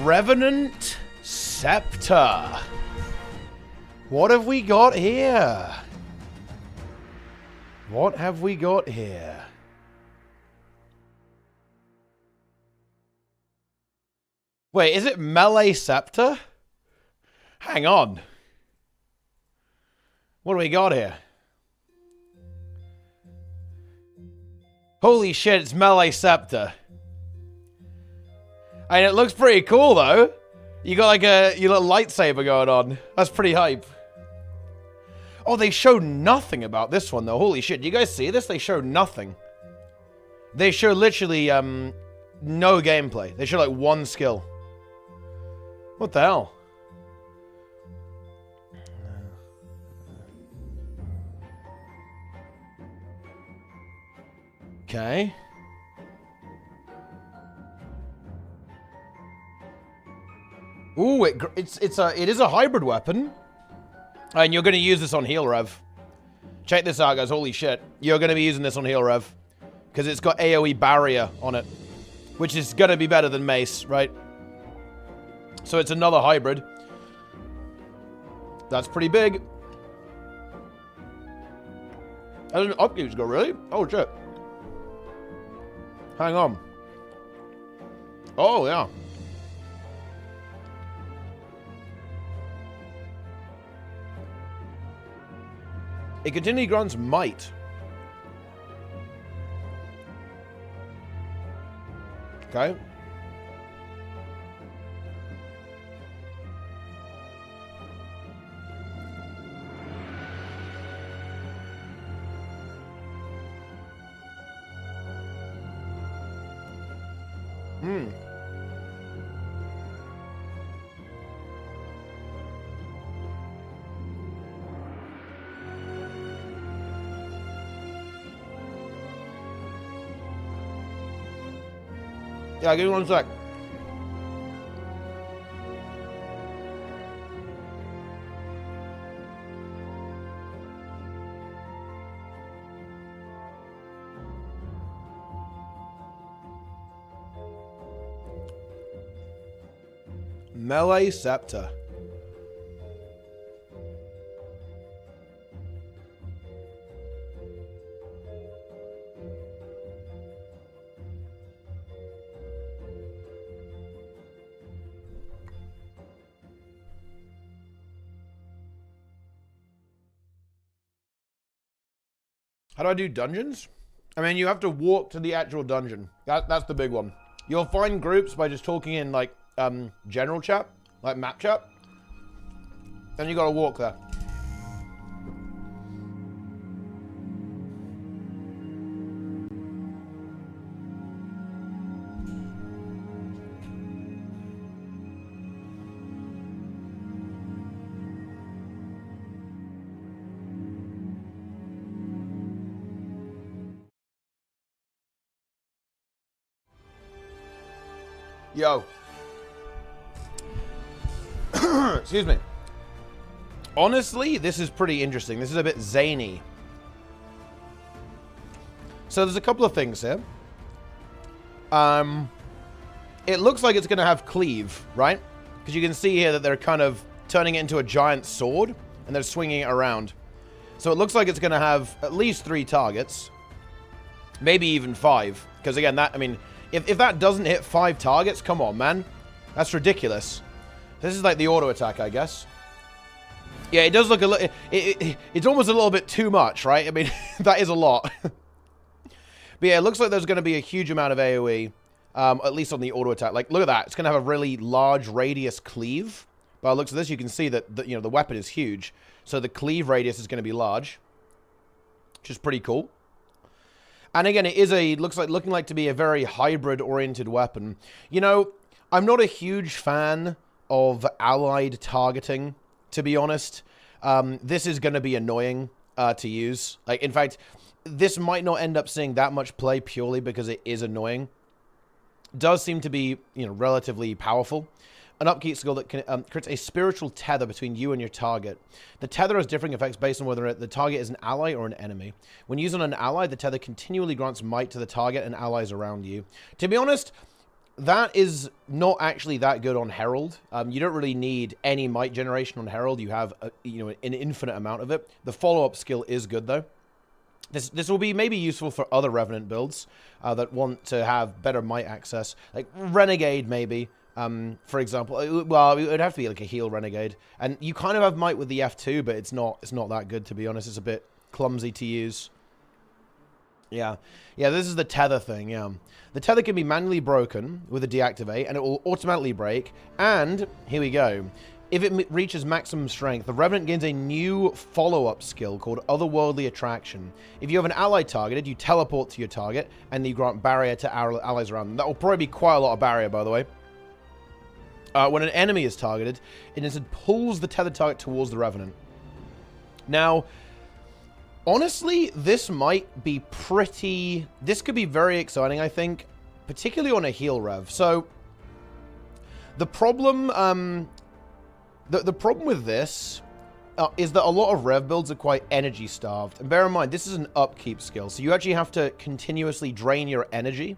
Revenant Scepter. What have we got here? What have we got here? Wait, is it melee scepter? Hang on. What do we got here? Holy shit, it's melee scepter. And it looks pretty cool, though. You got like your little lightsaber going on. That's pretty hype. Oh, they showed nothing about this one, though. Holy shit. Do you guys see this? They showed nothing. They show literally, no gameplay. They show, like, one skill. What the hell? Okay. Ooh, it is a hybrid weapon. And you're going to use this on heal rev. Check this out, guys. Holy shit. You're going to be using this on heal rev. Because it's got AoE barrier on it. Which is going to be better than mace, right? So it's another hybrid. That's pretty big. That's an upkeep skill, really? Oh, shit. Hang on. Oh, yeah. It continually grants might. Okay. Yeah, give me 1 sec. Melee Scepter. How do I do dungeons? I mean, you have to walk to the actual dungeon. That's the big one. You'll find groups by just talking in, like, general chat, like map chat. Then you gotta walk there. Yo. Excuse me. Honestly, this is pretty interesting. This is a bit zany. So there's a couple of things here. It looks like it's going to have cleave, right? Because you can see here that they're kind of turning it into a giant sword, and they're swinging it around. So it looks like it's going to have at least 3 targets. Maybe even 5. Because again, that, I mean, if that doesn't hit 5 targets, come on, man. That's ridiculous. This is like the auto attack, I guess. Yeah, it does look a little... It's almost a little bit too much, right? I mean, that is a lot. But yeah, it looks like there's going to be a huge amount of AoE, at least on the auto attack. Like, look at that. It's going to have a really large radius cleave. By the looks of this, you can see that you know, the weapon is huge. So the cleave radius is going to be large, which is pretty cool. And again, it is looking like to be a very hybrid-oriented weapon. You know, I'm not a huge fan of allied targeting, to be honest. This is going to be annoying to use. Like, in fact, this might not end up seeing that much play purely because it is annoying. It does seem to be, you know, relatively powerful. An upkeep skill that can, creates a spiritual tether between you and your target. The tether has differing effects based on whether the target is an ally or an enemy. When used on an ally, the tether continually grants might to the target and allies around you. To be honest, that is not actually that good on Herald. You don't really need any might generation on Herald. You have you know, an infinite amount of it. The follow-up skill is good, though. This will be maybe useful for other Revenant builds that want to have better might access. Like Renegade, maybe. For example, well, it would have to be like a heal Renegade. And you kind of have might with the F2, but it's not that good, to be honest. It's a bit clumsy to use. Yeah. Yeah, this is the tether thing, yeah. The tether can be manually broken with a deactivate, and it will automatically break. And, here we go. If it reaches maximum strength, the Revenant gains a new follow-up skill called Otherworldly Attraction. If you have an ally targeted, you teleport to your target, and you grant barrier to allies around them. That will probably be quite a lot of barrier, by the way. When an enemy is targeted, it instead pulls the tethered target towards the Revenant. Now, honestly, this might be pretty... This could be very exciting, I think, particularly on a heal rev. So, the problem... The problem with this is that a lot of rev builds are quite energy starved. And bear in mind, this is an upkeep skill, so you actually have to continuously drain your energy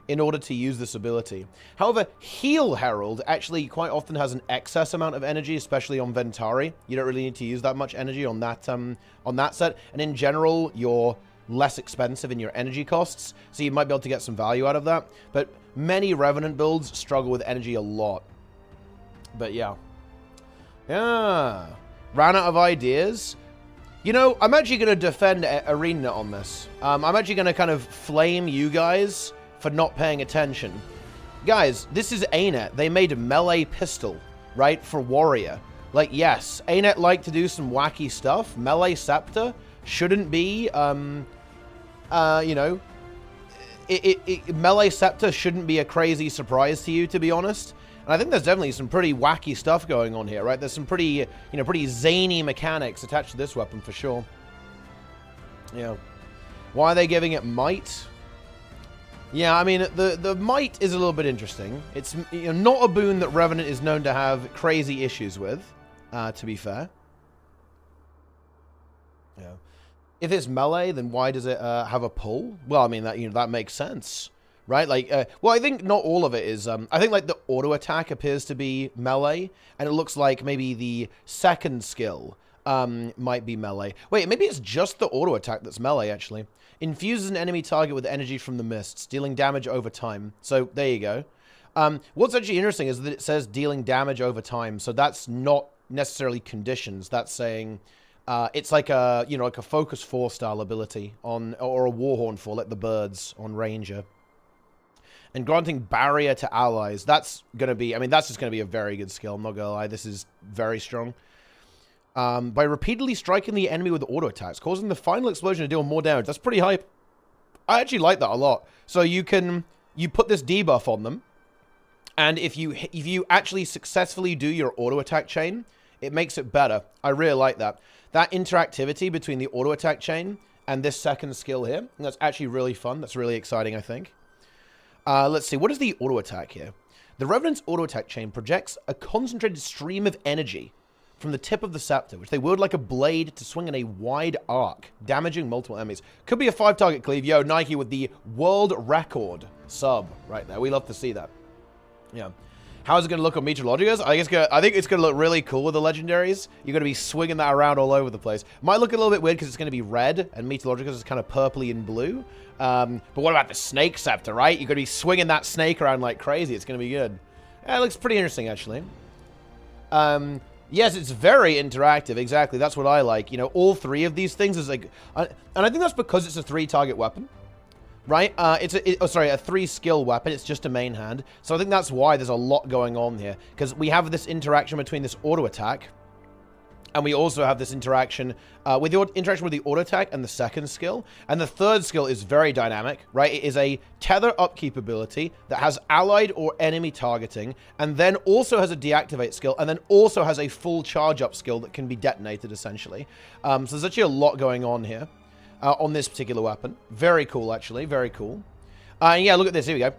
in order to use this ability. However, Heal Herald actually quite often has an excess amount of energy, especially on Ventari. You don't really need to use that much energy on that set. And in general, you're less expensive in your energy costs, so you might be able to get some value out of that. But many Revenant builds struggle with energy a lot. But yeah. Yeah. Ran out of ideas. You know, I'm actually going to defend Arena on this. I'm actually going to kind of flame you guys for not paying attention. Guys, this is ANET. They made a melee pistol, right, for Warrior. Like, yes, ANET like to do some wacky stuff. Melee Scepter shouldn't be, you know, Melee Scepter shouldn't be a crazy surprise to you, to be honest. And I think there's definitely some pretty wacky stuff going on here, right? There's some pretty, you know, pretty zany mechanics attached to this weapon for sure. Yeah. Why are they giving it might? Yeah, I mean, the might is a little bit interesting. It's, you know, not a boon that Revenant is known to have crazy issues with, to be fair. Yeah. If it's melee, then why does it have a pull? Well, I mean, that, you know, that makes sense. Right? Like, well, I think not all of it is, I think, like, the auto attack appears to be melee, and it looks like maybe the second skill might be melee. Wait, maybe it's just the auto attack that's melee, actually. Infuses an enemy target with energy from the mists, dealing damage over time. So, there you go. What's actually interesting is that it says dealing damage over time, so that's not necessarily conditions. That's saying it's like a, you know, like a Focus 4 style ability on, or a Warhorn 4, like the birds on Ranger. And granting barrier to allies, that's going to be, I mean, that's just going to be a very good skill. I'm not going to lie, this is very strong. By repeatedly striking the enemy with auto attacks, causing the final explosion to deal more damage. That's pretty hype. I actually like that a lot. So you put this debuff on them, and if you actually successfully do your auto attack chain, it makes it better. I really like that. That interactivity between the auto attack chain and this second skill here, that's actually really fun. That's really exciting, I think. Let's see, what is the auto attack here? The Revenant's auto attack chain projects a concentrated stream of energy from the tip of the scepter, which they wield like a blade to swing in a wide arc, damaging multiple enemies. Could be a 5-target cleave. Yo, Nike with the world record sub right there. We love to see that. Yeah. How is it going to look on Meteorologicus? I think it's going to look really cool with the legendaries. You're going to be swinging that around all over the place. Might look a little bit weird because it's going to be red, and Meteorologicus is kind of purpley and blue. But what about the snake scepter, right? You're going to be swinging that snake around like crazy. It's going to be good. Yeah, it looks pretty interesting, actually. Yes, it's very interactive. Exactly. That's what I like. You know, all three of these things is like... and I think that's because it's a 3-target weapon. Right? It's a 3-skill weapon. It's just a main hand. So I think that's why there's a lot going on here. Because we have this interaction between this auto attack. And we also have this interaction with the auto attack and the second skill. And the third skill is very dynamic, right? It is a tether upkeep ability that has allied or enemy targeting. And then also has a deactivate skill. And then also has a full charge up skill that can be detonated, essentially. So there's actually a lot going on here. On this particular weapon. Very cool, actually. Very cool. And yeah, look at this. Here we go.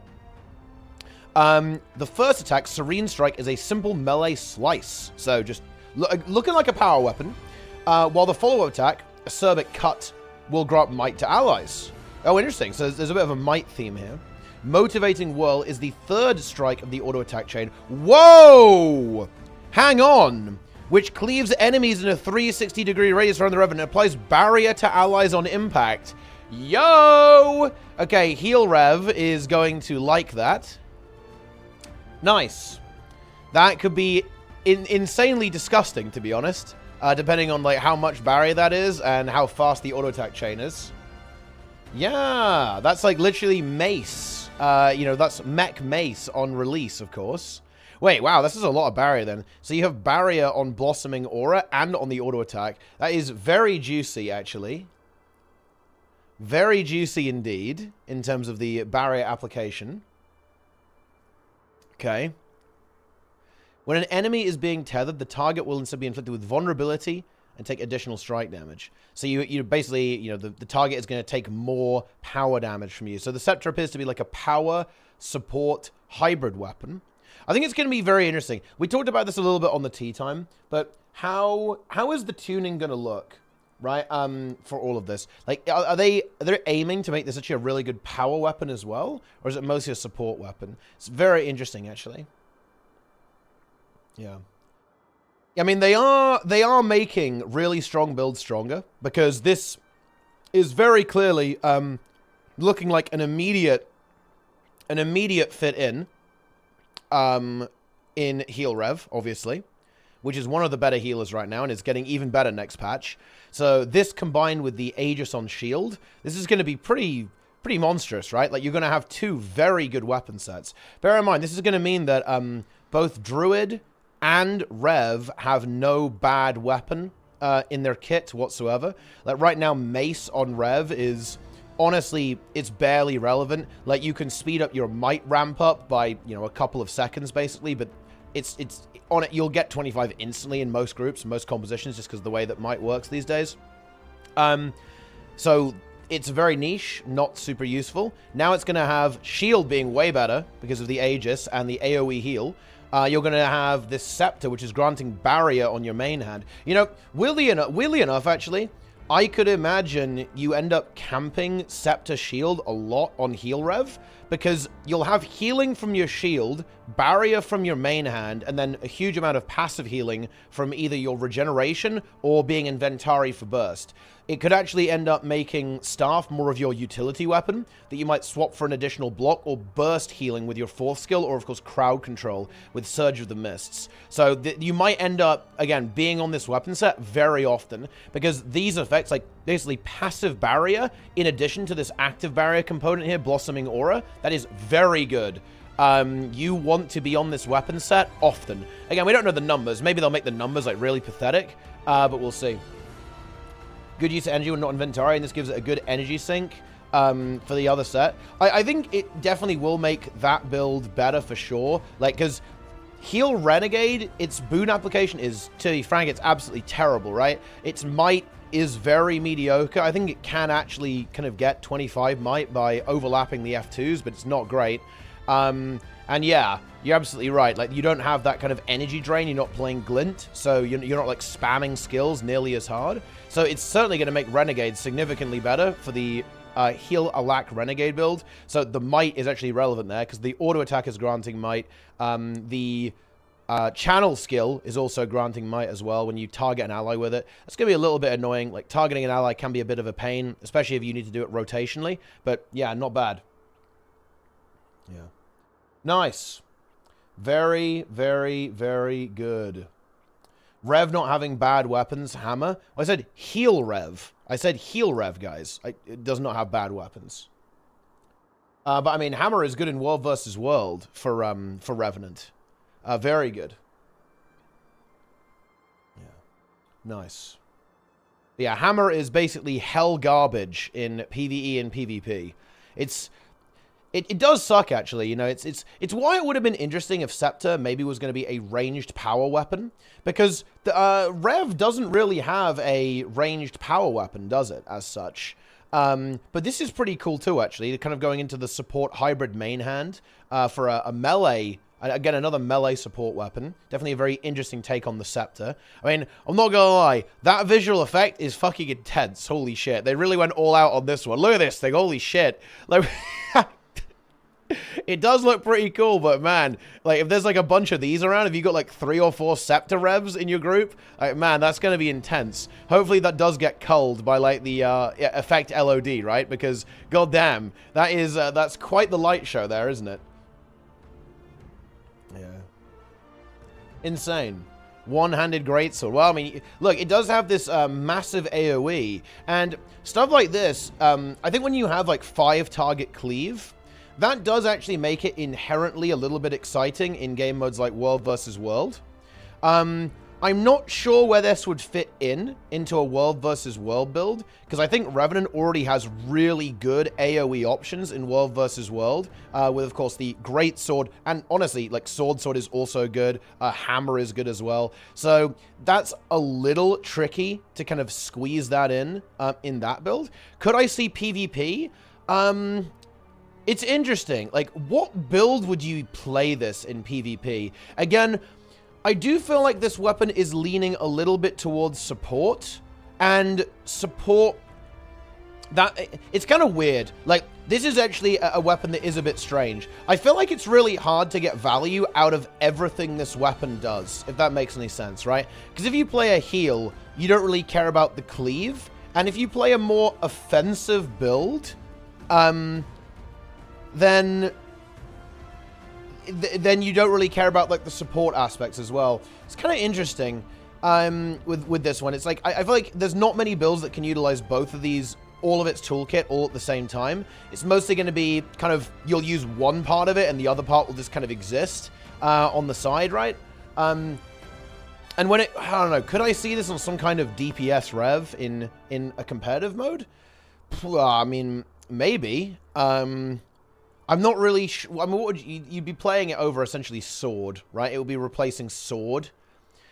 The first attack, Serene Strike, is a simple melee slice. So just looking like a power weapon. While the follow-up attack, Acerbic Cut, will grant might to allies. Oh, interesting. So there's a bit of a might theme here. Motivating Whirl is the third strike of the auto attack chain. Whoa! Hang on. Which cleaves enemies in a 360-degree radius around the Revenant and applies barrier to allies on impact. Yo! Okay, Heal Rev is going to like that. Nice. That could be insanely disgusting, to be honest. Depending on like how much barrier that is and how fast the auto attack chain is. Yeah, that's like literally mace. You know, that's mech mace on release, of course. Wait, wow, this is a lot of barrier then. So you have barrier on Blossoming Aura and on the auto attack. That is very juicy, actually. Very juicy indeed, in terms of the barrier application. Okay. When an enemy is being tethered, the target will instead be inflicted with vulnerability and take additional strike damage. So you basically, you know, the target is going to take more power damage from you. So the Scepter appears to be like a power support hybrid weapon. I think it's going to be very interesting. We talked about this a little bit on the tea time, but how is the tuning going to look right? For all of this, like, are they aiming to make this actually a really good power weapon as well, or is it mostly a support weapon? It's very interesting, actually. Yeah. I mean, they are making really strong builds stronger, because this is very clearly looking like an immediate fit in heal rev, obviously, which is one of the better healers right now, and it's getting even better next patch. So this combined with the Aegis on shield, this is going to be pretty monstrous, right? Like, you're going to have two very good weapon sets. Bear in mind, this is going to mean that both Druid and Rev have no bad weapon in their kit whatsoever. Like, right now, Mace on Rev is, honestly, it's barely relevant. Like, you can speed up your might ramp up by, you know, a couple of seconds, basically, but it's on it, you'll get 25 instantly in most groups, most compositions, just because of the way that might works these days. So it's very niche, not super useful. Now it's going to have shield being way better because of the Aegis and the AoE heal. You're going to have this Scepter, which is granting barrier on your main hand. You know, weirdly enough, actually, I could imagine you end up camping Scepter Shield a lot on heal rev, because you'll have healing from your shield, barrier from your main hand, and then a huge amount of passive healing from either your regeneration or being Inventari for burst. It could actually end up making Staff more of your utility weapon that you might swap for an additional block, or burst healing with your 4th skill, or of course crowd control with Surge of the Mists. So you might end up, again, being on this weapon set very often, because these effects, like basically passive barrier, in addition to this active barrier component here, Blossoming Aura, that is very good. You want to be on this weapon set often. Again, we don't know the numbers. Maybe they'll make the numbers like really pathetic, but we'll see. Good use of energy when not Inventari, and this gives it a good energy sink for the other set. I think it definitely will make that build better for sure. Like, because Heal Renegade, its boon application is, to be frank, it's absolutely terrible, right? Its might is very mediocre. I think it can actually kind of get 25 might by overlapping the F2s, but it's not great. And yeah, you're absolutely right. Like, you don't have that kind of energy drain. You're not playing Glint, so you're not like spamming skills nearly as hard. So it's certainly going to make Renegade significantly better for the Heal Alack Renegade build. So the might is actually relevant there, because the auto attack is granting might. The channel skill is also granting might as well when you target an ally with it. It's going to be a little bit annoying. Like, targeting an ally can be a bit of a pain, especially if you need to do it rotationally. But yeah, not bad. Yeah. Nice. Very, very, very good. Rev not having bad weapons. Hammer. I said heal rev. I said heal rev, guys. It does not have bad weapons. But I mean, Hammer is good in World versus World for Revenant. Very good. Yeah. Nice. Yeah, Hammer is basically hell garbage in PvE and PvP. It does suck, actually. You know, it's why it would have been interesting if Scepter maybe was going to be a ranged power weapon, because the Rev doesn't really have a ranged power weapon, does it, as such? But this is pretty cool too, actually, kind of going into the support hybrid main hand for a melee. Again, another melee support weapon. Definitely a very interesting take on the Scepter. I mean, I'm not gonna lie, that visual effect is fucking intense. Holy shit. They really went all out on this one. Look at this thing. Holy shit. Like, it does look pretty cool, but man, like, if there's like a bunch of these around, if you got like 3 or 4 Scepter revs in your group, like, man, that's gonna be intense. Hopefully that does get culled by like the effect LOD, right? Because goddamn, that is that's quite the light show there, isn't it? Yeah. Insane. One-handed greatsword. Well, I mean, look, it does have this massive AoE, and stuff like this, I think when you have like 5 target cleave, that does actually make it inherently a little bit exciting in game modes like World versus World. I'm not sure where this would fit into a World versus World build, because I think Revenant already has really good AoE options in World versus World, with, of course, the Greatsword, and honestly, like, Sword is also good, Hammer is good as well, so that's a little tricky to kind of squeeze that in that build. Could I see PvP? It's interesting. Like, what build would you play this in PvP? Again, I do feel like this weapon is leaning a little bit towards support. and support that. It's kind of weird. Like, this is actually a weapon that is a bit strange. I feel like it's really hard to get value out of everything this weapon does, if that makes any sense, right? Because if you play a heal, you don't really care about the cleave. And if you play a more offensive build, then you don't really care about, like, the support aspects as well. It's kind of interesting with this one. It's like, I feel like there's not many builds that can utilize both of these, all of its toolkit, all at the same time. It's mostly going to be kind of, you'll use one part of it and the other part will just kind of exist on the side, right? And when it, I don't know, could I see this on some kind of DPS rev in a competitive mode? I mean, maybe. I'm not really sure. I mean, what would you'd be playing it over essentially sword, right? It would be replacing sword.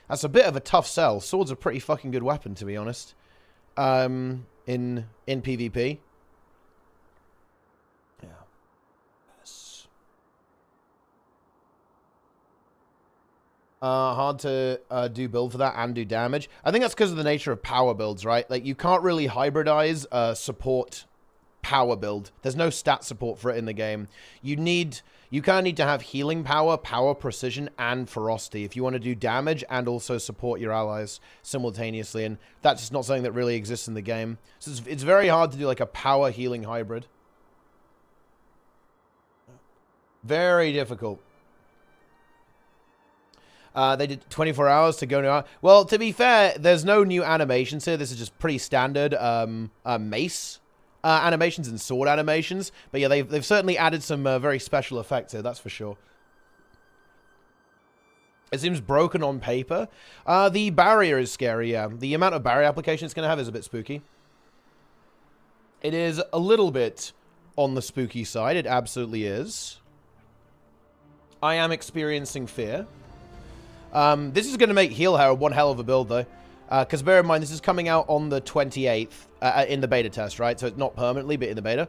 That's a bit of a tough sell. Sword's a pretty fucking good weapon, to be honest. In PvP. Yeah. Yes. Hard to do build for that and do damage. I think that's because of the nature of power builds, right? Like, you can't really hybridize support power build. There's no stat support for it in the game. You kind of need to have healing power, power precision, and ferocity if you want to do damage and also support your allies simultaneously, and that's just not something that really exists in the game. So it's very hard to do like a power healing hybrid. Very difficult. They did 24 hours to go now. Well, to be fair, there's no new animations here. This is just pretty standard mace animations and sword animations. But yeah, they've certainly added some very special effects here, that's for sure. It seems broken on paper. The barrier is scary, yeah. The amount of barrier application it's going to have is a bit spooky. It is a little bit on the spooky side. It absolutely is. I am experiencing fear. This is going to make Heal Herald one hell of a build, though. Because bear in mind, this is coming out on the 28th in the beta test, right? So it's not permanently, but in the beta.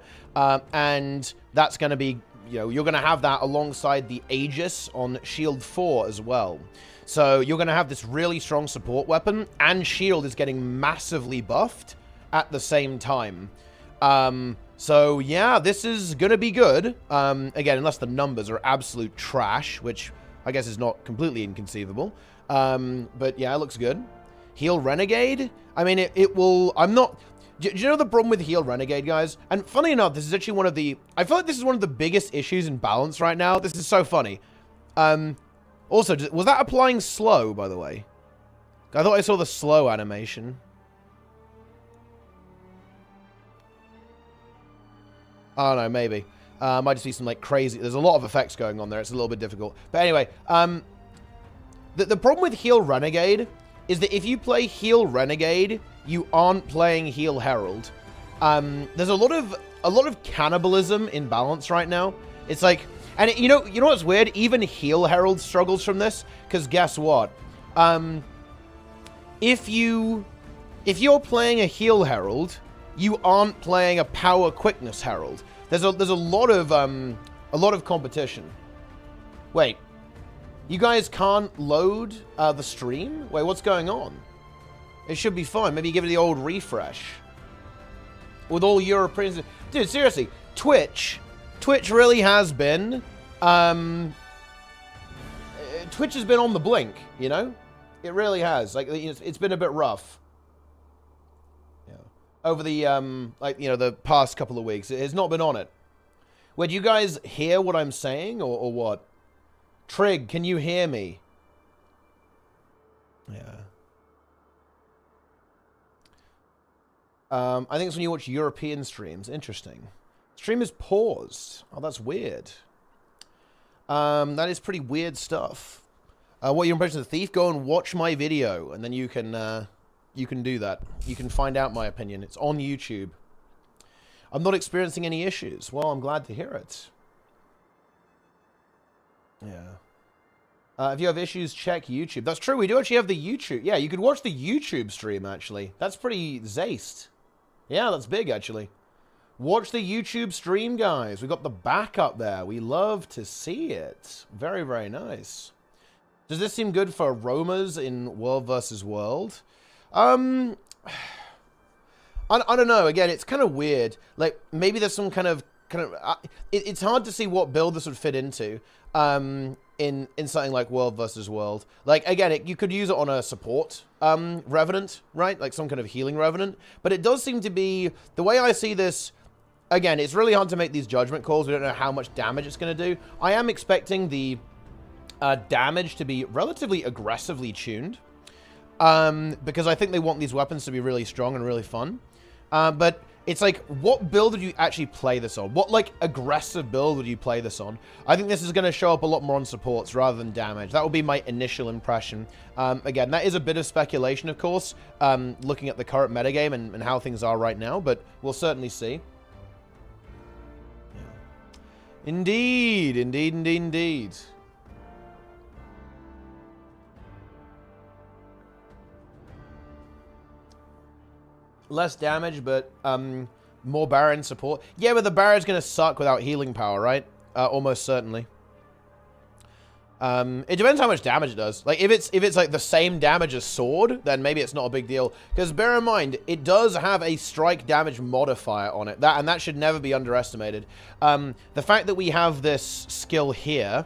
And that's going to be, you know, you're going to have that alongside the Aegis on Shield 4 as well. So you're going to have this really strong support weapon, and Shield is getting massively buffed at the same time. So yeah, this is going to be good. Again, unless the numbers are absolute trash, which I guess is not completely inconceivable. But yeah, it looks good. Heal Renegade? I mean, it will... I'm not... Do you know the problem with Heal Renegade, guys? And funny enough, this is actually one of the... I feel like this is one of the biggest issues in balance right now. This is so funny. Also, was that applying slow, by the way? I thought I saw the slow animation. I don't know, maybe. Might just be some, like, crazy... There's a lot of effects going on there. It's a little bit difficult. But anyway, the problem with Heal Renegade is that if you play Heal Renegade, you aren't playing Heal Herald. There's a lot of cannibalism in balance right now. It's like, and you know what's weird? Even Heal Herald struggles from this, because guess what? If you're playing a Heal Herald, you aren't playing a Power Quickness Herald. There's a lot of competition. Wait. You guys can't load the stream? Wait, what's going on? It should be fine. Maybe give it the old refresh. With all Europeans... Dude, seriously. Twitch really has been... Twitch has been on the blink, you know? It really has. Like, it's been a bit rough. Yeah. Over the, like, you know, the past couple of weeks. It has not been on it. Wait, do you guys hear what I'm saying, or what? Trig, can you hear me? Yeah. I think it's when you watch European streams. Interesting. Stream is paused. Oh, that's weird. That is pretty weird stuff. What are your impressions of the thief? Go and watch my video, and then you can do that. You can find out my opinion. It's on YouTube. I'm not experiencing any issues. Well, I'm glad to hear it. Yeah. If you have issues, check YouTube. That's true. We do actually have the YouTube. Yeah, you could watch the YouTube stream, actually. That's pretty zaced. Yeah, that's big, actually. Watch the YouTube stream, guys. We got the backup there. We love to see it. Very, very nice. Does this seem good for roamers in World vs. World? I don't know. Again, it's kind of weird. Like, maybe there's some kind of it's hard to see what build this would fit into in something like World versus World. Like, again, you could use it on a support Revenant, right? Like some kind of healing Revenant. But it does seem to be, the way I see this, again, it's really hard to make these judgment calls. We don't know how much damage it's going to do. I am expecting the damage to be relatively aggressively tuned. Because I think they want these weapons to be really strong and really fun. But it's like, what build would you actually play this on? What, like, aggressive build would you play this on? I think this is going to show up a lot more on supports rather than damage. That would be my initial impression. Again, that is a bit of speculation, of course, looking at the current metagame and how things are right now, but we'll certainly see. Indeed, indeed, indeed, indeed. Less damage, but more barrier and support. Yeah, but the barrier's going to suck without healing power, right? Almost certainly. It depends how much damage it does. Like, if it's like the same damage as sword, then maybe it's not a big deal. Because bear in mind, it does have a strike damage modifier on it. And that should never be underestimated. The fact that we have this skill here,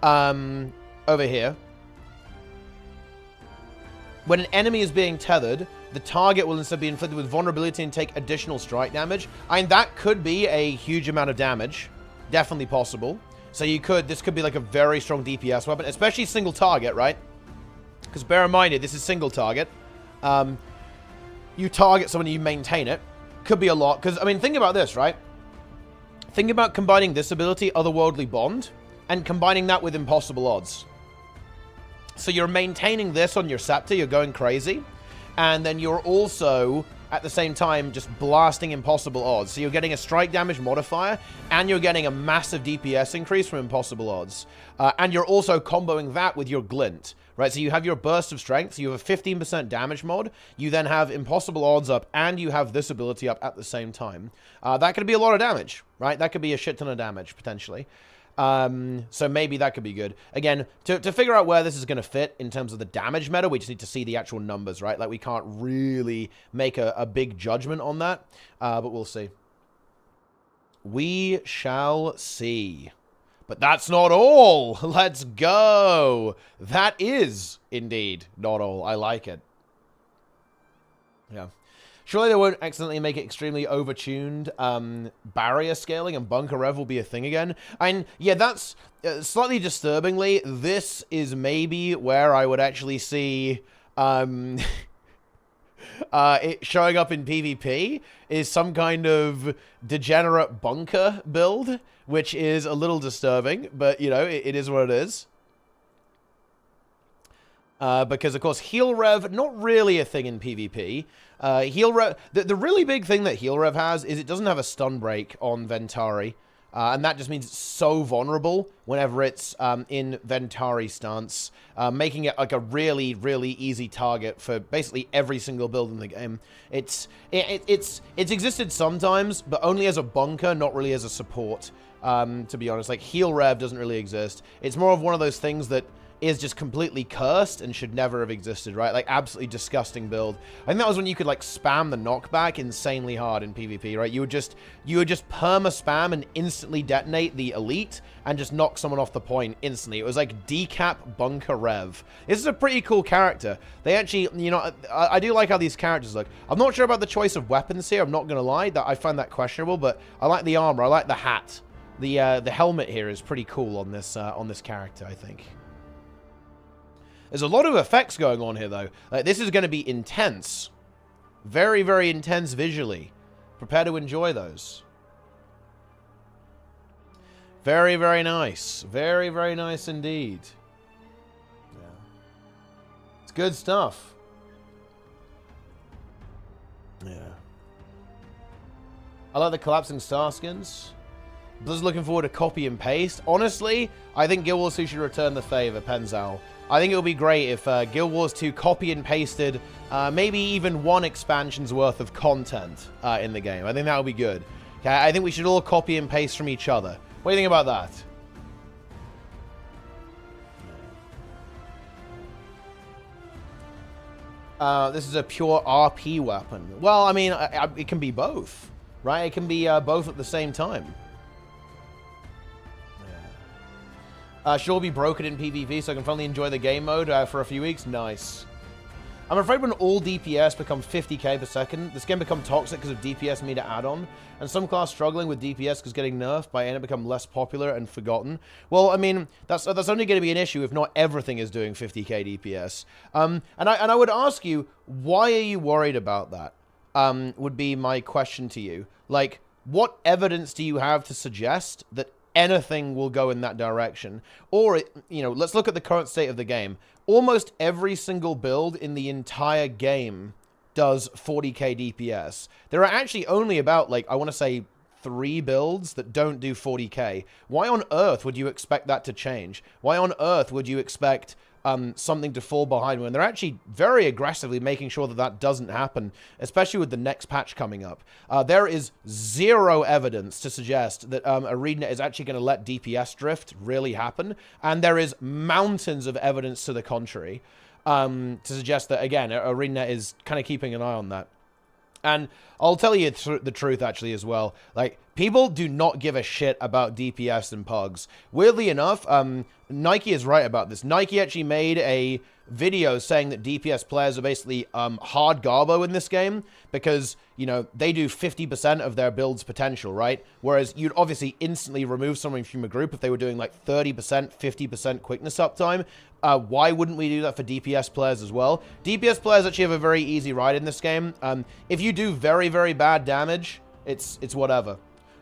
over here, when an enemy is being tethered, the target will instead be inflicted with vulnerability and take additional strike damage. I mean, that could be a huge amount of damage. Definitely possible. So this could be like a very strong DPS weapon, especially single target, right? Because bear in mind, this is single target. You target someone and you maintain it. Could be a lot. Because, I mean, think about this, right? Think about combining this ability, Otherworldly Bond, and combining that with Impossible Odds. So you're maintaining this on your Scepter, you're going crazy. And then you're also, at the same time, just blasting Impossible Odds. So you're getting a strike damage modifier, and you're getting a massive DPS increase from Impossible Odds. And you're also comboing that with your Glint, right? So you have your Burst of Strength, so you have a 15% damage mod. You then have Impossible Odds up, and you have this ability up at the same time. That could be a lot of damage, right? That could be a shit ton of damage, potentially. So maybe that could be good. Again, to figure out where this is going to fit in terms of the damage meta, we just need to see the actual numbers, right? Like, we can't really make a big judgment on that, but we'll see. We shall see. But that's not all. Let's go. That is indeed not all. I like it. Yeah. Surely they won't accidentally make it extremely overtuned. Barrier scaling and bunker rev will be a thing again. And yeah, that's slightly disturbingly. This is maybe where I would actually see it showing up in PvP is some kind of degenerate bunker build, which is a little disturbing, but you know, it is what it is. Because, of course, heal rev, not really a thing in PvP. Heal rev, the really big thing that heal rev has is it doesn't have a stun break on Ventari. And that just means it's so vulnerable whenever it's in Ventari stance, making it like a really, really easy target for basically every single build in the game. It's existed sometimes, but only as a bunker, not really as a support, to be honest. Like, heal rev doesn't really exist. It's more of one of those things that is just completely cursed and should never have existed, right? Like, absolutely disgusting build. I think that was when you could, like, spam the knockback insanely hard in PvP, right? You would just perma-spam and instantly detonate the elite and just knock someone off the point instantly. It was like decap bunker rev. This is a pretty cool character. They actually, you know, I do like how these characters look. I'm not sure about the choice of weapons here, I'm not gonna lie. That I find that questionable, but I like the armor, I like the hat. The helmet here is pretty cool on this character, I think. There's a lot of effects going on here, though. Like, this is going to be intense. Very, very intense visually. Prepare to enjoy those. Very, very nice. Very, very nice indeed. Yeah. It's good stuff. Yeah. I like the collapsing star skins. Just looking forward to copy and paste. Honestly, I think Guild Wars 2 should return the favor, Penzal. I think it would be great if Guild Wars 2 copy and pasted maybe even one expansion's worth of content in the game. I think that would be good. Okay, I think we should all copy and paste from each other. What do you think about that? This is a pure RP weapon. Well, I mean, it can be both, right? It can be both at the same time. Should all be broken in PvP so I can finally enjoy the game mode for a few weeks. Nice. I'm afraid when all DPS become 50k per second, this game become toxic because of DPS meter add-on, and some class struggling with DPS because getting nerfed by end become less popular and forgotten. Well, I mean, that's only going to be an issue if not everything is doing 50k DPS. And I would ask you, why are you worried about that? Would be my question to you. Like, what evidence do you have to suggest that anything will go in that direction? Or, you know, let's look at the current state of the game. Almost every single build in the entire game does 40k DPS. There are actually only about, like, I want to say 3 builds that don't do 40k. Why on earth would you expect that to change? Why on earth would you expect something to fall behind when they're actually very aggressively making sure that that doesn't happen, especially with the next patch coming up? There is zero evidence to suggest that Arena is actually going to let DPS drift really happen, and there is mountains of evidence to the contrary to suggest that, again, Arena is kind of keeping an eye on that. And I'll tell you the truth, actually, as well. Like, people do not give a shit about DPS and pugs. Weirdly enough, Nike is right about this. Nike actually made a video saying that DPS players are basically hard garbo in this game because, you know, they do 50% of their build's potential, right? Whereas you'd obviously instantly remove someone from a group if they were doing like 30%, 50% quickness uptime. Why wouldn't we do that for DPS players as well? DPS players actually have a very easy ride in this game. If you do very, very bad damage, it's whatever.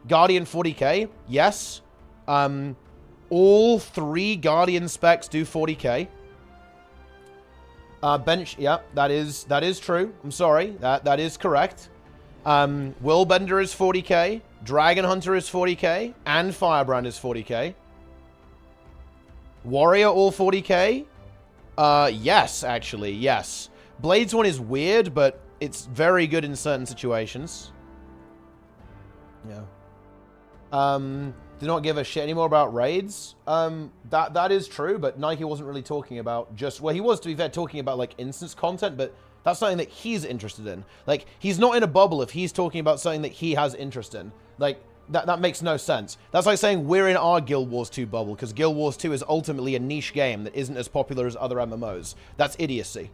Guardian 40k, yes. All 3 Guardian specs do 40k. Bench, yeah, that is true. I'm sorry, that is correct. Willbender is 40k. Dragon Hunter is 40k. And Firebrand is 40k. Warrior all 40k? Yes, actually, yes. Blades one is weird, but it's very good in certain situations. Yeah. Do not give a shit anymore about raids. That is true, but Nike wasn't really talking about just... Well, he was, to be fair, talking about, like, instance content, but that's something that he's interested in. Like, he's not in a bubble if he's talking about something that he has interest in. Like, that makes no sense. That's like saying we're in our Guild Wars 2 bubble, because Guild Wars 2 is ultimately a niche game that isn't as popular as other MMOs. That's idiocy.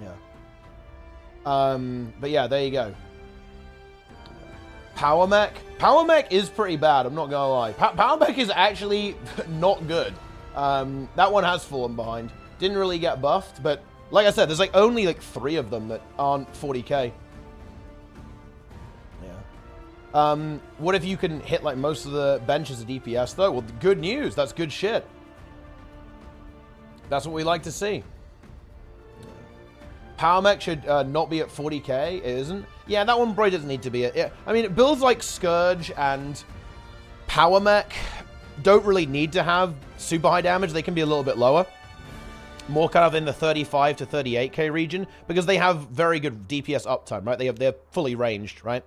Yeah. But yeah, there you go. Power Mech? Power Mech is pretty bad, I'm not gonna lie. Power Mech is actually not good. That one has fallen behind. Didn't really get buffed, but like I said, there's like only like 3 of them that aren't 40k. Yeah. What if you can hit like most of the benches of DPS though? Well, good news. That's good shit. That's what we like to see. Power Mech should not be at 40k. It isn't. Yeah, that one probably doesn't need to be it. I mean, builds like Scourge and Power Mech don't really need to have super high damage. They can be a little bit lower. More kind of in the 35 to 38k region because they have very good DPS uptime, right? They're fully ranged, right?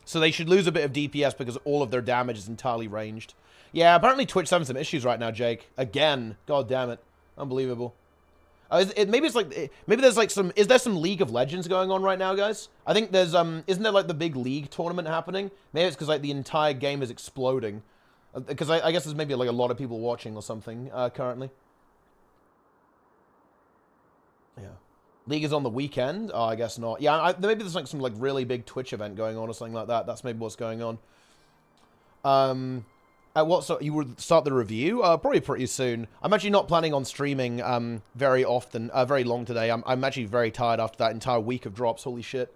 So they should lose a bit of DPS because all of their damage is entirely ranged. Yeah, apparently Twitch's having some issues right now, Jake. Again. God damn it. Unbelievable. Maybe there's like some... Is there some League of Legends going on right now, guys? I think there's... Isn't there like the big League tournament happening? Maybe it's because like the entire game is exploding. Because I guess there's maybe like a lot of people watching or something currently. Yeah. League is on the weekend? Oh, I guess not. Yeah, maybe there's like some like really big Twitch event going on or something like that. That's maybe what's going on. At what so you would start the review? Probably pretty soon. I'm actually not planning on streaming very often, very long today. I'm actually very tired after that entire week of drops. Holy shit.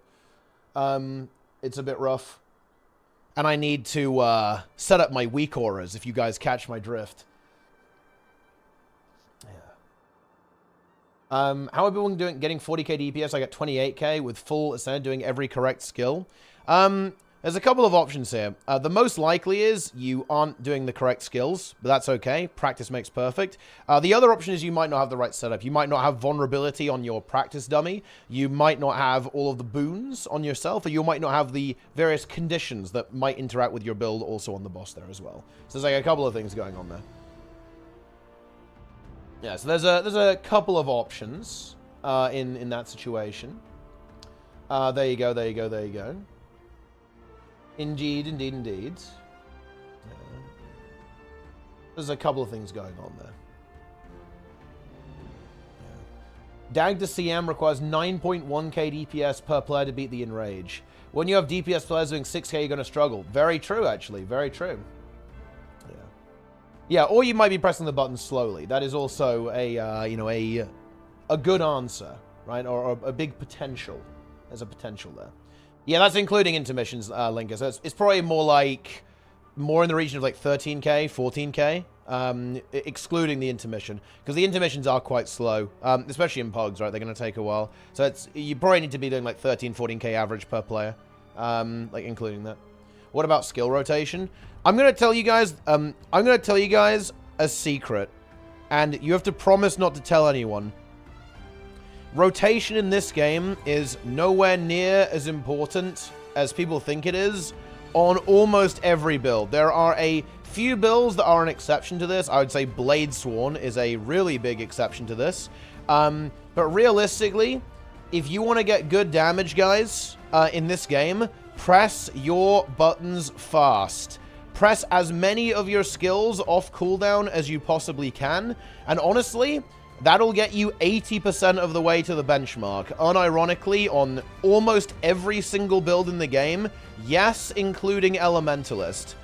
It's a bit rough. And I need to set up my weak auras, if you guys catch my drift. Yeah. How are people getting 40k DPS? I got 28k with full ascent doing every correct skill. There's a couple of options here. The most likely is you aren't doing the correct skills, but that's okay. Practice makes perfect. The other option is you might not have the right setup. You might not have vulnerability on your practice dummy. You might not have all of the boons on yourself, or you might not have the various conditions that might interact with your build also on the boss there as well. So there's like a couple of things going on there. Yeah, so there's a couple of options in that situation. There you go, there you go, there you go. Indeed, indeed, indeed. There's a couple of things going on there. DAG to CM requires 9.1k DPS per player to beat the Enrage. When you have DPS players doing 6k, you're going to struggle. Very true, actually. Very true. Yeah. Yeah, or you might be pressing the button slowly. That is also a, you know, a good answer, right? Or a big potential. There's a potential there. Yeah, that's including intermissions, Linker. So it's probably more in the region of like 13k, 14k, excluding the intermission, because the intermissions are quite slow, especially in Pogs, right? They're going to take a while. So you probably need to be doing like 13, 14k average per player, like including that. What about skill rotation? I'm going to tell you guys a secret, and you have to promise not to tell anyone. Rotation in this game is nowhere near as important as people think it is on almost every build. There are a few builds that are an exception to this. I would say Blade Sworn is a really big exception to this. But realistically, if you want to get good damage, guys, in this game, press your buttons fast. Press as many of your skills off cooldown as you possibly can. And honestly, that'll get you 80% of the way to the benchmark. Unironically, on almost every single build in the game, yes, including Elementalist.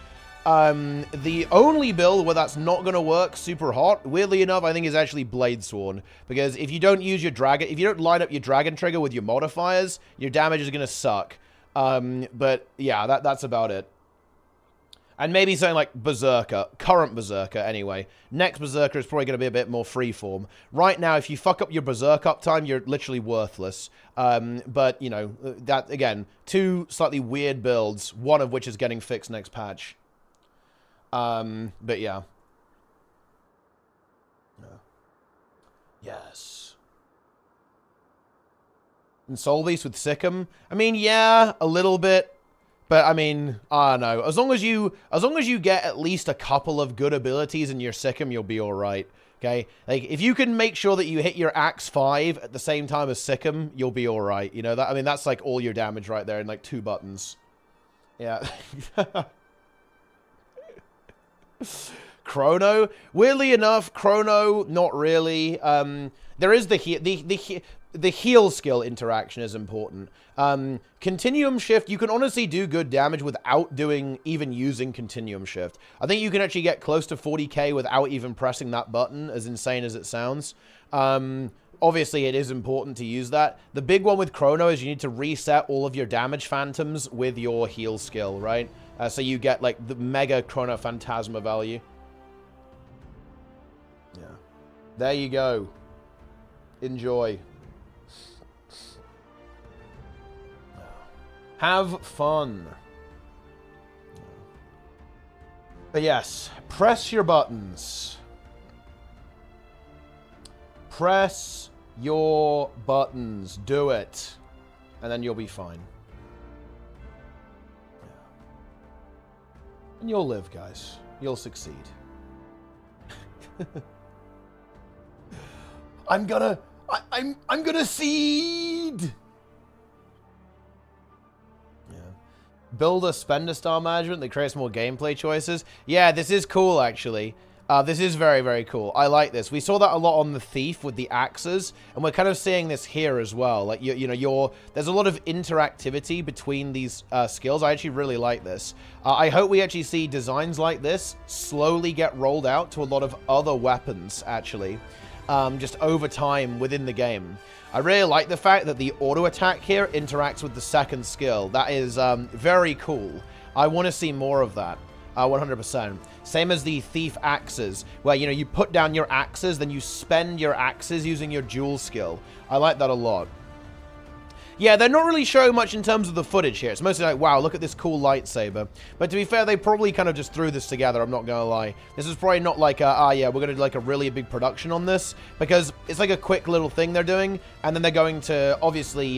The only build where that's not going to work super hot, weirdly enough, I think is actually Blade Sworn. Because if you don't use your dragon, if you don't line up your dragon trigger with your modifiers, your damage is going to suck. But yeah, that's about it. And maybe something like Berserker. Current Berserker, anyway. Next Berserker is probably going to be a bit more freeform. Right now, if you fuck up your Berserk uptime, you're literally worthless. But, you know, that, again, two slightly weird builds, one of which is getting fixed next patch. But, yeah. Yes. And Soul Beast with Sikkim? I mean, yeah, a little bit. But, I mean, I don't know. As long as you get at least a couple of good abilities in your Sikkim, you'll be alright. Okay? Like, if you can make sure that you hit your Axe 5 at the same time as Sikkim, you'll be alright. You know, that, I mean, that's like all your damage right there in like 2 buttons. Yeah. Chrono? Weirdly enough, Chrono, not really. There is the heal skill interaction is important. Continuum Shift, you can honestly do good damage without even using Continuum Shift. I think you can actually get close to 40k without even pressing that button, as insane as it sounds. Obviously, it is important to use that. The big one with Chrono is you need to reset all of your damage phantoms with your heal skill, right? So you get, like, the mega Chrono Phantasma value. Yeah. There you go. Enjoy. Have fun. But yes, press your buttons. Press your buttons. Do it. And then you'll be fine. And you'll live, guys. You'll succeed. I'm gonna seed! Builder spender style management that creates more gameplay choices. Yeah, this is cool, actually. This is very, very cool. I like this. We saw that a lot on the Thief with the axes, and we're kind of seeing this here as well. Like, you know, there's a lot of interactivity between these skills. I actually really like this. I hope we actually see designs like this slowly get rolled out to a lot of other weapons, actually, just over time within the game. I really like the fact that the auto attack here interacts with the second skill. That is very cool. I want to see more of that. 100%. Same as the Thief axes, where, you know, you put down your axes, then you spend your axes using your dual skill. I like that a lot. Yeah, they're not really showing much in terms of the footage here. It's mostly like, wow, look at this cool lightsaber. But to be fair, they probably kind of just threw this together, I'm not gonna lie. This is probably not like, yeah, we're gonna do like a really big production on this, because it's like a quick little thing they're doing, and then they're going to, obviously,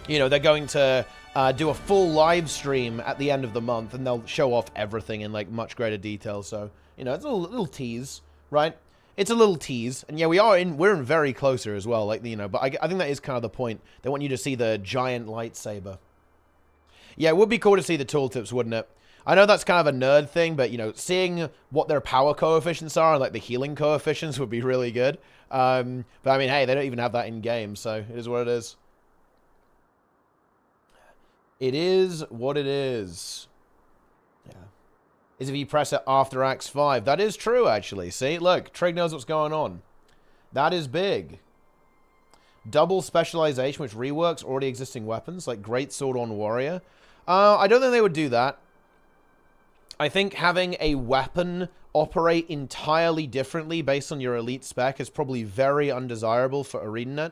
you know, they're going to do a full live stream at the end of the month, and they'll show off everything in, like, much greater detail, so, you know, it's a little tease, right? It's a little tease, and yeah, we're in very closer as well, like, you know, but I think that is kind of the point. They want you to see the giant lightsaber. Yeah, it would be cool to see the tooltips, wouldn't it? I know that's kind of a nerd thing, but, you know, seeing what their power coefficients are and, like, the healing coefficients would be really good. But, I mean, hey, they don't even have that in-game, so it is what it is. It is what it is. Yeah. Is if you press it after Acts 5. That is true, actually. See, look, Trig knows what's going on. That is big. Double specialization, which reworks already existing weapons, like Greatsword on Warrior. I don't think they would do that. I think having a weapon operate entirely differently based on your elite spec is probably very undesirable for ArenaNet.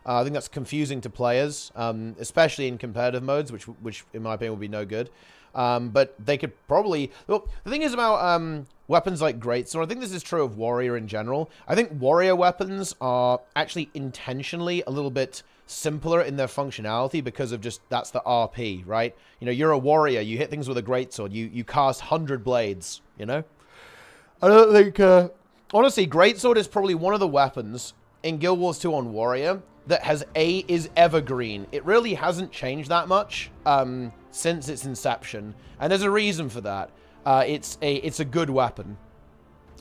I think that's confusing to players, especially in competitive modes, which in my opinion would be no good. But they could probably... Well, the thing is about weapons like Greatsword, I think this is true of Warrior in general. I think Warrior weapons are actually intentionally a little bit simpler in their functionality because of just, that's the RP, right? You know, you're a Warrior, you hit things with a Greatsword, you cast 100 blades, you know? I don't think... honestly, Greatsword is probably one of the weapons in Guild Wars 2 on Warrior that is evergreen. It really hasn't changed that much since its inception, and there's a reason for that. It's a good weapon.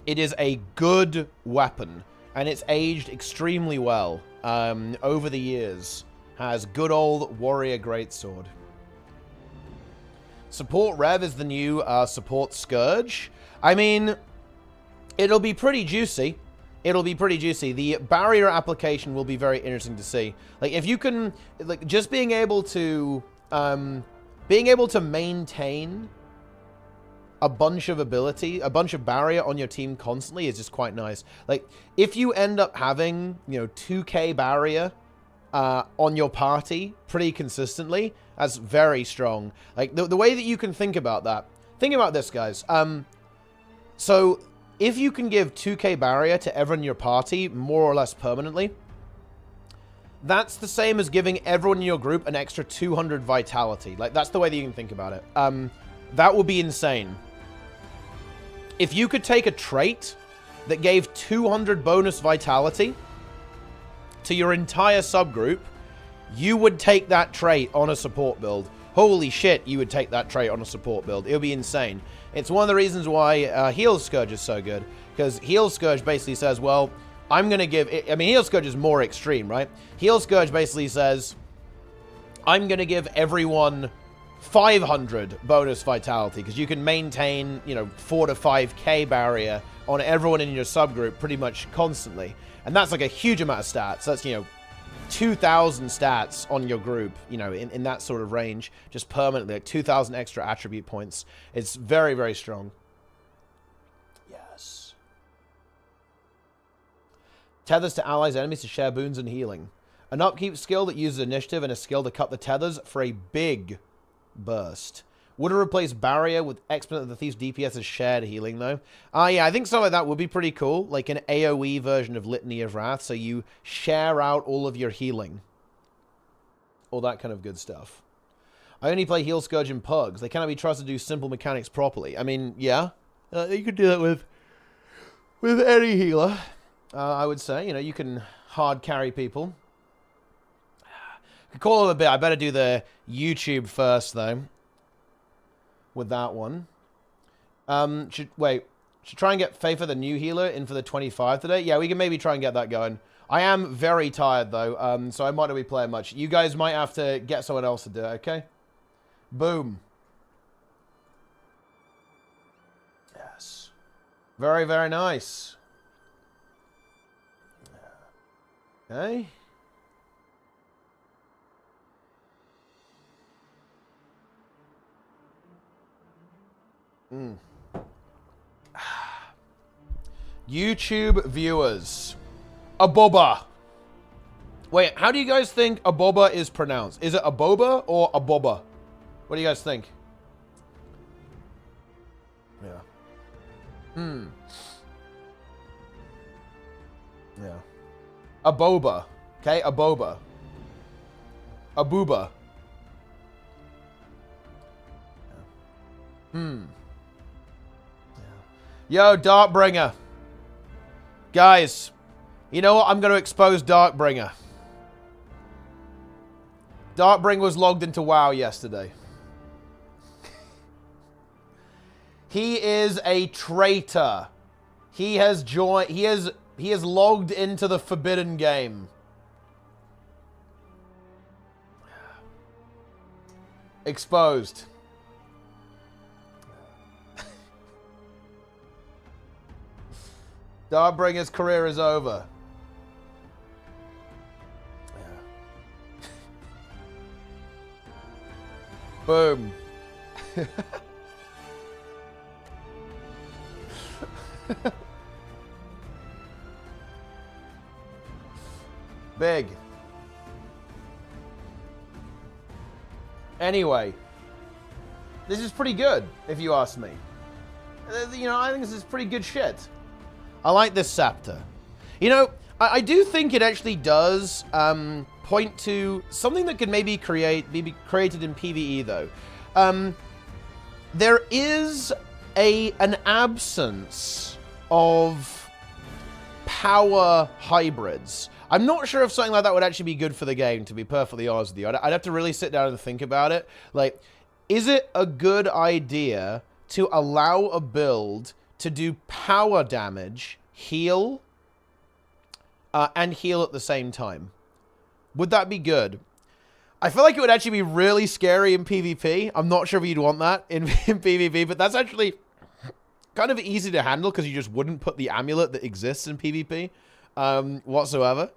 It is a good weapon, and it's aged extremely well over the years. Has good old Warrior Greatsword. Support Rev is the new support Scourge. I mean, it'll be pretty juicy. It'll be pretty juicy. The barrier application will be very interesting to see. Like, if you can, like, just being able to maintain a bunch of ability, a bunch of barrier on your team constantly is just quite nice. Like, if you end up having, you know, 2k barrier on your party pretty consistently, that's very strong. Like, the way that you can think about that, think about this, guys. So, if you can give 2k barrier to everyone in your party, more or less permanently, that's the same as giving everyone in your group an extra 200 vitality. Like, that's the way that you can think about it. That would be insane. If you could take a trait that gave 200 bonus vitality to your entire subgroup, you would take that trait on a support build. Holy shit, you would take that trait on a support build. It would be insane. It's one of the reasons why Heal Scourge is so good. Because Heal Scourge basically says, well, I'm going to give... I mean, Heal Scourge is more extreme, right? Heal Scourge basically says, I'm going to give everyone 500 bonus vitality. Because you can maintain, you know, 4 to 5k barrier on everyone in your subgroup pretty much constantly. And that's like a huge amount of stats. That's, you know, 2,000 stats on your group, you know, in that sort of range, just permanently, like 2,000 extra attribute points. It's very, very strong. Yes. Tethers to allies, enemies to share boons and healing. An upkeep skill that uses initiative and a skill to cut the tethers for a big burst. Would it replace Barrier with Exponent of the Thief's DPS as shared healing, though? Yeah, I think something like that would be pretty cool. Like an AoE version of Litany of Wrath, so you share out all of your healing. All that kind of good stuff. I only play Heal Scourge in pugs. They cannot be trusted to do simple mechanics properly. I mean, yeah. You could do that with any healer, I would say. You know, you can hard carry people. Could call it a bit. I better do the YouTube first, though. With that one. Should try and get Faitha, the new healer, in for the 25 today. Yeah, we can maybe try and get that going. I am very tired, though, so I might not be playing much. You guys might have to get someone else to do it, okay? Boom. Yes. Very, very nice. Okay. YouTube viewers. Aboba. Wait, how do you guys think Aboba is pronounced? Is it Aboba or Aboba? What do you guys think? Yeah. Yeah. Aboba. Okay, Aboba. Abuba. Yeah. Yo, Dartbringer. Guys, you know what? I'm going to expose Darkbringer. Darkbringer was logged into WoW yesterday. He is a traitor. He has joined. He has logged into the forbidden game. Exposed. Darbringer's career is over. Yeah. Boom. Big. Anyway, this is pretty good, if you ask me. You know, I think this is pretty good shit. I like this Scepter. You know, I do think it actually does point to something that could maybe be created in PvE, though. There is an absence of power hybrids. I'm not sure if something like that would actually be good for the game, to be perfectly honest with you. I'd have to really sit down and think about it. Like, is it a good idea to allow a build to do power damage, heal, and heal at the same time? Would that be good? I feel like it would actually be really scary in PvP. I'm not sure if you'd want that in PvP, but that's actually kind of easy to handle because you just wouldn't put the amulet that exists in PvP whatsoever.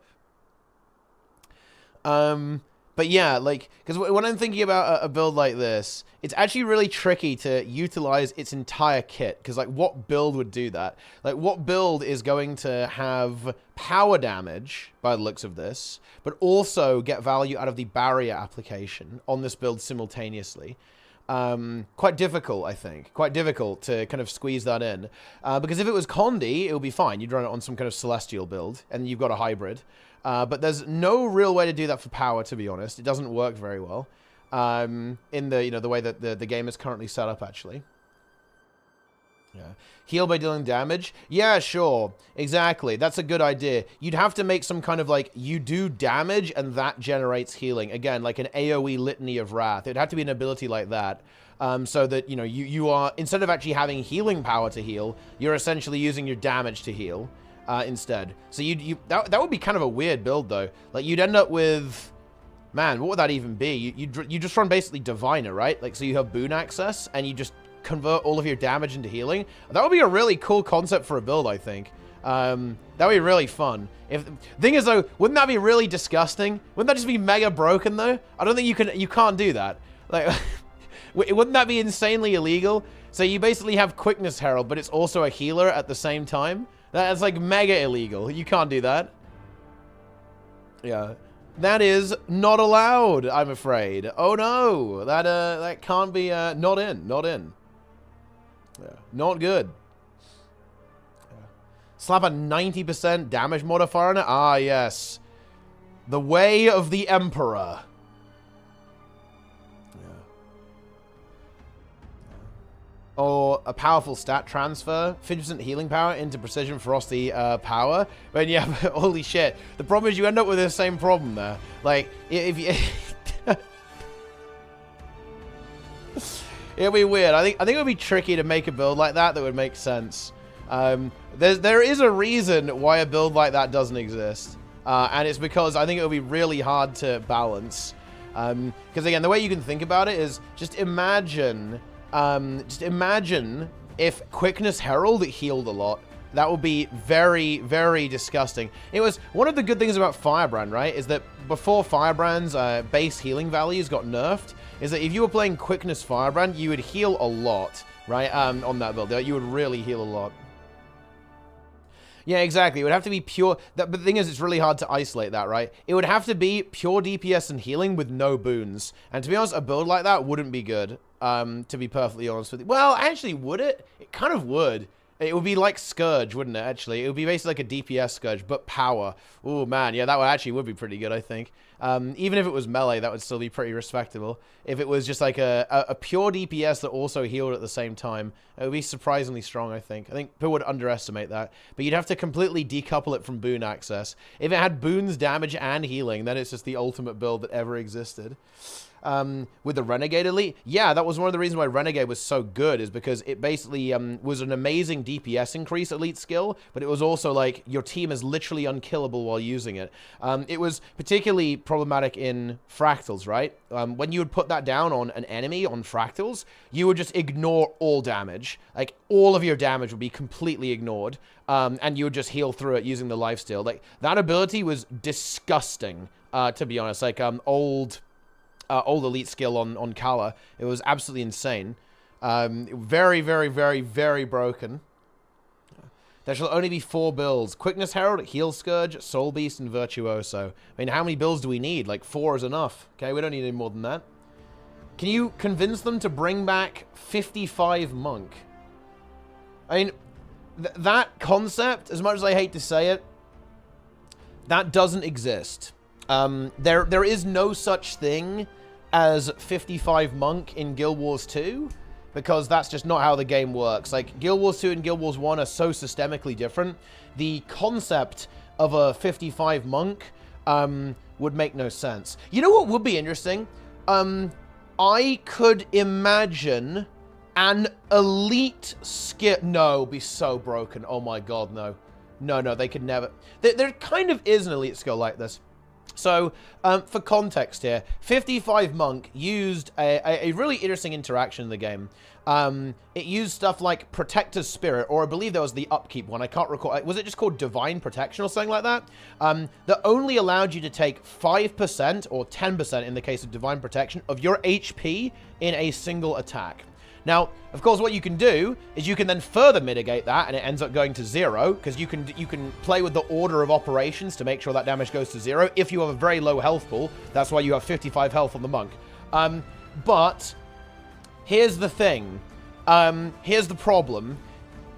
But yeah, like, because when I'm thinking about a build like this, it's actually really tricky to utilize its entire kit. Because, like, what build would do that? Like, what build is going to have power damage, by the looks of this, but also get value out of the barrier application on this build simultaneously? Quite difficult, I think. Quite difficult to kind of squeeze that in. Because if it was Condi, it would be fine. You'd run it on some kind of Celestial build, and you've got a hybrid. But there's no real way to do that for power, to be honest. It doesn't work very well in the way that the game is currently set up, actually. Yeah. Heal by dealing damage? Yeah, sure. Exactly. That's a good idea. You'd have to make some kind of, like, you do damage and that generates healing. Again, like an AoE Litany of Wrath. It'd have to be an ability like that. So that, you know, you are, instead of actually having healing power to heal, you're essentially using your damage to heal. Instead. So that would be kind of a weird build, though. Like, you'd end up with, man, what would that even be? You just run basically Diviner, right? Like, so you have boon access, and you just convert all of your damage into healing. That would be a really cool concept for a build, I think. That would be really fun. Thing is, though, wouldn't that be really disgusting? Wouldn't that just be mega broken, though? I don't think you can't do that. Like, wouldn't that be insanely illegal? So you basically have Quickness Herald, but it's also a healer at the same time. That's like mega illegal. You can't do that. Yeah. That is not allowed, I'm afraid. Oh no. That can't be not in. Not in. Yeah. Not good. Yeah. Slap a 90% damage modifier on it? Ah, yes. The way of the Emperor. Or a powerful stat transfer, 50% healing power into precision frosty power. But yeah, holy shit. The problem is you end up with the same problem there. Like, if you... It'll be weird. I think it would be tricky to make a build like that would make sense. There is a reason why a build like that doesn't exist. And it's because I think it would be really hard to balance. Because again, the way you can think about it is just imagine if Quickness Herald healed a lot. That would be very, very disgusting. It was one of the good things about Firebrand, right? Is that before Firebrand's base healing values got nerfed, is that if you were playing Quickness Firebrand, you would heal a lot, right? On that build, you would really heal a lot. Yeah, exactly. It would have to be pure... But the thing is, it's really hard to isolate that, right? It would have to be pure DPS and healing with no boons. And to be honest, a build like that wouldn't be good, to be perfectly honest with you. Well, actually, would it? It kind of would. It would be like Scourge, wouldn't it, actually? It would be basically like a DPS Scourge, but power. Oh, man. Yeah, that would be pretty good, I think. Even if it was melee, that would still be pretty respectable. If it was just like a pure DPS that also healed at the same time, it would be surprisingly strong, I think. I think people would underestimate that. But you'd have to completely decouple it from boon access. If it had boons, damage, and healing, then it's just the ultimate build that ever existed. With the Renegade Elite, yeah, that was one of the reasons why Renegade was so good, is because it basically was an amazing DPS increase elite skill, but it was also like your team is literally unkillable while using it. It was particularly problematic in Fractals, right? When you would put that down on an enemy on Fractals, you would just ignore all damage. Like, all of your damage would be completely ignored, and you would just heal through it using the lifesteal. Like, that ability was disgusting, to be honest. Like, old elite skill on Kala. It was absolutely insane. Very, very, very, very broken. There shall only be 4 builds. Quickness Herald, Heal Scourge, Soul Beast, and Virtuoso. I mean, how many builds do we need? Like, 4 is enough. Okay, we don't need any more than that. Can you convince them to bring back 55 Monk? I mean, that concept, as much as I hate to say it, that doesn't exist. There is no such thing as 55 Monk in Guild Wars 2, because that's just not how the game works. Like, Guild Wars 2 and Guild Wars 1 are so systemically different. The concept of a 55 Monk would make no sense. You know what would be interesting? I could imagine an elite skill... No, it'd be so broken. Oh my god, no. No, they could never... There kind of is an elite skill like this. So, for context here, 55 Monk used a really interesting interaction in the game. It used stuff like Protector's Spirit, or I believe there was the Upkeep one. I can't recall. Was it just called Divine Protection or something like that? That only allowed you to take 5% or 10% in the case of Divine Protection of your HP in a single attack. Now, of course, what you can do is you can then further mitigate that, and it ends up going to 0, because you can play with the order of operations to make sure that damage goes to 0. If you have a very low health pool, that's why you have 55 health on the Monk. But here's the thing. Here's the problem.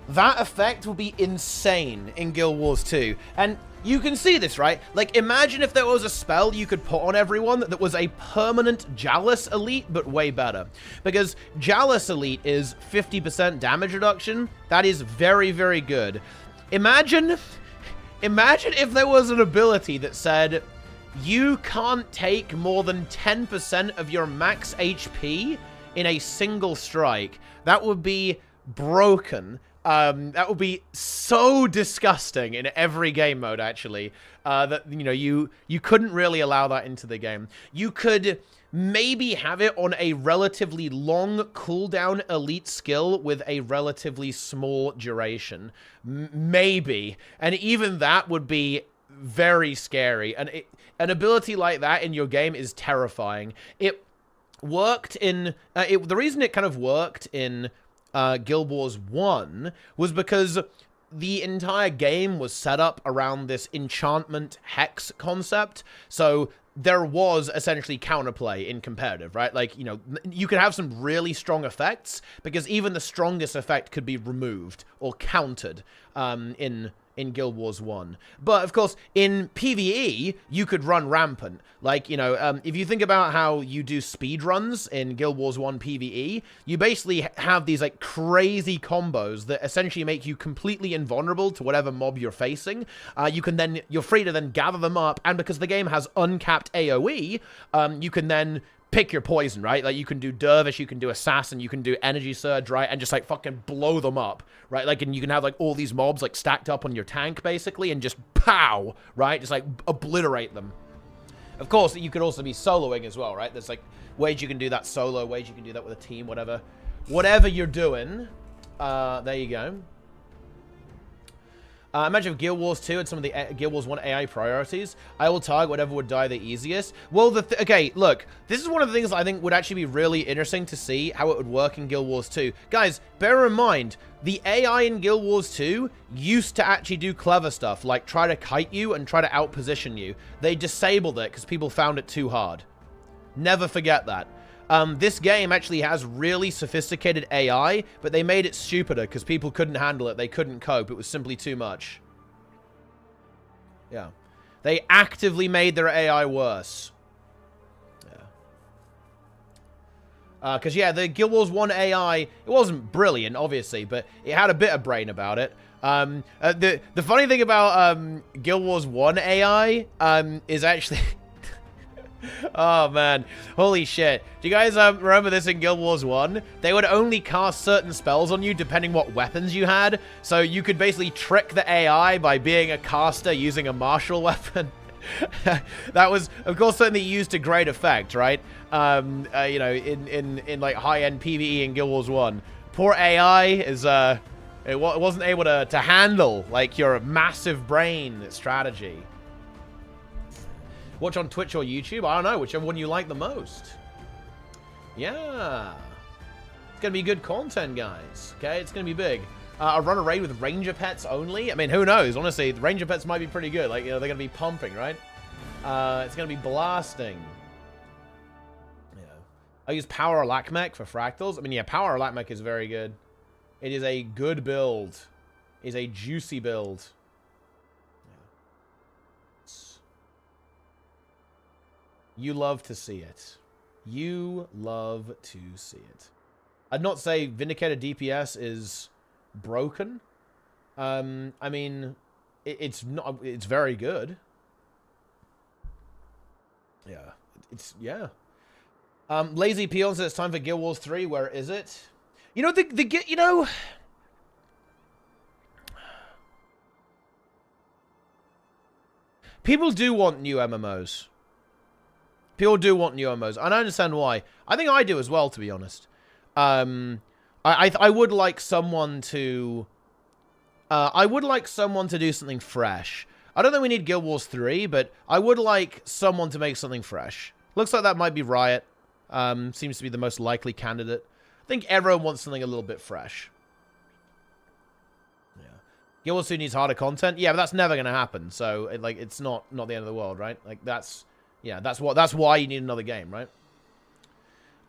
That effect will be insane in Guild Wars 2. And you can see this, right? Like, imagine if there was a spell you could put on everyone that was a permanent Chalice Elite, but way better. Because Chalice Elite is 50% damage reduction. That is very, very good. Imagine if there was an ability that said, you can't take more than 10% of your max HP in a single strike. That would be broken. That would be so disgusting in every game mode, actually, that, you know, you couldn't really allow that into the game. You could maybe have it on a relatively long cooldown elite skill with a relatively small duration. Maybe. And even that would be very scary. And an ability like that in your game is terrifying. It worked in... the reason it kind of worked in... Guild Wars 1 was because the entire game was set up around this enchantment hex concept. So there was essentially counterplay in competitive, right? Like, you know, you could have some really strong effects because even the strongest effect could be removed or countered in Guild Wars 1. But, of course, in PvE, you could run rampant. Like, you know, if you think about how you do speedruns in Guild Wars 1 PvE, you basically have these, like, crazy combos that essentially make you completely invulnerable to whatever mob you're facing. You're free to then gather them up, and because the game has uncapped AoE, you can then pick your poison, right? Like, you can do Dervish, you can do Assassin, you can do Energy Surge, right? And just, like, fucking blow them up, right? Like, and you can have, like, all these mobs, like, stacked up on your tank, basically, and just pow, right? Just, like, obliterate them. Of course, you could also be soloing as well, right? There's, like, ways you can do that solo, ways you can do that with a team, whatever. Whatever you're doing, there you go. Imagine if Guild Wars 2 had some of the Guild Wars 1 AI priorities. I will target whatever would die the easiest. Well, okay, look. This is one of the things I think would actually be really interesting to see how it would work in Guild Wars 2. Guys, bear in mind, the AI in Guild Wars 2 used to actually do clever stuff, like try to kite you and try to outposition you. They disabled it because people found it too hard. Never forget that. This game actually has really sophisticated AI, but they made it stupider because people couldn't handle it. They couldn't cope. It was simply too much. Yeah. They actively made their AI worse. Because, yeah, the Guild Wars 1 AI, it wasn't brilliant, obviously, but it had a bit of brain about it. The funny thing about Guild Wars 1 AI is actually... Oh, man. Holy shit. Do you guys remember this in Guild Wars 1? They would only cast certain spells on you depending what weapons you had. So you could basically trick the AI by being a caster using a martial weapon. That was, of course, something used to great effect, right? You know, in like high-end PvE in Guild Wars 1. Poor AI is, it wasn't able to handle, like, your massive brain strategy. Watch on Twitch or YouTube? I don't know, whichever one you like the most. Yeah. It's gonna be good content, guys. Okay, it's gonna be big. A run a raid with ranger pets only? I mean, who knows? Honestly, the ranger pets might be pretty good. Like, you know, they're gonna be pumping, right? It's gonna be blasting. Yeah. I use Power Lakmech for fractals. I mean, yeah, Power Lakmech is very good. It is a good build. It is a juicy build. You love to see it. You love to see it. I'd not say Vindicator DPS is broken. I mean, it's not. It's very good. Yeah, yeah. Lazy Peon says it's time for Guild Wars 3. Where is it? You know you know. People do want new MMOs. People do want new MMOs, and I understand why. I think I do as well, to be honest. I would like someone to... I would like someone to do something fresh. I don't think we need Guild Wars 3, but I would like someone to make something fresh. Looks like that might be Riot. Seems to be the most likely candidate. I think everyone wants something a little bit fresh. Yeah. Guild Wars 2 needs harder content. Yeah, but that's never going to happen. So, it's not the end of the world, right? Like, that's... Yeah, that's why you need another game, right?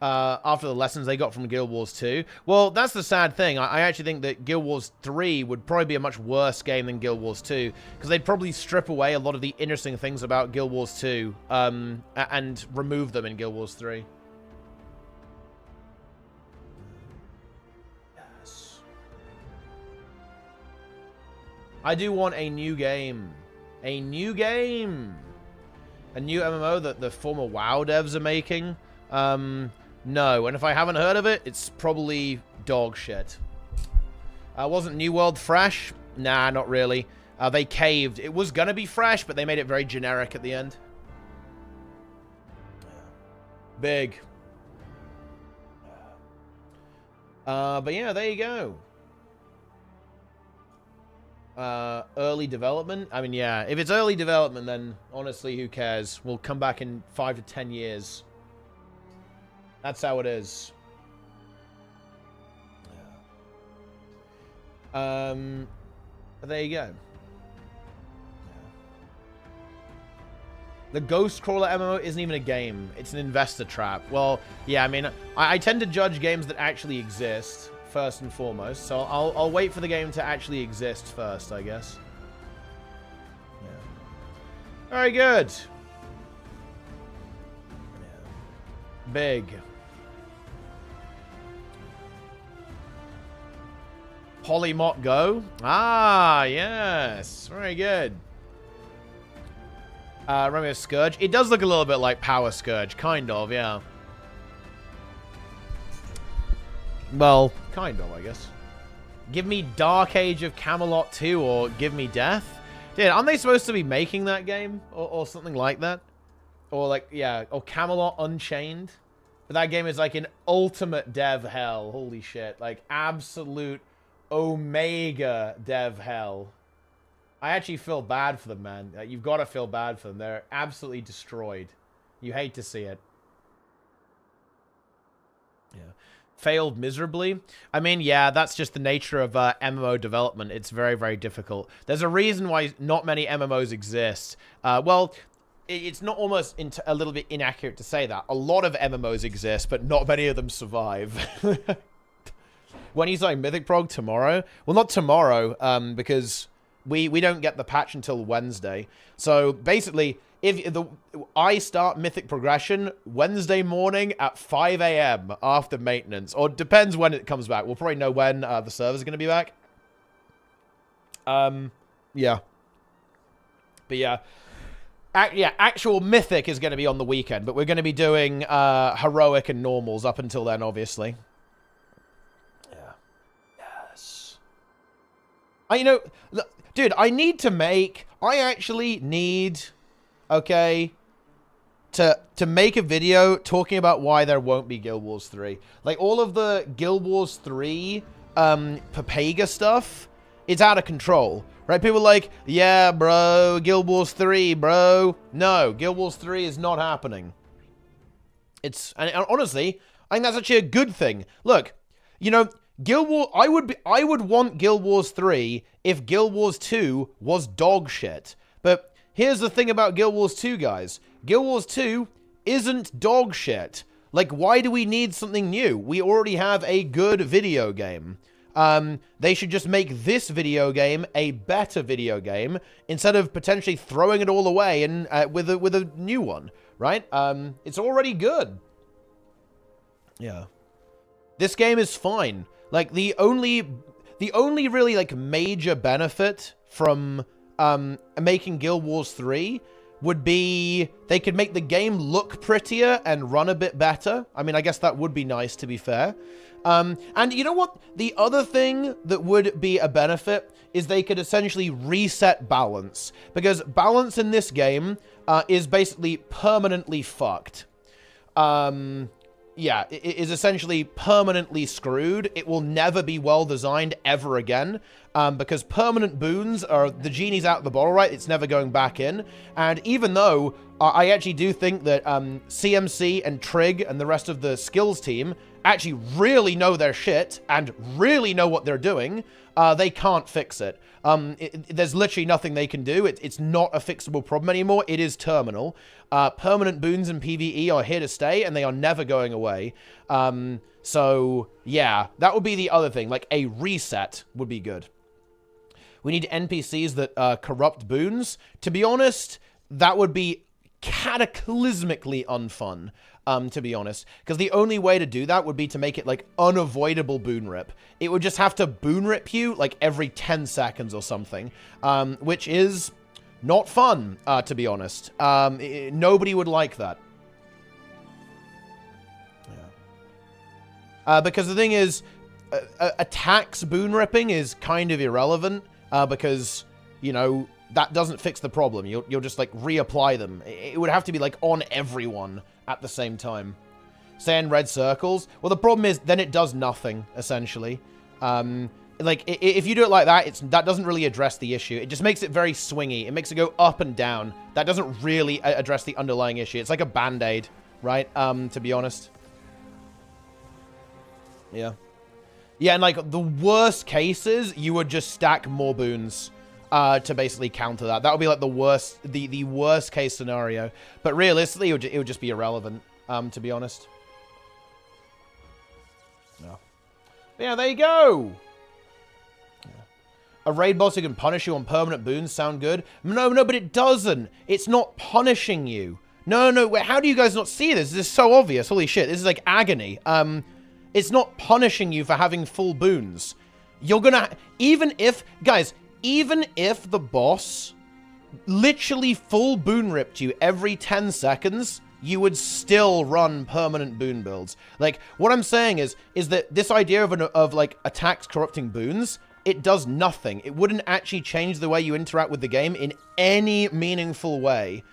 After the lessons they got from Guild Wars 2. Well, that's the sad thing. I actually think that Guild Wars 3 would probably be a much worse game than Guild Wars 2, because they'd probably strip away a lot of the interesting things about Guild Wars 2 and remove them in Guild Wars 3. Yes. I do want a new game. A new game! A new MMO that the former WoW devs are making? No. And if I haven't heard of it, it's probably dog shit. Wasn't New World fresh? Nah, not really. They caved. It was gonna be fresh, but they made it very generic at the end. Big. But yeah, there you go. Early development? I mean, yeah. If it's early development, then honestly, who cares? We'll come back in 5 to 10 years. That's how it is. But there you go. The Ghost Crawler MMO isn't even a game. It's an investor trap. Well, yeah, I mean, I tend to judge games that actually exist first and foremost. So I'll wait for the game to actually exist first, I guess. Yeah. Very good. Yeah. Big. Polymot Go? Ah, yes. Very good. Romeo Scourge. It does look a little bit like Power Scourge. Kind of, yeah. Well, kind of, I guess. Give me Dark Age of Camelot 2 or give me Death. Dude, aren't they supposed to be making that game? Or something like that? Or like, yeah, or Camelot Unchained. But that game is like an ultimate dev hell. Holy shit. Like, absolute omega dev hell. I actually feel bad for them, man. You've got to feel bad for them. They're absolutely destroyed. You hate to see it. Yeah. Failed miserably. I mean, yeah, that's just the nature of MMO development. It's very, very difficult. There's a reason why not many MMOs exist. Well, it's not almost a little bit inaccurate to say that. A lot of MMOs exist, but not many of them survive. When he's like Mythic Prog tomorrow? Well, not tomorrow, because We don't get the patch until Wednesday. So basically, I start Mythic Progression Wednesday morning at 5 a.m. after maintenance. Or depends when it comes back. We'll probably know when the server's going to be back. Yeah. But yeah. Actual Mythic is going to be on the weekend. But we're going to be doing Heroic and Normals up until then, obviously. Yeah. Yes. You know, look, dude, I actually need... Okay, to make a video talking about why there won't be Guild Wars 3. Like, all of the Guild Wars 3 Papega stuff, it's out of control, right? People are like, yeah, bro, Guild Wars 3, bro. No, Guild Wars 3 is not happening. And honestly, I think that's actually a good thing. Look, you know, Guild Wars, I would want Guild Wars 3 if Guild Wars 2 was dog shit. But here's the thing about Guild Wars 2, guys. Guild Wars 2 isn't dog shit. Like, why do we need something new? We already have a good video game. They should just make this video game a better video game instead of potentially throwing it all away and with a new one, right? It's already good. Yeah. This game is fine. Like, the only really, like, major benefit from making Guild Wars 3 would be they could make the game look prettier and run a bit better. I mean, I guess that would be nice, to be fair. And you know what? The other thing that would be a benefit is they could essentially reset balance. Because balance in this game is basically permanently fucked. Yeah, it is essentially permanently screwed. It will never be well designed ever again. Because permanent boons are the genie's out of the bottle, right? It's never going back in. And even though I actually do think that CMC and Trig and the rest of the skills team actually really know their shit and really know what they're doing, they can't fix it. There's literally nothing they can do. It's not a fixable problem anymore. It is terminal. Permanent boons in PvE are here to stay, and they are never going away. So, yeah, that would be the other thing. Like, a reset would be good. We need NPCs that corrupt boons. To be honest, that would be cataclysmically unfun, to be honest. Because the only way to do that would be to make it, like, unavoidable boon rip. It would just have to boon rip you, like, every 10 seconds or something. Which is not fun, to be honest. Nobody would like that. Yeah. Because the thing is, attacks boon ripping is kind of irrelevant. Because, you know, that doesn't fix the problem. You'll just, like, reapply them. It would have to be, like, on everyone at the same time. Say in red circles. Well, the problem is, then it does nothing, essentially. Like, if you do it like that, that doesn't really address the issue. It just makes it very swingy. It makes it go up and down. That doesn't really address the underlying issue. It's like a Band-Aid, right? To be honest. Yeah. Yeah, and, like, the worst cases, you would just stack more boons to basically counter that. That would be, like, the worst case scenario. But realistically, it would just be irrelevant, to be honest. No. But yeah, there you go! Yeah. A raid boss who can punish you on permanent boons sound good? No, but it doesn't! It's not punishing you! No, how do you guys not see this? This is so obvious. Holy shit, this is like agony. It's not punishing you for having full boons. You're gonna... Even if... Guys, even if the boss literally full boon ripped you every 10 seconds, you would still run permanent boon builds. Like, what I'm saying is that this idea of like, attacks corrupting boons, it does nothing. It wouldn't actually change the way you interact with the game in any meaningful way.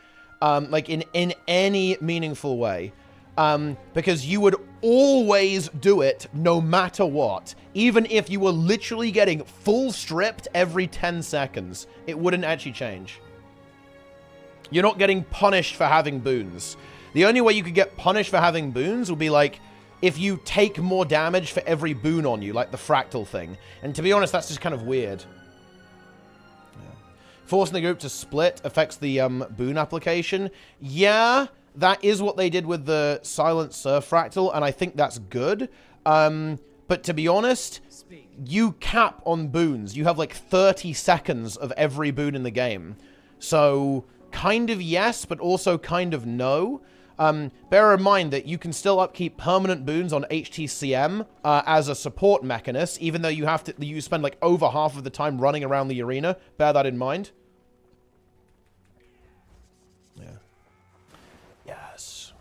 Like, in any meaningful way. Because you would always do it no matter what. Even if you were literally getting full stripped every 10 seconds. It wouldn't actually change. You're not getting punished for having boons. The only way you could get punished for having boons would be like, if you take more damage for every boon on you, like the fractal thing. And to be honest, that's just kind of weird. Yeah. Forcing the group to split affects the boon application. Yeah, that is what they did with the Silent Surf Fractal, and I think that's good. But to be honest, you cap on boons. You have like 30 seconds of every boon in the game. So, kind of yes, but also kind of no. Bear in mind that you can still upkeep permanent boons on HTCM as a support mechanism, even though you spend like over half of the time running around the arena. Bear that in mind. Yeah. Yes.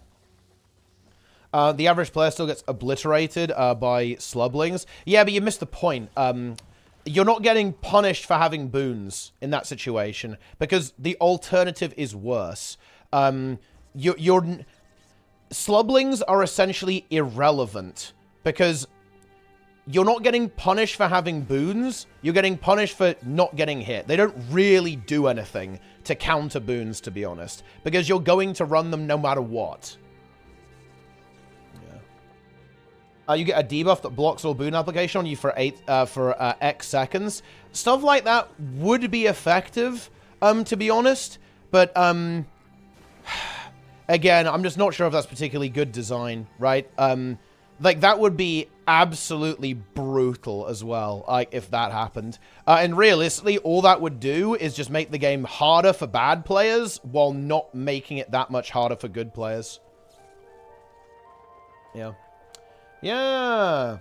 The average player still gets obliterated by slublings. Yeah, but you missed the point. You're not getting punished for having boons in that situation, because the alternative is worse. Slublings are essentially irrelevant, because you're not getting punished for having boons, you're getting punished for not getting hit. They don't really do anything to counter boons, to be honest, because you're going to run them no matter what. You get a debuff that blocks all boon application on you for X seconds. Stuff like that would be effective, to be honest. But, again, I'm just not sure if that's particularly good design, right? Like, that would be absolutely brutal as well, like, if that happened. And realistically, all that would do is just make the game harder for bad players while not making it that much harder for good players. Yeah. Yeah.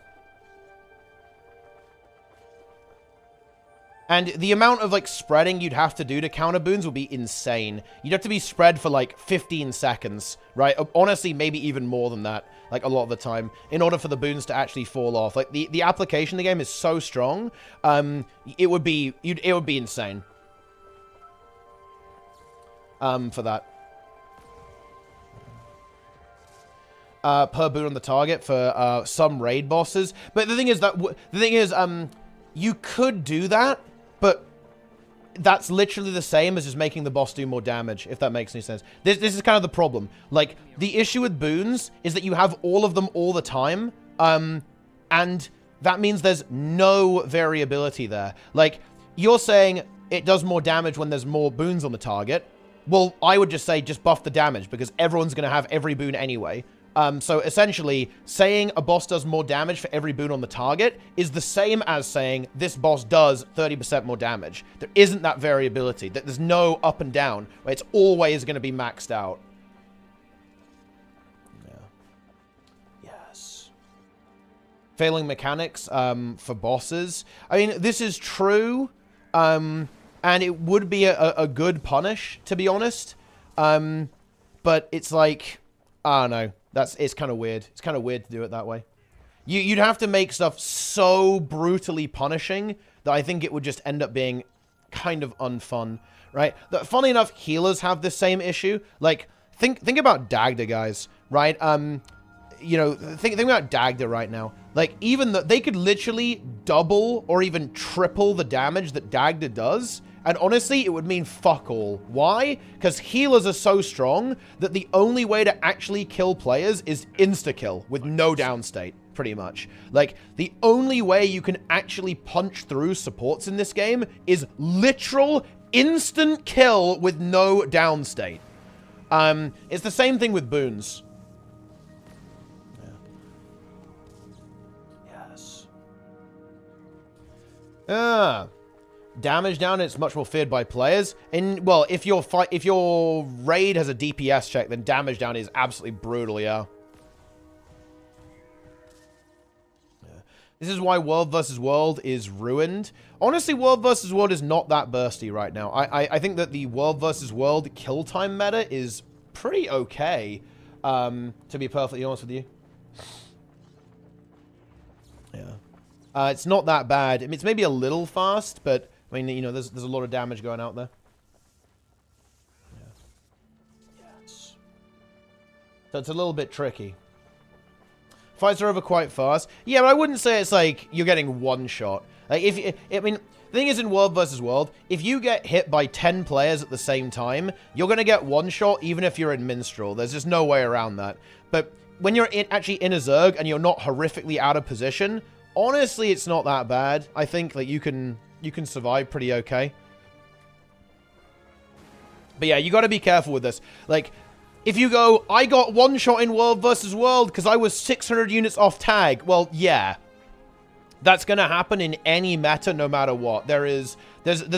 And the amount of, like, spreading you'd have to do to counter boons would be insane. You'd have to be spread for, like, 15 seconds, right? Honestly, maybe even more than that, like, a lot of the time, in order for the boons to actually fall off. Like, the application of the game is so strong, it would be insane. For that. Per boon on the target for some raid bosses. But the thing is you could do that, but that's literally the same as just making the boss do more damage, if that makes any sense. This is kind of the problem. Like, the issue with boons is that you have all of them all the time, and that means there's no variability there. Like, you're saying it does more damage when there's more boons on the target. Well, I would just say just buff the damage, because everyone's going to have every boon anyway. So essentially, saying a boss does more damage for every boon on the target is the same as saying this boss does 30% more damage. There isn't that variability. There's no up and down. It's always going to be maxed out. Yeah. Yes. Failing mechanics for bosses. I mean, this is true, and it would be a good punish, to be honest. But it's like, I don't know. It's kind of weird. It's kind of weird to do it that way. You'd have to make stuff so brutally punishing that I think it would just end up being kind of unfun, right? Funny enough, healers have the same issue. Like, think about Dagda, guys, right? You know, think about Dagda right now. Like, even they could literally double or even triple the damage that Dagda does. And honestly, it would mean fuck all. Why? Because healers are so strong that the only way to actually kill players is insta-kill with no downstate, pretty much. Like, the only way you can actually punch through supports in this game is literal instant kill with no downstate. It's the same thing with boons. Yeah. Yes. Damage down, it's much more feared by players. And, well, if your raid has a DPS check, then damage down is absolutely brutal, yeah. This is why World vs. World is ruined. Honestly, World vs. World is not that bursty right now. I think that the World vs. World kill time meta is pretty okay, to be perfectly honest with you. Yeah. It's not that bad. I mean, it's maybe a little fast, but I mean, you know, there's a lot of damage going out there. Yeah. Yes. So it's a little bit tricky. Fights are over quite fast. Yeah, but I wouldn't say it's like you're getting one shot. Like, I mean, the thing is, in World vs. World, if you get hit by 10 players at the same time, you're going to get one shot even if you're in Minstrel. There's just no way around that. But when you're actually in a Zerg and you're not horrifically out of position, honestly, it's not that bad. I think that you can survive pretty okay. But yeah, you got to be careful with this. Like, if you go, I got one shot in World vs. World because I was 600 units off tag. Well, yeah. That's going to happen in any meta, no matter what. There's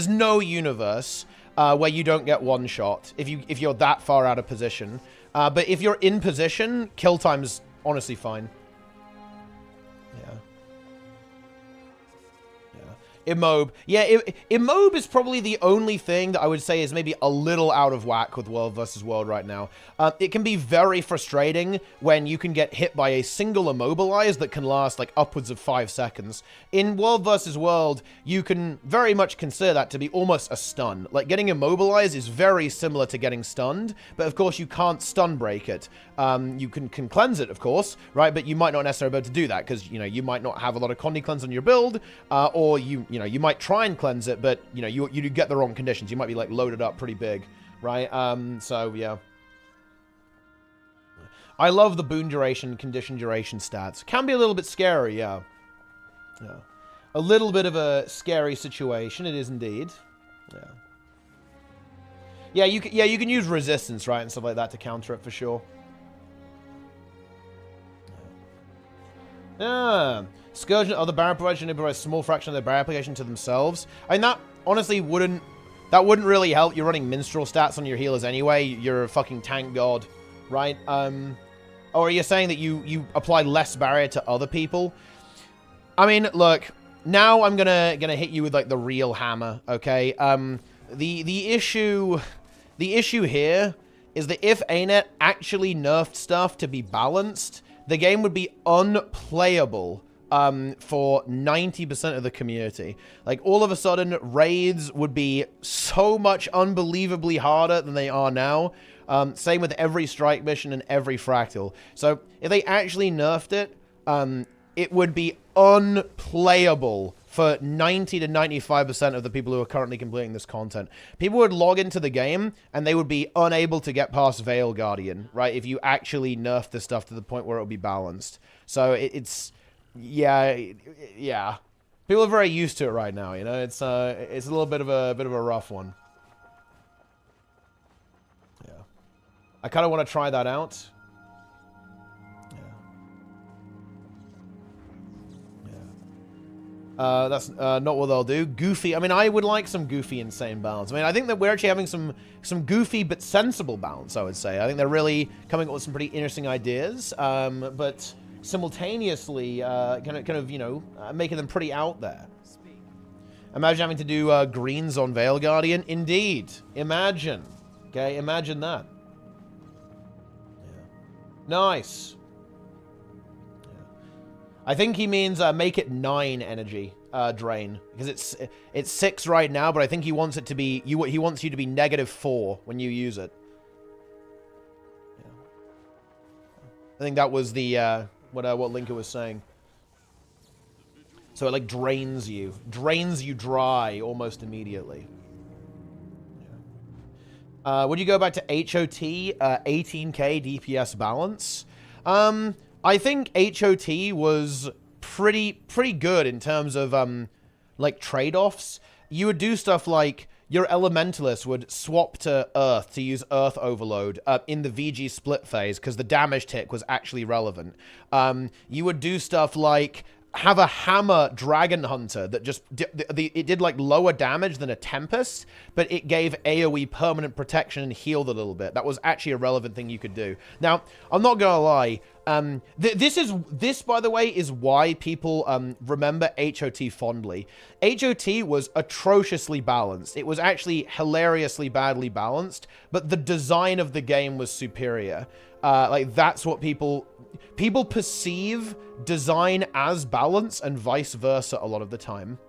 no universe where you don't get one shot if you're that far out of position. But if you're in position, kill time's honestly fine. Yeah. Immob. Yeah, Immob is probably the only thing that I would say is maybe a little out of whack with World versus World right now. It can be very frustrating when you can get hit by a single immobilize that can last like upwards of 5 seconds. In World versus World, you can very much consider that to be almost a stun. Like, getting immobilized is very similar to getting stunned, but of course you can't stun break it. You can cleanse it, of course, right? But you might not necessarily be able to do that because, you know, you might not have a lot of Condi cleanse on your build, or you know, you might try and cleanse it, but, you know, you do get the wrong conditions. You might be, like, loaded up pretty big, right? So, yeah. I love the boon duration, condition duration stats. Can be a little bit scary, yeah. Yeah. A little bit of a scary situation, it is indeed. Yeah. Yeah, you can use resistance, right, and stuff like that to counter it for sure. Yeah. Scourge and other barrier providers should provide a small fraction of their barrier application to themselves. I mean, that honestly wouldn't really help. You're running minstrel stats on your healers anyway. You're a fucking tank god, right? Or are you saying that you apply less barrier to other people? I mean, look, now I'm gonna hit you with like the real hammer, okay? The issue here is that if ANET actually nerfed stuff to be balanced, the game would be unplayable for 90% of the community. Like, all of a sudden, raids would be so much unbelievably harder than they are now. Same with every strike mission and every fractal. So, if they actually nerfed it, it would be unplayable for 90 to 95% of the people who are currently completing this content. People would log into the game, and they would be unable to get past Veil Guardian, right? If you actually nerf the stuff to the point where it will be balanced. So it's... Yeah. People are very used to it right now, you know? It's a little bit of a rough one. Yeah. I kind of want to try that out. That's not what they'll do. Goofy. I mean, I would like some goofy, insane balance. I mean, I think that we're actually having some goofy but sensible balance, I would say. I think they're really coming up with some pretty interesting ideas, but simultaneously kind of, you know, making them pretty out there. Imagine having to do greens on Veil Guardian. Indeed. Imagine. Okay, imagine that. Yeah. Nice. I think he means make it 9 energy drain, because it's 6 right now, but I think he wants it to be he wants you to be -4 when you use it. Yeah. I think that was the what Linker was saying. So it like drains you dry almost immediately. Yeah. Would you go back to HOT 18k DPS balance? I think HOT was pretty good in terms of, like, trade-offs. You would do stuff like your Elementalist would swap to Earth to use Earth Overload in the VG split phase because the damage tick was actually relevant. You would do stuff like have a Hammer Dragon Hunter that just... it did, like, lower damage than a Tempest, but it gave AoE permanent protection and healed a little bit. That was actually a relevant thing you could do. Now, I'm not gonna lie... This, by the way, is why people remember HOT fondly. HOT was atrociously balanced. It was actually hilariously badly balanced, but the design of the game was superior. Like, that's what people perceive design as balance and vice versa a lot of the time.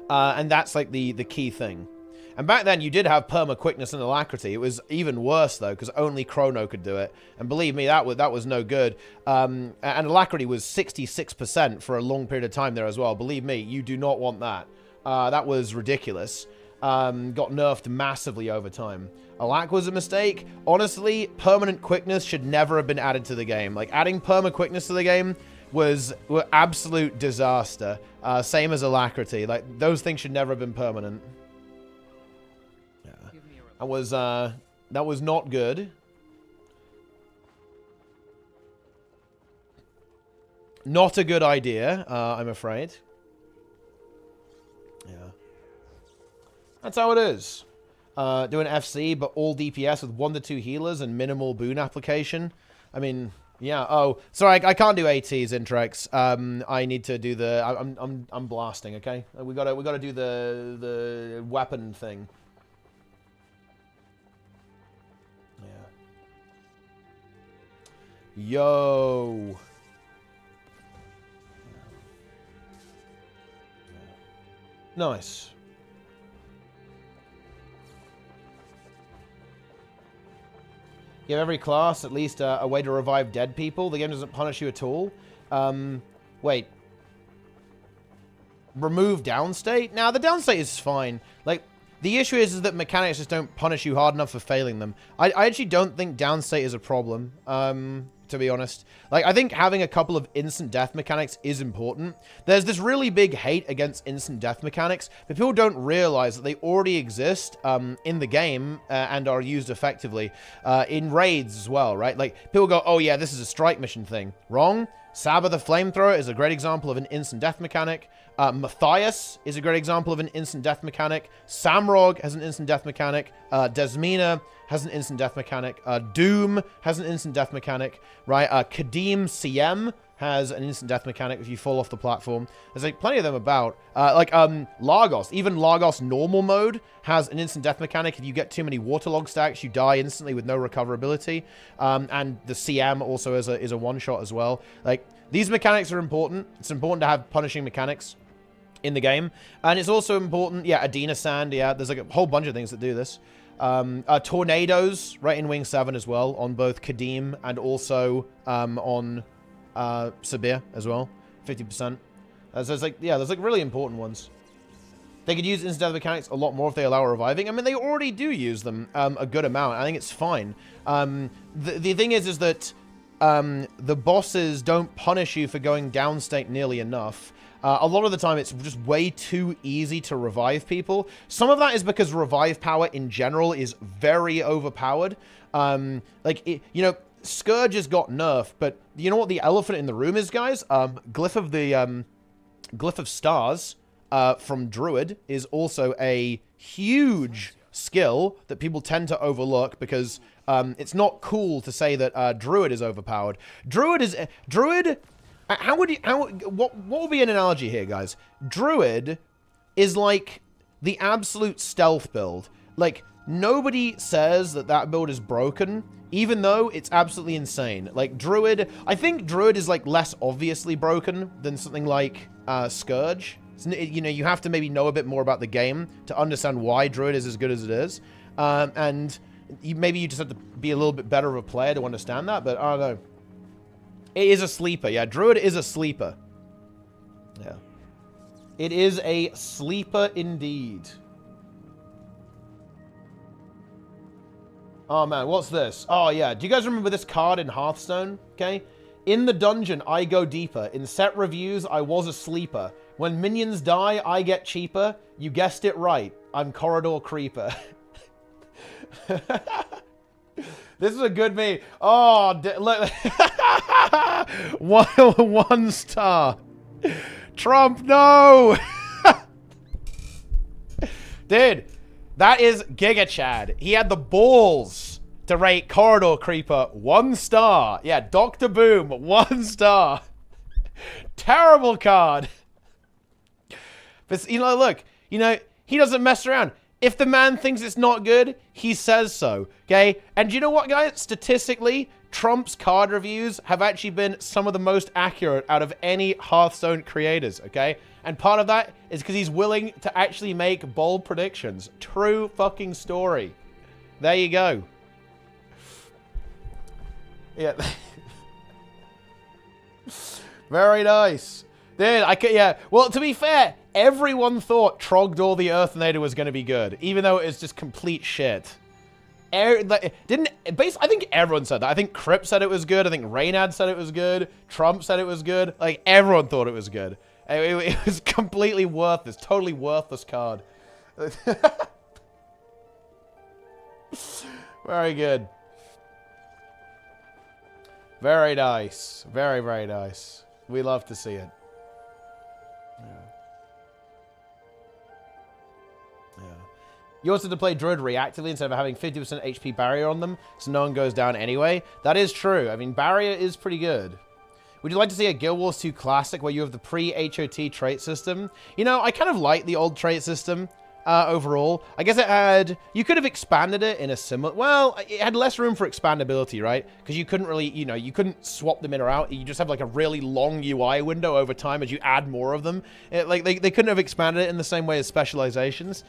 And that's, like, the key thing. And back then, you did have perma quickness and alacrity. It was even worse, though, because only Chrono could do it. And believe me, that was no good. And alacrity was 66% for a long period of time there as well. Believe me, you do not want that. That was ridiculous. Got nerfed massively over time. Alac was a mistake. Honestly, permanent quickness should never have been added to the game. Like, adding perma quickness to the game was absolute disaster. Same as alacrity. Like, those things should never have been permanent. That was not good. Not a good idea, I'm afraid. Yeah. That's how it is. Doing FC, but all DPS with 1 to 2 healers and minimal boon application. I mean, yeah. Oh, sorry, I can't do ATs, Intrex. I need to do the. I'm blasting. Okay, we gotta do the weapon thing. Yeah. Yo. Nice. You have every class at least a way to revive dead people. The game doesn't punish you at all. Wait. Remove downstate? Now, the downstate is fine. Like, the issue is that mechanics just don't punish you hard enough for failing them. I actually don't think downstate is a problem, to be honest. Like, I think having a couple of instant death mechanics is important. There's this really big hate against instant death mechanics, but people don't realize that they already exist in the game and are used effectively in raids as well, right? Like, people go, oh yeah, this is a strike mission thing. Wrong. Saba the Flamethrower is a great example of an instant death mechanic. Matthias is a great example of an instant death mechanic. Samrog has an instant death mechanic. Desmina has an instant death mechanic. Doom has an instant death mechanic, right? Kadim CM has an instant death mechanic if you fall off the platform. There's like plenty of them about. Lagos, even Lagos normal mode has an instant death mechanic. If you get too many waterlog stacks, you die instantly with no recoverability. And the CM also is a one-shot as well. Like, these mechanics are important. It's important to have punishing mechanics in the game. And it's also important, yeah, Adena Sand, yeah, there's like a whole bunch of things that do this. Tornadoes, right, in Wing 7 as well, on both Kadim and also on Sabir as well, 50%. So there's like, yeah, there's like really important ones. They could use instant death mechanics a lot more if they allow reviving. I mean, they already do use them a good amount. I think it's fine. The thing is that the bosses don't punish you for going downstate nearly enough. A lot of the time, it's just way too easy to revive people. Some of that is because revive power in general is very overpowered. You know, Scourge has got nerfed, but you know what the elephant in the room is, guys? Glyph of Stars from Druid is also a huge skill that people tend to overlook because it's not cool to say that Druid is overpowered. What would be an analogy here, guys? Druid is like the absolute stealth build. Like, nobody says that build is broken, even though it's absolutely insane. Like, Druid, I think Druid is like less obviously broken than something like Scourge. You know, you have to maybe know a bit more about the game to understand why Druid is as good as it is. And maybe you just have to be a little bit better of a player to understand that, but I don't know. It is a sleeper. Yeah, Druid is a sleeper. Yeah. It is a sleeper indeed. Oh, man. What's this? Oh, yeah. Do you guys remember this card in Hearthstone? Okay. In the dungeon, I go deeper. In set reviews, I was a sleeper. When minions die, I get cheaper. You guessed it right. I'm Corridor Creeper. This is a good meme. Oh, look. one star. Trump, no. Dude, that is Giga Chad. He had the balls to rate Corridor Creeper 1 star. Yeah, Dr. Boom, 1 star. Terrible card. But, you know, look, you know, he doesn't mess around. If the man thinks it's not good, he says so, okay? And you know what, guys? Statistically, Trump's card reviews have actually been some of the most accurate out of any Hearthstone creators, okay? And part of that is because he's willing to actually make bold predictions. True fucking story. There you go. Yeah. Very nice. Dude, yeah. Well, to be fair, everyone thought Trogdor the Earthnader was going to be good, even though it was just complete shit. I think everyone said that. I think Crip said it was good. I think Reynad said it was good. Trump said it was good. Like, everyone thought it was good. It was completely worthless. Totally worthless card. Very good. Very nice. Very, very nice. We love to see it. Yeah. Yeah. You also have to play Druid reactively instead of having 50% HP barrier on them, so no one goes down anyway. That is true. I mean, barrier is pretty good. Would you like to see a Guild Wars 2 Classic where you have the pre-HOT trait system? You know, I kind of like the old trait system overall. I guess it had... You could have expanded it in a similar... Well, it had less room for expandability, right? Because you couldn't really, you know, you couldn't swap them in or out. You just have like a really long UI window over time as you add more of them. Like, they couldn't have expanded it in the same way as specializations.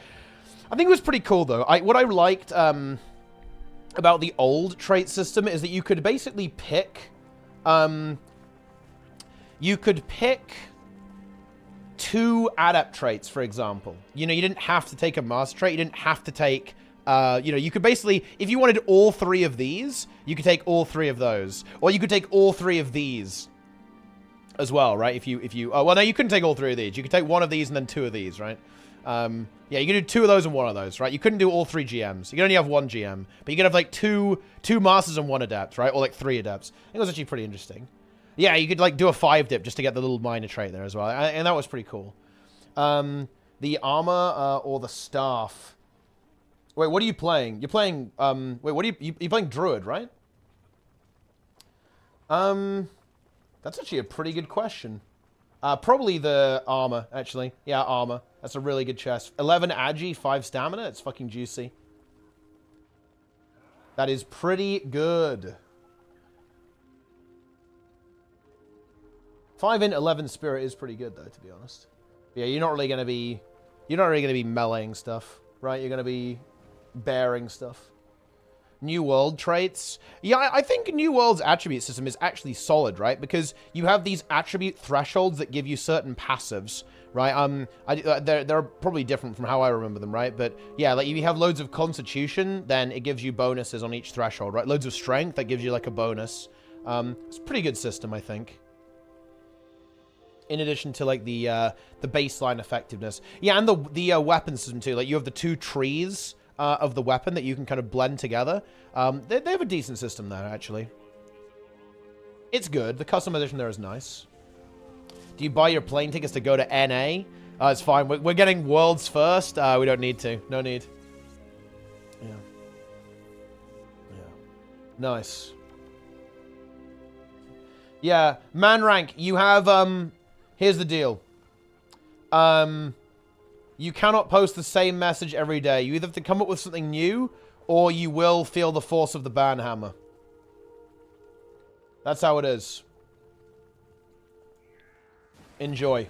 I think it was pretty cool, though. What I liked about the old trait system is that you could basically pick... you could pick 2 adept traits, for example. You know, you didn't have to take a master trait. You didn't have to take, you know, you could basically, if you wanted all 3 of these, you could take all 3 of those. Or you could take all 3 of these as well, right? If you, oh, well, no, you couldn't take all 3 of these. You could take 1 of these and then 2 of these, right? Yeah, you could do 2 of those and 1 of those, right? You couldn't do all 3 GMs. You could only have 1 GM. But you could have, like, two masters and 1 adept, right? Or, like, 3 adepts. I think it was actually pretty interesting. Yeah, you could, like, do a 5 dip just to get the little minor trait there as well. And that was pretty cool. The armor or the staff. Wait, what are you playing? You're playing, wait, what are you're playing Druid, right? That's actually a pretty good question. Probably the armor, actually. Yeah, armor. That's a really good chest. 11 agi, 5 stamina. It's fucking juicy. That is pretty good. 5 int 11 spirit is pretty good though, to be honest. Yeah, you're not really gonna be meleeing stuff, right? You're gonna be bearing stuff. New World traits. Yeah, I think New World's attribute system is actually solid, right? Because you have these attribute thresholds that give you certain passives, right? They're probably different from how I remember them, right? But yeah, like if you have loads of Constitution, then it gives you bonuses on each threshold, right? Loads of Strength, that gives you like a bonus. It's a pretty good system, I think. In addition to like the baseline effectiveness, yeah, and the weapon system too. Like you have the 2 trees of the weapon that you can kind of blend together. They have a decent system there actually. It's good. The customization there is nice. Do you buy your plane tickets to go to NA? It's fine. We're getting worlds first. We don't need to. No need. Yeah. Yeah. Nice. Yeah, man rank. You have Here's the deal. You cannot post the same message every day. You either have to come up with something new, or you will feel the force of the banhammer. That's how it is. Enjoy.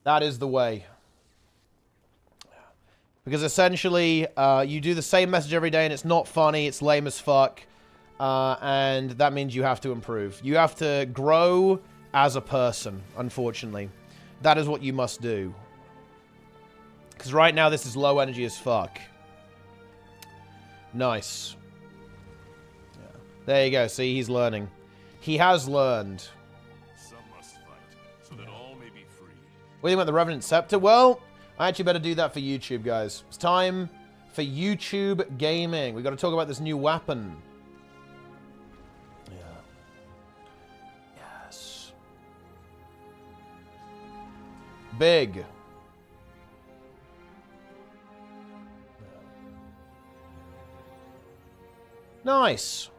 That is the way. Because essentially, you do the same message every day, and it's not funny, it's lame as fuck. And that means you have to improve. You have to grow as a person, unfortunately. That is what you must do. Because right now, this is low energy as fuck. Nice. Yeah. There you go. See, he's learning. He has learned. Some must fight, so that all may be free. What do you think about the Revenant Scepter? Well, I actually better do that for YouTube, guys. It's time for YouTube gaming. We've got to talk about this new weapon. Big. Nice.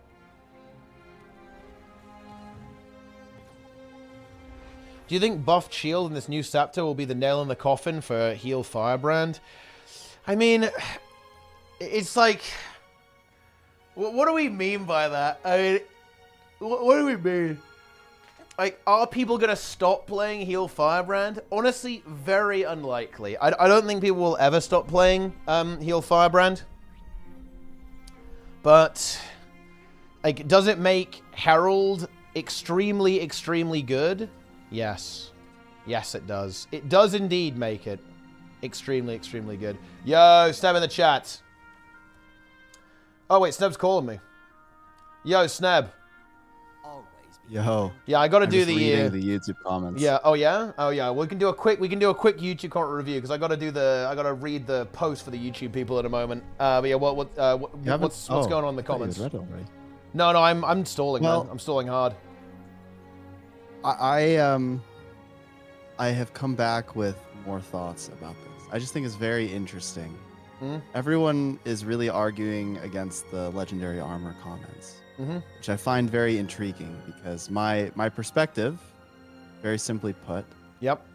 Do you think buffed shield in this new scepter will be the nail in the coffin for heal Firebrand? I mean, it's like, what do we mean by that? I mean, what do we mean? Like, are people going to stop playing Heal Firebrand? Honestly, very unlikely. I don't think people will ever stop playing Heal Firebrand. But, like, does it make Herald extremely, extremely good? Yes. Yes, it does. It does indeed make it extremely, extremely good. Yo, Sneb in the chat. Oh, wait, Sneb's calling me. Yo, Sneb. Yo. Yeah, I gotta do the YouTube comments. Yeah. Oh yeah. Oh yeah. We can do a quick YouTube comment review because I gotta read the post for the YouTube people in a moment. But yeah, what's going on in the comments? Read already. No, I'm stalling. Well, man. I'm stalling hard. I have come back with more thoughts about this. I just think it's very interesting. Everyone is really arguing against the legendary armor comments, which I find very intriguing because my perspective, very simply put,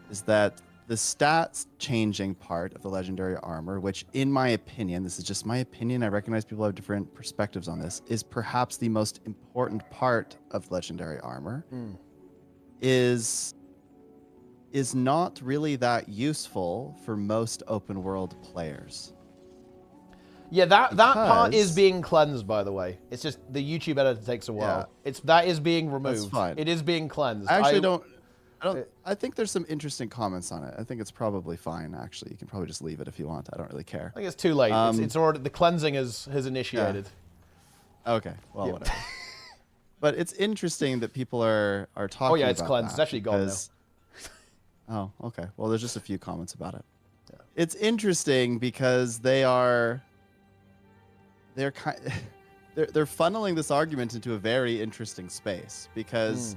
is that the stats changing part of the legendary armor, which in my opinion, this is just my opinion, I recognize people have different perspectives on this, is perhaps the most important part of legendary armor, is not really that useful for most open world players. Yeah, that part is being cleansed, by the way. It's just the YouTube editor takes a while. Yeah. That is being removed. That's fine. It is being cleansed. I actually I think there's some interesting comments on it. I think it's probably fine, actually. You can probably just leave it if you want. I don't really care. I think it's too late. It's already, the cleansing has initiated. Yeah. Okay, well, whatever. But it's interesting that people are talking about. Oh yeah, it's cleansed. It's actually gone Oh, now. okay. Well, there's just a few comments about it. Yeah. It's interesting because they're funneling this argument into a very interesting space because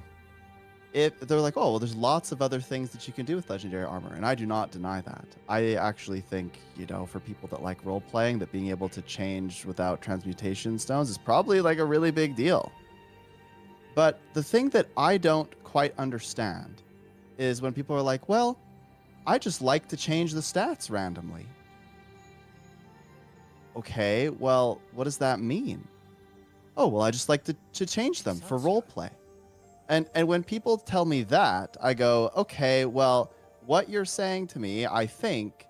they're like, oh, well, there's lots of other things that you can do with legendary armor, and I do not deny that. I actually think, for people that like role playing, that being able to change without transmutation stones is probably like a really big deal. But the thing that I don't quite understand is when people are like, well, I just like to change the stats randomly. Okay, well, what does that mean? Oh, well, I just like to change them for roleplay. And when people tell me that, I go, okay, well, what you're saying to me, I think,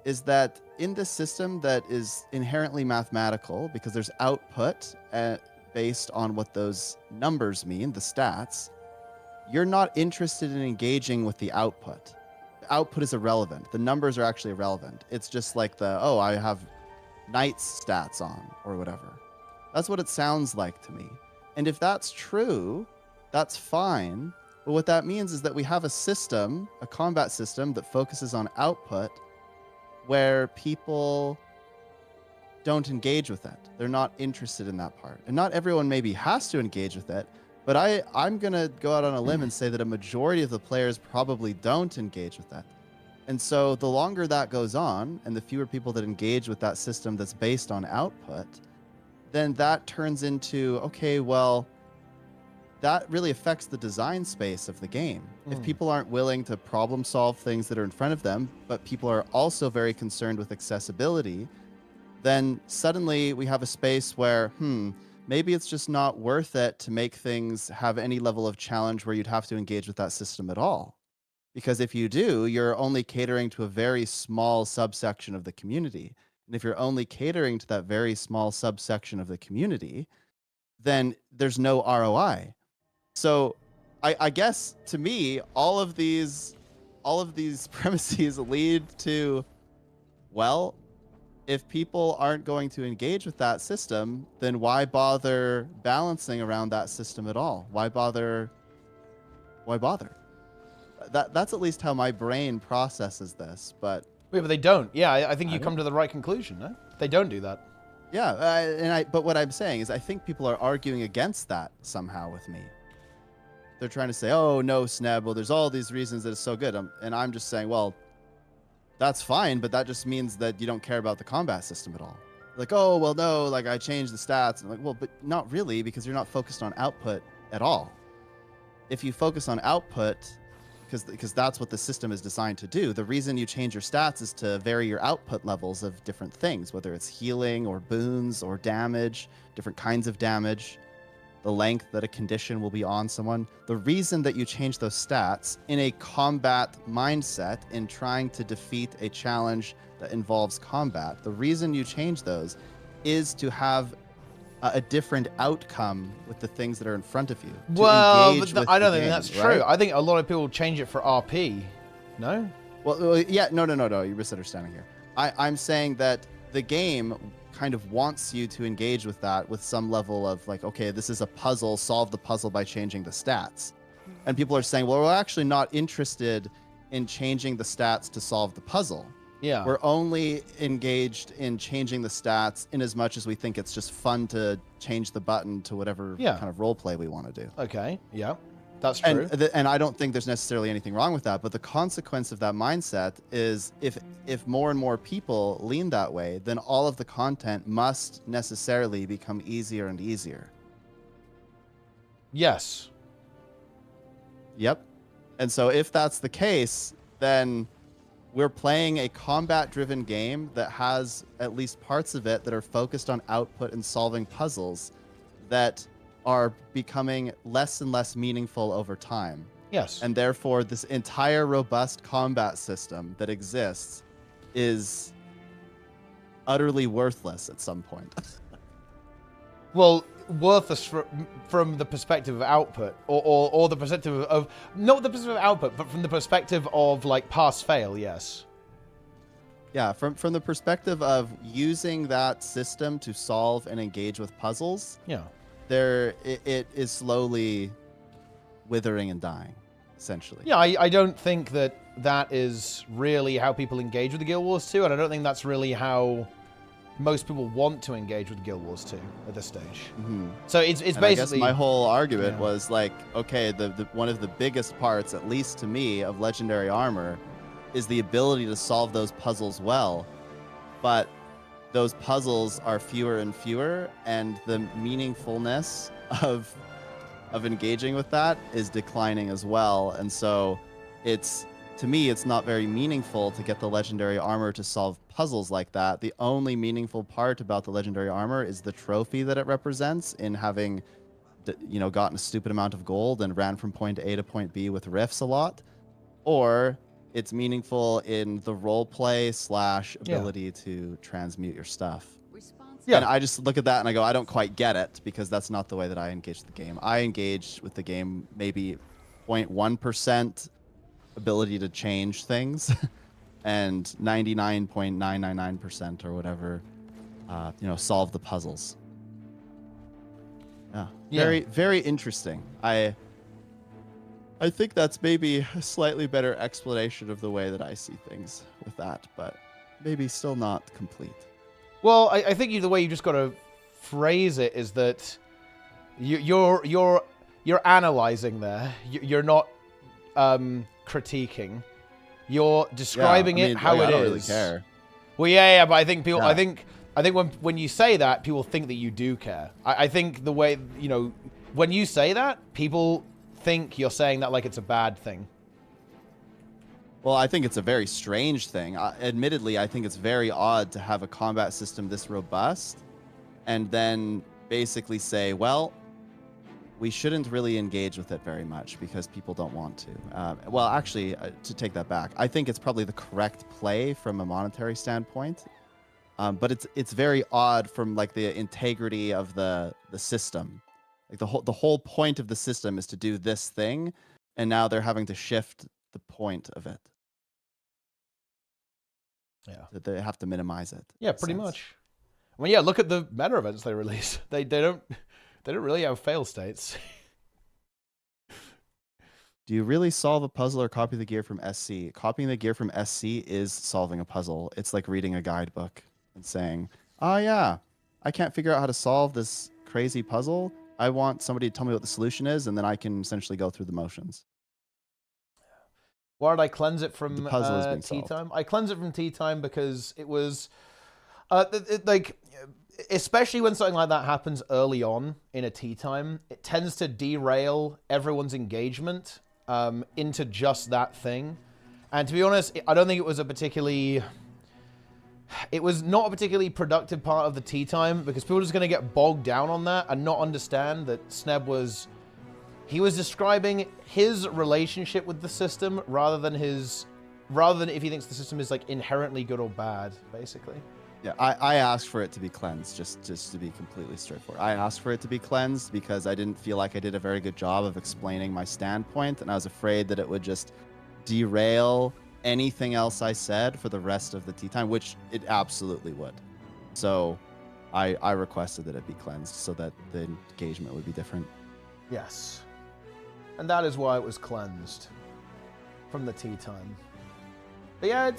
is that in this system that is inherently mathematical, because there's output based on what those numbers mean, the stats, you're not interested in engaging with the output. The output is irrelevant. The numbers are actually irrelevant. It's just like I have Knight's stats on or whatever. That's what it sounds like to me. And if that's true, that's fine. But what that means is that we have a combat system that focuses on output where people don't engage with it. They're not interested in that part. And not everyone maybe has to engage with it, but I'm going to go out on a limb and say that a majority of the players probably don't engage with that. And so the longer that goes on and the fewer people that engage with that system that's based on output, then that turns into, okay, well, that really affects the design space of the game. If people aren't willing to problem solve things that are in front of them, but people are also very concerned with accessibility, then suddenly we have a space where, maybe it's just not worth it to make things have any level of challenge where you'd have to engage with that system at all. Because if you do, you're only catering to a very small subsection of the community. And if you're only catering to that very small subsection of the community, then there's no ROI. So I guess to me, all of these premises lead to, well, if people aren't going to engage with that system, then why bother balancing around that system at all? Why bother? That's at least how my brain processes this, but... Wait, but they don't. Yeah, I think you come to the right conclusion, no? They don't do that. Yeah, but what I'm saying is I think people are arguing against that somehow with me. They're trying to say, oh, no, Sneb, well, there's all these reasons that it's so good. And I'm just saying, well, that's fine, but that just means that you don't care about the combat system at all. Like, oh, well, no, like, I changed the stats. I'm like, well, but not really, because you're not focused on output at all. If you focus on output, because that's what the system is designed to do, the reason you change your stats is to vary your output levels of different things, whether it's healing or boons or damage, different kinds of damage, the length that a condition will be on someone. The reason that you change those stats in a combat mindset, in trying to defeat a challenge that involves combat, the reason you change those is to have a different outcome with the things that are in front of you. Well, but I don't think that's true. I think a lot of people change it for RP. No? Well, yeah, no. You're misunderstanding here. I'm saying that the game kind of wants you to engage with that with some level of like, okay, this is a puzzle, solve the puzzle by changing the stats. And people are saying, well, we're actually not interested in changing the stats to solve the puzzle. Yeah. We're only engaged in changing the stats in as much as we think it's just fun to change the button to whatever kind of role play we want to do. Okay, yeah. That's true. And I don't think there's necessarily anything wrong with that. But the consequence of that mindset is if more and more people lean that way, then all of the content must necessarily become easier and easier. Yes. Yep. And so if that's the case, then we're playing a combat-driven game that has at least parts of it that are focused on output and solving puzzles that are becoming less and less meaningful over time. Yes. And therefore, this entire robust combat system that exists is utterly worthless at some point. Well, worthless from the perspective of output, or the perspective of not the perspective of output, but from the perspective of like pass fail. Yes. Yeah, from the perspective of using that system to solve and engage with puzzles. Yeah. It is slowly withering and dying, essentially. Yeah, I don't think that is really how people engage with the Guild Wars 2, and I don't think that's really how most people want to engage with Guild Wars 2 at this stage. Mm-hmm. So it's and basically... I guess my whole argument was like, okay, the one of the biggest parts, at least to me, of Legendary Armor is the ability to solve those puzzles well, but those puzzles are fewer and fewer, and the meaningfulness of engaging with that is declining as well. And so to me, it's not very meaningful to get the Legendary Armor to solve puzzles like that. The only meaningful part about the Legendary Armor is the trophy that it represents in having, gotten a stupid amount of gold and ran from point A to point B with riffs a lot. Or it's meaningful in the roleplay / ability to transmute your stuff. Yeah. And I just look at that and I go, I don't quite get it, because that's not the way that I engage the game. I engage with the game maybe 0.1% ability to change things and 99.999% or whatever, solve the puzzles. Yeah. Very, very interesting. I think that's maybe a slightly better explanation of the way that I see things with that, but maybe still not complete. Well, I think the way you just got to phrase it is that you're analyzing there. You're not critiquing. You're describing it how it is. I don't really care. Well, yeah, but I think people. Yeah. I think when you say that, people think that you do care. I think the way when you say that, people think you're saying that like it's a bad thing. Well, I think it's a very strange thing. Admittedly, I think it's very odd to have a combat system this robust and then basically say, well, we shouldn't really engage with it very much because people don't want to. Well, actually, to take that back, I think it's probably the correct play from a monetary standpoint. But it's very odd from like the integrity of the system. Like the whole point of the system is to do this thing, and now they're having to shift the point of it. Yeah. That they have to minimize it. Yeah, pretty much. I mean, yeah, look at the meta events they release. They don't really have fail states. Do you really solve a puzzle or copy the gear from SC? Copying the gear from SC is solving a puzzle. It's like reading a guidebook and saying, "Oh yeah, I can't figure out how to solve this crazy puzzle. I want somebody to tell me what the solution is, and then I can essentially go through the motions." Why did I cleanse it from tea solved. time? I cleansed it from tea time because it was like, especially when something like that happens early on in a tea time, it tends to derail everyone's engagement into just that thing. And to be honest, I don't think it was it was not a particularly productive part of the tea time, because people are just going to get bogged down on that and not understand that Sneb was describing his relationship with the system rather than if he thinks the system is like inherently good or bad, basically. Yeah, I asked for it to be cleansed, just to be completely straightforward. I asked for it to be cleansed because I didn't feel like I did a very good job of explaining my standpoint, and I was afraid that it would just derail anything else I said for the rest of the tea time, which it absolutely would. So I requested that it be cleansed so that the engagement would be different. Yes. And that is why it was cleansed from the tea time. But yeah,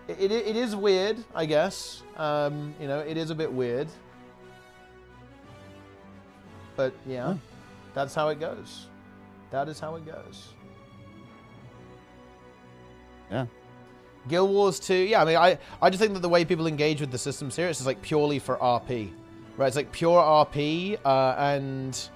it is weird, I guess. It is a bit weird. But yeah, that's how it goes. That is how it goes. Yeah. Guild Wars 2, yeah, I mean, I just think that the way people engage with the systems here is like purely for RP, right? It's like pure RP and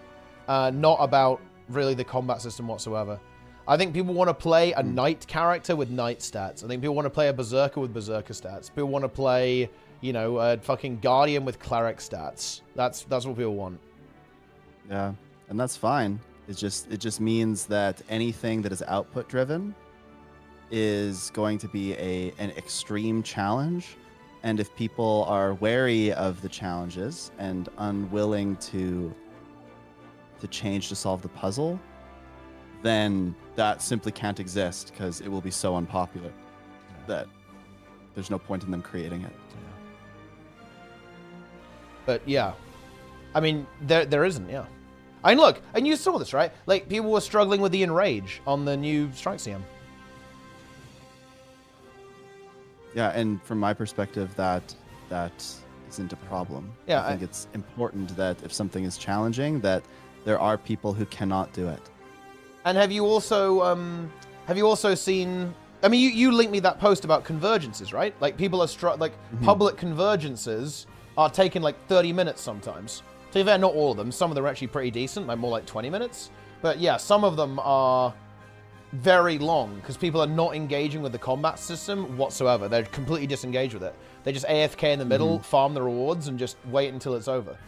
not about really the combat system whatsoever. I think people want to play a knight character with knight stats. I think people want to play a berserker with berserker stats. People want to play, you know, a fucking guardian with cleric stats. That's what people want. Yeah, and that's fine. It just means that anything that is output driven is going to be an extreme challenge, and if people are wary of the challenges and unwilling to change to solve the puzzle, then that simply can't exist because it will be so unpopular that there's no point in them creating it. But yeah, I mean, there isn't, yeah. I mean, look, and you saw this, right? Like, people were struggling with the Enrage on the new Strike CM. Yeah, and from my perspective, that isn't a problem. Yeah, I think it's important that if something is challenging, that there are people who cannot do it. And have you also seen? I mean, you linked me that post about convergences, right? Like, people are public convergences are taking like 30 minutes sometimes. To be fair, not all of them. Some of them are actually pretty decent, like more like 20 minutes. But yeah, some of them are very long because people are not engaging with the combat system whatsoever. They're completely disengaged with it. They just AFK in the middle, farm the rewards, and just wait until it's over.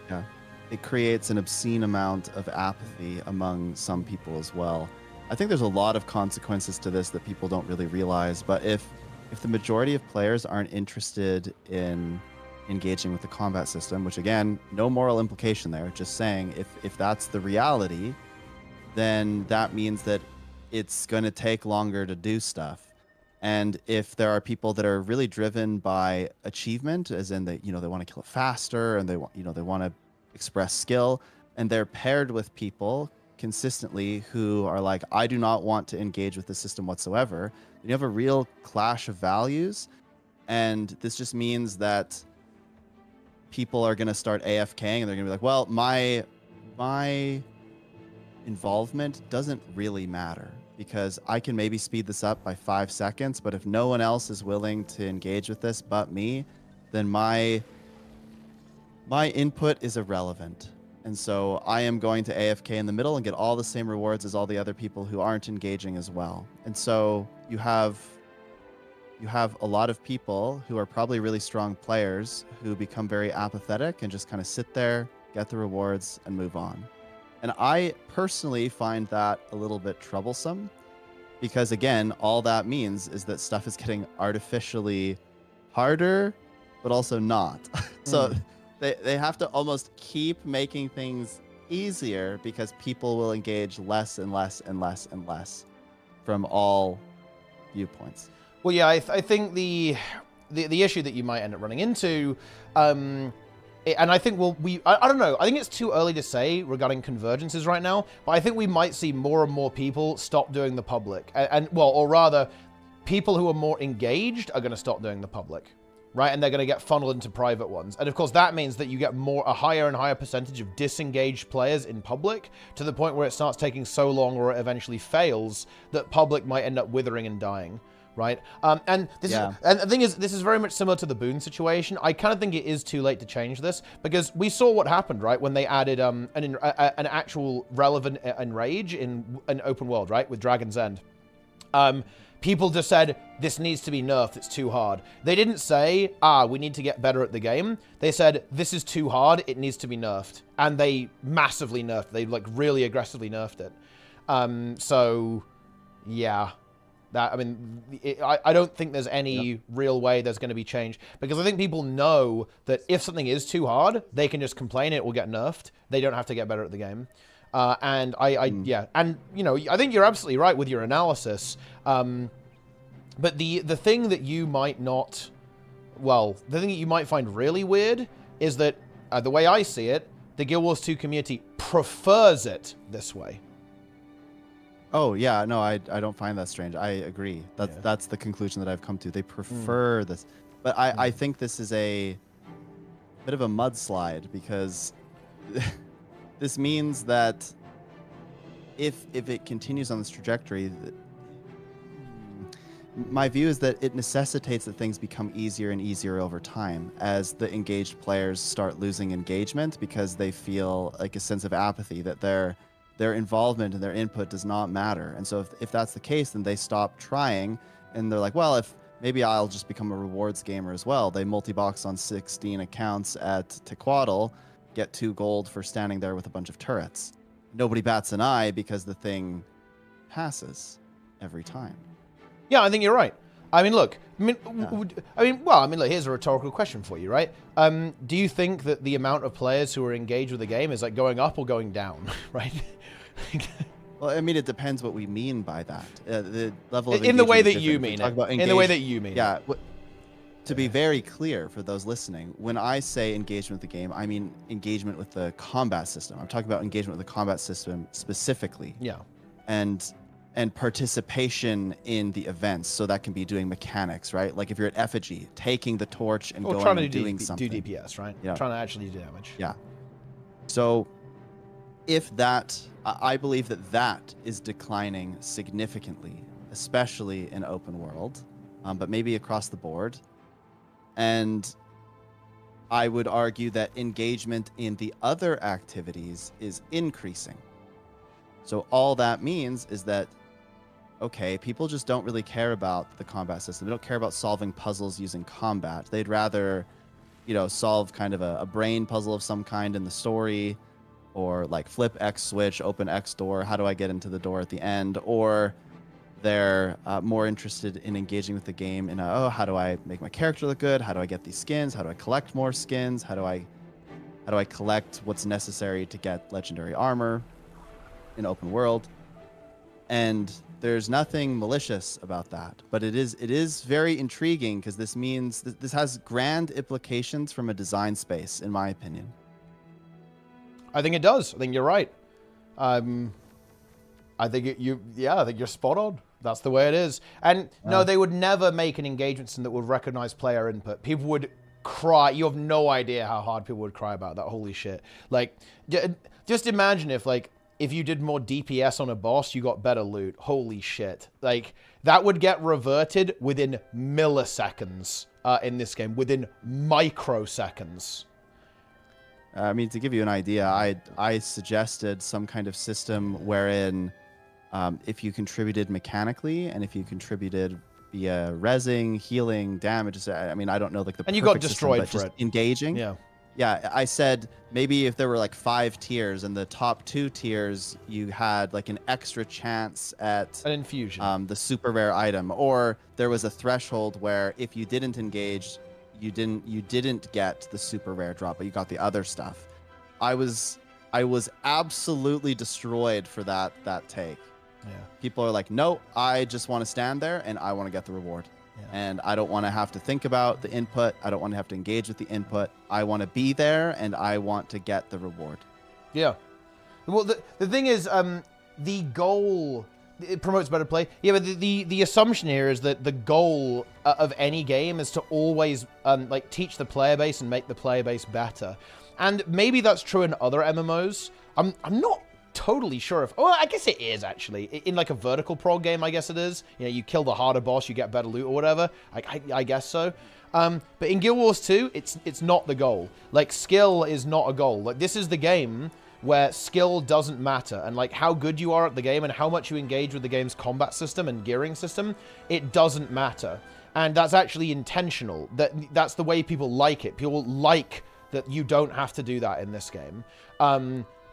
Yeah. It creates an obscene amount of apathy among some people as well. I think there's a lot of consequences to this that people don't really realize, but if the majority of players aren't interested in engaging with the combat system, which again, no moral implication there, just saying if that's the reality, then that means that it's going to take longer to do stuff. And if there are people that are really driven by achievement, as in they want to kill it faster and they want to express skill, and they're paired with people consistently who are like, I do not want to engage with the system whatsoever, then you have a real clash of values. And this just means that people are going to start AFKing and they're going to be like, well, my involvement doesn't really matter because I can maybe speed this up by 5 seconds, but if no one else is willing to engage with this but me, then my input is irrelevant. And so I am going to AFK in the middle and get all the same rewards as all the other people who aren't engaging as well. And so you have a lot of people who are probably really strong players who become very apathetic and just kind of sit there, get the rewards, and move on. And I personally find that a little bit troublesome because, again, all that means is that stuff is getting artificially harder, but also not. So they have to almost keep making things easier because people will engage less and less and less and less from all viewpoints. Well, yeah, I think the issue that you might end up running into, and I think I don't know. I think it's too early to say regarding convergences right now, but I think we might see more and more people stop doing the public, or rather, people who are more engaged are going to stop doing the public, right? And they're going to get funneled into private ones, and of course that means that you get a higher and higher percentage of disengaged players in public to the point where it starts taking so long, or it eventually fails, that public might end up withering and dying. Right, and the thing is, this is very much similar to the Boon situation. I kind of think it is too late to change this because we saw what happened, right, when they added an actual relevant Enrage in an open world, right, with Dragon's End. People just said this needs to be nerfed. It's too hard. They didn't say, we need to get better at the game. They said this is too hard. It needs to be nerfed, and they massively nerfed. They like really aggressively nerfed it. So, yeah. I don't think there's any real way there's going to be change because I think people know that if something is too hard, they can just complain it will get nerfed. They don't have to get better at the game. And I think you're absolutely right with your analysis. But the thing that you might not, the thing that you might find really weird is that the way I see it, the Guild Wars 2 community prefers it this way. Oh, yeah, no, I don't find that strange. I agree. That's the conclusion that I've come to. They prefer this. But I think this is a bit of a mudslide because this means that if it continues on this trajectory, my view is that it necessitates that things become easier and easier over time as the engaged players start losing engagement because they feel like a sense of apathy, that their involvement and their input does not matter. And so if that's the case, then they stop trying and they're like, well, if maybe I'll just become a rewards gamer as well. They multi-box on 16 accounts at Tequaddle, get 2 gold for standing there with a bunch of turrets. Nobody bats an eye because the thing passes every time. Yeah, I think you're right. I mean, look. Look. Here's a rhetorical question for you, right? Do you think that the amount of players who are engaged with the game is like going up or going down, right? Well, I mean, it depends what we mean by that. The level of in the way that engagement is you different. mean it. In the way that you mean yeah, it. To be very clear for those listening, when I say engagement with the game, I mean engagement with the combat system. I'm talking about engagement with the combat system specifically. Yeah. And participation in the events. So that can be doing mechanics, right? Like if you're at Effigy, taking the torch and going trying to and doing something. do DPS, right? Yeah. Trying to actually do damage. Yeah. So if that, I believe that is declining significantly, especially in open world, but maybe across the board. And I would argue that engagement in the other activities is increasing. So all that means is that, okay, people just don't really care about the combat system. They don't care about solving puzzles using combat. They'd rather, solve kind of a brain puzzle of some kind in the story, or like flip X switch, open X door. How do I get into the door at the end? Or they're more interested in engaging with the game in how do I make my character look good? How do I get these skins? How do I collect more skins? How do I collect what's necessary to get legendary armor in open world? And there's nothing malicious about that, but it is very intriguing because this means this has grand implications from a design space, in my opinion. I think it does. I think you're right. I think I think you're spot on. That's the way it is. And no, they would never make an engagement system that would recognize player input. People would cry. You have no idea how hard people would cry about that. Holy shit. Like, just imagine if you did more DPS on a boss, you got better loot. Holy shit. Like, that would get reverted within milliseconds in this game, within microseconds. I mean, to give you an idea, I suggested some kind of system wherein if you contributed mechanically and if you contributed via rezzing, healing, damage, I mean, I don't know like the and you got perfect destroyed system, but for just it. Engaging. Yeah, I said maybe if there were like 5 tiers and the top 2 tiers, you had like an extra chance at an infusion, the super rare item, or there was a threshold where if you didn't engage, you didn't get the super rare drop, but you got the other stuff. I was absolutely destroyed for that take. Yeah. People are like, no, I just want to stand there and I want to get the reward. Yeah. And I don't want to have to think about the input. I don't want to have to engage with the input. I want to be there and I want to get the reward. Yeah. Well, the thing is, the goal, it promotes better play. Yeah, but the assumption here is that the goal of any game is to always teach the player base and make the player base better. And maybe that's true in other MMOs. I'm not totally sure if... Oh, I guess it is, actually. In like a vertical prog game, I guess it is. You kill the harder boss, you get better loot or whatever. I guess so. But in Guild Wars 2, it's not the goal. Like, skill is not a goal. Like, this is the game where skill doesn't matter. And, like, how good you are at the game and how much you engage with the game's combat system and gearing system, it doesn't matter. And that's actually intentional. That's the way people like it. People like that you don't have to do that in this game.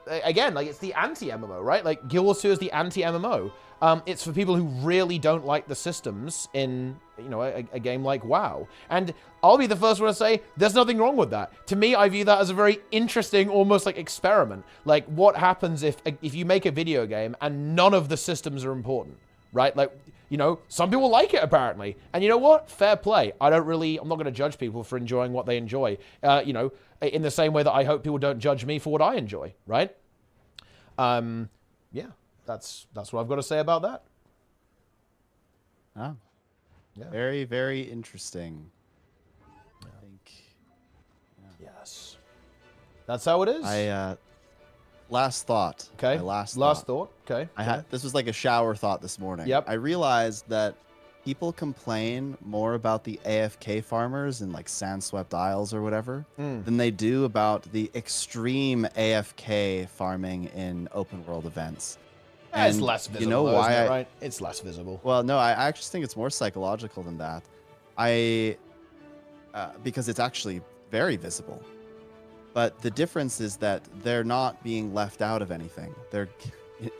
Again, like, it's the anti-MMO, right? Like, Guild Wars 2 is the anti-MMO. It's for people who really don't like the systems in, a game like WoW. And I'll be the first one to say, there's nothing wrong with that. To me, I view that as a very interesting, almost like experiment. Like, what happens if you make a video game and none of the systems are important, right? Like, some people like it, apparently. And you know what? Fair play. I'm not going to judge people for enjoying what they enjoy. In the same way that I hope people don't judge me for what I enjoy, right? Yeah, that's what I've got to say about that. Oh, yeah. Very, very interesting. Yeah. I think. Yeah. Yes. That's how it is. last thought. Okay. My last thought. Okay. This was like a shower thought this morning. Yep. I realized that people complain more about the AFK farmers in like Sandswept Isles or whatever than they do about the extreme AFK farming in open world events. It's less visible. You know though, why? isn't it, right? It's less visible. Well, no, I actually think it's more psychological than that. Because it's actually very visible. But the difference is that they're not being left out of anything. They're,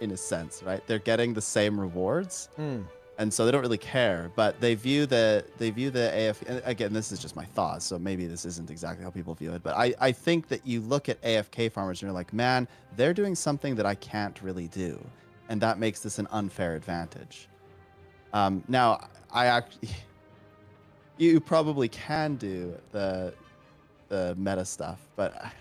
in a sense, right? They're getting the same rewards, and so they don't really care. But they view the AFK. And again, this is just my thoughts, so maybe this isn't exactly how people view it. But I think that you look at AFK farmers and you're like, man, they're doing something that I can't really do, and that makes this an unfair advantage. Now, you probably can do the meta stuff, but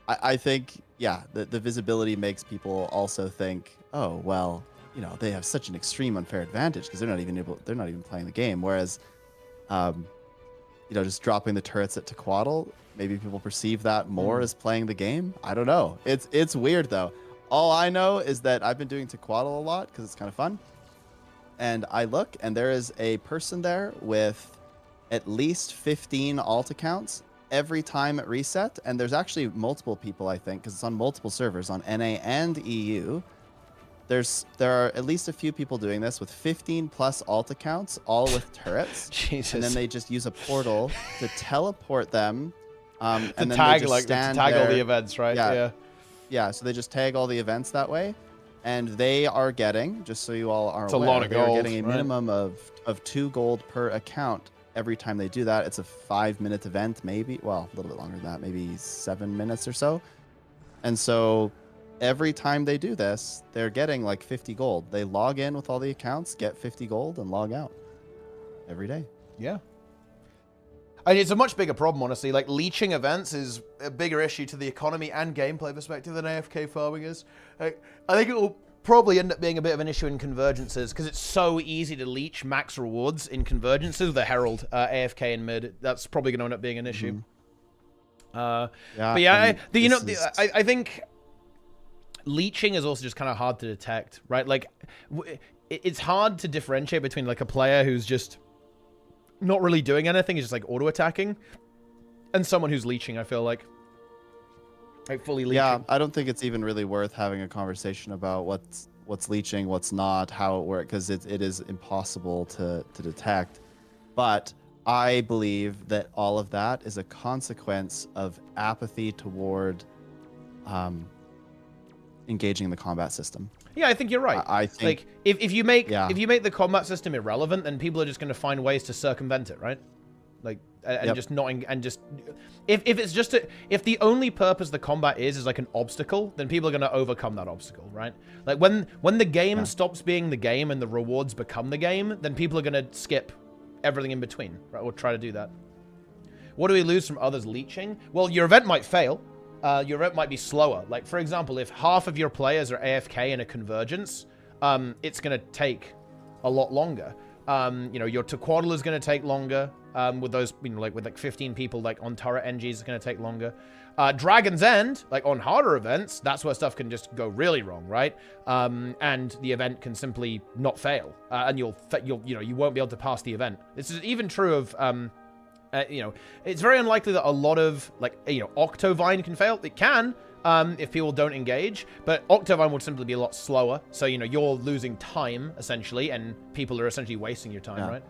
I think, yeah, the visibility makes people also think, oh, well, you know, they have such an extreme unfair advantage because they're not even playing the game. Whereas, you know, just dropping the turrets at Tequaddle, maybe people perceive that more as playing the game. I don't know. It's weird though. All I know is that I've been doing Tequaddle a lot because it's kind of fun. And I look, and there is a person there with at least 15 alt accounts every time at reset. And there's actually multiple people, I think, because it's on multiple servers on NA and EU. There are at least a few people doing this with 15 plus alt accounts, all with turrets. Jesus. And then they just use a portal to teleport them. And then tag, they just stand tag there. all the events, right? Yeah, so they just tag all the events that way. And they are getting, just so you all are It's aware, a lot of they are gold, getting a minimum of 2 gold per account every time they do that. It's a 5-minute event, maybe. Well, a little bit longer than that, maybe 7 minutes or so. And so every time they do this, they're getting like 50 gold. They log in with all the accounts, get 50 gold, and log out every day. Yeah. I mean, it's a much bigger problem, honestly. Like, leeching events is a bigger issue to the economy and gameplay perspective than AFK farming is. I think it will probably end up being a bit of an issue in convergences because it's so easy to leech max rewards in convergences. The Herald, AFK and mid, that's probably going to end up being an issue. But yeah, I think leeching is also just kind of hard to detect, right? Like, it's hard to differentiate between like a player who's just not really doing anything, is just like auto attacking, and someone who's leeching. I feel like fully leeching. Yeah, I don't think it's even really worth having a conversation about what's leeching, what's not, how it works, because it is impossible to detect. But I believe that all of that is a consequence of apathy toward engaging in the combat system. Yeah, I think you're right. I think, like, if you make the combat system irrelevant, then people are just going to find ways to circumvent it, right? Like, and just not, and just if it's just if the only purpose the combat is like an obstacle, then people are going to overcome that obstacle, right? Like, when the game stops being the game and the rewards become the game, then people are going to skip everything in between, right? Or try to do that. What do we lose from others leeching? Well, your event might fail. Your event might be slower. Like, for example, if half of your players are AFK in a convergence, it's going to take a lot longer. You know, your Tequaddle is going to take longer. With those, you know, like with like 15 people like on turret NGs, it's going to take longer. Dragon's End, like on harder events, that's where stuff can just go really wrong, right? And the event can simply not fail, and you won't be able to pass the event. This is even true of you know, it's very unlikely that a lot of, like, you know, Octovine can fail. It can, if people don't engage, but Octovine would simply be a lot slower. So, you know, you're losing time, essentially, and people are essentially wasting your time, right?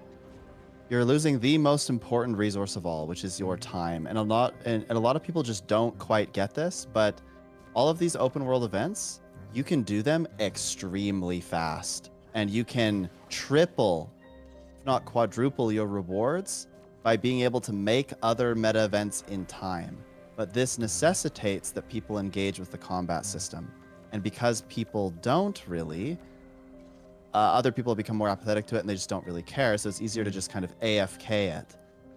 You're losing the most important resource of all, which is your time. And a lot of people just don't quite get this, but all of these open world events, you can do them extremely fast. And you can triple, if not quadruple, your rewards by being able to make other meta events in time. But this necessitates that people engage with the combat system. And because people don't really, other people have become more apathetic to it and they just don't really care. So it's easier to just kind of AFK it.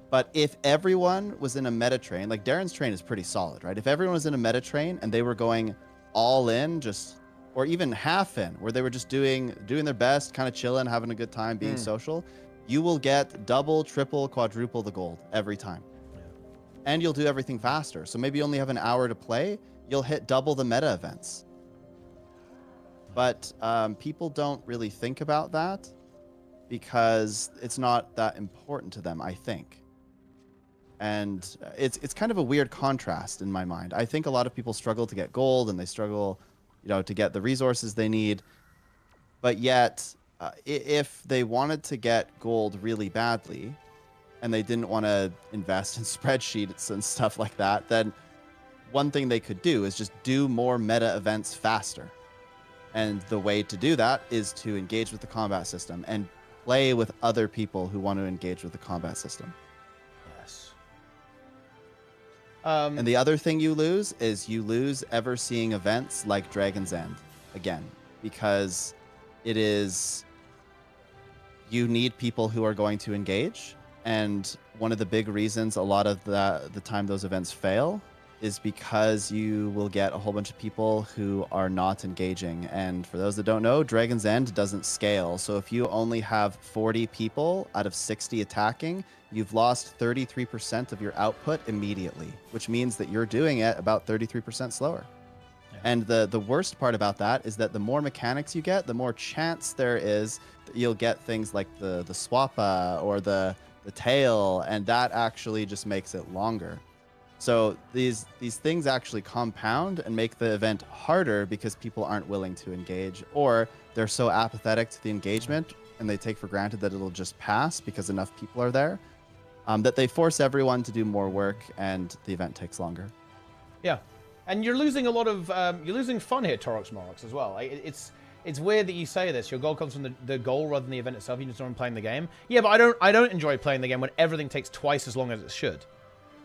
But if everyone was in a meta train, like Darren's train is pretty solid, right? If everyone was in a meta train and they were going all in, just, or even half in, where they were just doing their best, kind of chilling, having a good time, being social, you will get double, triple, quadruple the gold every time. And you'll do everything faster. So maybe you only have an hour to play, you'll hit double the meta events. But people don't really think about that because it's not that important to them, I think. And it's kind of a weird contrast in my mind. I think a lot of people struggle to get gold and they struggle, to get the resources they need. But yet, if they wanted to get gold really badly and they didn't want to invest in spreadsheets and stuff like that, then one thing they could do is just do more meta events faster. And the way to do that is to engage with the combat system and play with other people who want to engage with the combat system. Yes. And the other thing you lose is you lose ever seeing events like Dragon's End again, because it is, you need people who are going to engage. And one of the big reasons a lot of the time those events fail is because you will get a whole bunch of people who are not engaging. And for those that don't know, Dragon's End doesn't scale. So if you only have 40 people out of 60 attacking, you've lost 33% of your output immediately, which means that you're doing it about 33% slower. Yeah. And the worst part about that is that the more mechanics you get, the more chance there is that you'll get things like the swappa or the tail, and that actually just makes it longer. So these things actually compound and make the event harder because people aren't willing to engage, or they're so apathetic to the engagement and they take for granted that it'll just pass because enough people are there, that they force everyone to do more work and the event takes longer. Yeah, and you're losing a lot of you're losing fun here, Torox Morox, as well. It's weird that you say this. Your goal comes from the goal rather than the event itself. You just don't playing the game. Yeah, but I don't enjoy playing the game when everything takes twice as long as it should,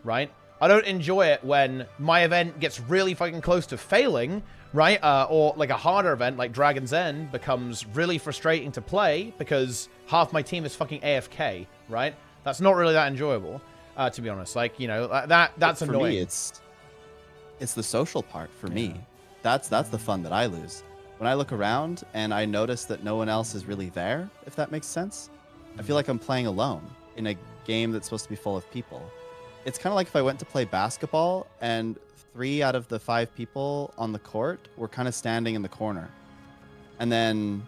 right? I don't enjoy it when my event gets really fucking close to failing, right? Or like a harder event like Dragon's End becomes really frustrating to play because half my team is fucking AFK, right? That's not really that enjoyable, to be honest. Like, that's annoying. For me, it's the social part for me. That's the fun that I lose. When I look around and I notice that no one else is really there, if that makes sense, I feel like I'm playing alone in a game that's supposed to be full of people. It's kind of like if I went to play basketball and 3 out of the 5 people on the court were kind of standing in the corner. And then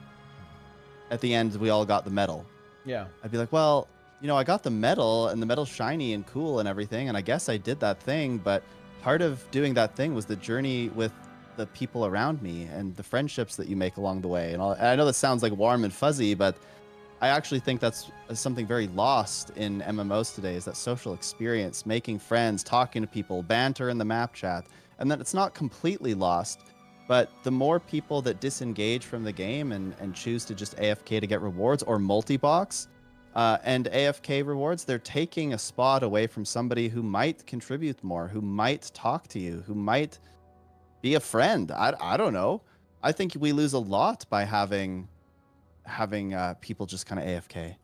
at the end, we all got the medal. Yeah. I'd be like, well, I got the medal and the medal's shiny and cool and everything. And I guess I did that thing. But part of doing that thing was the journey with the people around me and the friendships that you make along the way. And I know this sounds like warm and fuzzy, but I actually think that's something very lost in MMOs today, is that social experience, making friends, talking to people, banter in the map chat. And then it's not completely lost, but the more people that disengage from the game and choose to just AFK to get rewards or multi-box and AFK rewards, they're taking a spot away from somebody who might contribute more, who might talk to you, who might be a friend. I don't know. I think we lose a lot by having people just kind of AFK.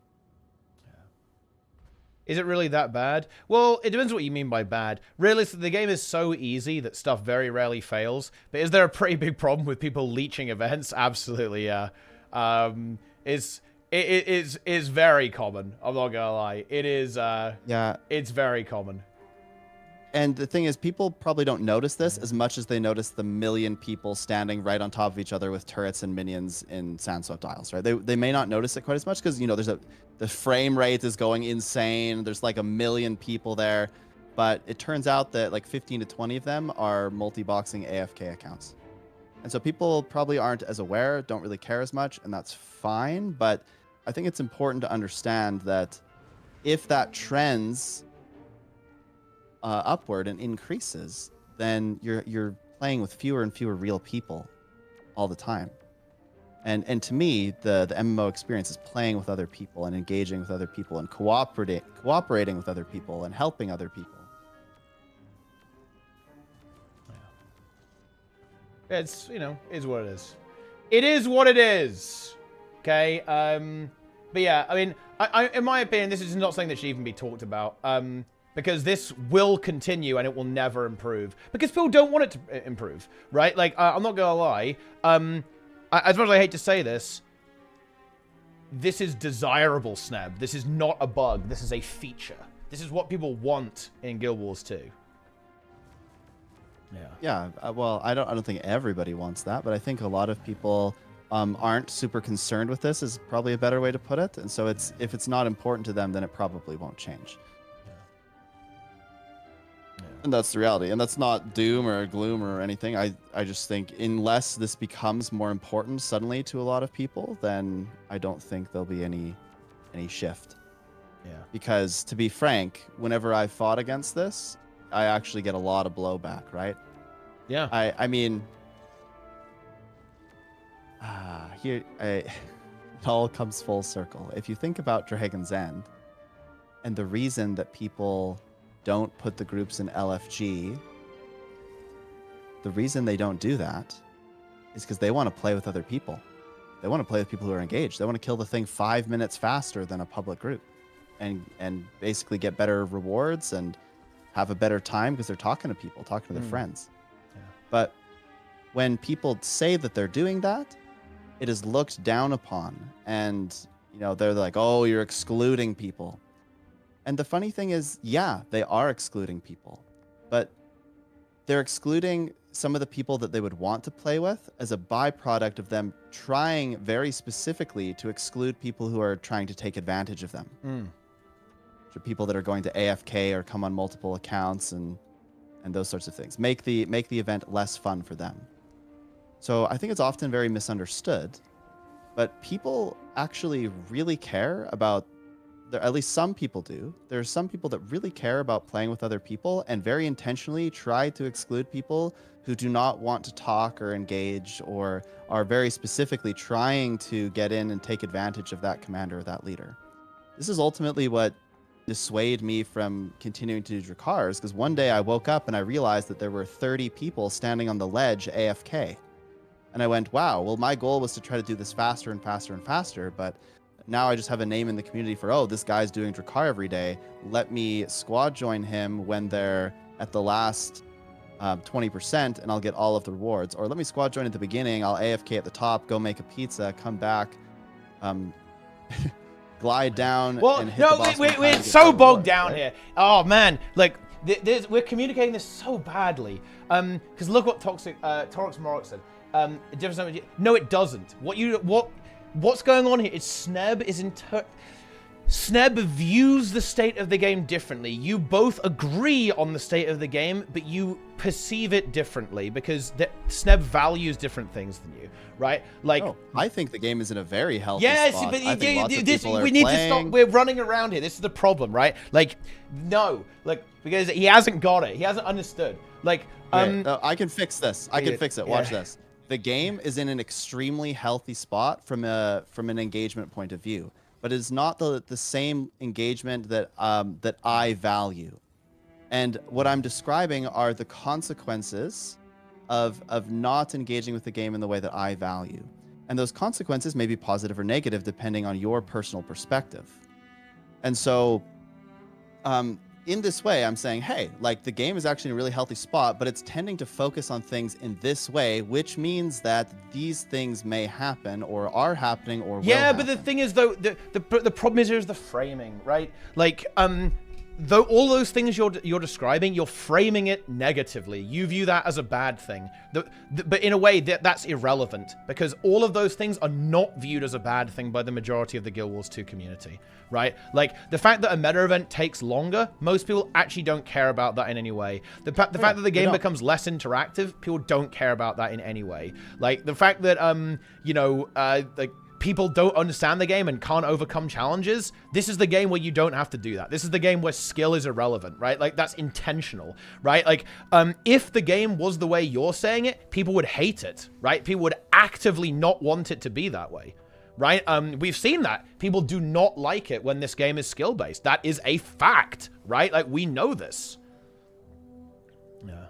Is it really that bad? Well, it depends what you mean by bad. Realistically, the game is so easy that stuff very rarely fails. But is there a pretty big problem with people leeching events? Absolutely, yeah. It is very common. I'm not gonna lie. It is. Yeah. It's very common. And the thing is, people probably don't notice this as much as they notice the million people standing right on top of each other with turrets and minions in Sandswept Isles, right? They may not notice it quite as much because, the frame rate is going insane. There's like 1 million people there. But it turns out that like 15 to 20 of them are multi-boxing AFK accounts. And so people probably aren't as aware, don't really care as much, and that's fine. But I think it's important to understand that if that trends upward and increases, then you're playing with fewer and fewer real people all the time. And to me, the MMO experience is playing with other people and engaging with other people and cooperating with other people and helping other people. Yeah. It's, is what it is. It is what it is. Okay. But yeah, I mean, I in my opinion, this is not something that should even be talked about. Because this will continue and it will never improve. Because people don't want it to improve, right? Like, I'm not gonna lie. As much as I hate to say this, this is desirable, Sneb. This is not a bug. This is a feature. This is what people want in Guild Wars 2. Yeah. Well, I don't think everybody wants that, but I think a lot of people aren't super concerned with this is probably a better way to put it. And so if it's not important to them, then it probably won't change. And that's the reality. And that's not doom or gloom or anything. I just think unless this becomes more important suddenly to a lot of people, then I don't think there'll be any shift. Yeah. Because to be frank, whenever I fought against this, I actually get a lot of blowback, right? Yeah. I mean, it all comes full circle. If you think about Dragon's End and the reason that people don't put the groups in LFG, the reason they don't do that is because they want to play with other people. They want to play with people who are engaged. They want to kill the thing 5 minutes faster than a public group and basically get better rewards and have a better time because they're talking to people, talking to their friends. Yeah. But when people say that they're doing that, it is looked down upon. And, they're like, oh, you're excluding people. And the funny thing is, yeah, they are excluding people. But they're excluding some of the people that they would want to play with as a byproduct of them trying very specifically to exclude people who are trying to take advantage of them. So people that are going to AFK or come on multiple accounts and those sorts of things. Make the event less fun for them. So I think it's often very misunderstood, but people actually really care about, at least some people do. There are some people that really care about playing with other people and very intentionally try to exclude people who do not want to talk or engage or are very specifically trying to get in and take advantage of that commander or that leader. This is ultimately what dissuaded me from continuing to do Drakars, because one day I woke up and I realized that there were 30 people standing on the ledge AFK. And I went, wow, well, my goal was to try to do this faster and faster and faster, but now I just have a name in the community for, oh, this guy's doing Drakar every day. Let me squad join him when they're at the last 20% and I'll get all of the rewards. Or let me squad join at the beginning. I'll AFK at the top, go make a pizza, come back, glide down. Well, and hit no, the boss we're so bogged down here. Oh, man. Like, we're communicating this so badly. Because look what Torx Morok said. No, it doesn't. What's going on here is Sneb views the state of the game differently. You both agree on the state of the game, but you perceive it differently because Sneb values different things than you, right? Like, I think the game is in a very healthy yes, spot. but We need to stop. We're running around here. This is the problem, right? Like, no, like because he hasn't got it. He hasn't understood. Like, I can fix this. I can fix it. Watch this. The game is in an extremely healthy spot from an engagement point of view, but it is not the same engagement that that I value. And what I'm describing are the consequences of not engaging with the game in the way that I value. And those consequences may be positive or negative depending on your personal perspective. And so in this way, I'm saying, hey, like the game is actually in a really healthy spot, but it's tending to focus on things in this way, which means that these things may happen or are happening or will happen. But the thing is, though, the problem is the framing, right? Like, though all those things you're describing, you're framing it negatively. You view that as a bad thing. But in a way, that's irrelevant because all of those things are not viewed as a bad thing by the majority of the Guild Wars 2 community, right? Like, the fact that a meta event takes longer, most people actually don't care about that in any way. The fact that the game becomes less interactive, people don't care about that in any way. Like, the fact that, like, people don't understand the game and can't overcome challenges, this is the game where you don't have to do that. This is the game where skill is irrelevant, right? Like, that's intentional, right? Like, if the game was the way you're saying it, people would hate it, right? People would actively not want it to be that way, right? We've seen that. People do not like it when this game is skill-based. That is a fact, right? Like, we know this. Yeah.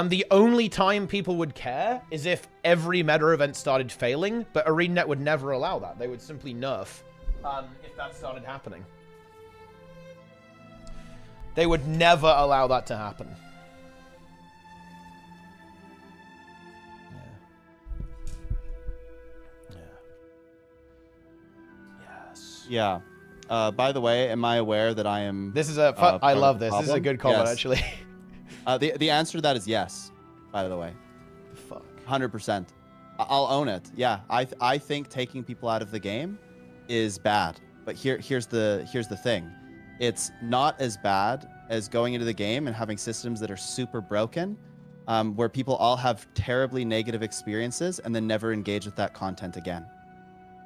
The only time people would care is if every meta event started failing, but ArenaNet would never allow that. They would simply nerf if that started happening. They would never allow that to happen. Yes. Yeah. By the way, am I aware that I am... This is I love this. This is a good comment, actually. The answer to that is yes, by the way. Fuck. 100%. I'll own it. Yeah, I think taking people out of the game is bad. But here's the thing. It's not as bad as going into the game and having systems that are super broken, where people all have terribly negative experiences and then never engage with that content again.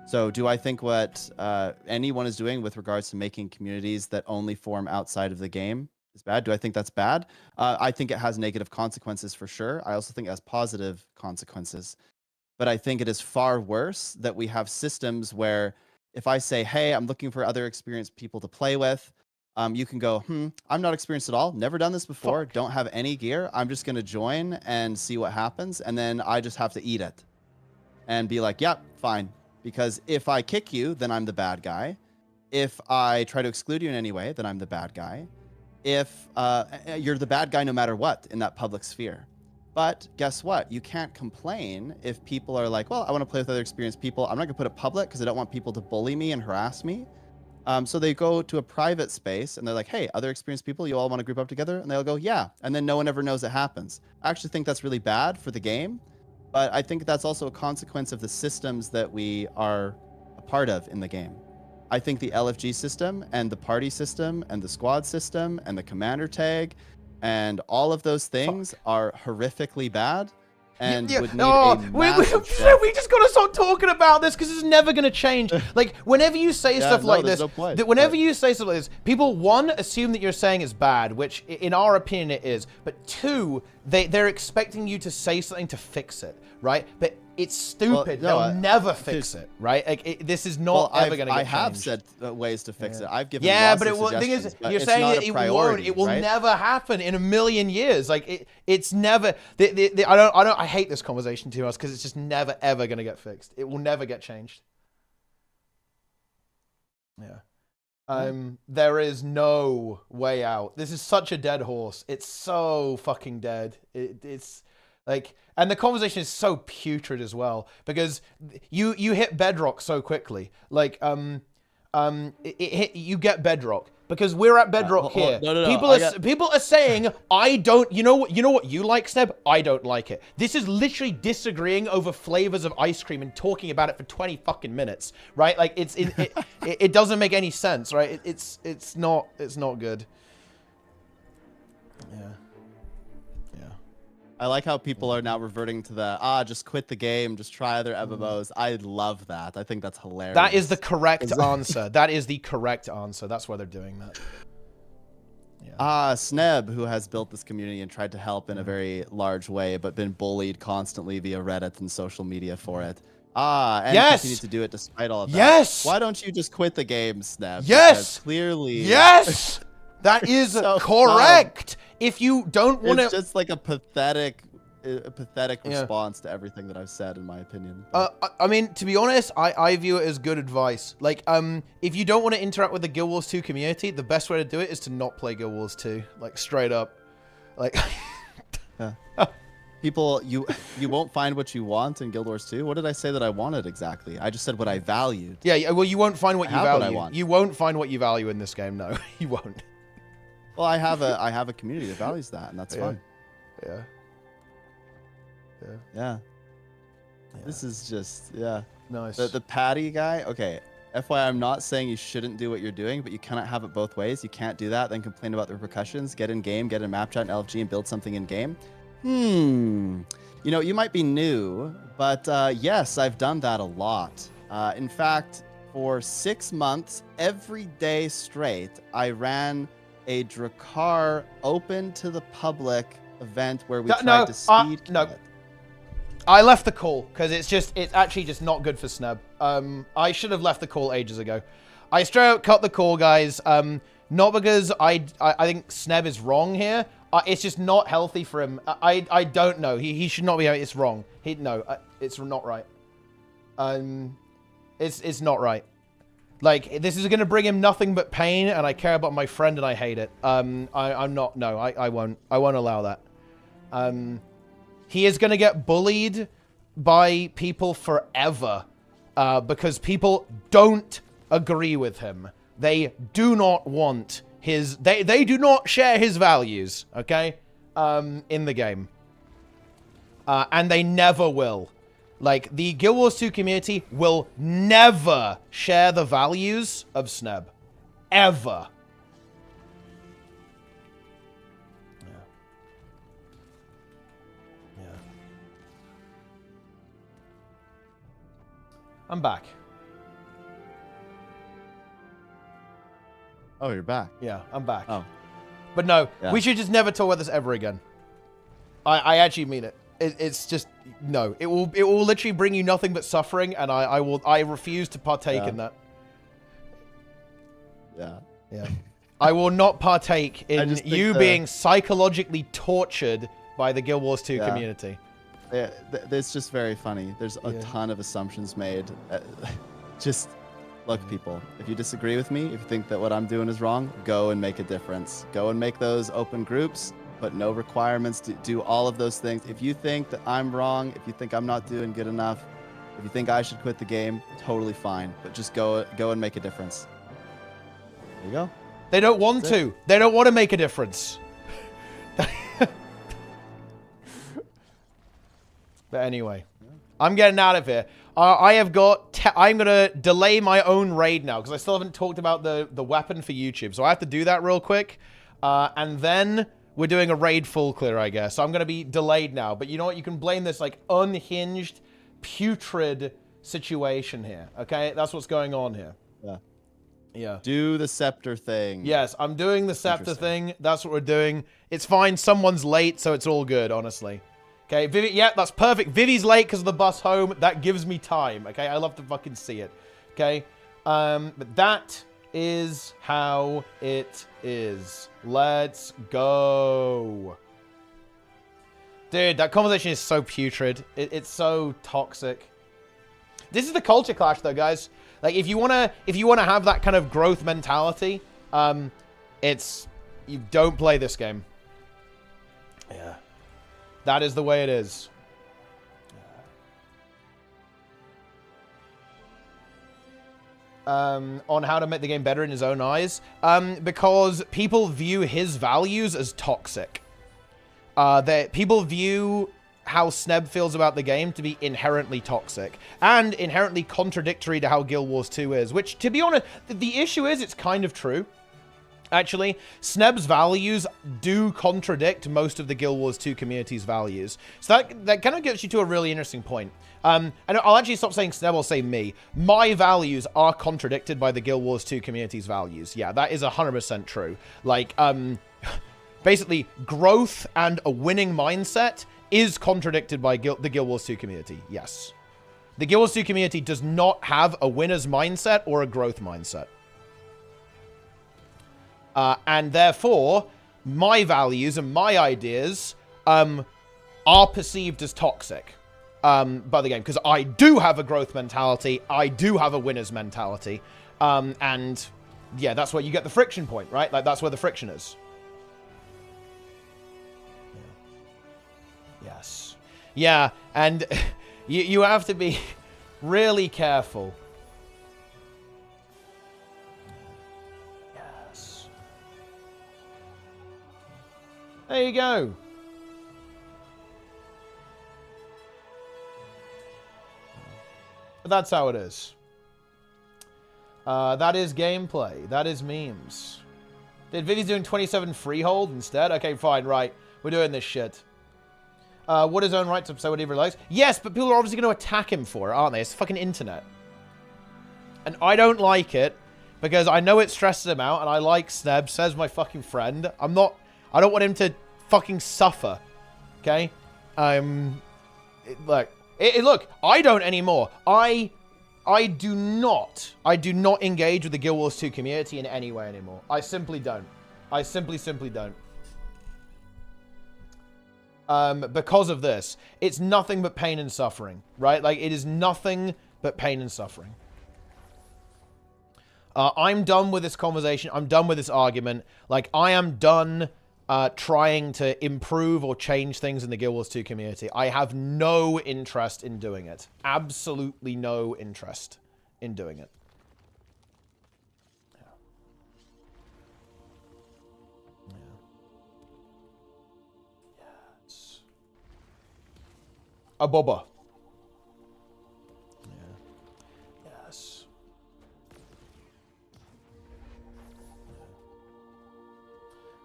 So do I think what anyone is doing with regards to making communities that only form outside of the game is bad? Do I think that's bad? I think it has negative consequences for sure. I also think it has positive consequences. But I think it is far worse that we have systems where if I say, hey, I'm looking for other experienced people to play with, you can go, I'm not experienced at all. Never done this before. Don't have any gear. I'm just going to join and see what happens. And then I just have to eat it and be like, yep, fine. Because if I kick you, then I'm the bad guy. If I try to exclude you in any way, then I'm the bad guy. If you're the bad guy no matter what in that public sphere. But guess what? You can't complain if people are like, well, I want to play with other experienced people. I'm not going to put it public because I don't want people to bully me and harass me. So they go to a private space and they're like, hey, other experienced people, you all want to group up together? And they'll go, yeah. And then no one ever knows it happens. I actually think that's really bad for the game. But I think that's also a consequence of the systems that we are a part of in the game. I think the LFG system and the party system and the squad system and the commander tag and all of those things are horrifically bad and would need a massive shift. We just gotta stop talking about this because it's never gonna change. Like, whenever you say stuff like this, you say stuff like this, people, one, assume that you're saying it's bad, which in our opinion it is, but two, they're expecting you to say something to fix it, right? But it's stupid. They'll never fix it, right? Like, this is not ever going to get changed. I have said ways to fix it. I've given but the thing is, you're saying that it won't. It will never happen in a million years. Like, it's never. I hate this conversation too much because it's just never ever going to get fixed. It will never get changed. Yeah. There is no way out. This is such a dead horse. It's so fucking dead. It's like, and the conversation is so putrid as well because you hit bedrock so quickly. Like, you get bedrock because we're at bedrock here. People are saying I don't. You know what you like, Sneb? I don't like it. This is literally disagreeing over flavors of ice cream and talking about it for 20 fucking minutes, right? Like it doesn't make any sense, right? It's not good. Yeah. I like how people are now reverting to the, just quit the game, just try other MMOs. I love that. I think that's hilarious. That is the correct answer. That is the correct answer. That's why they're doing that. Yeah. Sneb, who has built this community and tried to help in a very large way, but been bullied constantly via Reddit and social media for it. And continue to do it despite all of that. Yes! Why don't you just quit the game, Sneb? Yes! Because clearly... Yes! That is so correct! If you don't want to... It's just like a pathetic response to everything that I've said, in my opinion. I mean, to be honest, I view it as good advice. Like, if you don't want to interact with the Guild Wars 2 community, the best way to do it is to not play Guild Wars 2. Like, straight up. Like... People, you won't find what you want in Guild Wars 2. What did I say that I wanted exactly? I just said what I valued. Yeah, well, you won't find what you value. You won't find what you value in this game, no. You won't. Well, I have a community that values that, and that's fine. Yeah. This is just nice. The Patty guy. Okay, FYI, I'm not saying you shouldn't do what you're doing, but you cannot have it both ways. You can't do that, then complain about the repercussions. Get in game, get in map chat and LFG, and build something in game. You know, you might be new, but yes, I've done that a lot. In fact, for 6 months, every day straight, I ran a Drakkar open to the public event where we tried to speed. I left the call because it's actually just not good for Sneb. I should have left the call ages ago. I straight up cut the call, guys. Not because I think Sneb is wrong here. It's just not healthy for him. I don't know. He should not be. It's wrong. It's not right. It's not right. Like, this is going to bring him nothing but pain, and I care about my friend, and I hate it. I'm not. No, I won't. I won't allow that. He is going to get bullied by people forever because people don't agree with him. They do not want his... They do not share his values, okay? In the game. And they never will. Like, the Guild Wars 2 community will never share the values of SNEB. Ever. Yeah. Yeah. I'm back. Oh, you're back. Yeah, I'm back. Oh. But no, Yeah. we should just never talk about this ever again. I actually mean it. It's just no. It will literally bring you nothing but suffering, and I refuse to partake in that. Yeah. Yeah. I will not partake in you being psychologically tortured by the Guild Wars 2 community. Yeah, it's just very funny. There's a ton of assumptions made. Just look, people, if you disagree with me, if you think that what I'm doing is wrong, go and make a difference. Go and make those open groups, but no requirements to do all of those things. If you think that I'm wrong, if you think I'm not doing good enough, if you think I should quit the game, totally fine. But just go and make a difference. There you go. They don't want to. They don't want to make a difference. But anyway, I'm getting out of here. I have got... I'm going to delay my own raid now, because I still haven't talked about the weapon for YouTube. So I have to do that real quick. And then we're doing a raid full clear, I guess. So I'm going to be delayed now. But you know what? You can blame this, like, unhinged, putrid situation here. Okay? That's what's going on here. Yeah. Yeah. Do the scepter thing. Yes, I'm doing the scepter thing. That's what we're doing. It's fine. Someone's late, so it's all good, honestly. Okay, Vivi, yeah, that's perfect. Vivi's late because of the bus home. That gives me time, okay? I love to fucking see it, okay? But that is how it is. Let's go. Dude, that conversation is so putrid. It's so toxic. This is the culture clash, though, guys. Like, if you wanna have that kind of growth mentality, you don't play this game. Yeah. That is the way it is. On how to make the game better in his own eyes. Because people view his values as toxic. People view how SNEB feels about the game to be inherently toxic. And inherently contradictory to how Guild Wars 2 is. Which, to be honest, the issue is it's kind of true. Actually, SNEB's values do contradict most of the Guild Wars 2 community's values. So that kind of gets you to a really interesting point. And I'll actually stop saying SNEB, I'll say me. My values are contradicted by the Guild Wars 2 community's values. Yeah, that is 100% true. Like, basically, growth and a winning mindset is contradicted by the Guild Wars 2 community. Yes. The Guild Wars 2 community does not have a winner's mindset or a growth mindset. And therefore, my values and my ideas are perceived as toxic by the game. Because I do have a growth mentality. I do have a winner's mentality. And, yeah, that's where you get the friction point, right? Like, that's where the friction is. Yeah. Yes. Yeah, and you have to be really careful. There you go. But that's how it is. That is gameplay. That is memes. Dude, Vivi's doing 27 freehold instead? Okay, fine, right. We're doing this shit. What his own rights episode, whatever he likes. Yes, but people are obviously going to attack him for it, aren't they? It's the fucking internet. And I don't like it, because I know it stresses him out, and I like SNEB, says my fucking friend. I don't want him to fucking suffer, okay? Look, I don't anymore. I do not engage with the Guild Wars 2 community in any way anymore. I simply don't. I simply don't. Because of this. It's nothing but pain and suffering, right? Like, it is nothing but pain and suffering. I'm done with this conversation. I'm done with this argument. Like, I am done trying to improve or change things in the Guild Wars 2 community. I have no interest in doing it. Absolutely no interest in doing it. Yeah. Yeah. Yes. A Boba. Yes.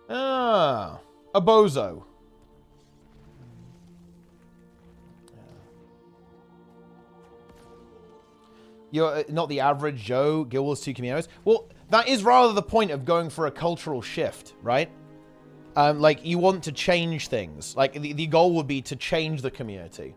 Ah, a bozo. You're not the average Joe, Guild Wars 2 communities. Well, that is rather the point of going for a cultural shift, right? Like, you want to change things. Like, the goal would be to change the community.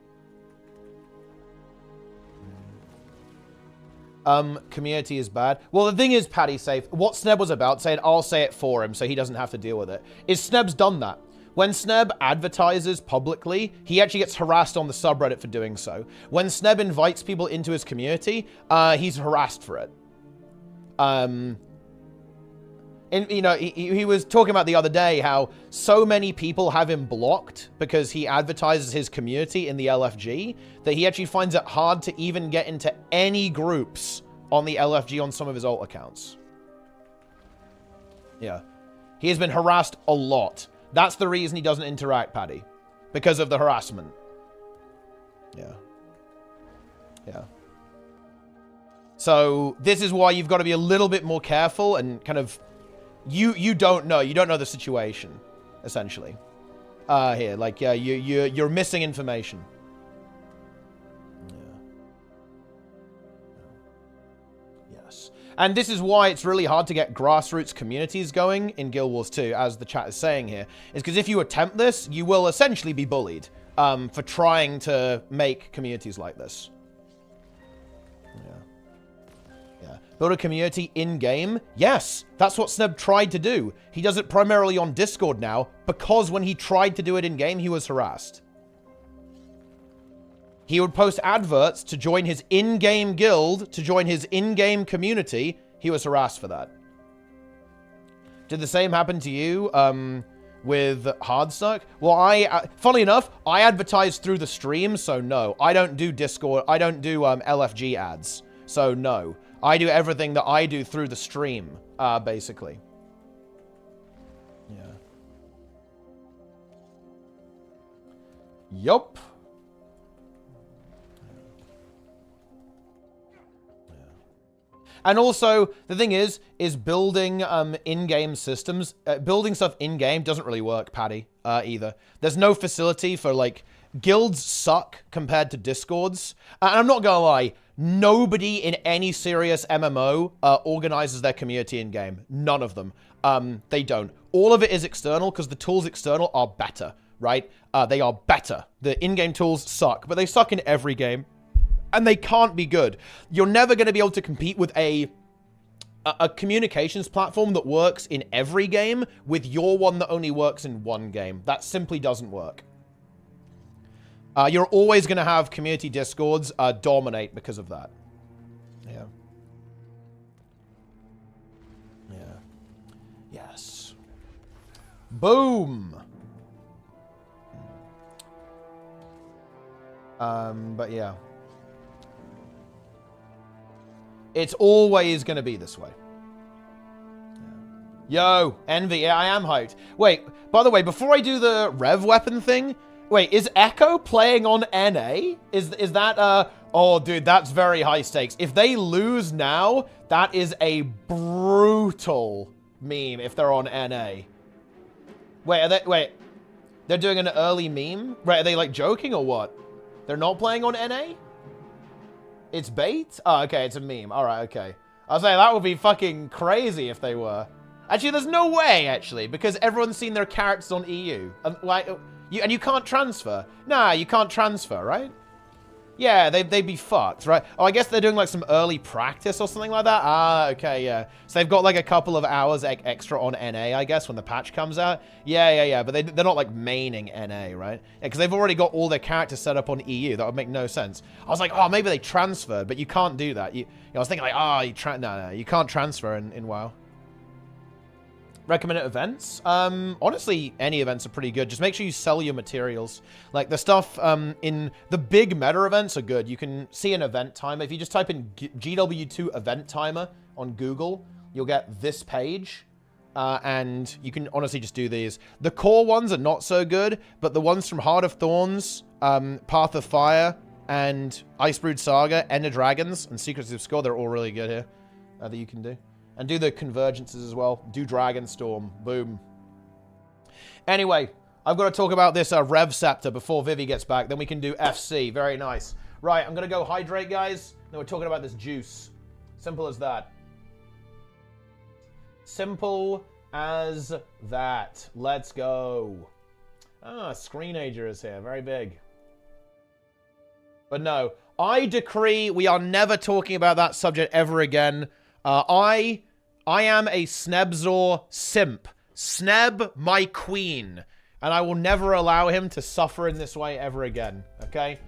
Community is bad. Well, the thing is, Paddy Safe, what Sneb was about saying, I'll say it for him so he doesn't have to deal with it, is Sneb's done that. When Sneb advertises publicly, he actually gets harassed on the subreddit for doing so. When Sneb invites people into his community, he's harassed for it. And, you know, he was talking about the other day how so many people have him blocked because he advertises his community in the LFG that he actually finds it hard to even get into any groups on the LFG on some of his alt accounts. Yeah. He has been harassed a lot. That's the reason he doesn't interact, Paddy. Because of the harassment. Yeah. Yeah. So, this is why you've got to be a little bit more careful and kind of... You don't know. You don't know the situation, essentially. Here, like, yeah, you're missing information. Yeah. Yes. And this is why it's really hard to get grassroots communities going in Guild Wars 2, as the chat is saying here. Is because if you attempt this, you will essentially be bullied for trying to make communities like this. Build a community in-game? Yes, that's what Sneb tried to do. He does it primarily on Discord now, because when he tried to do it in-game, he was harassed. He would post adverts to join his in-game guild, to join his in-game community. He was harassed for that. Did the same happen to you with Hardstuck? Well, funnily enough, I advertise through the stream, so no. I don't do Discord, I don't do LFG ads, so no. I do everything that I do through the stream, basically. Yeah. Yup. Yeah. And also, the thing is building in-game systems. Building stuff in-game doesn't really work, Paddy, either. There's no facility for, like, guilds suck compared to Discords. And I'm not gonna lie, nobody in any serious MMO organizes their community in-game. None of them. They don't. All of it is external because the tools external are better, right? They are better. The in-game tools suck, but they suck in every game. And they can't be good. You're never going to be able to compete with a communications platform that works in every game with your one that only works in one game. That simply doesn't work. You're always going to have community discords dominate because of that. Yeah. Yeah. Yes. Boom. But yeah. It's always going to be this way. Yo, Envy. Yeah, I am hyped. Wait, by the way, before I do the rev weapon thing... Wait, is Echo playing on NA? Is that, oh, dude, that's very high stakes. If they lose now, that is a brutal meme if they're on NA. Wait, they're doing an early meme? Right, are they, like, joking or what? They're not playing on NA? It's bait? Oh, okay, it's a meme. All right, okay. I was saying, that would be fucking crazy if they were. Actually, there's no way, actually, because everyone's seen their characters on EU. Like... And you can't transfer. Nah, you can't transfer, right? Yeah, they'd be fucked, right? Oh, I guess they're doing like some early practice or something like that. Ah, okay, yeah. So they've got like a couple of hours extra on NA, I guess, when the patch comes out. Yeah. But they're not like maining NA, right? Yeah, because they've already got all their characters set up on EU. That would make no sense. I was like, oh, maybe they transferred, but you can't do that. I was thinking like, no, you can't transfer in WoW. Recommended events? Honestly, any events are pretty good. Just make sure you sell your materials. Like, the stuff in the big meta events are good. You can see an event timer. If you just type in gw2 event timer on Google, you'll get this page. And you can honestly just do these. The core ones are not so good, but the ones from Heart of Thorns, Path of Fire, and Icebrood Saga, Ender Dragons, and Secrets of Score. They're all really good here that you can do. And do the convergences as well. Do Dragonstorm. Boom. Anyway, I've got to talk about this Rev Scepter before Vivi gets back. Then we can do FC. Very nice. Right, I'm going to go hydrate, guys. Then we're talking about this juice. Simple as that. Simple as that. Let's go. Ah, Screenager is here. Very big. But no, I decree we are never talking about that subject ever again. I am a Snebzor simp. Sneb, my queen. And I will never allow him to suffer in this way ever again. Okay?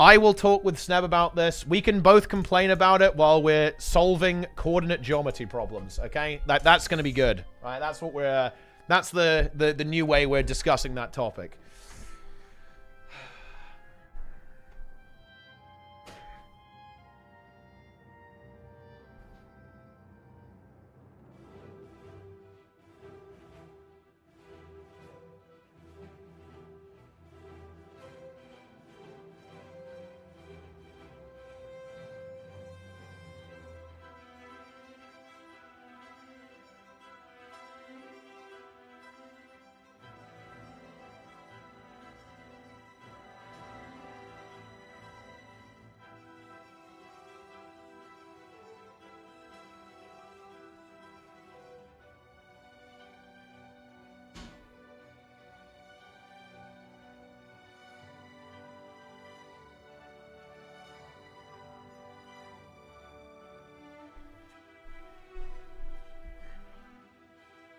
I will talk with Sneb about this. We can both complain about it while we're solving coordinate geometry problems. Okay? That's going to be good. Right? That's what we're... That's the new way we're discussing that topic.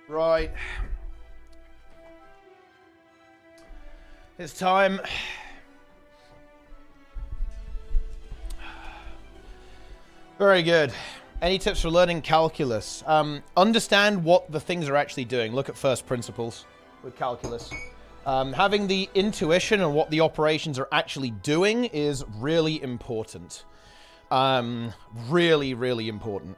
Right. It's time. Very good. Any tips for learning calculus? Understand what the things are actually doing. Look at first principles with calculus. Having the intuition on what the operations are actually doing is really important. Really, really important.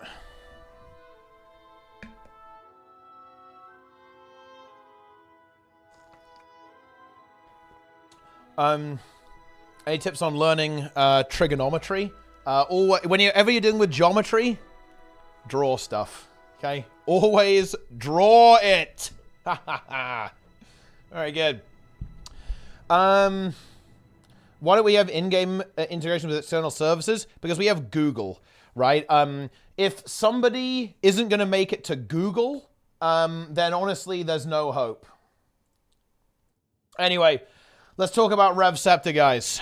Any tips on learning trigonometry? Whenever you're dealing with geometry, draw stuff. Okay? Always draw it. Very good. Why don't we have in-game integration with external services? Because we have Google, right? If somebody isn't going to make it to Google, then honestly, there's no hope. Anyway, let's talk about Rev Scepter, guys.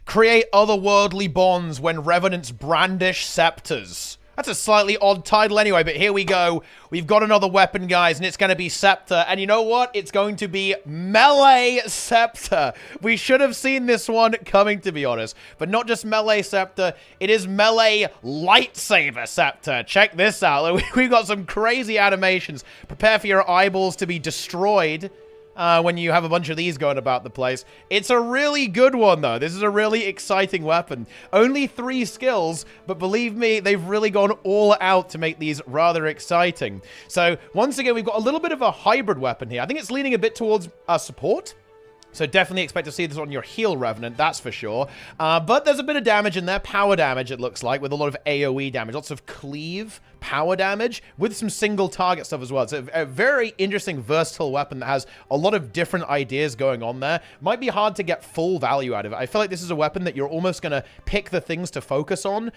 Create otherworldly bonds when revenants brandish scepters. That's a slightly odd title anyway, but here we go. We've got another weapon, guys, and it's going to be Scepter. And you know what? It's going to be Melee Scepter. We should have seen this one coming, to be honest. But not just Melee Scepter. It is Melee Lightsaber Scepter. Check this out. We've got some crazy animations. Prepare for your eyeballs to be destroyed when you have a bunch of these going about the place. It's a really good one, though. This is a really exciting weapon. Only 3 skills, but believe me, they've really gone all out to make these rather exciting. So, once again, we've got a little bit of a hybrid weapon here. I think it's leaning a bit towards support. So definitely expect to see this on your heal Revenant, that's for sure. But there's a bit of damage in there, power damage it looks like, with a lot of AoE damage. Lots of cleave power damage with some single target stuff as well. It's a very interesting, versatile weapon that has a lot of different ideas going on there. Might be hard to get full value out of it. I feel like this is a weapon that you're almost going to pick the things to focus on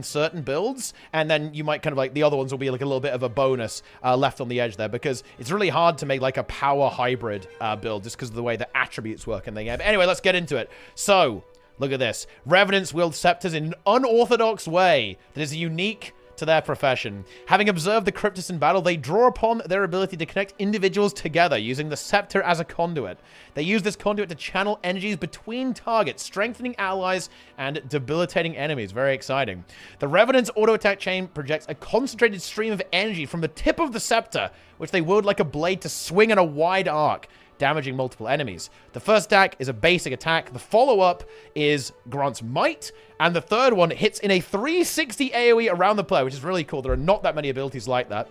certain builds, and then you might kind of like, the other ones will be like a little bit of a bonus left on the edge there, because it's really hard to make like a power hybrid build just because of the way the attributes work in the game. Anyway, let's get into it. So, look at this. Revenants wield scepters in an unorthodox way that is unique to their profession. Having observed the Cryptus in battle, they draw upon their ability to connect individuals together using the scepter as a conduit. They use this conduit to channel energies between targets, strengthening allies and debilitating enemies. Very exciting. The Revenant's auto-attack chain projects a concentrated stream of energy from the tip of the scepter, which they wield like a blade to swing in a wide arc, damaging multiple enemies. The first attack is a basic attack. The follow-up is grants might. And the third one hits in a 360 AoE around the player, which is really cool. There are not that many abilities like that.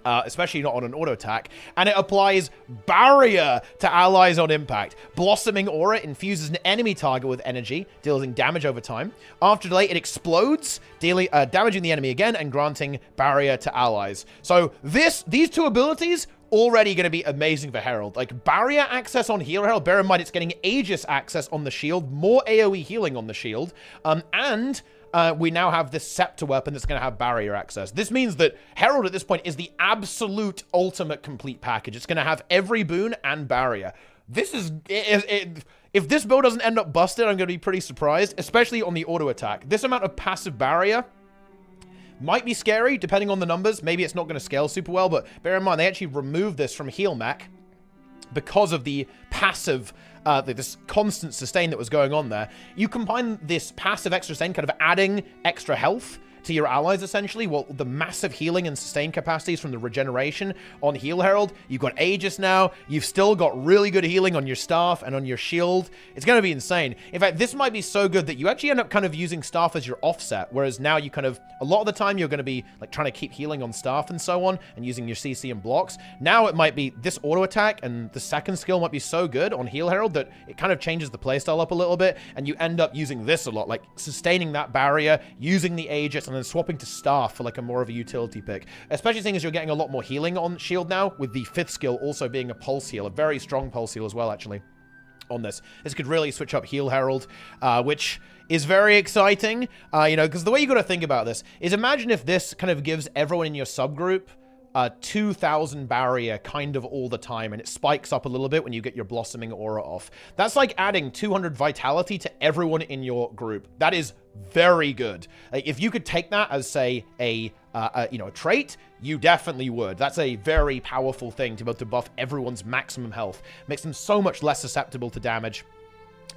especially not on an auto attack, and it applies Barrier to allies on impact. Blossoming Aura infuses an enemy target with energy, dealing damage over time. After delay, it explodes, damaging the enemy again and granting Barrier to allies. So these two abilities already going to be amazing for Herald. Like, Barrier access on Heal Herald, bear in mind it's getting Aegis access on the shield, more AoE healing on the shield, and we now have this Scepter weapon that's going to have Barrier access. This means that Herald at this point is the absolute ultimate complete package. It's going to have every boon and Barrier. This is... if this build doesn't end up busted, I'm going to be pretty surprised, especially on the auto attack. This amount of passive Barrier might be scary, depending on the numbers. Maybe it's not going to scale super well, but bear in mind, they actually removed this from Heal Mech because of the passive, this constant sustain that was going on there. You combine this passive extra sustain, kind of adding extra health to your allies, essentially. Well, the massive healing and sustain capacities from the regeneration on Heal Herald. You've got Aegis now. You've still got really good healing on your staff and on your shield. It's going to be insane. In fact, this might be so good that you actually end up kind of using staff as your offset, whereas now you kind of, a lot of the time, you're going to be like trying to keep healing on staff and so on, and using your CC and blocks. Now it might be this auto attack, and the second skill might be so good on Heal Herald that it kind of changes the playstyle up a little bit, and you end up using this a lot, like sustaining that Barrier, using the Aegis, and then swapping to staff for like a more of a utility pick. Especially seeing as you're getting a lot more healing on shield now, with the 5th skill also being a pulse heal, a very strong pulse heal as well, actually, on this. This could really switch up Heal Herald, which is very exciting, you know, because the way you got to think about this is, imagine if this kind of gives everyone in your subgroup 2,000 Barrier kind of all the time, and it spikes up a little bit when you get your Blossoming Aura off. That's like adding 200 Vitality to everyone in your group. That is very good. Like, if you could take that as, say, a trait, you definitely would. That's a very powerful thing to be able to buff everyone's maximum health. Makes them so much less susceptible to damage.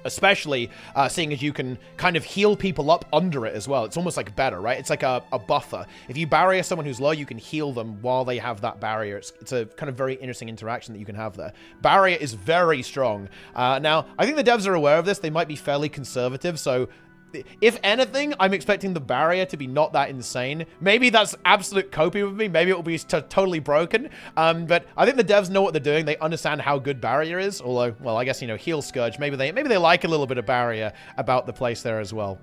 Especially seeing as you can kind of heal people up under it as well. It's almost like better, right? It's like a buffer. If you barrier someone who's low, you can heal them while they have that barrier. It's a kind of very interesting interaction that you can have there. Barrier is very strong. Now, I think the devs are aware of this. They might be fairly conservative, so if anything, I'm expecting the barrier to be not that insane. Maybe that's absolute coping with me. Maybe it will be totally broken. But I think the devs know what they're doing. They understand how good barrier is. Although, well, I guess, you know, heal Scourge. Maybe they like a little bit of barrier about the place there as well.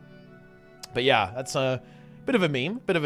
But yeah, that's a bit of a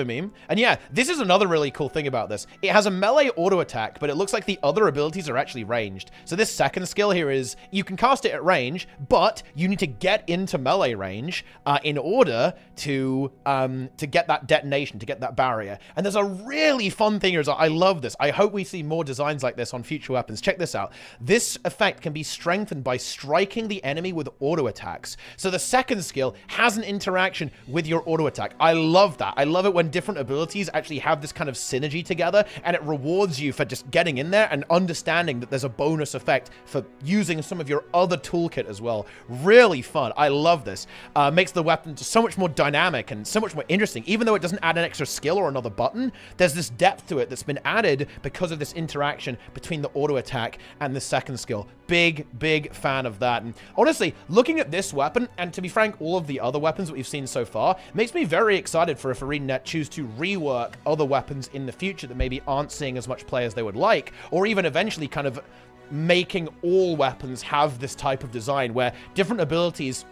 meme. And yeah, this is another really cool thing about this. It has a melee auto attack, but it looks like the other abilities are actually ranged. So this second skill here is, you can cast it at range, but you need to get into melee range in order to get that detonation, to get that barrier. And there's a really fun thing here. I love this. I hope we see more designs like this on future weapons. Check this out. This effect can be strengthened by striking the enemy with auto attacks. So the second skill has an interaction with your auto attack. I love that. I love it when different abilities actually have this kind of synergy together, and it rewards you for just getting in there and understanding that there's a bonus effect for using some of your other toolkit as well. Really fun. I love this. Makes the weapon so much more dynamic and so much more interesting. Even though it doesn't add an extra skill or another button, there's this depth to it that's been added because of this interaction between the auto attack and the second skill. Big fan of that. And honestly, looking at this weapon, and to be frank, all of the other weapons that we've seen so far, makes me very excited for if ArenaNet choose to rework other weapons in the future that maybe aren't seeing as much play as they would like, or even eventually kind of making all weapons have this type of design where different abilities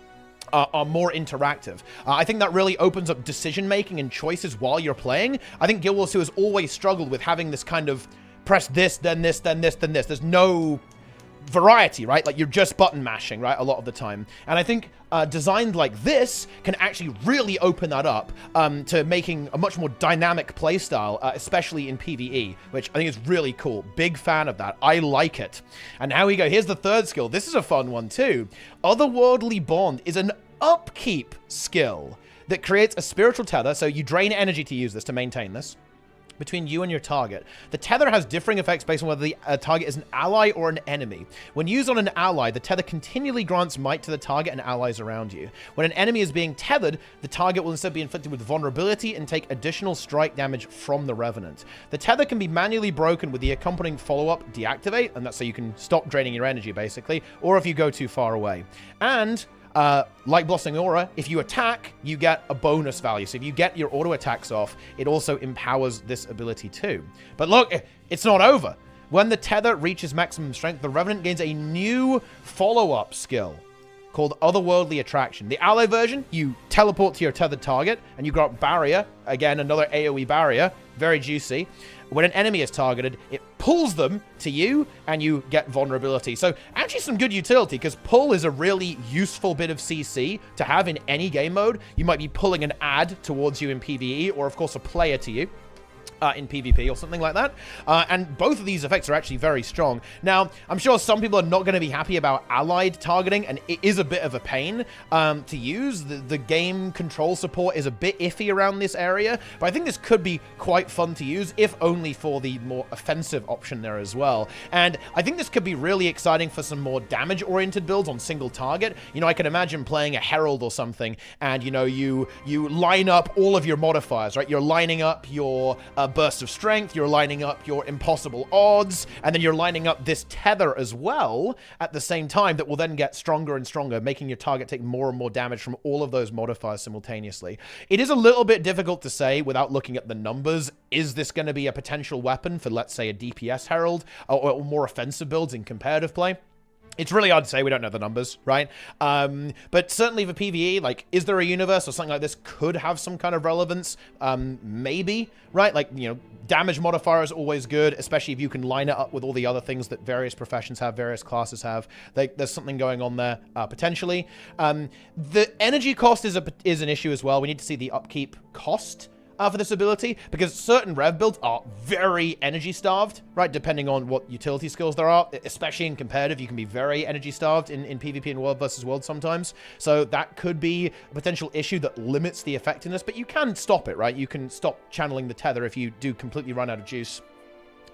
are more interactive. I think that really opens up decision-making and choices while you're playing. I think Guild Wars 2 has always struggled with having this kind of press this, then this, then this, then this. There's no variety, right? Like, you're just button mashing, right, a lot of the time. And I think designed like this can actually really open that up to making a much more dynamic playstyle, especially in PvE, which I think is really cool. Big fan of that. I like it. And now we go. Here's the third skill. This is a fun one too. Otherworldly Bond is an upkeep skill that creates a spiritual tether, so you drain energy to use this, to maintain this, between you and your target. The tether has differing effects based on whether the target is an ally or an enemy. When used on an ally, the tether continually grants might to the target and allies around you. When an enemy is being tethered, the target will instead be inflicted with vulnerability and take additional strike damage from the Revenant. The tether can be manually broken with the accompanying follow-up deactivate, and that's so you can stop draining your energy, basically, or if you go too far away. And Like Blossoming Aura, if you attack, you get a bonus value. So if you get your auto attacks off, it also empowers this ability too. But look, it's not over. When the tether reaches maximum strength, the Revenant gains a new follow-up skill called Otherworldly Attraction. The ally version, you teleport to your tethered target, and you got Barrier. Again, another AoE barrier. Very juicy. When an enemy is targeted, it pulls them to you, and you get vulnerability. So actually some good utility, because pull is a really useful bit of CC to have in any game mode. You might be pulling an ad towards you in PvE, or of course a player to you. In PvP or something like that. And both of these effects are actually very strong. Now, I'm sure some people are not going to be happy about allied targeting, and it is a bit of a pain to use. The game control support is a bit iffy around this area, but I think this could be quite fun to use, if only for the more offensive option there as well. And I think this could be really exciting for some more damage-oriented builds on single target. You know, I can imagine playing a Herald or something, and, you know, you line up all of your modifiers, right? You're lining up your burst of strength, you're lining up your impossible odds, and then you're lining up this tether as well at the same time that will then get stronger and stronger, making your target take more and more damage from all of those modifiers simultaneously. It is a little bit difficult to say without looking at the numbers. Is this going to be a potential weapon for, let's say, a DPS Herald or more offensive builds in competitive play? It's really hard to say. We don't know the numbers, right? But certainly for PvE, like, is there a universe or something like this could have some kind of relevance? Maybe, right? Like, you know, damage modifier is always good, especially if you can line it up with all the other things that various professions have, various classes have. Like, there's something going on there, potentially. The energy cost is an issue as well. We need to see the upkeep cost for this ability, because certain rev builds are very energy starved, right? Depending on what utility skills there are, especially in competitive, you can be very energy starved in PvP and world versus world sometimes. So that could be a potential issue that limits the effectiveness, but you can stop it, right? You can stop channeling the tether if you do completely run out of juice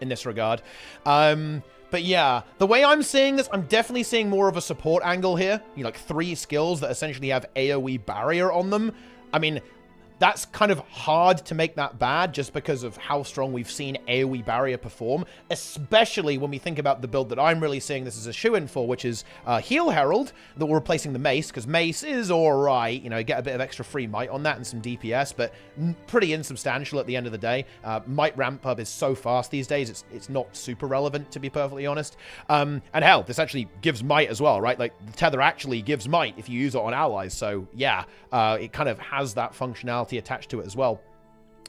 in this regard. But yeah, the way I'm seeing this, I'm definitely seeing more of a support angle here. You know, like 3 skills that essentially have AoE barrier on them. I mean, that's kind of hard to make that bad just because of how strong we've seen AoE Barrier perform, especially when we think about the build that I'm really seeing this as a shoe-in for, which is Heal Herald, that we're replacing the Mace, because Mace is alright, you know, get a bit of extra free might on that and some DPS, but pretty insubstantial at the end of the day. Might ramp up is so fast these days, it's not super relevant, to be perfectly honest. And hell, this actually gives might as well, right? Like, the tether actually gives might if you use it on allies, so yeah, it kind of has that functionality attached to it as well,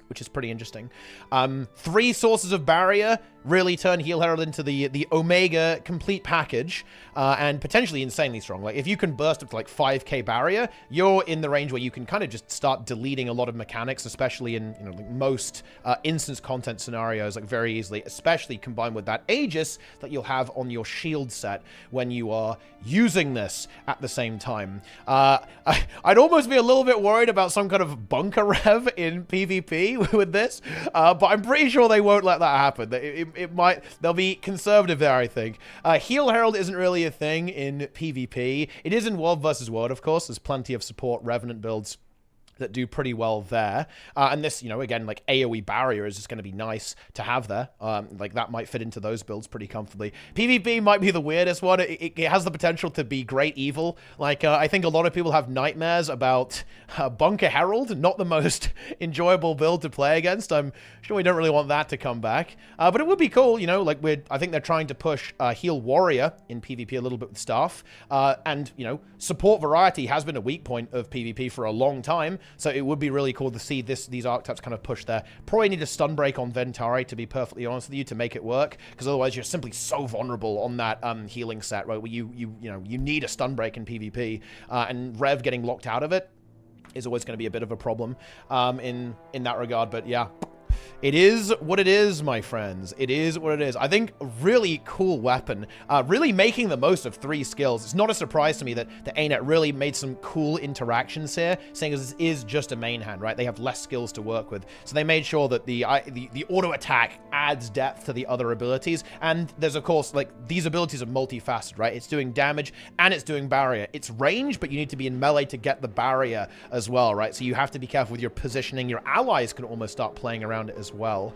which is pretty interesting. 3 sources of barrier really turn Heal Herald into the Omega complete package, and potentially insanely strong. Like, if you can burst up to like 5k barrier, you're in the range where you can kind of just start deleting a lot of mechanics, especially in, you know, like most instance content scenarios, like very easily, especially combined with that Aegis that you'll have on your shield set when you are using this at the same time. I'd almost be a little bit worried about some kind of bunker rev in PvP with this, but I'm pretty sure they won't let that happen. They'll be conservative there, I think. Heal Herald isn't really a thing in PvP. It is in World versus World, of course. There's plenty of support Revenant builds that do pretty well there. And this, you know, again, like AoE barrier is just going to be nice to have there. Like, that might fit into those builds pretty comfortably. PvP might be the weirdest one. It has the potential to be great evil. Like, I think a lot of people have nightmares about Bunker Herald, not the most enjoyable build to play against. I'm sure we don't really want that to come back. But it would be cool, you know, like, I think they're trying to push Heal Warrior in PvP a little bit with staff. And, you know, support variety has been a weak point of PvP for a long time. So it would be really cool to see these archetypes kind of push there. Probably need a stun break on Ventari, to be perfectly honest with you, to make it work, because otherwise you're simply so vulnerable on that healing set, right? Where you need a stun break in PvP, and Rev getting locked out of it is always going to be a bit of a problem in that regard. But yeah, it is what it is, my friends. It is what it is. I think a really cool weapon, really making the most of 3 skills. It's not a surprise to me that the ANET really made some cool interactions here, saying this is just a main hand, right? They have less skills to work with. So they made sure that the auto attack adds depth to the other abilities. And there's, of course, like, these abilities are multifaceted, right? It's doing damage and it's doing barrier. It's range, but you need to be in melee to get the barrier as well, right? So you have to be careful with your positioning. Your allies can almost start playing around it as as well.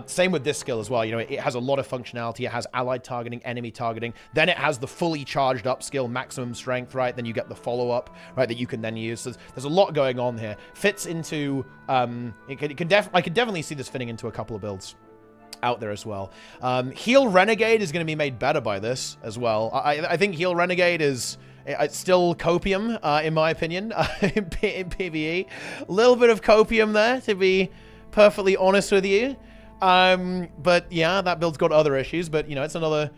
Same with this skill as well. You know, it has a lot of functionality. It has allied targeting, enemy targeting. Then it has the fully charged up skill, maximum strength, right? Then you get the follow-up, right, that you can then use. So there's a lot going on here. Fits into... I can definitely see this fitting into a couple of builds out there as well. Heal Renegade is going to be made better by this as well. I think Heal Renegade is... It's still copium, in my opinion, in PvE. A little bit of copium there, to be perfectly honest with you. But yeah, that build's got other issues, but, you know, it's another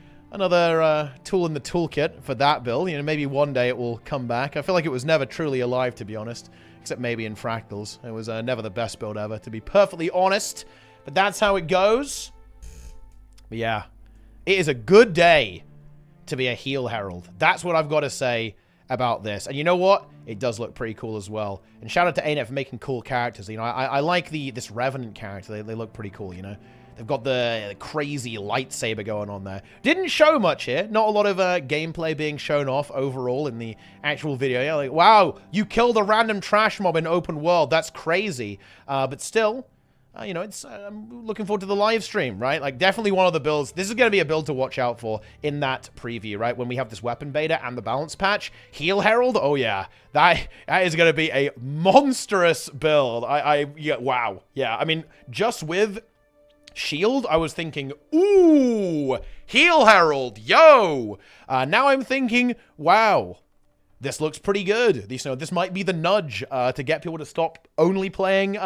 tool in the toolkit for that build. You know, maybe one day it will come back. I feel like it was never truly alive, to be honest, except maybe in Fractals. It was never the best build ever, to be perfectly honest. But that's how it goes. But yeah, it is a good day to be a Heal Herald. That's what I've got to say about this. And you know what? It does look pretty cool as well. And shout out to ANET for making cool characters. You know, I like this Revenant character. They look pretty cool, you know. They've got the crazy lightsaber going on there. Didn't show much here. Not a lot of gameplay being shown off overall in the actual video. Yeah, like, wow, you killed a random trash mob in open world. That's crazy. But still... you know, I'm looking forward to the live stream, right? Like, definitely one of the builds. This is going to be a build to watch out for in that preview, right? When we have this weapon beta and the balance patch. Heal Herald, oh yeah. That is going to be a monstrous build. Yeah, wow. Yeah, I mean, just with shield, I was thinking, ooh, Heal Herald, yo! Now I'm thinking, wow. This looks pretty good. You know, this might be the nudge to get people to stop only playing...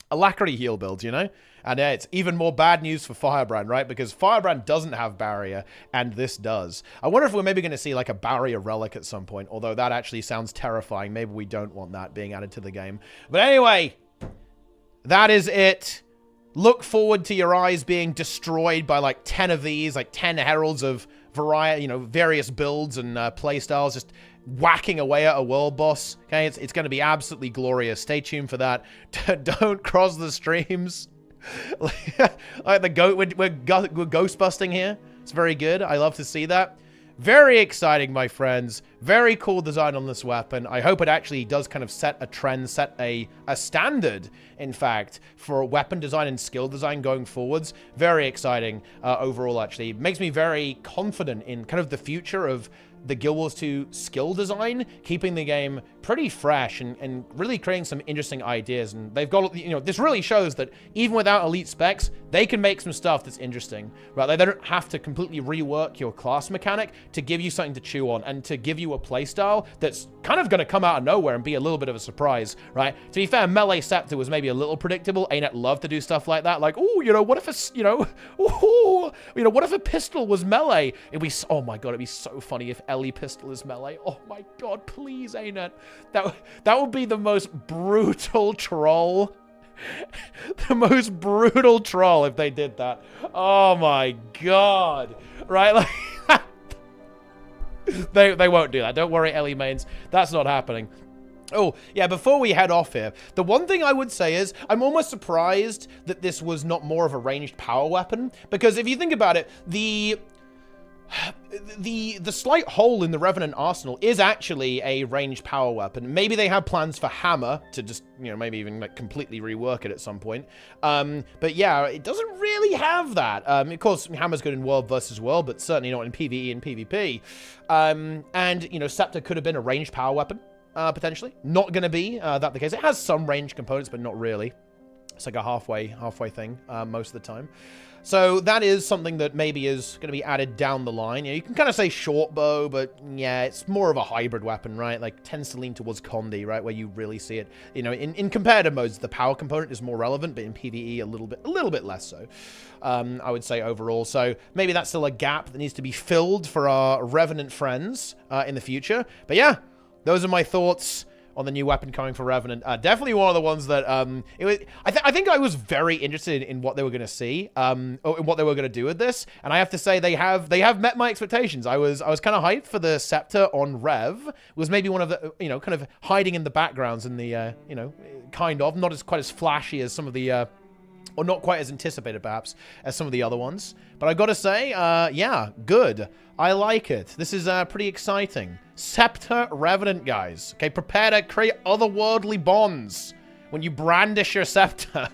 Alacrity heal builds, you know? And it's even more bad news for Firebrand, right? Because Firebrand doesn't have barrier, and this does. I wonder if we're maybe going to see, like, a barrier relic at some point, although that actually sounds terrifying. Maybe we don't want that being added to the game. But anyway, that is it. Look forward to your eyes being destroyed by, like, 10 of these, like, 10 heralds of variety, you know, various builds and playstyles, just... whacking away at a world boss. Okay, it's going to be absolutely glorious. Stay tuned for that. Don't cross the streams. Like the goat, we're ghost busting here. It's very good. I love to see that. Very exciting, my friends. Very cool design on this weapon. I hope it actually does kind of set a trend, set a standard, in fact, for weapon design and skill design going forwards. Very exciting overall, actually. Makes me very confident in kind of the future of the Guild Wars 2 skill design, keeping the game pretty fresh and really creating some interesting ideas. And they've got, you know, this really shows that even without elite specs, they can make some stuff that's interesting, right? They don't have to completely rework your class mechanic to give you something to chew on and to give you a playstyle that's kind of going to come out of nowhere and be a little bit of a surprise, right? To be fair, Melee Scepter was maybe a little predictable. ANET loved to do stuff like that. Like, oh, you know, what if a, you know, ooh, you know, what if a pistol was melee? It'd be, oh my god, it'd be so funny if Ellie pistol is melee. Oh my god, please, ANET. That would be the most brutal troll. The most brutal troll if they did that. Oh my god. Right? Like, they won't do that. Don't worry, Ellie mains. That's not happening. Oh, yeah, before we head off here, the one thing I would say is I'm almost surprised that this was not more of a ranged power weapon, because if you think about it, the slight hole in the Revenant arsenal is actually a ranged power weapon. Maybe they have plans for Hammer to just, you know, maybe even like completely rework it at some point. But yeah, it doesn't really have that. Of course, Hammer's good in world versus world, but certainly not in PvE and PvP. And, you know, Scepter could have been a ranged power weapon, potentially. Not going to be that the case. It has some ranged components, but not really. It's like a halfway thing most of the time. So that is something that maybe is going to be added down the line. You know, you can kind of say short bow, but yeah, it's more of a hybrid weapon, right? Like tends to lean towards Condi, right? Where you really see it. You know, in competitive modes, the power component is more relevant, but in PvE, a little bit less so. I would say overall. So maybe that's still a gap that needs to be filled for our Revenant friends in the future. But yeah, those are my thoughts on the new weapon coming for Revenant. Definitely one of the ones that I think I was very interested in what they were going to see, or in what they were going to do with this. And I have to say they have met my expectations. I was kind of hyped for the Scepter on Rev. It was maybe one of the, you know, kind of hiding in the backgrounds in the you know, kind of not quite as flashy as some of the or not quite as anticipated, perhaps, as some of the other ones. But I gotta say, yeah, good. I like it. This is pretty exciting. Scepter Revenant, guys. Okay, prepare to create otherworldly bonds when you brandish your scepter.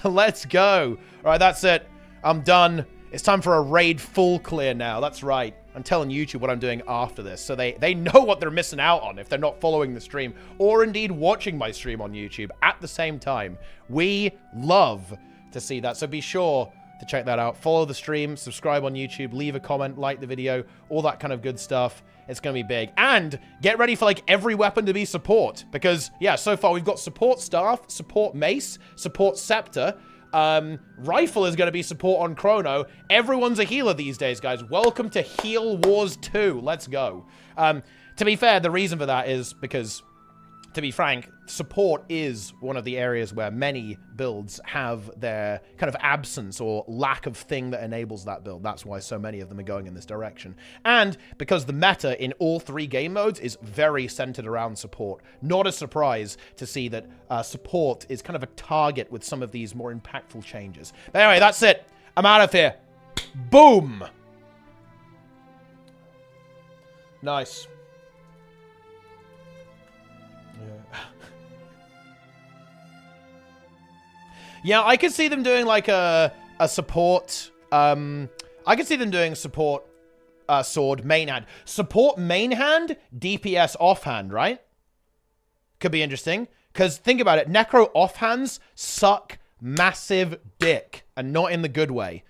Let's go. All right, that's it. I'm done. It's time for a raid full clear now. That's right. I'm telling YouTube what I'm doing after this, so they know what they're missing out on if they're not following the stream, or indeed watching my stream on YouTube at the same time. We love to see that, so be sure to check that out. Follow the stream, subscribe on YouTube, leave a comment, like the video, all that kind of good stuff. It's going to be big. And get ready for, like, every weapon to be support, because, yeah, so far we've got support staff, support mace, support scepter. Rifle is going to be support on Chrono. Everyone's a healer these days, guys. Welcome to Heal Wars 2. Let's go. To be fair, the reason for that is because, to be frank, support is one of the areas where many builds have their kind of absence or lack of thing that enables that build. That's why so many of them are going in this direction. And because the meta in all 3 game modes is very centered around support. Not a surprise to see that support is kind of a target with some of these more impactful changes. But anyway, that's it. I'm out of here. Boom! Nice. Yeah. Yeah, I could see them doing like a support. I could see them doing support sword main hand. Support main hand, DPS offhand, right? Could be interesting. Because think about it, Necro offhands suck massive dick. And not in the good way.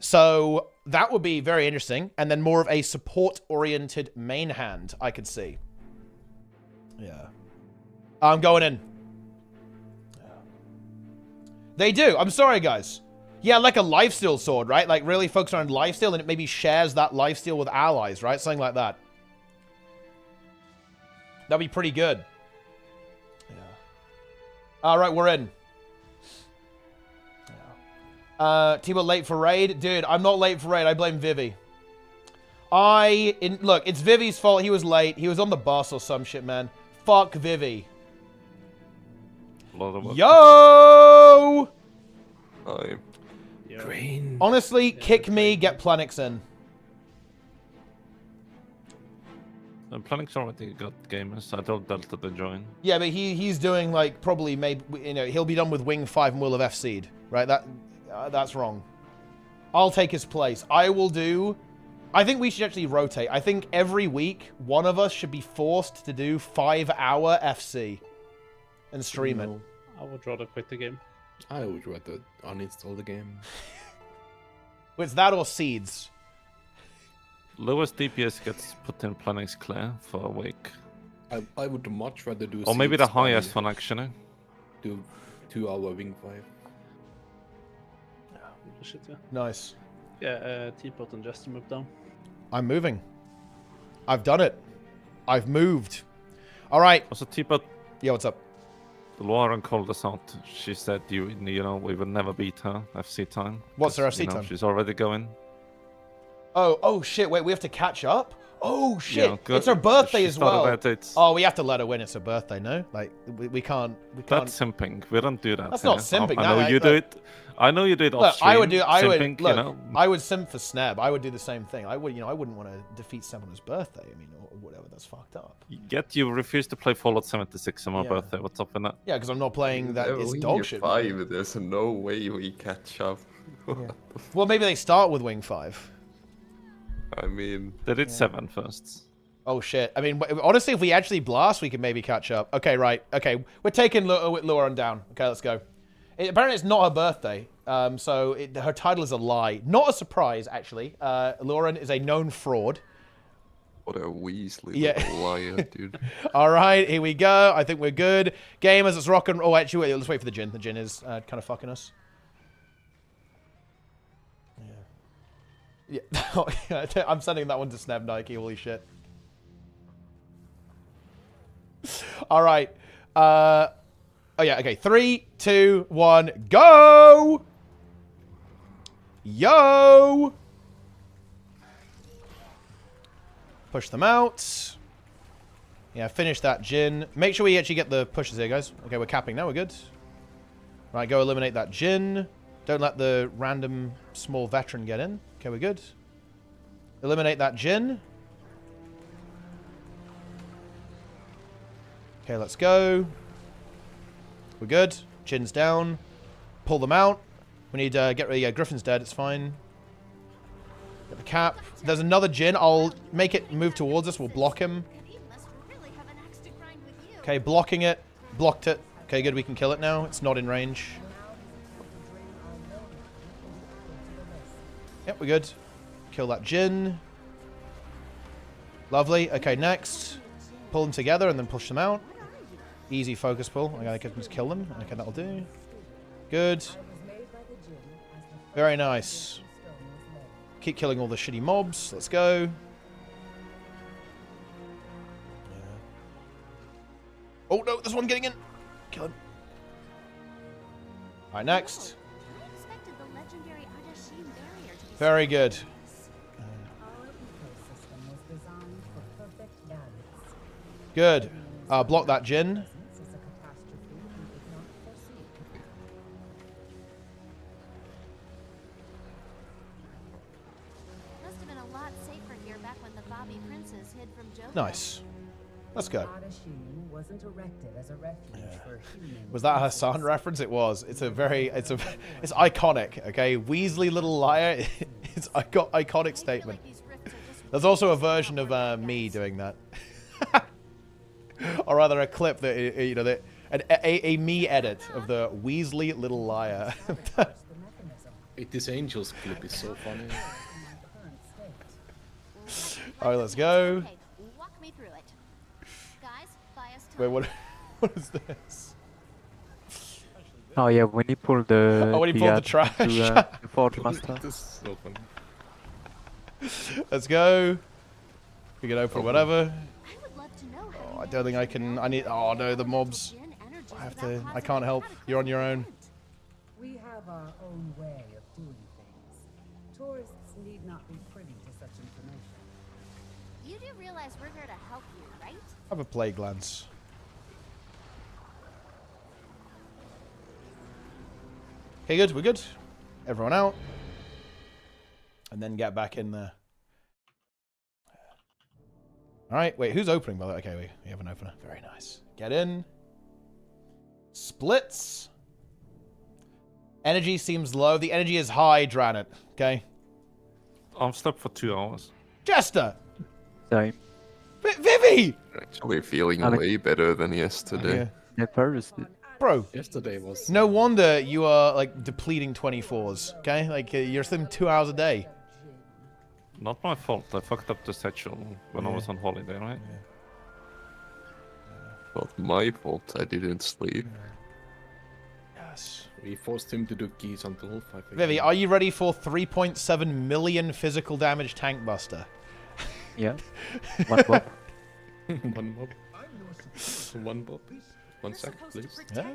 So that would be very interesting. And then more of a support-oriented main hand, I could see. Yeah. I'm going in. They do. I'm sorry, guys. Yeah, like a lifesteal sword, right? Like, really focus on lifesteal, and it maybe shares that lifesteal with allies, right? Something like that. That'd be pretty good. Yeah. All right, we're in. Yeah. T-Bot late for raid? Dude, I'm not late for raid. I blame Vivi. Look, it's Vivi's fault. He was late. He was on the bus or some shit, man. Fuck Vivi. Yo! Green. Honestly, kick me, get Planix in. Planix already got gamers. I told Delta to join. Yeah, but he's doing like probably maybe, you know, he'll be done with Wing 5 and will have FC'd, right? That's wrong. I'll take his place. I think we should actually rotate. I think every week one of us should be forced to do 5-hour FC and stream it. I would rather quit the game. I would rather uninstall the game. It's that or Seeds. Lowest DPS gets put in Planix clear for a week. I would much rather do. Or maybe the Seeds than highest one, actually. Do 2-hour Wing 5. Shit, yeah. Nice. Yeah, T-Pot and Jester moved down. I'm moving. I've done it. I've moved. All right. Also, T-Pot, Yeah, what's up? Lauren called us out. She said, you know, we will never beat her FC time. What's her 'cause, FC you know, time? She's already going. Oh shit, wait, we have to catch up? Oh shit, Yeah, it's her birthday she as started well. at it. Oh, we have to let her win, it's her birthday, no? Like, we can't... That's simping. We don't do that. That's not here. simping, I no, know you do it. I know you do it off Look, stream. I would simping, look, you know. I would simp for Sneb. I would do the same thing. I wouldn't want to defeat Sneb on his birthday. I mean, or whatever. That's fucked up. Yet you refuse to play Fallout 76 on my Yeah. birthday. What's up with that? Yeah, because I'm not playing that. It's dog shit. 5, there's no way we catch up. Yeah. Well, maybe they start with Wing 5. I mean, They did 7 first. Oh shit. I mean, honestly, if we actually blast, we can maybe catch up. Okay, right. Okay, we're taking Lauren down. Okay, let's go. Apparently, it's not her birthday. So her title is a lie. Not a surprise, actually. Lauren is a known fraud. what a Weasley Yeah. liar, dude. All right, here we go. I think we're good. Gamers, let's rock and... Oh, actually, wait, let's wait for the Jin. The Jin is kind of fucking us. Yeah. Yeah. I'm sending that one to Snap Nike. Holy shit. All right. Oh, yeah, okay. 3, 2, 1, go! Yo! Push them out. Yeah, finish that Jin. Make sure we actually get the pushes here, guys. Okay, we're capping now. We're good. Right, go eliminate that Jin. Don't let the random small veteran get in. Okay, we're good. Eliminate that Jin. Okay, let's go. We're good. Jin's down. Pull them out. We need to get rid of Griffin's dead. It's fine. Get the cap. There's another Jin. I'll make it move towards us. We'll block him. Okay, blocking it. Blocked it. Okay, good. We can kill it now. It's not in range. Yep, we're good. Kill that Jin. Lovely. Okay, next. Pull them together and then push them out. Easy focus pull. I gotta just kill them. Okay, that'll do. Good. Very nice. Keep killing all the shitty mobs. Let's go. Oh no, there's one getting in. Kill him. Alright, next. Very good. Good. Block that Jin. Nice. Let's go. Was that a Hassan reference? It was. It's iconic. Okay, Weasley little liar. It's a iconic statement. There's also a version of me doing that, or rather a clip that you know that a me edit of the Weasley little liar. This Angels clip is so funny. All right, let's go. Wait, what is this? Oh yeah, when he pulled the. Oh, when he pulled the trash. To, the Forge Master. This is so funny. Let's go. We can open whatever. Oh, I don't think I can. I need. Oh no, the mobs. I have to. I can't help. You're on your own. We have our own way of doing things. Tourists need not be privy to such information. You do realize we're here to help you, right? Have a plague lance. Okay, good. We're good. Everyone out. And then get back in there. Alright, wait, who's opening by the way? Okay, we have an opener. Very nice. Get in. Splits. Energy seems low. The energy is high, Dranet. Okay. I'm stuck for 2 hours. Jester! Same. Vivi! Actually feeling I mean- way better than yesterday. Yeah, Paris did. Bro, Yesterday was. no wonder you are, like, depleting 24s, okay? Like, you're sleeping 2 hours a day. Not my fault. I fucked up the schedule when I was on holiday, right? Not my fault. I didn't sleep. Yes. We forced him to do keys until 5 a.m. Vivi, are you ready for 3.7 million physical damage tank buster? Yeah. One bob. One mob. One bob. 1 sec, please. Yeah.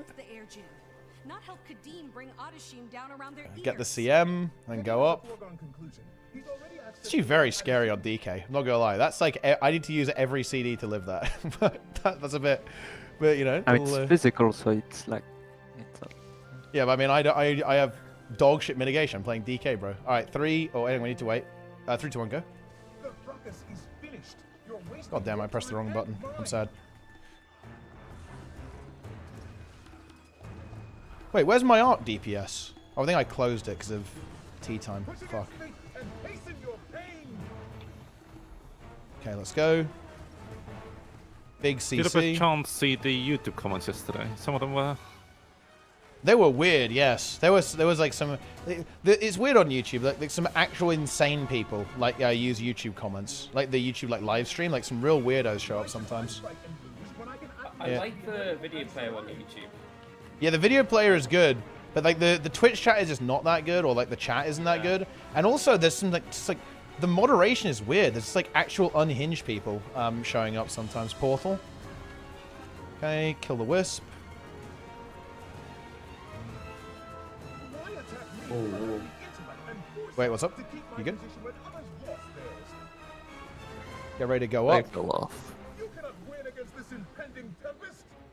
Not help Kadim bring Adashim down around their Get the CM, and go up. It's actually very scary on DK. I'm not gonna lie. That's like, I need to use every CD to live that. That's a bit, but you know. I mean, it's physical, so it's like. It's yeah, but I mean, I have dog shit mitigation. I'm playing DK, bro. All right, 3. Oh, anyway, we need to wait. 3, 2, 1, go. God damn, I pressed the wrong button. I'm sad. Wait, where's my arc DPS? Oh, I think I closed it because of tea time. Fuck. Okay, let's go. Big Did a bit CC. chance see the YouTube comments yesterday? Some of them were. They were weird, yes. There was like some. It's weird on YouTube. Like some actual insane people like use YouTube comments, like the YouTube like live stream. Like some real weirdos show up sometimes. I like the video player on YouTube. Yeah, the video player is good, but like the Twitch chat is just not that good, or like the chat isn't that good. And also there's some like just like the moderation is weird. There's just like actual unhinged people showing up sometimes. Portal. Okay, kill the wisp. Oh. Wait, what's up? You good? Get ready to go I up. fell off.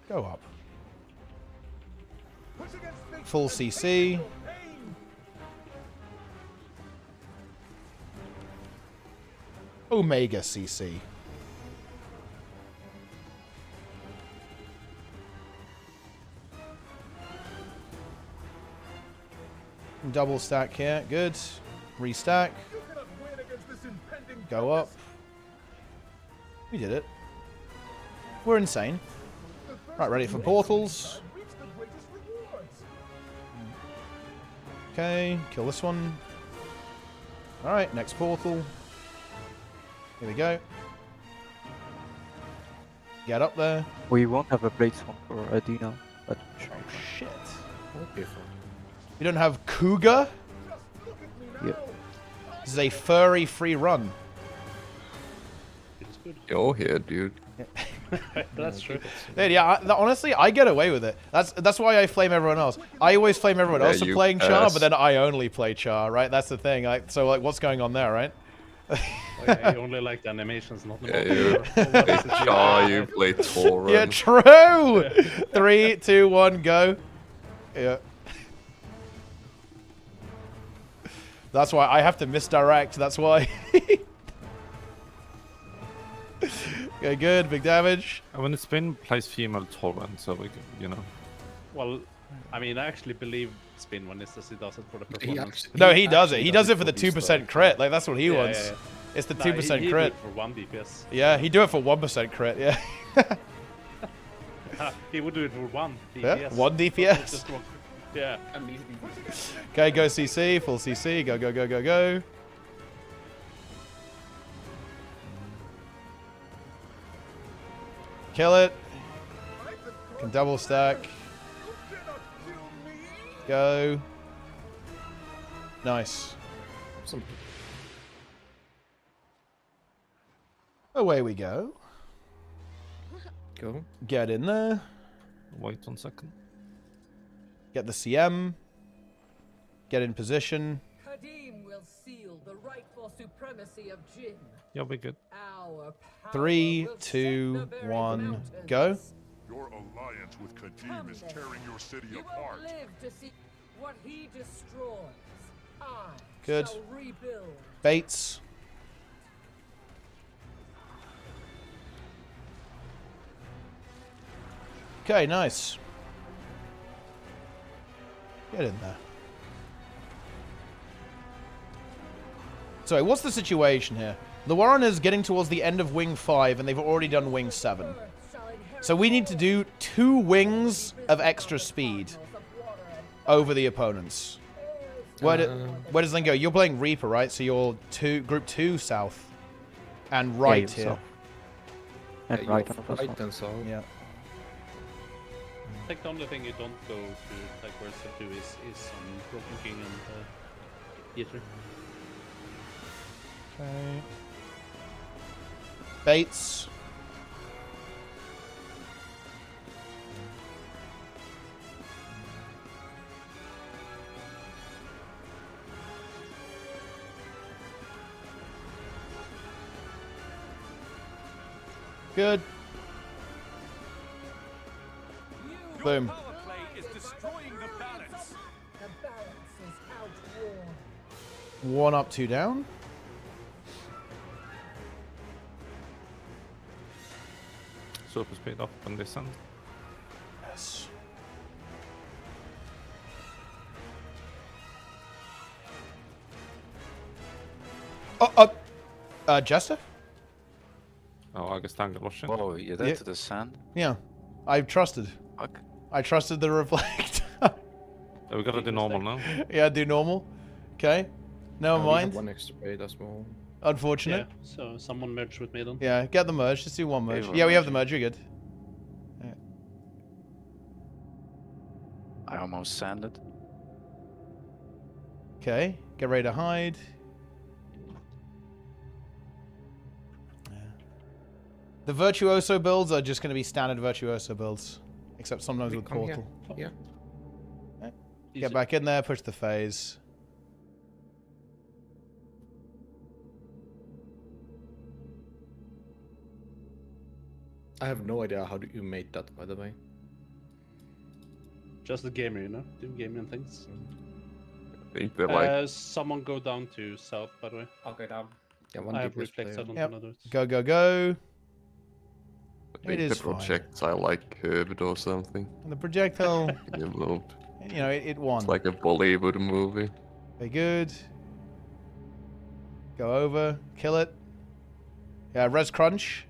Go up. Full CC. Omega CC. Double stack here. Good. Restack. Go up. We did it. We're insane. Right, ready for portals. Okay, kill this one. Alright, next portal. Here we go. Get up there. We won't have a blade swamp for Adina. But Oh shit. Okay, fine. We don't have Cougar? Yep. This is a furry free run. It's good. Go here, dude. That's true. Dude, yeah, honestly, I get away with it. That's why I flame everyone else. I always flame everyone Yeah, else for you playing Char, pass. but then I only play Char, right? That's the thing. So, like, what's going on there, right? Oh, yeah, you only like the animations, not the Yeah, multiplayer. you play Char, you play Torrent. Yeah, true! 3, 2, 1, go. Yeah. That's why I have to misdirect, that's why. Okay, good, big damage. When it's been plays female torrent, so we can, you know. Well, I mean, I actually believe Spin when it says he does it for the performance. No, he does it. actually He does it for the boost 2% crit. Like, that's what he wants. Yeah. It's the Nah, 2% he do crit. it for 1 DPS. Yeah, he'd do it for 1% crit, yeah. He would do it for 1 Yeah, DPS. 1 DPS. Just one- Yeah. Okay, go CC, full CC, go, go, go, go, go. Kill it. Can double stack. Go. Nice. Some Away we go. go. Get in there. Wait 1 second. Get the CM. Get in position. Kadim will seal the rightful supremacy of Jin. Yeah, we're good. Our power 3, will 2, shake the very 1, mountains. go. Your alliance with Kadim Come is then. tearing your city You apart. won't live to see what he destroys. I Good. shall rebuild. Baits. Okay, nice. Get in there. So, what's the situation here? The Warren is getting towards the end of Wing 5, and they've already done Wing 7. Earth shall inherit So we need to do 2 wings all of extra speed cardinals of water and over the opponents. Where does then go? You're playing Reaper, right? So you're group 2 south. And right yeah, here. so- And right on the first one. Right and so. Yeah. I think the only thing you don't go to like where to is Broken King and Theater. Okay. Baits. Good. Boom. Power play is destroying the balance. the balance is outworn. 1 up, 2 down. Super speed up on this end. Yes. Jester? Oh, I guess Tangle was shit. Oh, you're there to the sand? Yeah. I trusted. Fuck. I trusted the reflect. Yeah, we gotta do normal now. Yeah, do normal. Okay. Never We have mind. one extra raid as well. Unfortunate. Yeah. So someone merged with me then. Yeah, get the merge. Just do 1 merge. one Yeah, we have the merge. merge. You're good. I almost sanded. Okay. Get ready to hide. The Virtuoso builds are just going to be standard Virtuoso builds. Except sometimes with Come here. Portal. Yeah. Easy. Get back in there, push the phase. I have no idea how you made that, by the way. Just a gamer, you know, doing gaming things. I think they're like, Someone go down to south, by the way. I'll go down. Yeah, one I have DPS reflex. I player. don't Yep. wanna do it. Go, go, go. I think It the is fine. projects are like curved or something. And the projectile. Involved. You know, it won. It's like a Bollywood movie. Very good. Go over, kill it. Yeah, res crunch.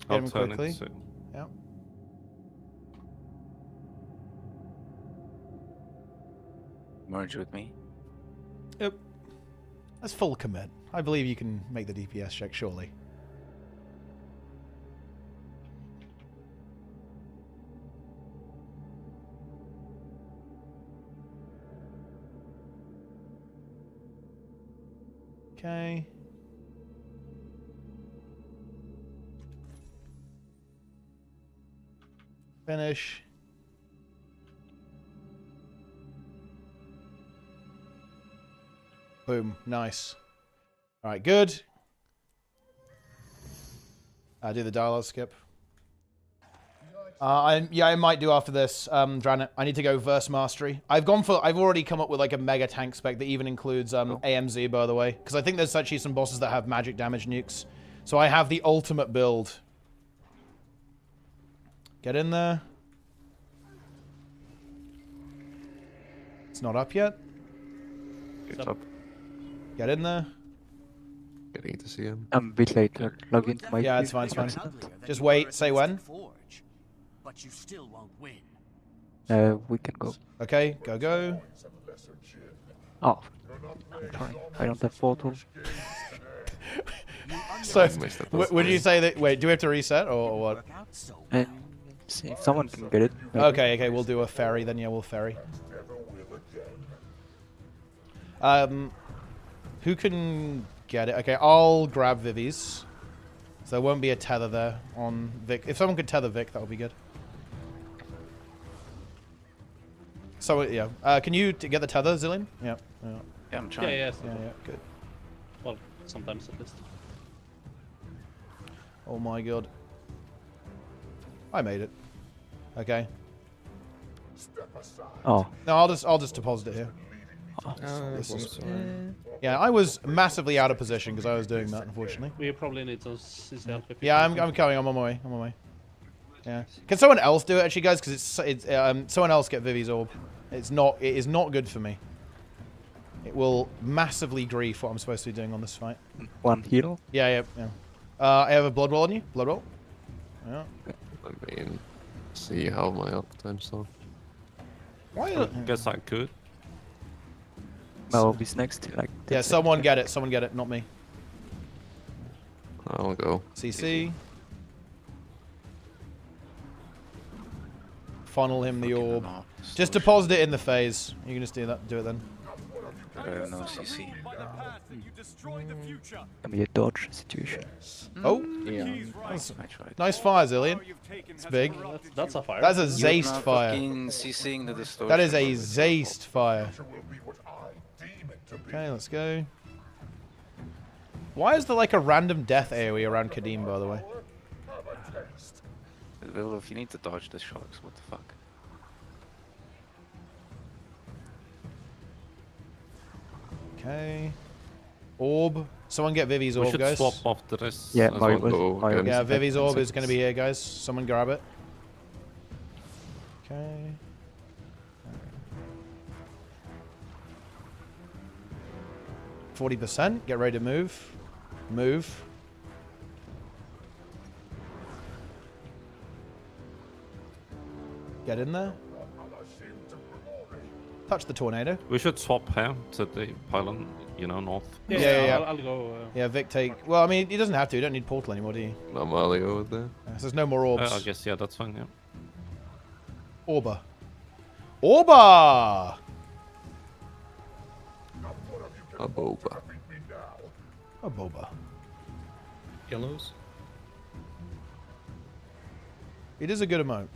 Get I'll him turn quickly. it soon. Yeah. Merge with me. Yep. That's full commit. I believe you can make the DPS check, surely. Okay. Finish. Boom. Nice. All right, good. I'll do the dialogue skip. I might do after this, Dranet. I need to go verse mastery. I've already come up with like a mega tank spec that even includes AMZ, by the way, because I think there's actually some bosses that have magic damage nukes. So I have the ultimate build. Get in there. It's not up yet. It's up. Get in there. Getting to see him. I'm a bit later. Log into my. Yeah, it's fine. It's fine. Just wait. Say when. But you still won't win. We can go. Okay, go. Oh, sorry. I don't have portal. So, would you say that? Wait, do we have to reset or what? And see if someone can get it. maybe. Okay, we'll do a ferry then. Yeah, we'll ferry. Who can get it? Okay, I'll grab Vivi's. So there won't be a tether there on Vic. If someone could tether Vic, that would be good. So, yeah. Can you get the tether, Zillion? Yeah. Yeah, I'm trying. Yeah, Good. Well, sometimes at least. Oh my god. I made it. Okay. Oh. No, I'll just deposit it here. This is- Yeah, I was massively out of position because I was doing that, unfortunately. We probably need some help. Yeah, I'm coming. I'm on my way. Yeah. Can someone else do it, actually, guys? Because someone else get Vivi's orb. It is not good for me. It will massively grief what I'm supposed to be doing on this fight. One heal. Yeah. I have a blood roll on you. Blood roll. Yeah. I mean, see how my uptime's on. Why? I guess I could. My orb is next. Like. Yeah, someone get it. Someone get it. Not me. I'll go. CC. Funnel him the orb. Just deposit it in the phase. You can just do that. Do it then. No CC. Can be a dodge situation. Oh. Yeah. Nice fire, Zillion. It's big. That's a fire. That's a Zayst fire. CCing the distortion. That is a Zayst fire. Okay, let's go. Why is there like a random death AoE around Kadim, by the way? Well, if you need to dodge the sharks, what the fuck? Okay. Orb. Someone get Vivi's We orb, should guys. swap after this. Yeah, as my well. was. Yeah, Vivi's orb is going to be here, guys. Someone grab it. Okay. 40%. Get ready to move. Move. Get in there. Touch the tornado. We should swap here to the pylon, north. Yeah. I'll go. Yeah, Vic take... Well, I mean, he doesn't have to. You don't need portal anymore, do you? No Mali over there. So there's no more orbs. I guess, yeah, that's fine, yeah. Orba. Orba! A boba. A boba. Yellows. It is a good emote.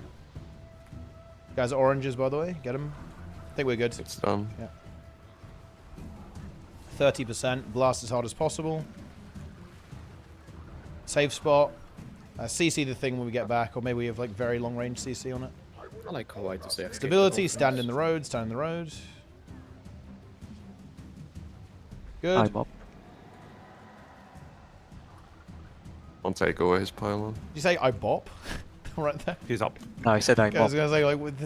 Guys, oranges, by the way. Get them. I think we're good. It's done. Yeah. 30%. Blast as hard as possible. Save spot. CC the thing when we get back, or maybe we have like very long range CC on it. I like how I just say Stability. Stand in the road. Stand in the road. Good. I'm up. I'll take away his pylon. Did you say I bop? right there. He's up. No, he said I'm I was up. gonna say, like, what do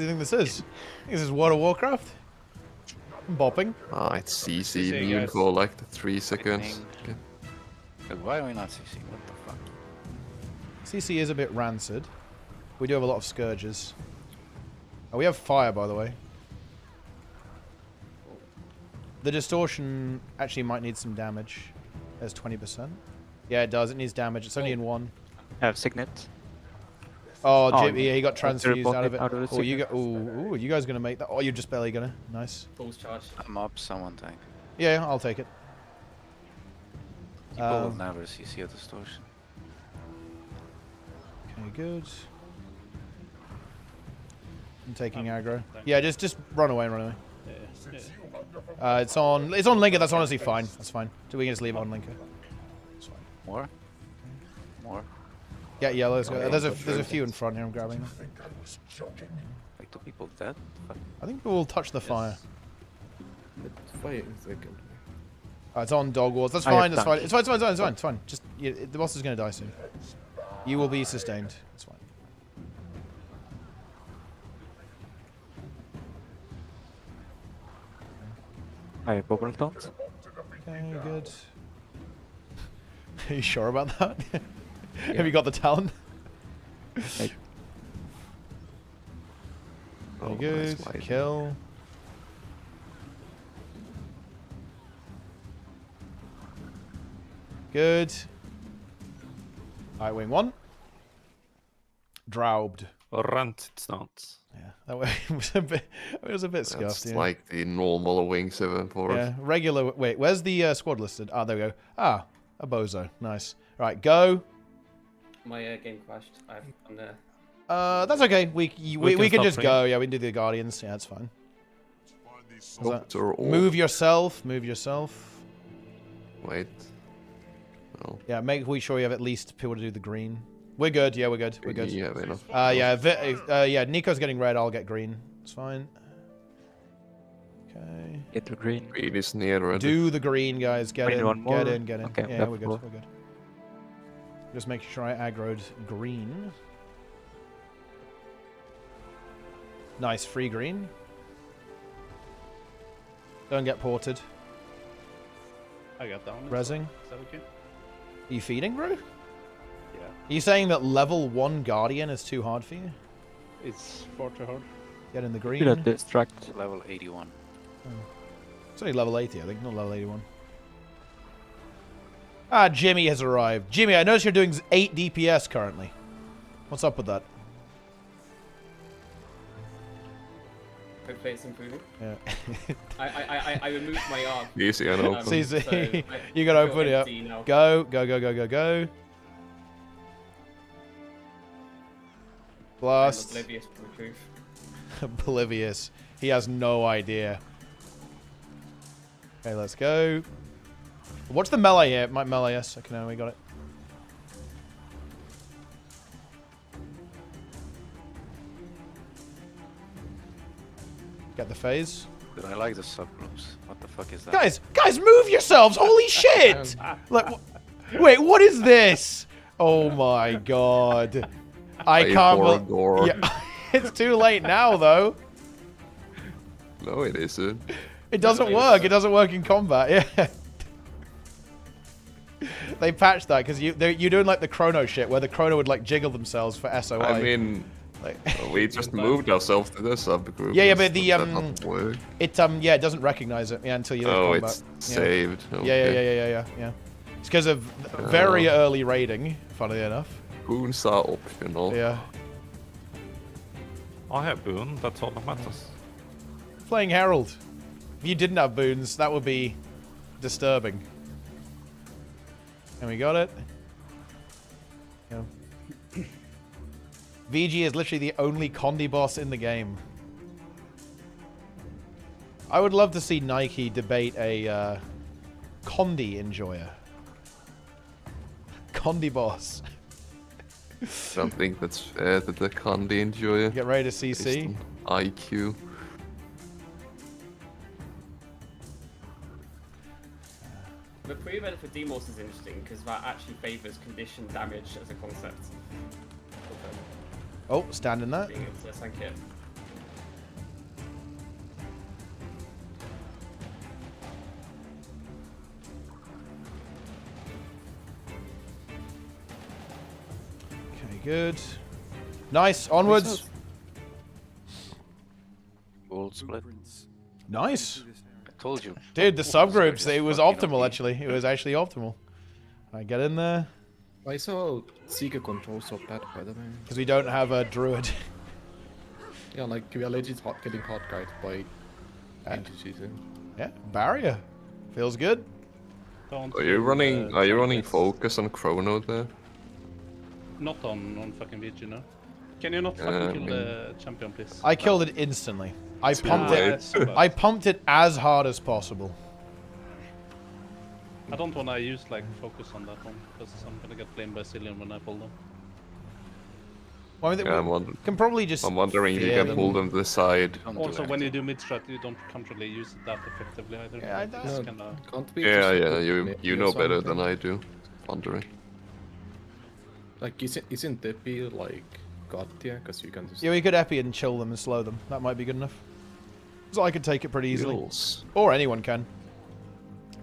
you think this is? This is World of Warcraft? I'm bopping. Ah, it's CC CC, immune guys. for like 3 seconds. Okay. Why are we not CC? What the fuck? CC is a bit rancid. We do have a lot of Scourges. Oh, we have fire, by the way. The distortion actually might need some damage. There's 20%. Yeah, it does. It needs damage. It's only in one. I have Signet. Oh, Oh, Jimmy, yeah, he got transfused out of it. out of the Oh, you Signet. got. Ooh, you guys gonna make that? Oh, you're just barely gonna. Nice. Pulse charge. I'm up, someone tank. Yeah, I'll take it. People will never CC a distortion. Okay, good. I'm taking aggro. Yeah, just run away, run away. It's on Linker. That's honestly fine. That's fine. So we can just leave it on Linker. It's fine. More? More? Yeah, let's go. There's a few in front here. I'm grabbing them. Like, two people dead? Fuck. I think we'll touch the fire. The fire is like... It's on Dog Wars. That's I have fine. That's fine. tank. It's fine. Just the boss is gonna die soon. You will be sustained. It's fine. I have bubble taunt. Okay, good. Are you sure about that? Have you got the talent? Hey. Very Oh, good. nice light. Kill. Good. Alright, wing one. Draubed. Rant, it's not. Yeah, that way it was a bit scuffed. That's Yeah. like the normal wing 7 for Yeah, regular. Wait, where's the squad listed? Ah, there we go. Ah, a bozo. Nice. Right, go. My game crashed. I've done there. That's okay. We can stop just playing. go. Yeah, we can do the Guardians. Yeah, that's fine. Is that- Doctor or... Move yourself. Move yourself. Wait. No. Yeah, make sure you have at least people to do the green. We're good. Yeah, we're good. We're good. You have enough. Yeah, Nico's getting red. I'll get green. It's fine. Okay. Get the green. Green is near already. Do the green, guys. Get Green in. one Get more. in. Get in. Okay, Yeah, left we're good. four. We're good. Just making sure I aggroed green. Nice, free green. Don't get ported. I got that one. Rezzing. Is that okay? Are you feeding, bro? Yeah. Are you saying that level 1 Guardian is too hard for you? It's far too hard. Get in the Do green. that distract. Level 81. It's only level 80, I think, not level 81. Ah, Jimmy has arrived. Jimmy, I notice you're doing 8 DPS currently. What's up with that? Hopefully it's improving. Yeah. I removed my arm. Easy and open. See, so you gotta I feel open it up. empty now. Go, go, go, go, go, go. I'm Blast. oblivious to the truth. Oblivious. He has no idea. Okay, let's go. What's the melee here? My melee, yes. Okay, no, we got it. Get the phase. Dude, I like the subgroups. What the fuck is that? Guys, move yourselves! Holy shit! Like, wait, what is this? Oh my god. I Wait can't for a believe. door. Yeah, it's too late now, though. No, it isn't. It doesn't work. It doesn't work in combat. Yeah. They patched that because you're doing like the chrono shit where the chrono would like jiggle themselves for SOI. I mean, like, we just moved ourselves to the subgroup. Yeah, but the That doesn't work. yeah, it doesn't recognize it until you. Oh, combat. it's Yeah. saved. Yeah, Okay. yeah. It's because of very early raiding. Funnily enough. Boons are optional. Yeah. I have boon, that's all that matters. Playing Herald. If you didn't have boons, that would be disturbing. And we got it. Yeah. VG is literally the only Condi boss in the game. I would love to see Nike debate a Condi enjoyer. Condi boss. Don't think that's fair to the Condi enjoyer. Get ready to based CC. on IQ. The pre-event for Demos is interesting because that actually favors condition damage as a concept. Oh, standing there. Thank you. Okay, good. Nice. Onwards. Gold split. Nice. I told you. Dude, the subgroups, Just it was fucking optimal OP. actually. It was actually optimal. Alright, get in there. Why saw Seeker control so bad, by the way? Because we don't have a druid. Yeah, like we are legit getting hard guided by NGCs. Yeah, barrier. Feels good. Are you running focus on Chrono there? Not on fucking VG, no. Can you not fucking kill the champion, please? I killed it instantly. I pumped Yeah, it. it's so bad. I pumped it as hard as possible. I don't want to use like focus on that one because I'm gonna get blamed by Cillian when I pull them. Well, I mean, Yeah, can probably just. I'm wondering if you fear can pull them to the side. Also, when you do mid strat, you can't really use it that effectively either. Yeah, It's kinda... Can't we Yeah, just yeah, put you Nippy know or better something? than I do. Wondering. Like, isn't Dippy like god tier? Because you can just. Yeah, we could epi and chill them and slow them. That might be good enough. So I could take it pretty easily. Heals. Or anyone can.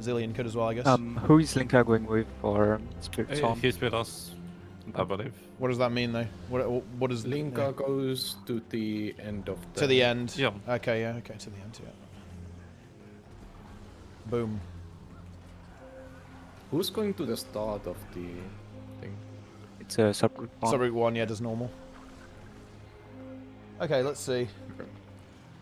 Zillion could as well, I guess. Who is Linka going with for Spirit Song? He's with us, I believe. What does that mean, though? What does Linka goes to the end of the. To the end. Yeah. Okay, yeah. Okay, to the end. Yeah. Boom. Who's going to the start of the thing? It's a subgroup 1. Subroute 1, yeah, does normal. Okay, let's see.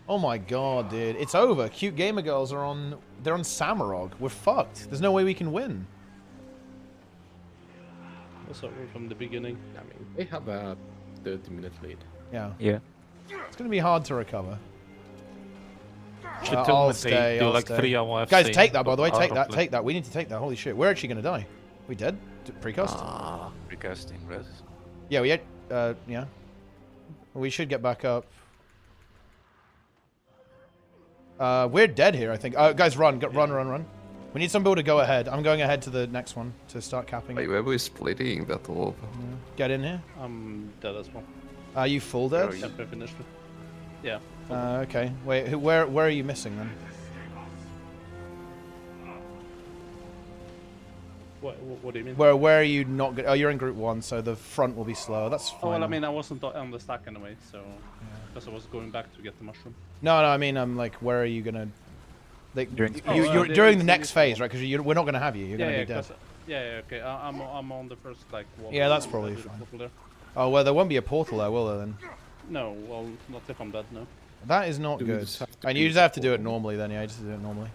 Oh my god, dude. It's over. Cute gamer girls are on... They're on Samarog. We're fucked. There's no way we can win. Also from the beginning. I mean, they have a 30-minute lead. Yeah. Yeah. It's gonna be hard to recover. Should I'll do stay, do I'll like stay. 3 hour Guys, FC, take that, by the way. but Take that, probably. take that. We need to take that. Holy shit. We're actually gonna die. We dead? Precast? Ah, recasting res. Yeah, we had... yeah. We should get back up. We're dead here, I think. Guys, run. Run. We need some people to go ahead. I'm going ahead to the next one to start capping. Wait, where are we splitting that orb? Get in here. I'm dead as well. Are you full dead? Yep, I finished it. Yeah. Okay. Wait, where are you missing then? What do you mean? Where are you not good? Oh, you're in group 1, so the front will be slow. That's fine. Oh, well, I mean, I wasn't on the stack anyway, so... Because I was going back to get the mushroom. No, I mean, I'm like, where are you gonna... Like, During- you're during the next phase, right? Because we're not gonna have you. You're gonna be dead. Yeah, okay. I'm on the first, like... wall. Yeah, that's probably There's a fine. portal there. Oh, well, there won't be a portal there, will there then? No, well, not if I'm dead, no. That is not Do we good. just have to And do you just the have to do it portal? normally then, yeah, just do it normally.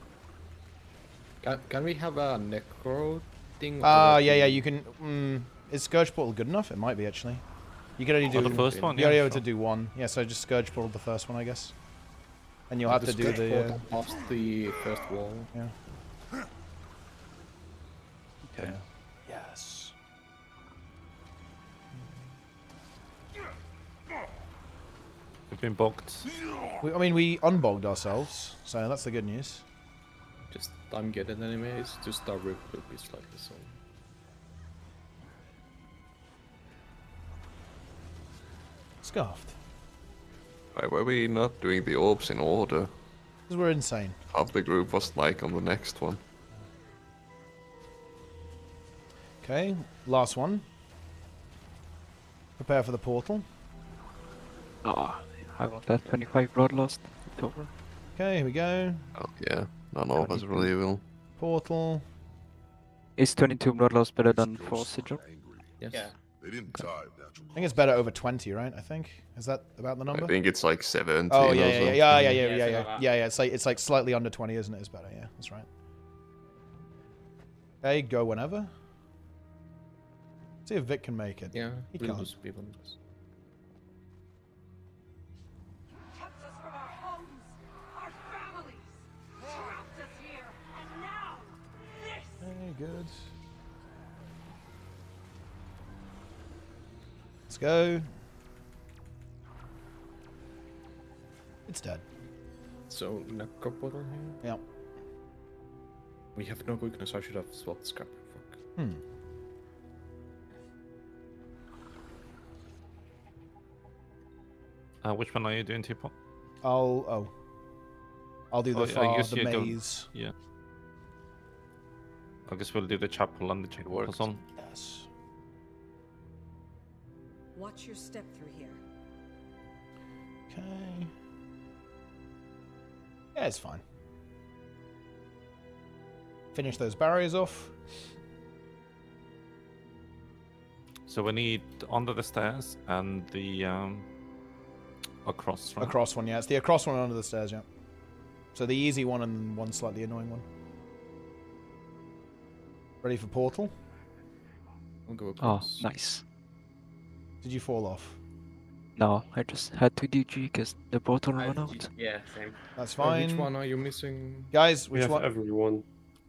Can we have a necro thing? Yeah, you can... is Scourge Portal good enough? It might be, actually. You can only do... the first one, You're only yeah, able to sure. do one. Yeah, so just Scourge Portal the first one, I guess. And you'll have to do the... Past the first wall. yeah. Okay. Yes. We've been booked. I mean, we unbogged ourselves, so that's the good news. Just I'm getting anyways. Just our rip will be slightly so. Scuffed. Why were we not doing the orbs in order? Because we're insane. Half the group was like on the next one. Okay, last one. Prepare for the portal. Ah, I want that 25 bloodlust. It's over. Okay, here we go. Oh yeah, none of us really will. Portal. Is 22 bloodlust better than 4 sigil? Yes. Yeah. They didn't die of natural I think it's better over 20, right? I think. Is that about the number? I think it's like 17 Oh or yeah, something. yeah. It's like slightly under 20, isn't it? It's better. Yeah, that's right. Okay, go whenever. See if Vic can make it. Yeah. He We'll can't. just be one. Kept us from our homes, our families. Trapped us here, and now this. Okay, good. Let's go. It's dead. So necro portal here. Yeah. We have no weakness. I should have swapped scrap. Fuck. Which one are you doing, Teapot? I'll do the I guess the you go- maze. Yeah. I guess we'll do the chapel and the chapel on. Yes. Watch your step through here. Okay. Yeah, it's fine. Finish those barriers off. So we need under the stairs and the across, right? Across one, yeah. It's the across one under the stairs, yeah. So the easy one and one slightly annoying one. Ready for portal? I'll go Oh, across. nice. Did you fall off? No, I just had to DG because the portal ran out. Yeah, same. That's Oh, fine. which one are you missing? Guys, We which have one? everyone.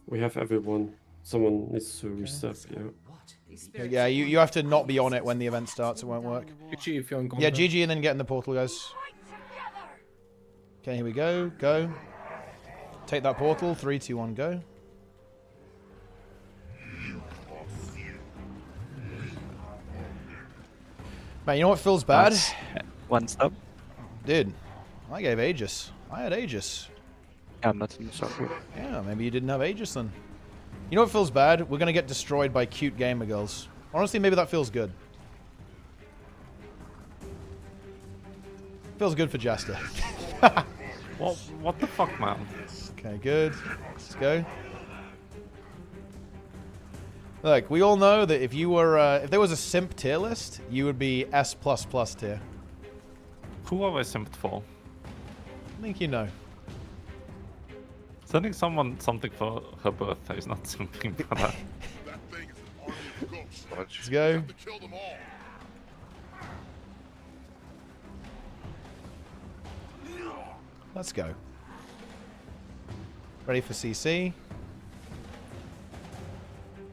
We have everyone. Someone needs to reset, yeah. Yeah, you have to not be on it when the event starts. It won't work. GG if you're on Yeah, combat. GG and then get in the portal, guys. Okay, here we go. Go. Take that portal. 3, 2, 1, go. Man, you know what feels bad? Nice. One stop. Dude, I gave Aegis. I had Aegis. I'm not in the software. Yeah, maybe you didn't have Aegis then. You know what feels bad? We're gonna get destroyed by cute gamer girls. Honestly, maybe that feels good. Feels good for Jester. What the fuck, man? Okay, good. Let's go. Look, we all know that if you were, if there was a simp tier list, you would be S++ tier. Who have I simped for? I think you know. Sending someone something for her birthday is not simping for that. Let's go. Let's go. Ready for CC.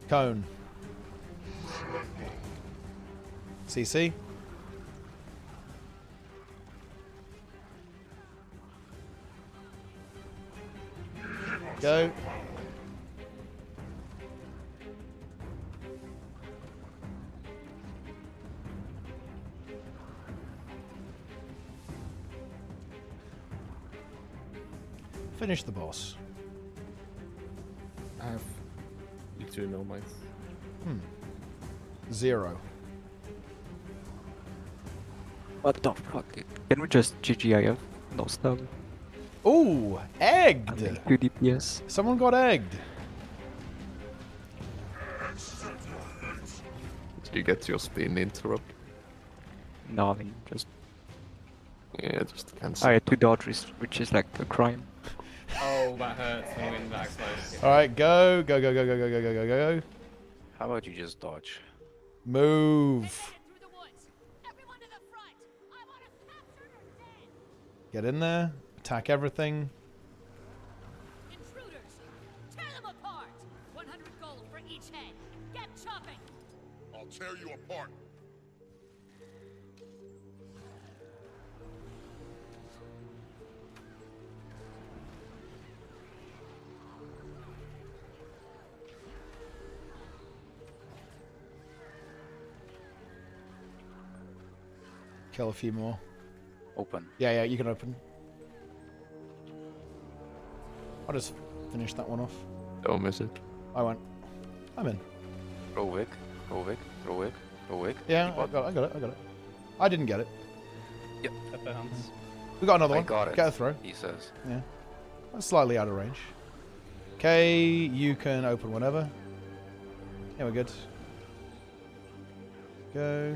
Cone. CC. Go. Finish the boss. I have literally no mics. 0. What the fuck? Can we just GGIF? No stuff. Ooh, egged. 2 DPS. Someone got egged. Did you get your spin interrupt? No, I mean, just. Yeah, just cancel. I had 2 dodges, which is like a crime. Oh, that hurts when we backslash. All right, go, go, go, go, go, go, go, go, go, go. How about you just dodge? Move. Get in there. Attack everything. Intruders! Tear them apart! 100 gold for each head. Get chopping! I'll tear you apart. Kill a few more. Open. Yeah, yeah, you can open. I'll just finish that one off. Don't miss it. I won't. I'm in. Throw wick. Throw wick. Throw wick. Throw wick. Yeah, I got it. I got it. I didn't get it. Yep. At the hands. We got another I one. got it. Get a throw. He says. Yeah. I'm slightly out of range. Okay, you can open whatever. Yeah, we're good. Go.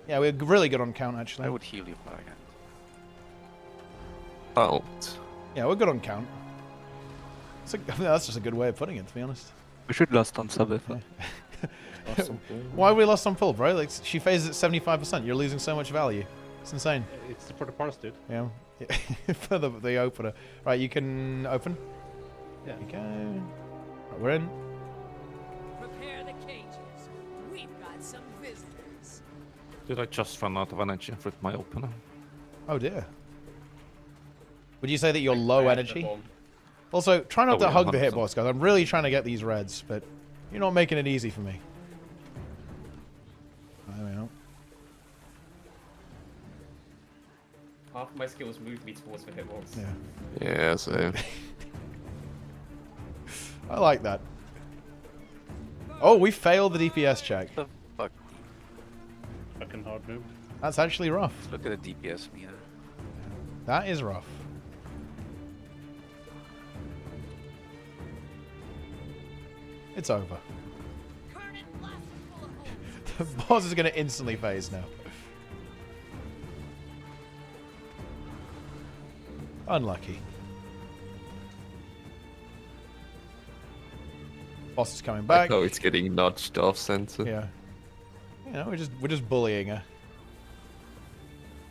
Yeah, we're really good on count, actually. I would heal you by hand. Don't. Yeah, we're good on count. That's just a good way of putting it, to be honest. We should lost on sub if. Why are we lost on full, bro? Like, she phases at 75%. You're losing so much value. It's insane. It's for the parts, dude. Yeah. For the opener. Right, you can open. Yeah. Okay. Right, we're in. Prepare the cages. We've got some visitors. Did I just run out of energy with my opener? Oh dear. Would you say that you're low I had the energy? bomb. Also, try not Oh, to yeah, hug the 100%. hitbox, guys. I'm really trying to get these reds, but you're not making it easy for me. There we go. half of my skills moved me towards the hitbox. Yeah. Yeah, same. I like that. Oh, we failed the DPS check. What the fuck? Fucking hard move. That's actually rough. Look at the DPS meter. That is rough. It's over. The boss is going to instantly phase now. Unlucky. Boss is coming back. Oh, it's getting nudged off center. Yeah. You know, we're just bullying her.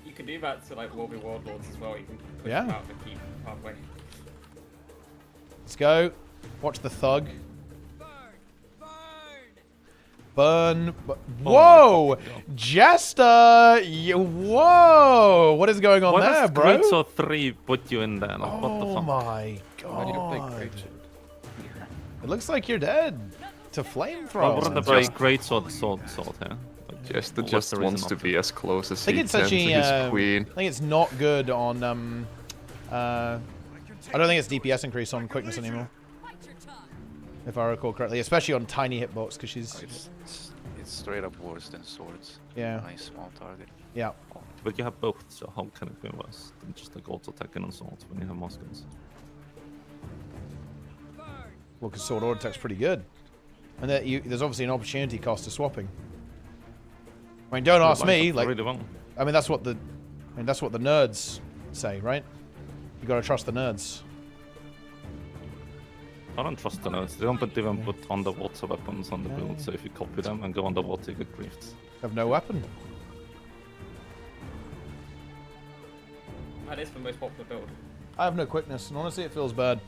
You can do that to like Warby Warlords as well. You can push Yeah. them out of the key pathway. Let's go. Watch the thug. Burn. Whoa! Jester! Whoa! What is going on Why there, does bro? Greatsword 3 put you in there? Like, what the Oh fuck? my Why do you play god. Great Shield? It looks like you're dead. To Why flamethrower. wouldn't they play Greatsword sword here? Jester What's just the reason wants to not be as close as I think he it's can such to his a. queen. I think it's not good on. I don't think it's DPS increase on quickness anymore. If I recall correctly, especially on tiny hitbox, because she's. It's straight up worse than swords. Yeah. Nice small target. Yeah. But you have both, so how can it be worse than just like auto attacking on swords when you have more skills? Well, because sword auto attack's pretty good, and there's obviously an opportunity cost to swapping. I mean, don't ask me. Like, really well. I mean, that's what the nerds say, right? You gotta trust the nerds. I don't trust the nerds. They don't even put underwater weapons on the build, so if you copy them and go underwater, you get griefed. Have no weapon. That is the most popular build. I have no quickness, and honestly, it feels bad.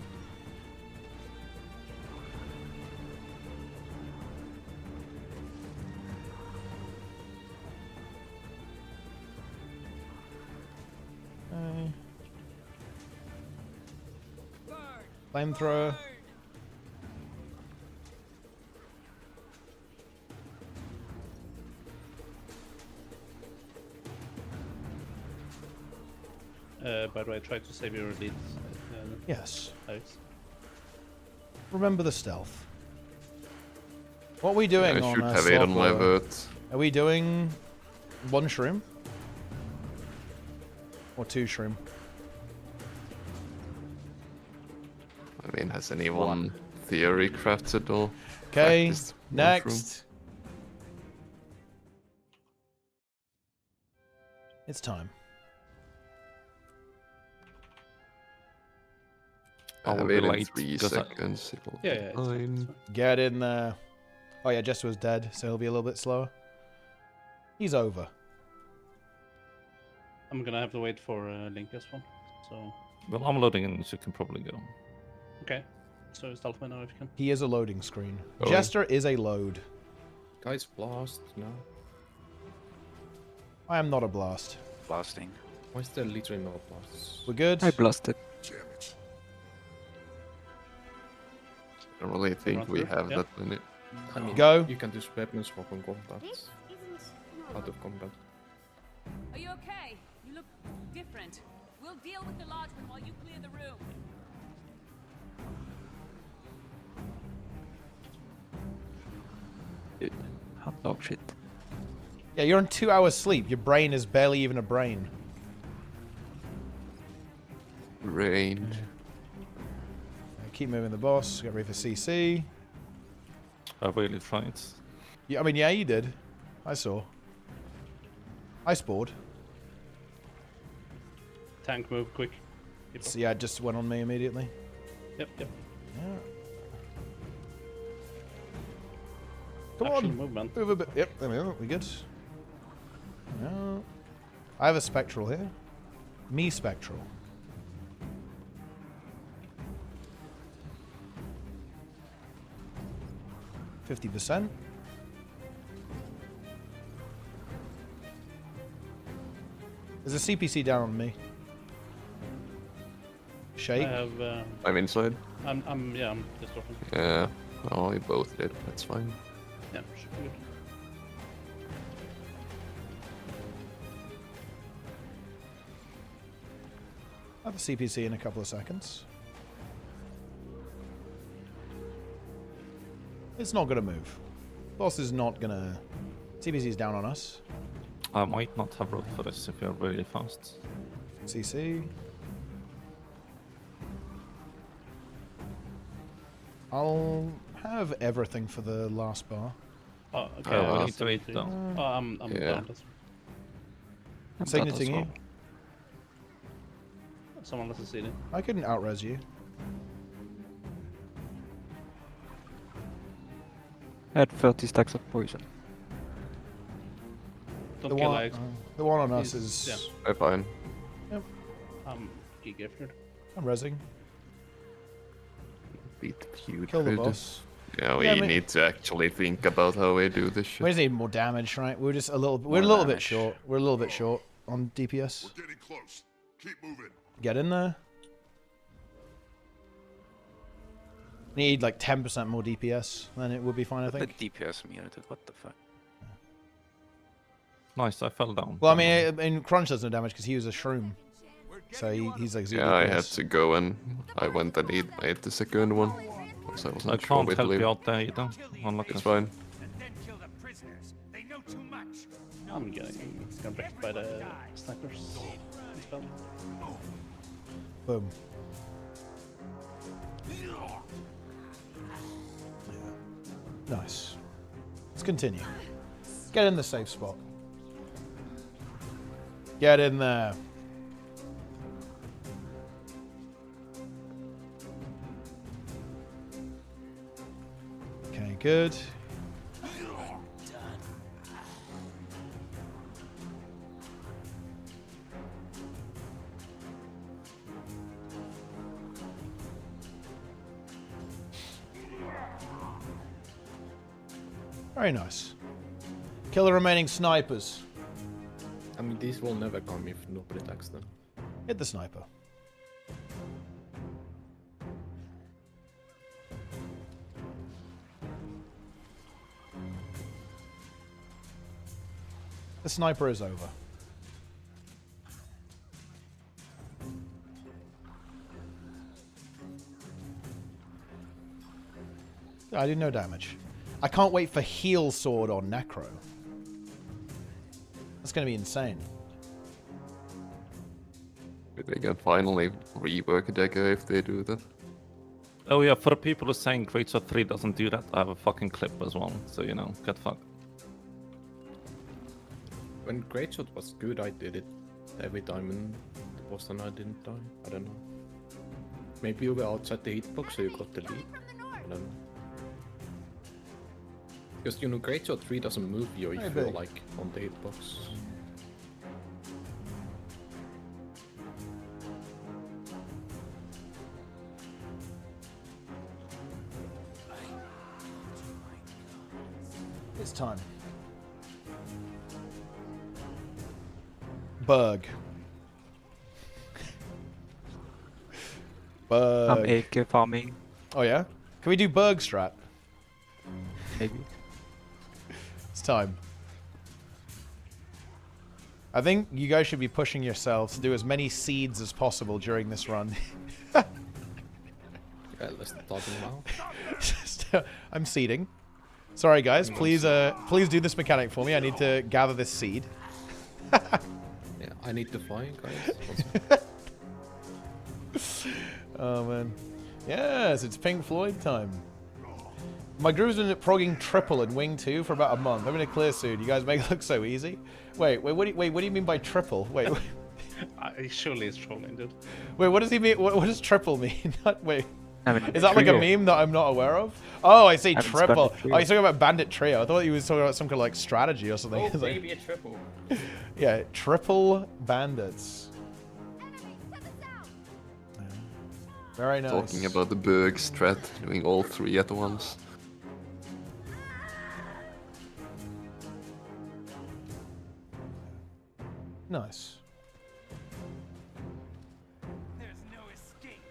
Flamethrower. By the way, try to save your leads. Yes. Alex. Remember the stealth. What are we doing I on should have it on my Slaughter? vote. Are we doing one shroom? Or two shroom? I mean, has anyone theory crafted or Okay, practiced one next. It's time. I have will be it in late, 3 because seconds. It'll Yeah, be yeah, it's fine. Get in there. Oh yeah, Jester was dead, so he'll be a little bit slower. He's over. I'm gonna have to wait for Link as well. So Well, I'm loading in, so you can probably go. okay. So stealth me now if you can. He is a loading screen. Oh. Jester is a load. Guys, blast now. I am not a blast. Blasting. Why is the literally no blasts? We're good. I blasted. I don't really think we have Yeah. that many. I mean, Go. You can just weapon swap on combat. Out of combat. Are you okay? You look different. We'll deal with the lodgeman while you clear the room. Dude, I'm dog shit. Yeah, you're on 2 hours sleep. Your brain is barely even a brain. Range. Keep moving the boss. Get ready for CC. I really tried. Yeah, I mean, yeah, you did. I saw. I spored. Tank move quick. So, yeah, it just went on me immediately. Yep, yep. Yeah. Come Action on. movement. Move a bit. Yep, there we are. We good? Yeah. I have a spectral here. Me spectral. %. There's a CPC down on me. Shake. I have. I'm inside. I'm just open. Yeah. Oh, we both did. That's fine. Yeah, should be good. Have the CPC in a couple of seconds. It's not gonna move. Boss is not gonna... CPC is down on us. I might not have rolled for this if you're really fast. CC. I'll have everything for the last bar. Oh, okay. Oh, I wow. need to wait though. Oh, I'm Yeah. down. Signating you. Someone has seen it. I couldn't outres you. I had 30 stacks of poison. Don't The kill one, Alex. the one on us He's- is... yeah. I'm fine. I'm gifted. I'm resing. Beat feud. Kill the boss. Yeah, we Yeah, I mean- need to actually think about how we do this shit. We just need more damage, right? We're just a little... We're a little bit short. We're a little bit short on DPS. We're getting close. Keep moving. Get in there. Need like 10% more DPS, then it would be fine, I The think. DPS muted. What the fuck? Nice, I fell down. Well, I mean, Crunch does no damage because he was a shroom. So he's like 0 Yeah, I DPS. had to go and I went and ate the second one. Because I wasn't I sure can't we'd help leave. you out there either. Unlucky. It's fine. I'm getting wrecked by the snipers. Spell. Boom. Nice. Let's continue. Get in the safe spot. Get in there. Okay, good. Very nice. Kill the remaining snipers. I mean, these will never come if nobody attacks them. Hit the sniper. The sniper is over. I do no damage. I can't wait for heal sword on Necro. That's going to be insane. They can finally rework Deco if they do that. Oh yeah, for the people who are saying Greatsword 3 doesn't do that, I have a fucking clip as well. So, you know, get fucked. When Greatshot was good, I did it every time, and the boss and I didn't die. I don't know. Maybe you were outside the hitbox, so you got the lead. I don't know. Because, you know, Greatshot 3 doesn't move you if Maybe. you're, like, on the hitbox. It's time. Bug. Bug. I'm AK farming, Oh yeah? Can we do Berg strat? maybe. It's time. I think you guys should be pushing yourselves to do as many seeds as possible during this run. Yeah, let's start now. I'm seeding. Sorry guys, please please do this mechanic for me. I need to gather this seed. Yeah, I need to fly, guys. Oh man. Yes, it's Pink Floyd time. My group's been progging triple in Wing 2 for about a month. I'm in a clear soon. You guys make it look so easy. Wait, what do you mean by triple? Wait, Surely it's trolling, dude. wait, what does he mean? What does triple mean? Wait. I mean, Is that like a trio. meme that I'm not aware of? Oh, I see I mean, it's triple. Bandit Trio. Oh, you're talking about Bandit Trio. I thought you were talking about some kind of like strategy or something. Oh, It's like- maybe a triple. yeah, triple bandits. Very nice. Talking about the Berg strat, doing all three at once. Nice. There's no escape.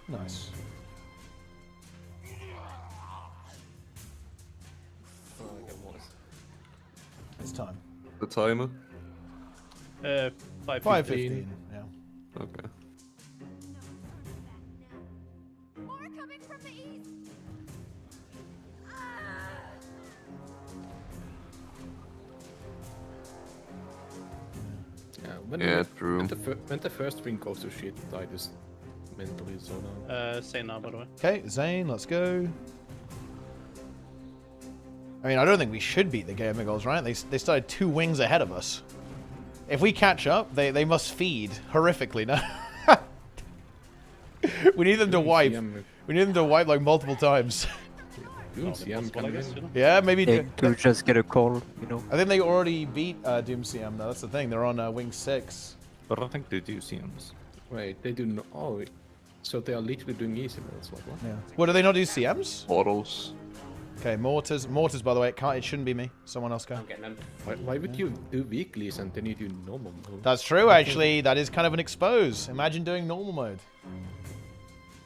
Nice. It's time. The timer. 5:15. Yeah. Okay. More coming from the east. Yeah, when, Yeah, true. when the first ring goes to shit, I just mentally zone out. Say now, by the way. Okay, Zane, let's go. I mean, I don't think we should beat the Gamer Goals, right? They started 2 wings ahead of us. If we catch up, they must feed horrifically now. We need them to wipe. We need them to wipe like multiple times. Doom CM can win. Yeah, maybe. They could just get a call, you know. I think they already beat Doom CM though. That's the thing. They're on wing 6. But I think they do CMs. Wait, they do not. Oh, wait. So they are literally doing easy modes. Like what? Yeah. What, do they not do CMs? Autos. Okay, mortars. Mortars, by the way, it shouldn't be me. Someone else go. I'm getting them. Why would you do weeklies and then you do normal mode? That's true, actually. That is kind of an expose. Imagine doing normal mode.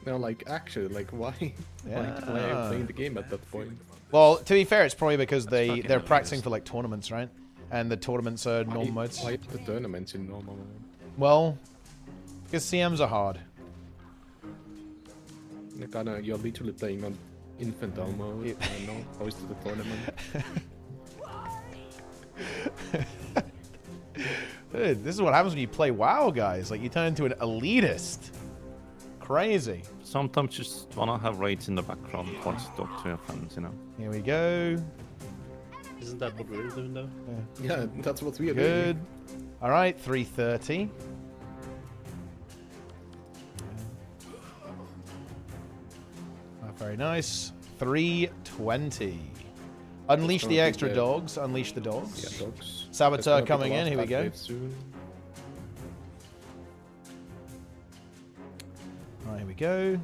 No, like actually, like why? Why are you playing the game at that point? Well, to be fair, it's probably because they're practicing for like tournaments, right? And the tournaments are normal modes. Why the tournaments in normal mode? Well, because CMs are hard. You're literally playing on infantile mode. I know. How is the tournament? Dude, this is what happens when you play WoW, guys. Like, you turn into an elitist. Crazy. Sometimes you just wanna have raids in the background once you talk to your friends, you know. Here we go. Isn't that what we're doing though? Yeah, that's what we are Good. doing. All right, 3:30. Very nice. 3:20. Unleash the extra dogs. Unleash the dogs. Yeah, dogs. Saboteur coming in. Here we go. Alright, here we go.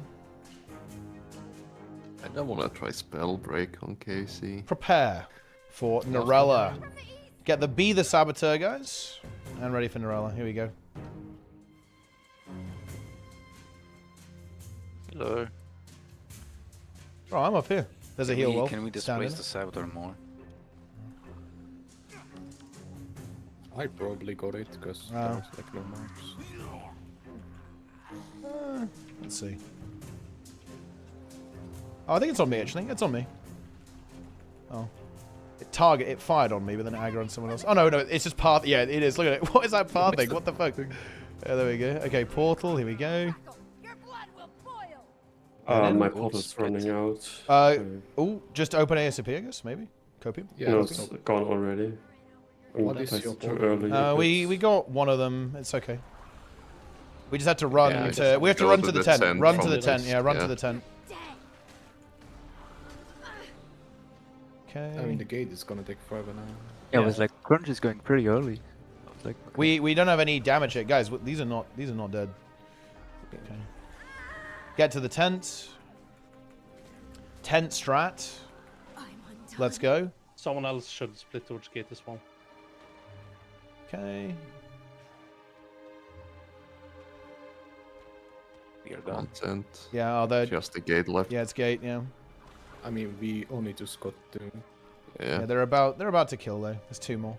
I don't want to try spell break on Casey. Prepare for Narella. Get the Be the Saboteur, guys. And ready for Narella. Here we go. Hello. Oh, I'm up here. There's a heal wall. Can we displace the Saboteur more? I probably got it because there was like no marks. Let's see. Oh, I think it's on me, actually. It's on me. Oh. It fired on me, but then it aggroed on someone else. Oh, no, it's just path. Yeah, it is. Look at it. What is that path thing? What the fuck? Yeah, there we go. Okay, portal. Here we go. My portal's running out. Oh, just open ASAP, I guess, maybe? Copium? Yeah, no, it's gone already. What is your too early. We got one of them. It's okay. We just had to run to... We have to go run to to the the tent. tent Run to from the the tent. next- Yeah, run to yeah. the tent. Okay. I mean, the gate is gonna take forever now. Yeah, it was like Crunch is going pretty early. I was like, okay. We don't have any damage yet, guys. These are not dead. Okay. Get to the tent. Tent strat. Let's go. Someone else should split towards gate as well. Okay. We are done. Content. Yeah, are they? Just the gate left. Yeah, it's gate. Yeah. I mean, we only just got to... Yeah. Yeah, they're about to kill though. There's 2 more.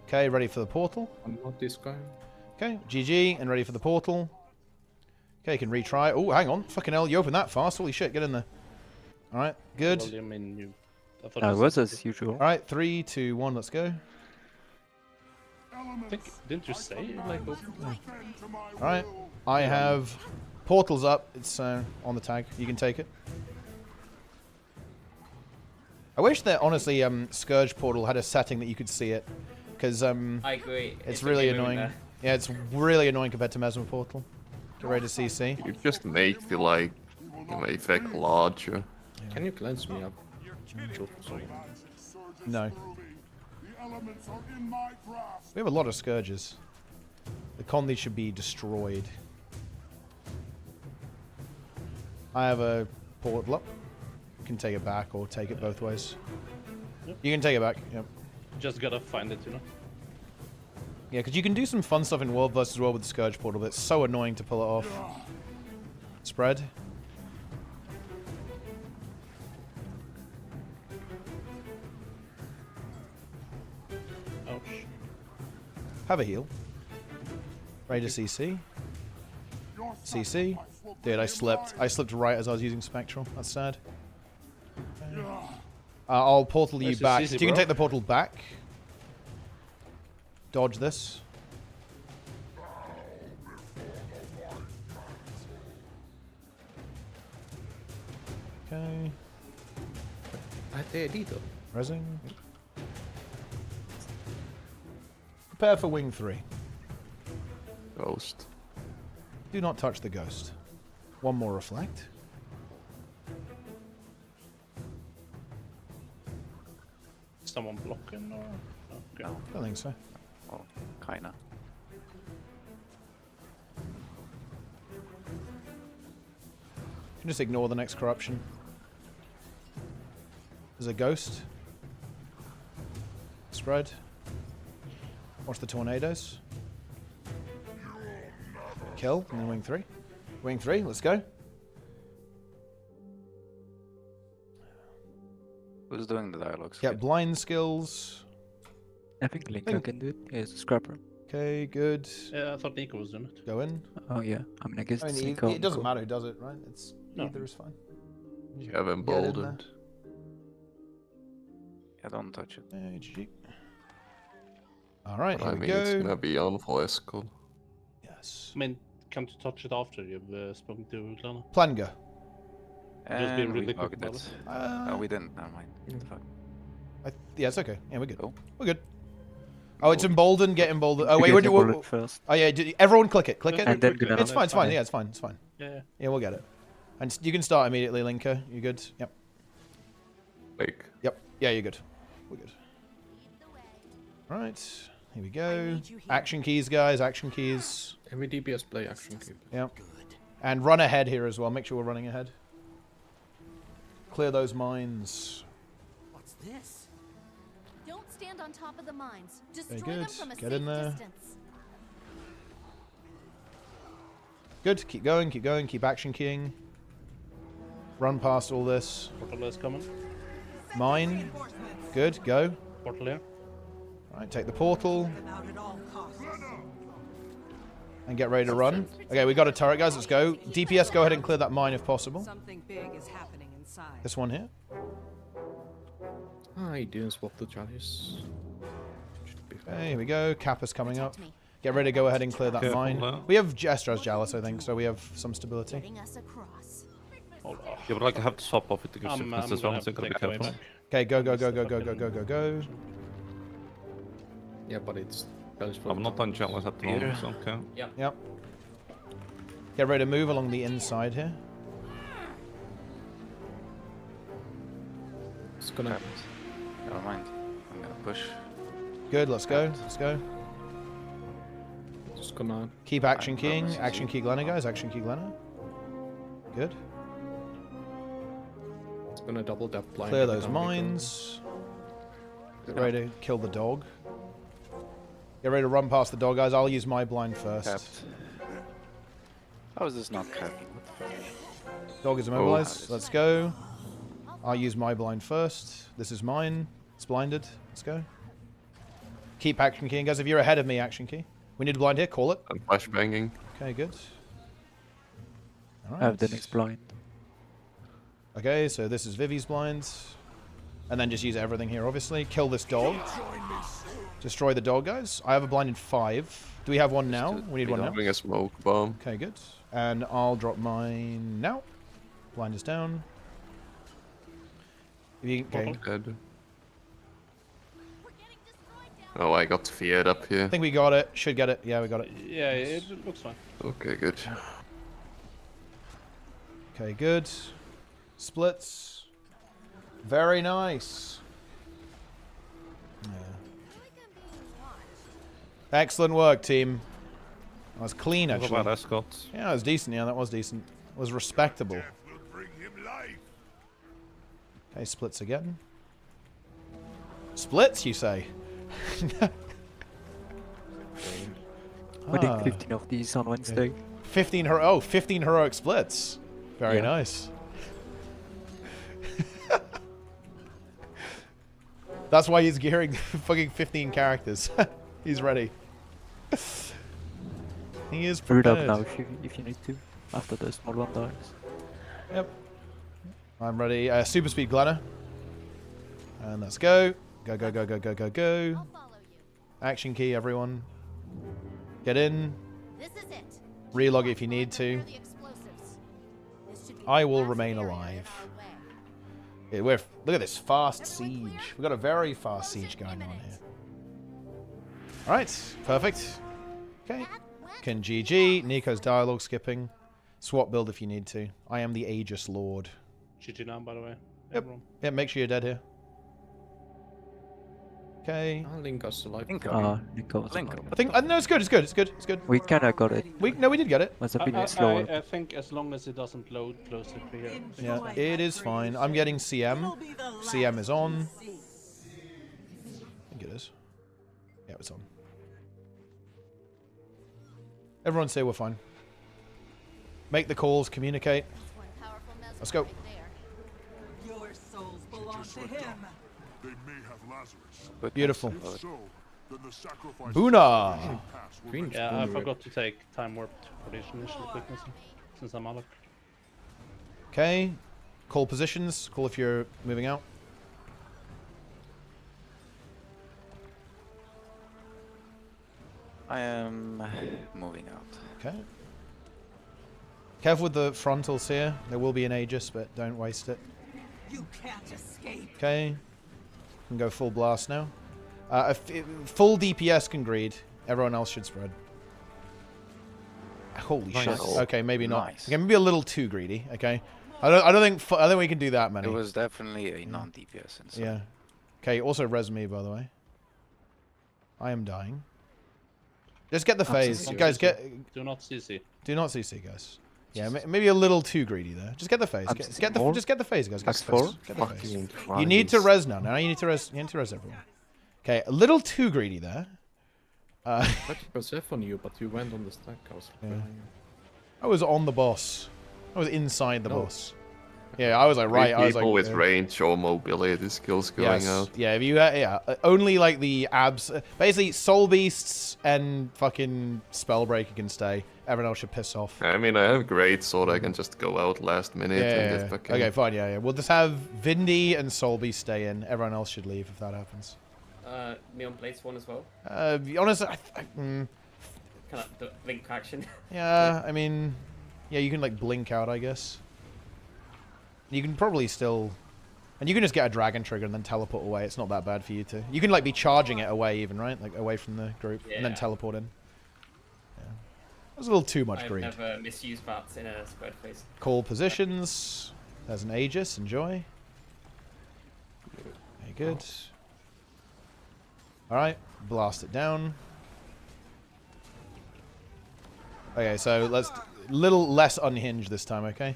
Okay, ready for the portal. I'm not this guy. Okay, GG, and ready for the portal. Okay, you can retry. Oh, hang on. Fucking hell, you opened that fast. Holy shit, get in there. Alright, good. Well, I mean, It was as usual. Alright, 3, 2, 1, let's go. Didn't you say like Alright, I have portals up. It's on the tag. You can take it. I wish that, honestly, Scourge Portal had a setting that you could see it. Because I agree. it's really annoying. Yeah, it's really annoying compared to Mesmer Portal. Get ready to CC. You just make the effect larger. Can you cleanse me up? No. We have a lot of Scourges. The Conley should be destroyed. I have a portal up. You can take it back or take it both ways. Yep. You can take it back, yep. Just gotta find it, you know? Yeah, because you can do some fun stuff in World vs. World with the Scourge Portal, but it's so annoying to pull it off. Spread. Ouch. Have a heal. Ready to CC. CC. Dude, I slipped. I slipped right as I was using Spectral. That's sad. Okay. I'll portal you Where's the back. CC, You can bro? take the portal back. Dodge this. Okay. Right dito. Resing. Prepare for wing 3. Ghost. Do not touch the ghost. One more reflect. Someone blocking or? Okay. No. I don't think so. Oh, kinda. You can just ignore the next corruption. There's a ghost. Spread. Watch the tornadoes. Kill, and then wing 3. Wing 3, let's go. Who's doing the dialogues? Yeah, blind skills. I think Linka can do it. He's a scrapper. Okay, good. Yeah, I thought Nico was doing it. Go in. Oh yeah. I mean, I guess I it's mean, Linka. it doesn't matter who does it, right? It's No. either is fine. You have Get in emboldened. Yeah, don't touch it. there. GG. Alright, here I we mean, it's go. gonna be on for Escort. Yes. I mean, can't you touch it after you've spoken to Lana? Plan go. Just being And really we quick bugged about it. it. No, we didn't. Never mind. Fuck. Yeah, it's okay. Yeah, we're good. Cool. We're good. Oh, it's emboldened. Get emboldened. Oh, You wait, get we're the doing. bullet first. Oh, yeah. Everyone click it. Click it. And then go down. It's fine. It's fine. Okay. Yeah, it's fine. It's fine. Yeah. Yeah, we'll get it. And you can start immediately, Linka. You good? Yep. Like, Yep. Yeah, you're good. We're good. Right. Here we go. Action keys, guys. Action keys. Every DPS play action cube. Yep. And run ahead here as well. Make sure we're running ahead. Clear those mines. What's this? Don't stand on top of the mines. Very Destroy them good. from a Get safe in there. distance. Good. Keep going. Keep going. Keep action keying. Run past all this. Portal is coming. Mine. Good. Go. Portal here. Right. Take the portal. About at all costs. And get ready to run. Okay, we got a turret, guys. Let's go. DPS, go ahead and clear that mine if possible. Something big is happening inside. This one here. I didn't swap the chalice. Should be fine. Okay, here we go. Kappa's coming up. Get ready to go ahead and clear that Careful mine. now. We have Jestra's Chalice, I think, so we have some stability. Getting us across. Hold on. Yeah, but like I have to swap off with the good I'm sickness as gonna well, have so to you gotta be take it away careful. back. Okay, go, go, go, go, go, go, go, go, go. Yeah, but it's I'm not on jealous at the moment, so okay. Yep. Get ready to move along the inside here. It's gonna. Never mind. I'm gonna push. Good, let's go. Let's go. Just gonna. Keep action keying. Action key Glenna, guys. Action key Glenna. Good. It's gonna double that blind. Clear every those time we go. mines. Get ready to kill the dog. Get ready to run past the dog, guys. I'll use my blind first. Capped. How is this not capped? What the fuck? Dog is immobilized. Let's go. I'll use my blind first. This is mine. It's blinded. Let's go. Keep action keying, guys. If you're ahead of me, action key. We need a blind here. Call it. I'm flashbanging. Okay, good. I have the next blind. Okay, so this is Vivi's blind. And then just use everything here, obviously. Kill this dog. Destroy the dog, guys. I have a blind in 5. Do we have one now? We need one now. Having a smoke bomb. Okay, good. And I'll drop mine now. Blind is down. Okay. Dead. Oh, I got feared up here. I think we got it. Should get it. Yeah, we got it. Yeah, it looks fine. Okay, good. Okay, good. Splits. Very nice. Yeah. Excellent work, team. That was clean, What actually. about Escort? Yeah, that was decent. Yeah, that was decent. It was respectable. Okay, splits again. Splits, you say? We did 15 of these on Wednesday. 15 heroic splits. Very Yeah. nice. That's why he's gearing fucking 15 characters. He's ready. He is Root up prepared. now if you need to. After the small one dies. Yep. I'm ready. Super speed glider. And let's go. Go, go, go, go, go, go, go. Action key, everyone. Get in. This is it. Relog if you need to. I will remain alive. Yeah, look at this fast siege. We've got a very fast siege going on here. Alright, perfect. Okay. Can GG. Nico's dialogue skipping. Swap build if you need to. I am the Aegis Lord. GG now, by the way. Yep. Everyone. Yeah, make sure you're dead here. Okay. Link us alive. Nico was alive. I think no, it's good. It's good. It's good. It's good. We kinda got it. We did get it. Must have been slower. I think as long as it doesn't load closer to here. Yeah, it is fine. I'm getting CM. CM is on. I think it is. Yeah, it's on. Everyone say we're fine. Make the calls, communicate. Let's go. Your souls belong to him. They may have Lazarus. Beautiful. If so, then the sacrifice Boona! Yeah, I forgot to take time warp for this initial quickness since I'm Alec. Okay. Call positions. Call if you're moving out. I am moving out. Okay. Careful with the frontals here. There will be an Aegis, but don't waste it. You can't escape. Okay. Can go full blast now. Full DPS can greed. Everyone else should spread. Holy Nice. shit. Okay, maybe not. Nice. Okay, maybe a little too greedy. Okay. I don't think we can do that many. It was definitely a non-DPS inside. Yeah. Okay. Also res me, by the way. I am dying. Just get the phase, guys. Do not CC. Do not CC, guys. Yeah, maybe a little too greedy there. Just get the phase. Just get the phase, guys. Get the phase. Get the phase. You need to res now. Now you need to res. You need to res everyone. Okay, a little too greedy there. I was F on you, but you went on the stack. I was on the boss. I was inside the boss. Yeah, I was like right. I was like people with range or mobility skills going out. Yeah, if you only like the abs. Basically, soul beasts and fucking spellbreaker can stay. Everyone else should piss off. I mean, I have great sword. I can just go out last minute and get back in. Okay, fine. Yeah. We'll just have Vindy and soul beast stay in. Everyone else should leave if that happens. Neon Blades one as well. Be honest, Kind of the blink action. Yeah, I mean, yeah, you can like blink out, I guess. You can probably still, and you can just get a dragon trigger and then teleport away. It's not that bad for you to. You can like be charging it away even, right? Like away from the group and then teleport in. Yeah, that was a little too much greed. I've never misused that in a spread phase. Call positions. There's an Aegis. Enjoy. Very good. All right, blast it down. Okay, so let's little less unhinged this time. Okay.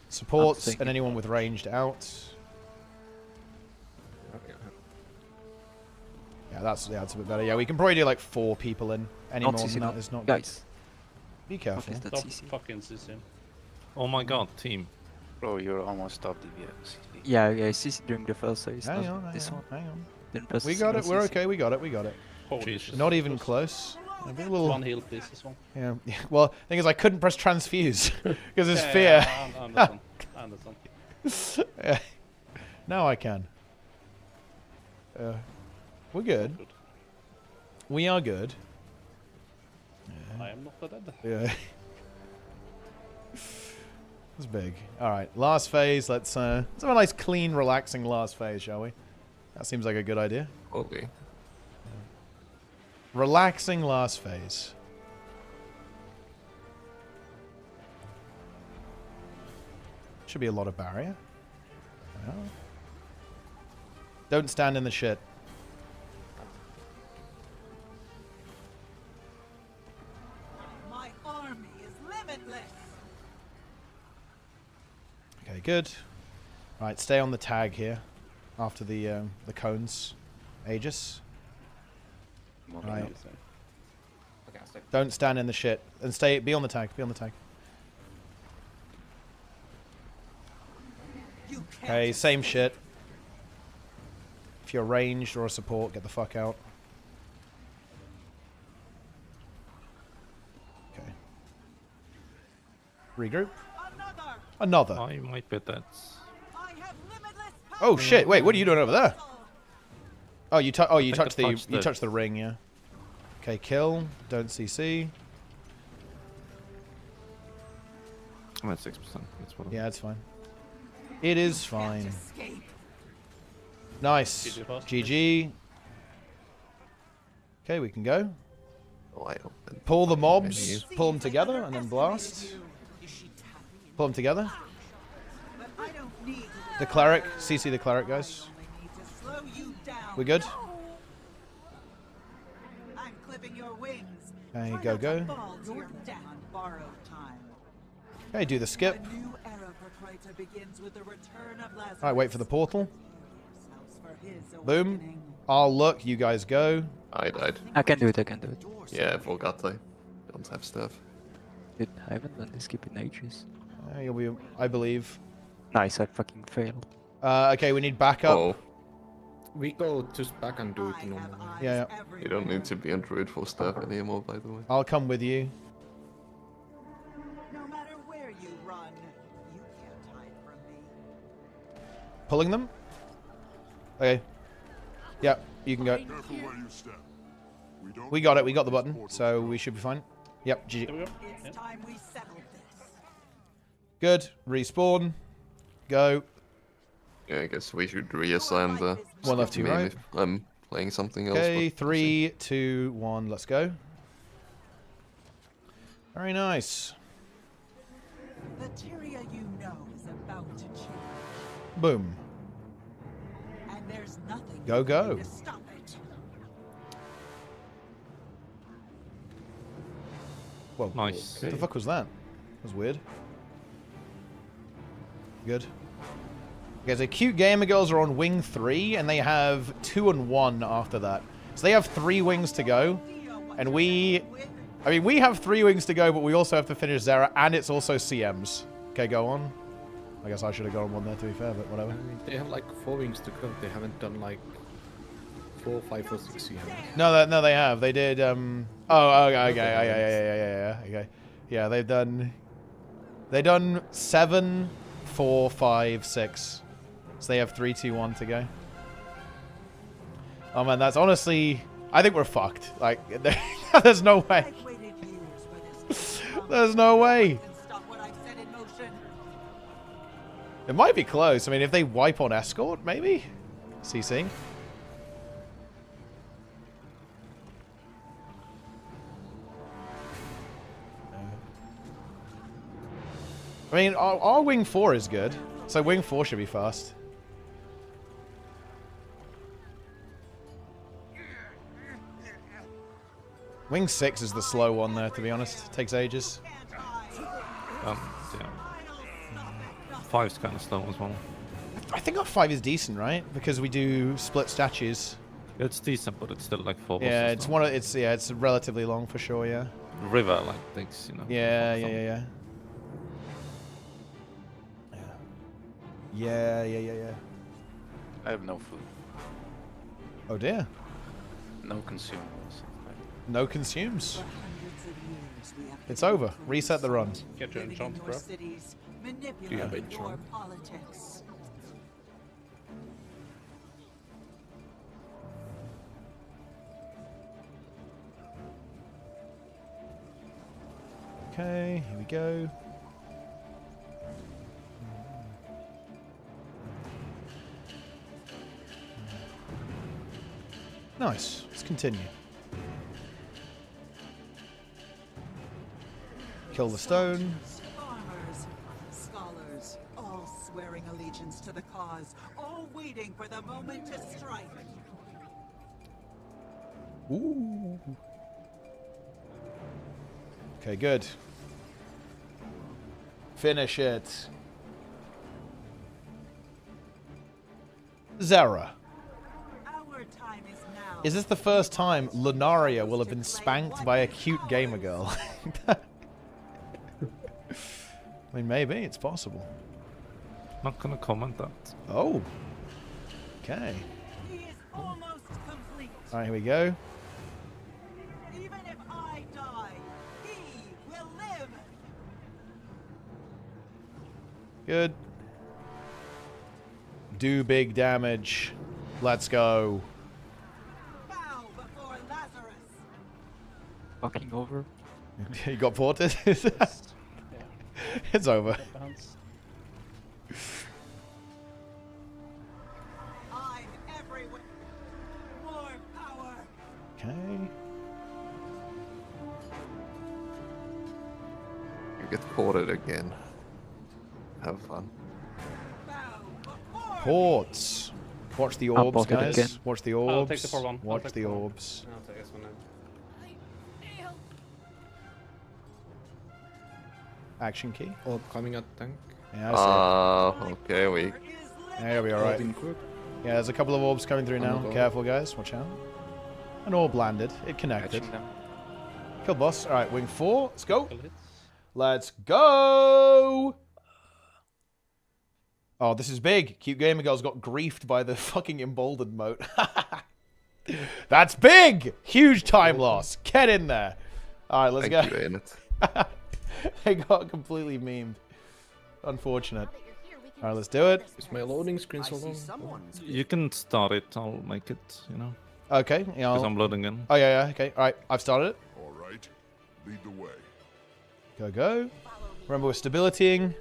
Supports and anyone with ranged out. Yeah, that's a bit better. Yeah, we can probably do like 4 people in. Any more than that is not good. Guys. Be careful. Stop fucking CC. Oh my god, team. Bro, you're almost off DPS. Yeah, CC during the first phase. Hang on. We got it. We're okay. We got it. Holy Not even close. A little... One heal, please. This one. Yeah. Well, the thing is, I couldn't press transfuse because it's fear. Yeah, I understand. Yeah. Now I can. We're good. We are good. I am not dead. Yeah. It's big. All right, last phase. Let's have a nice, clean, relaxing last phase, shall we? That seems like a good idea. Okay. Relaxing last phase. Should be a lot of barrier. Well. Don't stand in the shit. My army is limitless. Okay, good. Right, stay on the tag here after the cones. Aegis. Right. Don't stand in the shit and be on the tag. Be on the tag. Okay, same shit. If you're ranged or a support, get the fuck out. Okay. Regroup. Another. I might bet that. Oh shit! Wait, what are you doing over there? Oh, you touched the ring, yeah. Okay, kill. Don't CC. I'm at 6%. That's what Yeah, it's fine. It is fine. Nice. GG. Okay, we can go. Pull the mobs, pull them together, and then blast. Pull them together. The cleric, CC the cleric, guys. We good? I'm clipping your wings. Okay, go. Okay, do the skip. Alright, wait for the portal. Boom. I'll look, you guys go. I died. I can do it. Yeah, I forgot I don't have stuff. Dude, I haven't done this skip in ages. You'll be, I believe. Nice, I fucking failed. Okay, we need backup. Oh. We go just back and do it normally. Yeah. You don't need to be on druid for stuff anymore, by the way. I'll come with you. No matter where you run, you can't hide from me. Pulling them? Okay. Yeah, you can go. Careful where you step. We got it, we got the button, so we should be fine. Yep, GG. It's time we settled this. Good. Respawn. Go. Yeah, I guess we should reassign the... One left, two right. If I'm playing something else. Okay, but 3, 2, 1, let's go. Very nice. The Tyria you know is about to change. Boom. And there's nothing Go. to stop it. Whoa. Nice. What the fuck was that? That was weird. Good. Okay, so cute gamer girls are on wing 3, and they have 2 and 1 after that. So they have 3 wings to go, and we have 3 wings to go, but we also have to finish Zera, and it's also CMs. Okay, go on. I guess I should have gone on one there, to be fair, but whatever. They have like 4 wings to go. They haven't done like 4, 5, or 6 CMs. No, they have. They did. Oh, okay. Yeah, they've done 7, 4, 5, 6. So they have 3, 2, 1 to go. Oh man, that's honestly... I think we're fucked. Like, there's no way. There's no way. It might be close. I mean, if they wipe on escort, maybe? CC. I mean, our wing 4 is good. So wing 4 should be fast. Wing 6 is the slow one there, to be honest. Takes ages. Yeah. 5's kind of slow as well. I think our 5 is decent, right? Because we do split statues. Yeah, it's decent, but it's still like 4 bosses. Yeah, it's one of it's relatively long for sure, yeah. River like takes, you know. Yeah. I have no food. Oh dear. No consumables. No consumes. It's over. Reset the run. Get your enchant, bro. Do you have enchant? Okay, here we go. Nice. Let's continue. Kill the stone. Farmers, scholars, all swearing allegiance to the cause, all waiting for the moment to strike. Ooh. Okay, good. Finish it. Zera. Our time is now. Is this the first time Lunaria will have been spanked by a cute gamer girl? I mean, maybe. It's possible. Not gonna comment that. Oh. Okay. He is almost complete. Alright, here we go. Even if I die, he will live. Good. Do big damage. Let's go. Bow before Lazarus. Fucking over. You got ported? It's over. Bounce. I'm everywhere. More power. Okay. You get ported again. Have fun. Ports. Watch the I'll orbs, port it guys. again. Watch the I'll orbs. take the 4-1. I'll Watch take the the 4-1. orbs. I'll take this one then. Action key. Orb coming at tank. Yeah, I see it. Okay, we. Yeah, you'll be alright. Orb in group. Yeah, there's a couple of orbs coming through now. Another. Careful, guys. Watch out. An orb landed. It connected. Catching them. Kill boss. Alright, wing 4. Let's go. Couple hits. Let's go! Oh, this is big. Cute Gamer Girls got griefed by the fucking emboldened moat. That's big! Huge time loss. Get in there. Alright, let's Thank go. you, Ain't. They got completely memed. Unfortunate. Alright, let's do it. Is my loading screen so long? You can start it. I'll make it. You know, Okay. Yeah, because I'm loading in. Oh, yeah, yeah. Okay. Alright, I've started it. All right, lead the way. Go, go. Remember, we're stabilitying.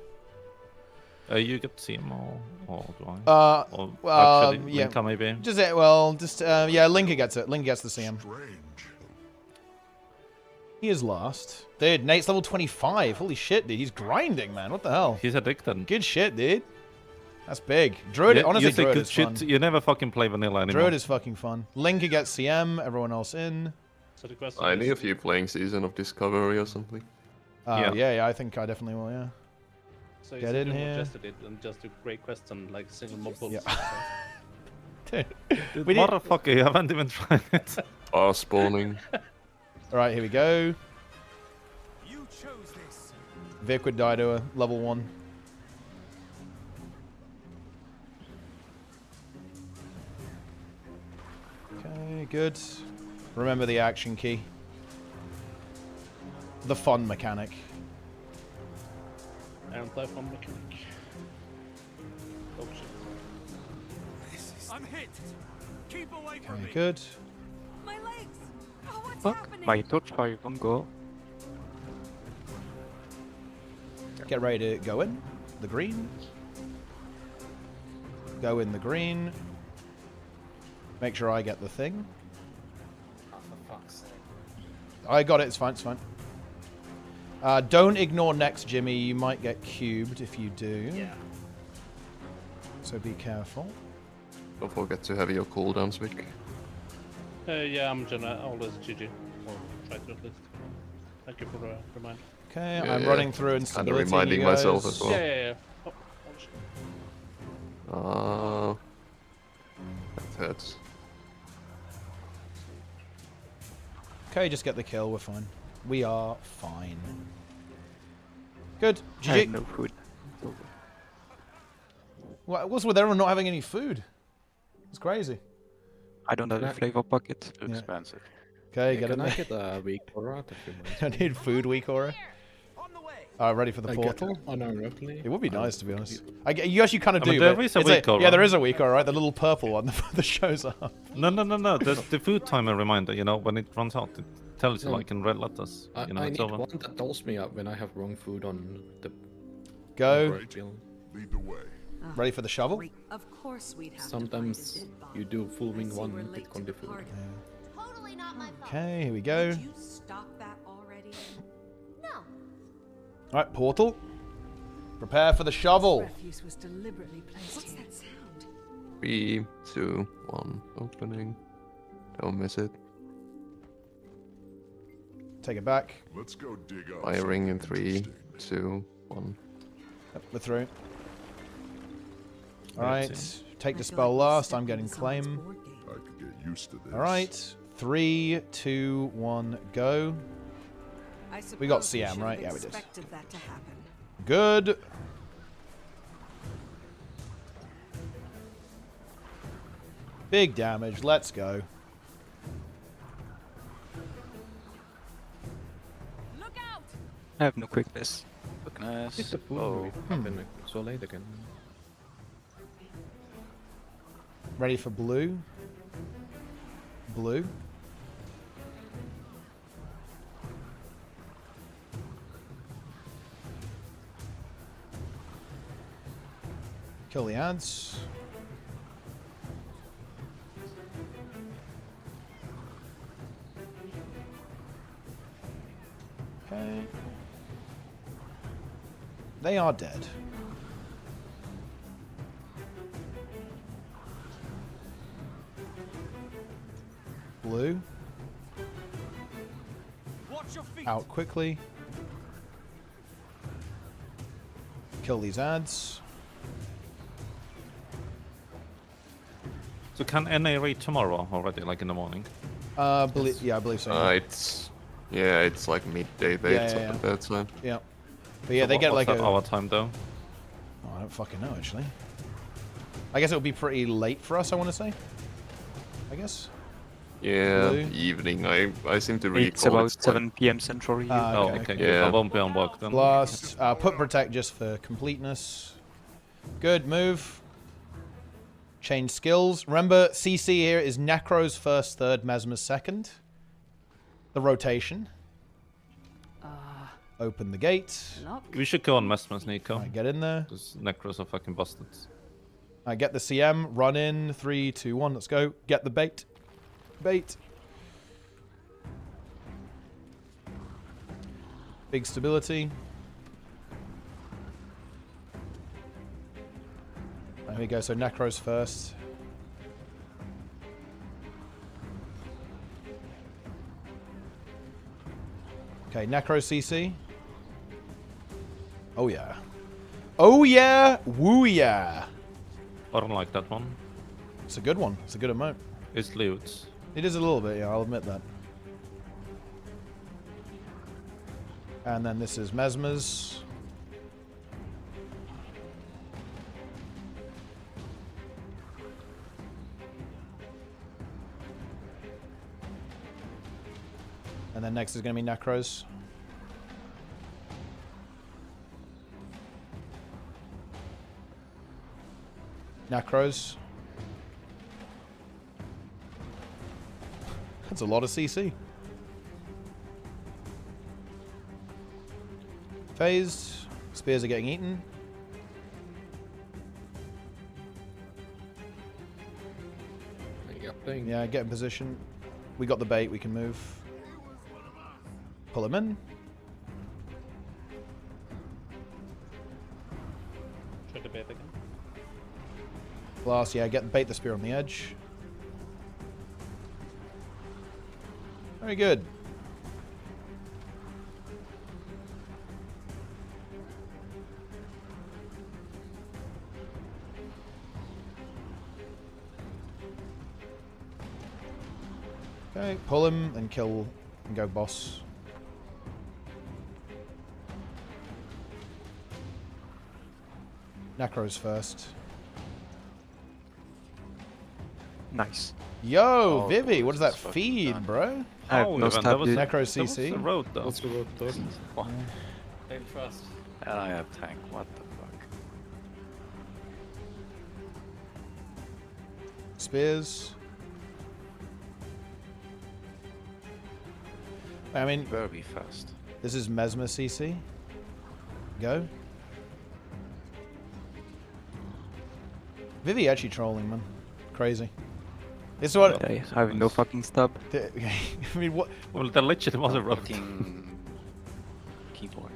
You get CM or do I? Or actually, Yeah. Linka maybe. Just, yeah, Linka gets it. Linka gets the CM. Strange. He is last. Dude, Nate's level 25. Holy shit, dude. He's grinding, man. What the hell? He's addicted. Good shit, dude. That's big. Druid, You- honestly, you think Druid good is shit, fun. you never fucking play vanilla anymore. Druid is fucking fun. Linka gets CM. Everyone else in. So the question I is, need a few playing Season of Discovery or something. Yeah, I think I definitely will, yeah. so get is in it here. Adjusted it and just do great question like single mob Yeah. builds. Dude, Dude, motherfucker, you haven't even tried it. Bar spawning. Alright, here we go. You chose this. Vic would die to a level 1. Okay, good. Remember the action key. The fun mechanic. Iron platform mechanic. Oh shit. I'm hit. Keep away from Okay, me. good. My legs. Oh, what's Fuck. happening? My touch fire won't go. Get ready to go in. The green. Go in the green. Make sure I get the thing. Oh, for fuck's sake. I got it. It's fine. It's fine. Don't ignore next, Jimmy. You might get cubed if you do. Yeah. So be careful. Don't forget to have your cooldowns, Vic. Yeah, I'm gonna always GG. Or try to at least. Thank you for the reminder. Okay, Yeah, I'm yeah. running through Kinda instability. reminding you myself guys. as well. Yeah, yeah, yeah. Oh, shit. That hurts. Okay, just get the kill. We're fine. We are fine. Good. I have GG. no food. It's over. What's with everyone not having any food? It's crazy. I don't have a flavor bucket. Too expensive. Okay, Yeah, get in can I there. get a weak aura at a few minutes? I need food week aura. Ready for the portal? Unironically. It would be nice, to be honest. You actually kind of I do. mean, there but is a it's week aura. Yeah, there is a week aura, right? The little purple one that shows up. No. The food timer reminder, you know, when it runs out, it tells you No. like in red letters. You know, I it's need over. one that tells me when I have wrong food on the Go. bill. Lead the way. Ready for the shovel? Of course we'd have Sometimes you do full wing one Bitcoin the food. Totally not my fault. Okay, here we go. Did you stop that already? No. Alright, portal. Prepare for the shovel. Refuse was deliberately placed. What's that sound? 3, 2, 1. Opening. Don't miss it. Take it back. Let's go dig up. Firing in something 3, interesting. 2, 1. Yep, we're through. Alright, Let's take the spell last. I'm getting claim. I could get used to this. Alright, 3, 2, 1, go. We got CM, right? Yeah, we did. Expected that to happen. Good. Big damage. Let's go. Look out! I have no quickness. Fucking Darkness. Hit the full Oh. then it's so late again. Ready for blue. Blue. Kill the ads. Okay. They are dead. Blue. Out quickly. Kill these ads. So can NA raid tomorrow already, like in the morning? Yeah, I believe so. It's like midday there. Yeah, It's yeah, up at that time. Yeah. But yeah, So they get what's like that a... our time though? Oh, I don't fucking know, actually. I guess it'll be pretty late for us, I want to say. I guess. Yeah, Blue. evening. I seem to recall It's about it's like- 7 p.m. Central here. Oh, okay. okay. Yeah. I won't be on work then. Blast. Put protect just for completeness. Good move. Change skills. Remember, CC here is Necro's first, third, Mesmer's second. The rotation. Open the gate. We should go on Mesmer's, Nico. Alright, get in there. Because Necros are fucking busted. Alright, get the CM. Run in. 3, 2, 1. Let's go. Get the bait. Bait. Big stability. There we go. So Necros first. Okay, Necro CC. Oh yeah. Oh yeah. Woo yeah. I don't like that one. It's a good one. It's a good emote. It's loot. It is a little bit, yeah, I'll admit that. And then this is Mesmer's. And then next is going to be Necros. Necros. That's a lot of CC. Phased. Spears are getting eaten. Yeah, get in position. We got the bait, we can move. Pull him in. Try to bait again. Blast, yeah, bait the spear on the edge. Very good. Okay, pull him and kill and go boss. Necros first. Nice. Yo, Oh, Vivi, what does that fucking feed, done. bro? I have Oh, no Evan, stab, dude. Necro that was CC. the road though. What's the road though? Don't trust. And I have tank. What the fuck? Spears. I mean, Very fast. this is Mesmer CC. Go. Vivi actually trolling, man. Crazy. This is what... I have no fucking stab. I mean, what... Well, the legit was a road. Fucking keyboard.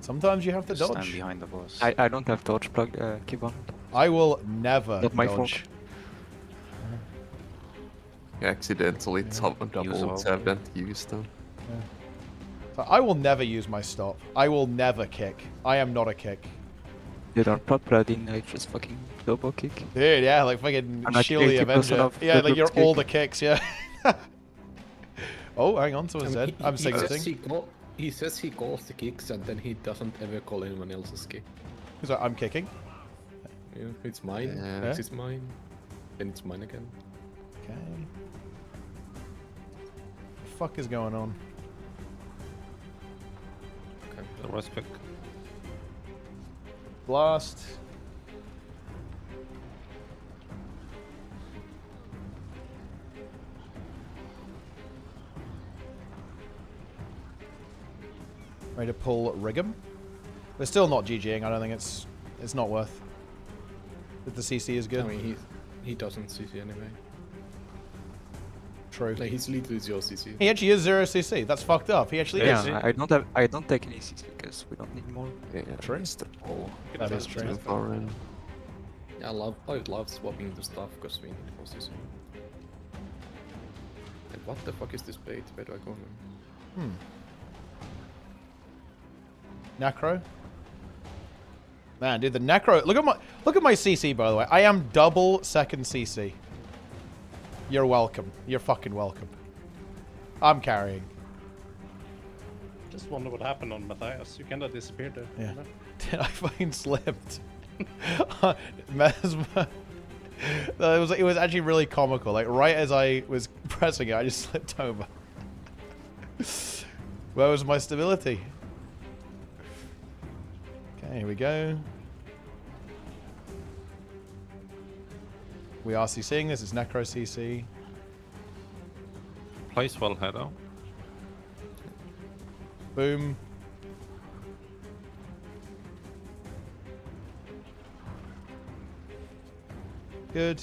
Sometimes you have to Just dodge. stand behind the boss. I don't have dodge plug keyboard. I will never Not my dodge. fault. Accidentally double all. tapped and used them. So I will never use my stop. I will never kick. I am not a kick. Dude, on Prot Paladin, I just fucking double kick. Dude, yeah, like fucking I'm like Shield the 80% Avenger. of Yeah, the like you're loot all the kicking. kicks, yeah. Oh, hang on, someone's dead. I'm He says sixing. he says he calls the kicks and then he doesn't ever call anyone else's kick. He's like, I'm kicking. Yeah, it's mine. Yeah. It's mine. Then it's mine again. Okay. The fuck is going on? Okay. rest quick. Blast. Ready to pull Rig'em. We're still not GGing. I don't think it's not worth. But the CC is good. I mean, he doesn't CC anyway. True. Like, he's literally 0 CC. He actually is 0 CC. That's fucked up. He actually is. Yeah, I don't take any CC because we don't need more. Yeah, True. it's the ball. That is true. Too far in. Yeah, I love swapping the stuff because we need more CC. And what the fuck is this bait? Where do I go now? Necro. Man, dude, the Necro. Look at my CC, by the way. I am double second CC. You're welcome. You're fucking welcome. I'm carrying. Just wonder what happened on Matthias. You kinda disappeared there. Yeah. Remember? I fucking slipped. Mesmer. It was actually really comical. Like right as I was pressing it, I just slipped over. Where was my stability? Okay, here we go. We are CCing this. It's Necro CC. Plays well, Header. Boom. Good.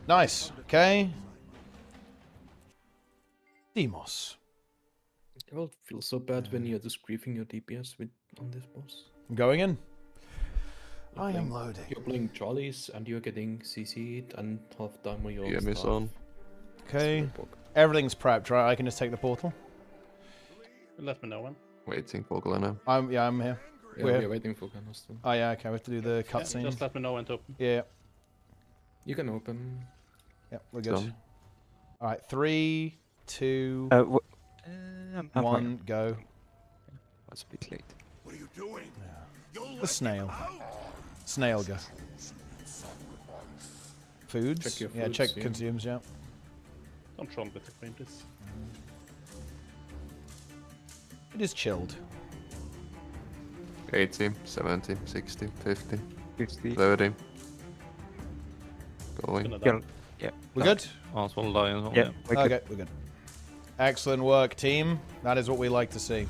Nice. Okay. Demos. Well, it feels so bad when you're just griefing your DPS on this boss. I'm going in. You're I am playing- loading. You're playing Jollies and you're getting CC'd and half time with your own Yeah, miss stuff. on. Okay. Everything's prepped, right? I can just take the portal. Let me know when. Waiting for Glenna. I'm here. Yeah, We're- we're waiting for Ganos too. Oh yeah, okay. We have to do the Yeah, cutscene. just let me know when to open. Yeah. You can open. Yep, we're good. Done. All right, 3, 2, I'm 1, fine. go. That's a bit late. What are you doing? The snail. Snail go. Foods? Check your Yeah, foods, check yeah. consumes, yeah. Don't troll with the queen, please. It is chilled. 80, 70, 60, 50, 50. 30. Going. Gonna Yeah. die. Yeah. We're good? Oswald die as well. Yeah. we could- Okay, we're good. Excellent work, team. That is what we like to see.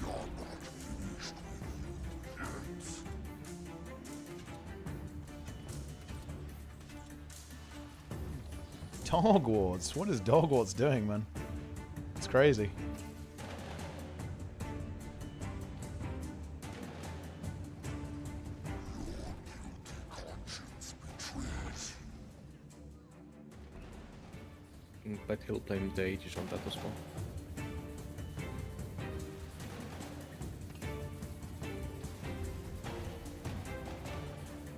Dogwarts. What is Dogwarts doing, man? It's crazy. But he'll play with the Aegis on that as well.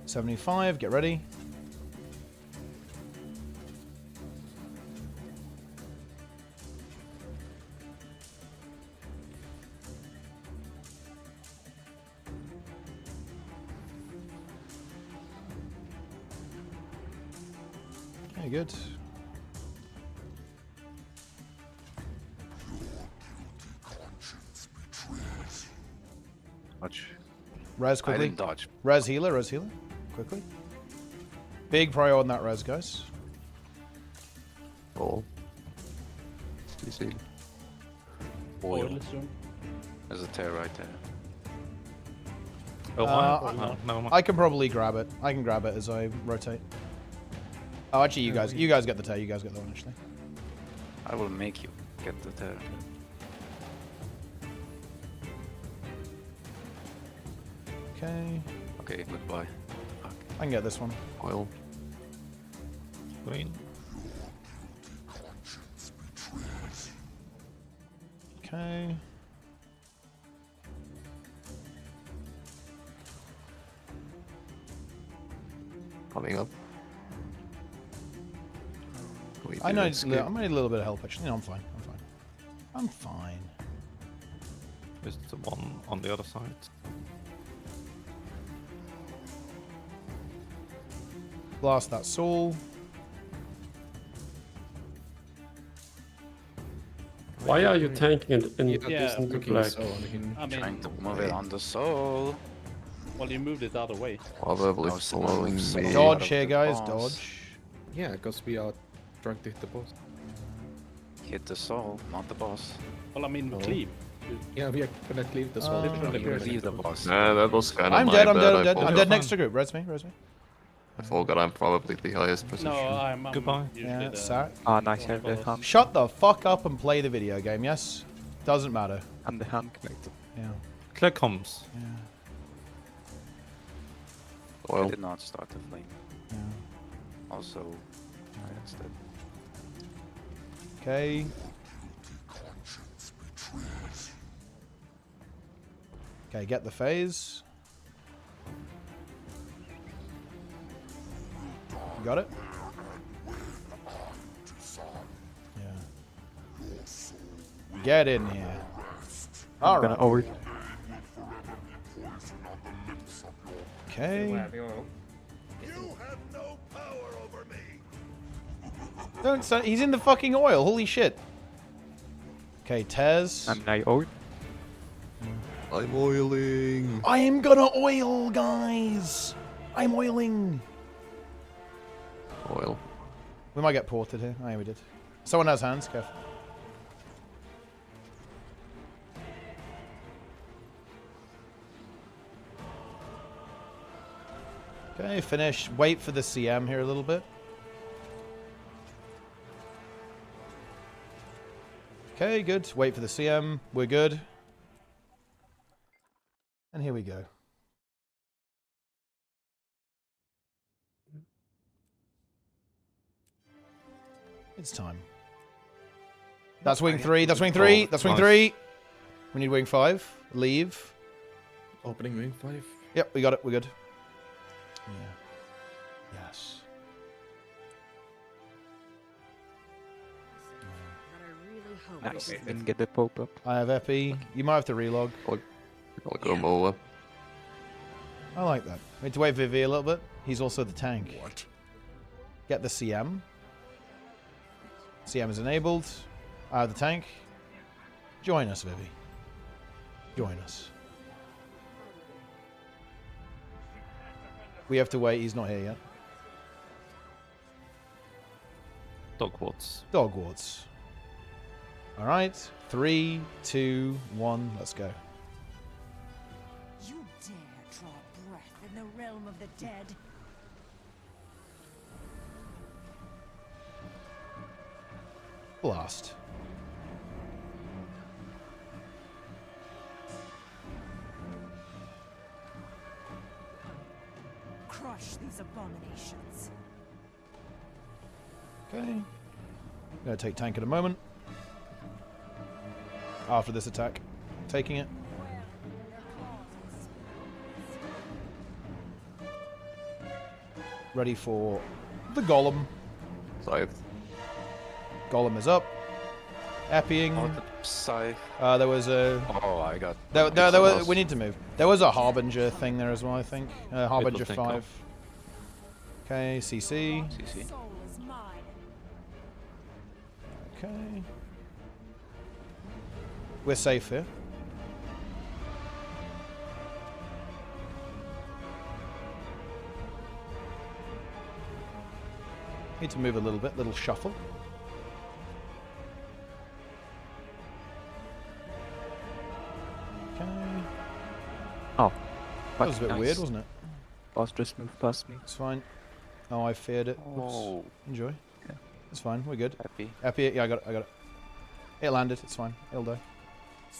$75, get ready. Okay, good. Dodge. Res I quickly. didn't dodge. Res healer, quickly. Big prior on that res, guys. Ball. CC. Oil. Oil soon. There's a tear right there. Oh, Uh, never mind. I can probably grab it. I can grab it as I rotate. Oh, actually, you guys get the tear. You guys get the one, actually. I will make you get the tear. Okay. Okay, goodbye. I can get this one. Oil. Green. Okay. Coming up. I know. I might need a little bit of help, actually. No, I'm fine. I'm fine. Is the one on the other side? Blast that soul. Why are you tanking it in Yeah, decent looking black? so on him. I mean, Trying to move it on the soul. well, you moved it the other way. Probably No, someone following moves me. soul. Dodge here, guys. Boss. Dodge. Yeah, because we are trying to hit the boss. Hit the soul, not the boss. Well, I mean, Oh. cleave. Yeah, we are gonna cleave the soul. Literally Leave the boss. Nah, that was kind of I'm my dead. I'm bad. dead. I I'm dead. I'm forgot- dead next to group. Res me. Res me. I forgot I'm probably the highest position. No, I'm Goodbye. usually Yeah, the sack. Ah, nice one here, the above us. hand. Shut the fuck up and play the video game. Yes. Doesn't matter. And the hand connected. Yeah. Clear comms. Yeah. I Well, did not start the flame. Yeah. Also, that's dead. Okay. Okay, get the phase. You got it? Yeah. Get in here. I'm gonna Alright. over. Okay. Don't say he's in the fucking oil. Holy shit. Okay, Tez. I'm now over. I'm oiling. I am gonna oil, guys. I'm oiling. Oil. We might get ported here. Oh, yeah, we did. Someone has hands. Careful. Okay, finish. Wait for the CM here a little bit. Okay, good. Wait for the CM. We're good. And here we go. It's time. That's wing 3. That's wing 3. That's wing 3. We need wing 5. Leave. Opening wing 5. Yep, we got it. We're good. Yeah. Yes. Nice. Didn't get the pop up. I have Epi. You might have to relog. I'll go Mola. I like that. We need to wait for Vivi a little bit. He's also the tank. What? Get the CM. CM is enabled. I have the tank. Join us, Vivi. Join us. We have to wait. He's not here yet. Dogwarts. Dogwarts. All right. 3, 2, 1. Let's go. You dare draw breath in the realm of the dead? Blast. Crush these abominations. Okay. I'm going to take tank in a moment. After this attack. Taking it. Ready for the golem. Scythe. Golem is up. Eppying. Scythe. There was a... Oh, I got... There was, we need to move. There was a Harbinger thing there as well, I think. Harbinger think 5. Okay, CC. CC. Soul is mine. Okay. We're safe here. Need to move a little bit, little shuffle. Okay. Oh. That was a bit nice. weird, wasn't it? Boss just moved past me. It's fine. Oh, I feared it. Whoops. Oh. Enjoy. Yeah. It's fine. We're good. Happy. Happy. Yeah, I got it. I got it. It landed. It's fine. It'll die.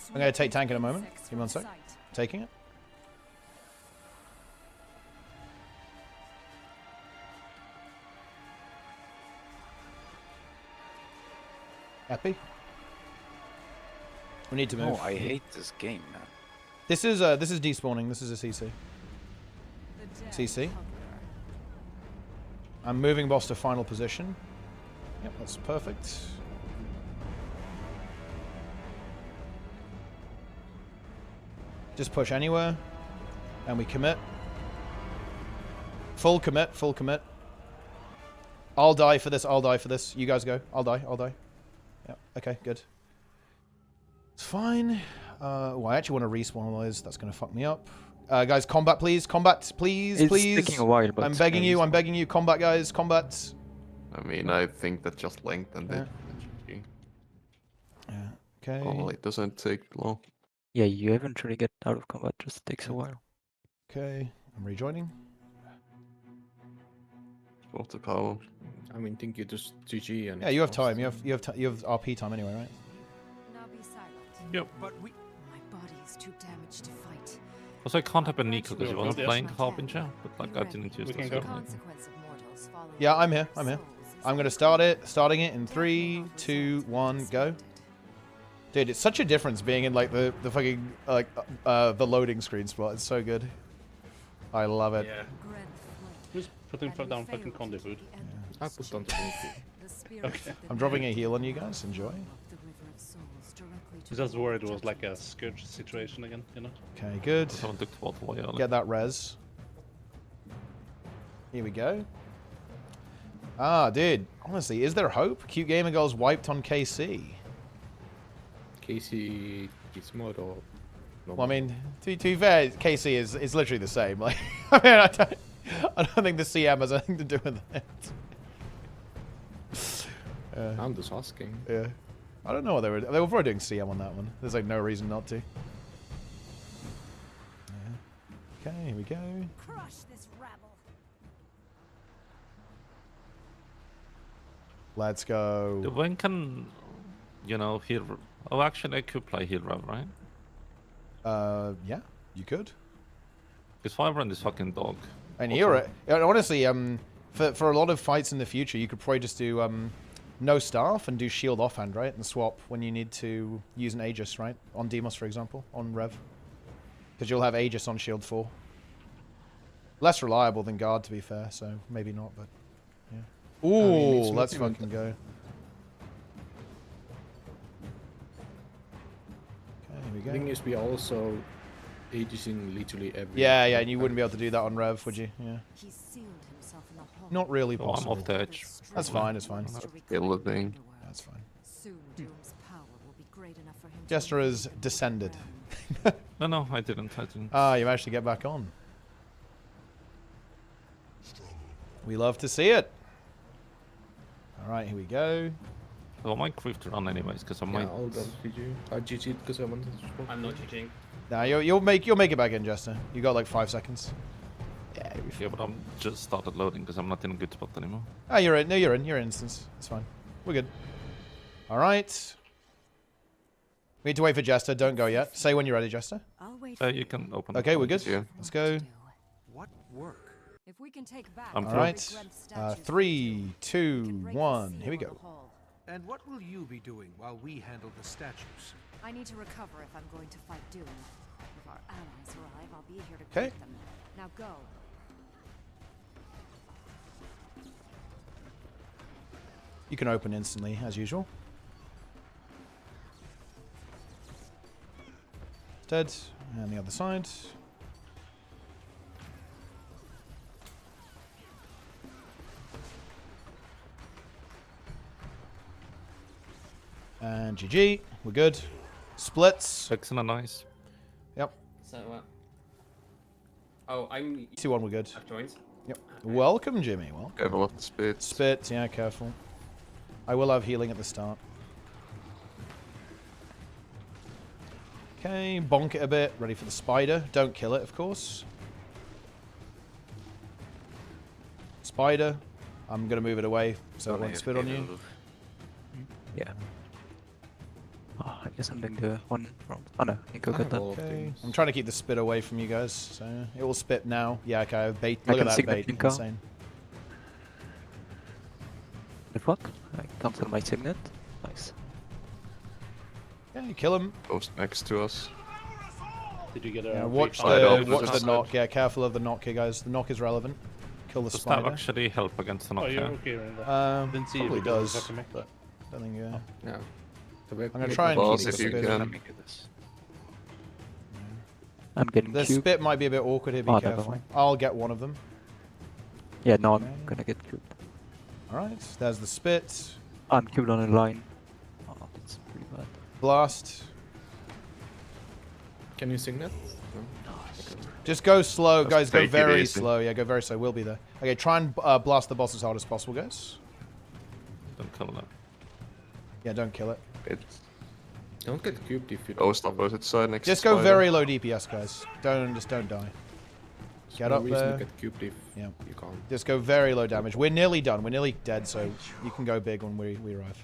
I'm going to take tank in a moment. Give me one sec. Taking it. Happy. We need to move. Oh, I hate this game, man. This is despawning. This is a CC. CC. I'm moving boss to final position. Yep, that's perfect. Just push anywhere. And we commit. Full commit, full commit. I'll die for this, I'll die for this. You guys go. I'll die, I'll die. Yep, okay, good. It's fine. Well, I actually want to respawn all those. That's going to fuck me up. Guys, combat, please. Combat, please, It's please. taking a while, but I'm begging you. I'm begging you. Combat, guys. Combat. I mean, I think that just lengthened it. Yeah. Okay. Oh, it doesn't take long. Yeah, you eventually get out of combat, just takes a while. Okay. I'm rejoining. Water power. I mean, think you just GG and. Yeah, you have time. You have RP time anyway, right? Now be silent. Yep. But my body is too damaged to fight. Also, I can't have a Nico because he Yeah, wasn't yeah. playing Harbinger, but like I didn't use We the can go. skill. Consequence of mortals following Yeah, I'm here. their I'm here. souls is I'm gonna start it. Starting it in 3, 2, 1, go. Dude, it's such a difference being in like the fucking like the loading screen spot. It's so good. I love it. Yeah. Who's putting down fucking Condi food? I put down the Okay. I'm dropping a heal on you guys. Enjoy. I was worried it was like a scourge situation again, you know? Okay, good. Someone took the water away. Get that res. Here we go. Ah, dude. Honestly, is there hope? Cute Gamer Girls wiped on KC. Casey Gizmo or. Well, I mean, to be fair, KC is literally the same. Like, I mean, I don't think the CM has anything to do with it. I'm just asking. Yeah. I don't know what they were probably doing CM on that one. There's like no reason not to. Yeah. Okay, here we go. Crush this rabble. Let's go. When can, you know, heal? Oh, actually, I could play heal rev, right? Yeah, you could. Because Firebbrand is fucking dog. And you're it. Honestly, for a lot of fights in the future, you could probably just do no staff and do shield offhand, right? And swap when you need to use an Aegis, right? On Demos, for example, on Rev. Because you'll have Aegis on shield 4. Less reliable than Guard, to be fair, so maybe not, but yeah. Ooh, I mean, it's not let's even- fucking go. Okay, here we The go. thing is, we also aegis-ing literally every. Yeah, yeah, and you wouldn't be able to do that on Rev, would you? Yeah. He sealed himself in the hall. Not really Oh, I'm possible. off the edge. That's fine, it's fine. Kill the thing. That's fine. Soon Doom's power will be great enough for him to Jester has descended. No, I didn't. Ah, you managed to get back on. We love to see it. All right, here we go. Well, I might quick to run anyways, because I might. Yeah, I'll GG. I GG'd because I wanted to swap. I'm not GGing. Nah, you'll make it back in, Jester. You got like 5 seconds. Yeah, you'll be fine. Yeah, but I'm just started loading because I'm not in a good spot anymore. Ah, you're in. No, you're in. You're in instance. It's fine. We're good. All right. We need to wait for Jester. Don't go yet. Say when you're ready, Jester. I'll wait You can open. Okay, we're good. Yeah. Let's go. What work? If we can take back I'm All through. right. 3, 2, 1. Here we go. And what will you be doing while we handle the statues? I need to recover if I'm going to fight Doom. If our allies arrive, I'll be here to Okay. greet them. Now go. You can open instantly, as usual. Dead. And the other side. And GG. We're good. Splits. Excellent, nice. Yep. So, oh, I'm. 2-1, we're good. I've joined. Yep. Welcome, Jimmy. Welcome. Careful of the spits. Spit, yeah, careful. I will have healing at the start. Okay, bonk it a bit. Ready for the spider. Don't kill it, of course. Spider. I'm going to move it away so it won't spit on you. Yeah. Oh, I guess I'm doing the one from. Oh no, you go get that. Okay. I'm trying to keep the spit away from you guys, so it will spit now. Yeah, okay, bait. I Look at can that signet bait. Tinker. Insane. If what? I cancel my signet. Nice. Yeah, you kill him. Goes next to us. Did you get a Yeah, watch Spider. the knock. Yeah, careful of the knock here, guys. The knock is relevant. Kill the Does that spider. actually help against the Oh, you're knockdown? okay in that. Didn't see Probably it because does, it's okay. but I don't think. Yeah. I'm gonna try and Boss, keep if the you spit. can. I'm getting The cubed. spit might be a bit awkward here. Be Oh, never careful. mind. I'll get one of them. Yeah, no, I'm Okay. gonna get cubed. All right. There's the spit. I'm cubed on a line. Oh, that's pretty bad. Blast. Can you sing that? No. Just go slow, guys. Go take it very easy. slow. Yeah, go very slow. We'll be there. Okay, try and blast the boss as hard as possible, guys. Don't kill that. Yeah, don't kill it. It's Don't get cubed if you ghost opposite side next Just to go spider. very low DPS, guys. Just don't die. Get no up reason there. to get cubed if Yeah. you can't. Just go very low damage. We're nearly done. We're nearly dead, so you can go big when we arrive.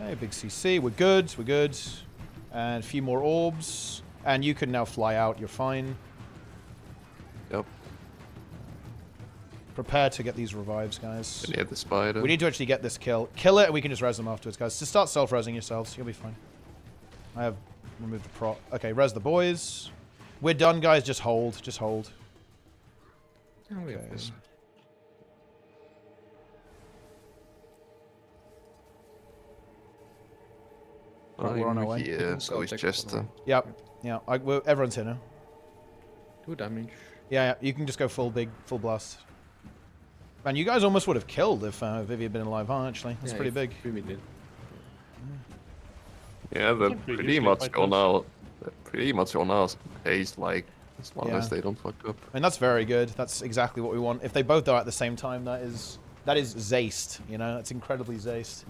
Okay, big CC. We're good. We're good. And a few more orbs. And you can now fly out. You're fine. Yep. Prepare to get these revives, guys. Near the spider. We need to actually get this kill. Kill it, and we can just res them afterwards, guys. Just start self-resing yourselves. You'll be fine. I have removed the prop. Okay, res the boys. We're done, guys. Just hold. Just hold. Yeah, we have Okay. this. Right, we're on our way. Yeah, so it's just... Yep. Yeah, everyone's here now. 2 damage. Yeah, you can just go full blast. Man, you guys almost would have killed if Vivi had been alive, huh, actually? That's pretty big. We did. Yeah, they're think we pretty usually much fight on those. our... Pretty much on our pace, like, as long Yeah. as they don't fuck up. I mean, that's very good. That's exactly what we want. If they both die at the same time, that is Zaced, you know? That's incredibly Zaced.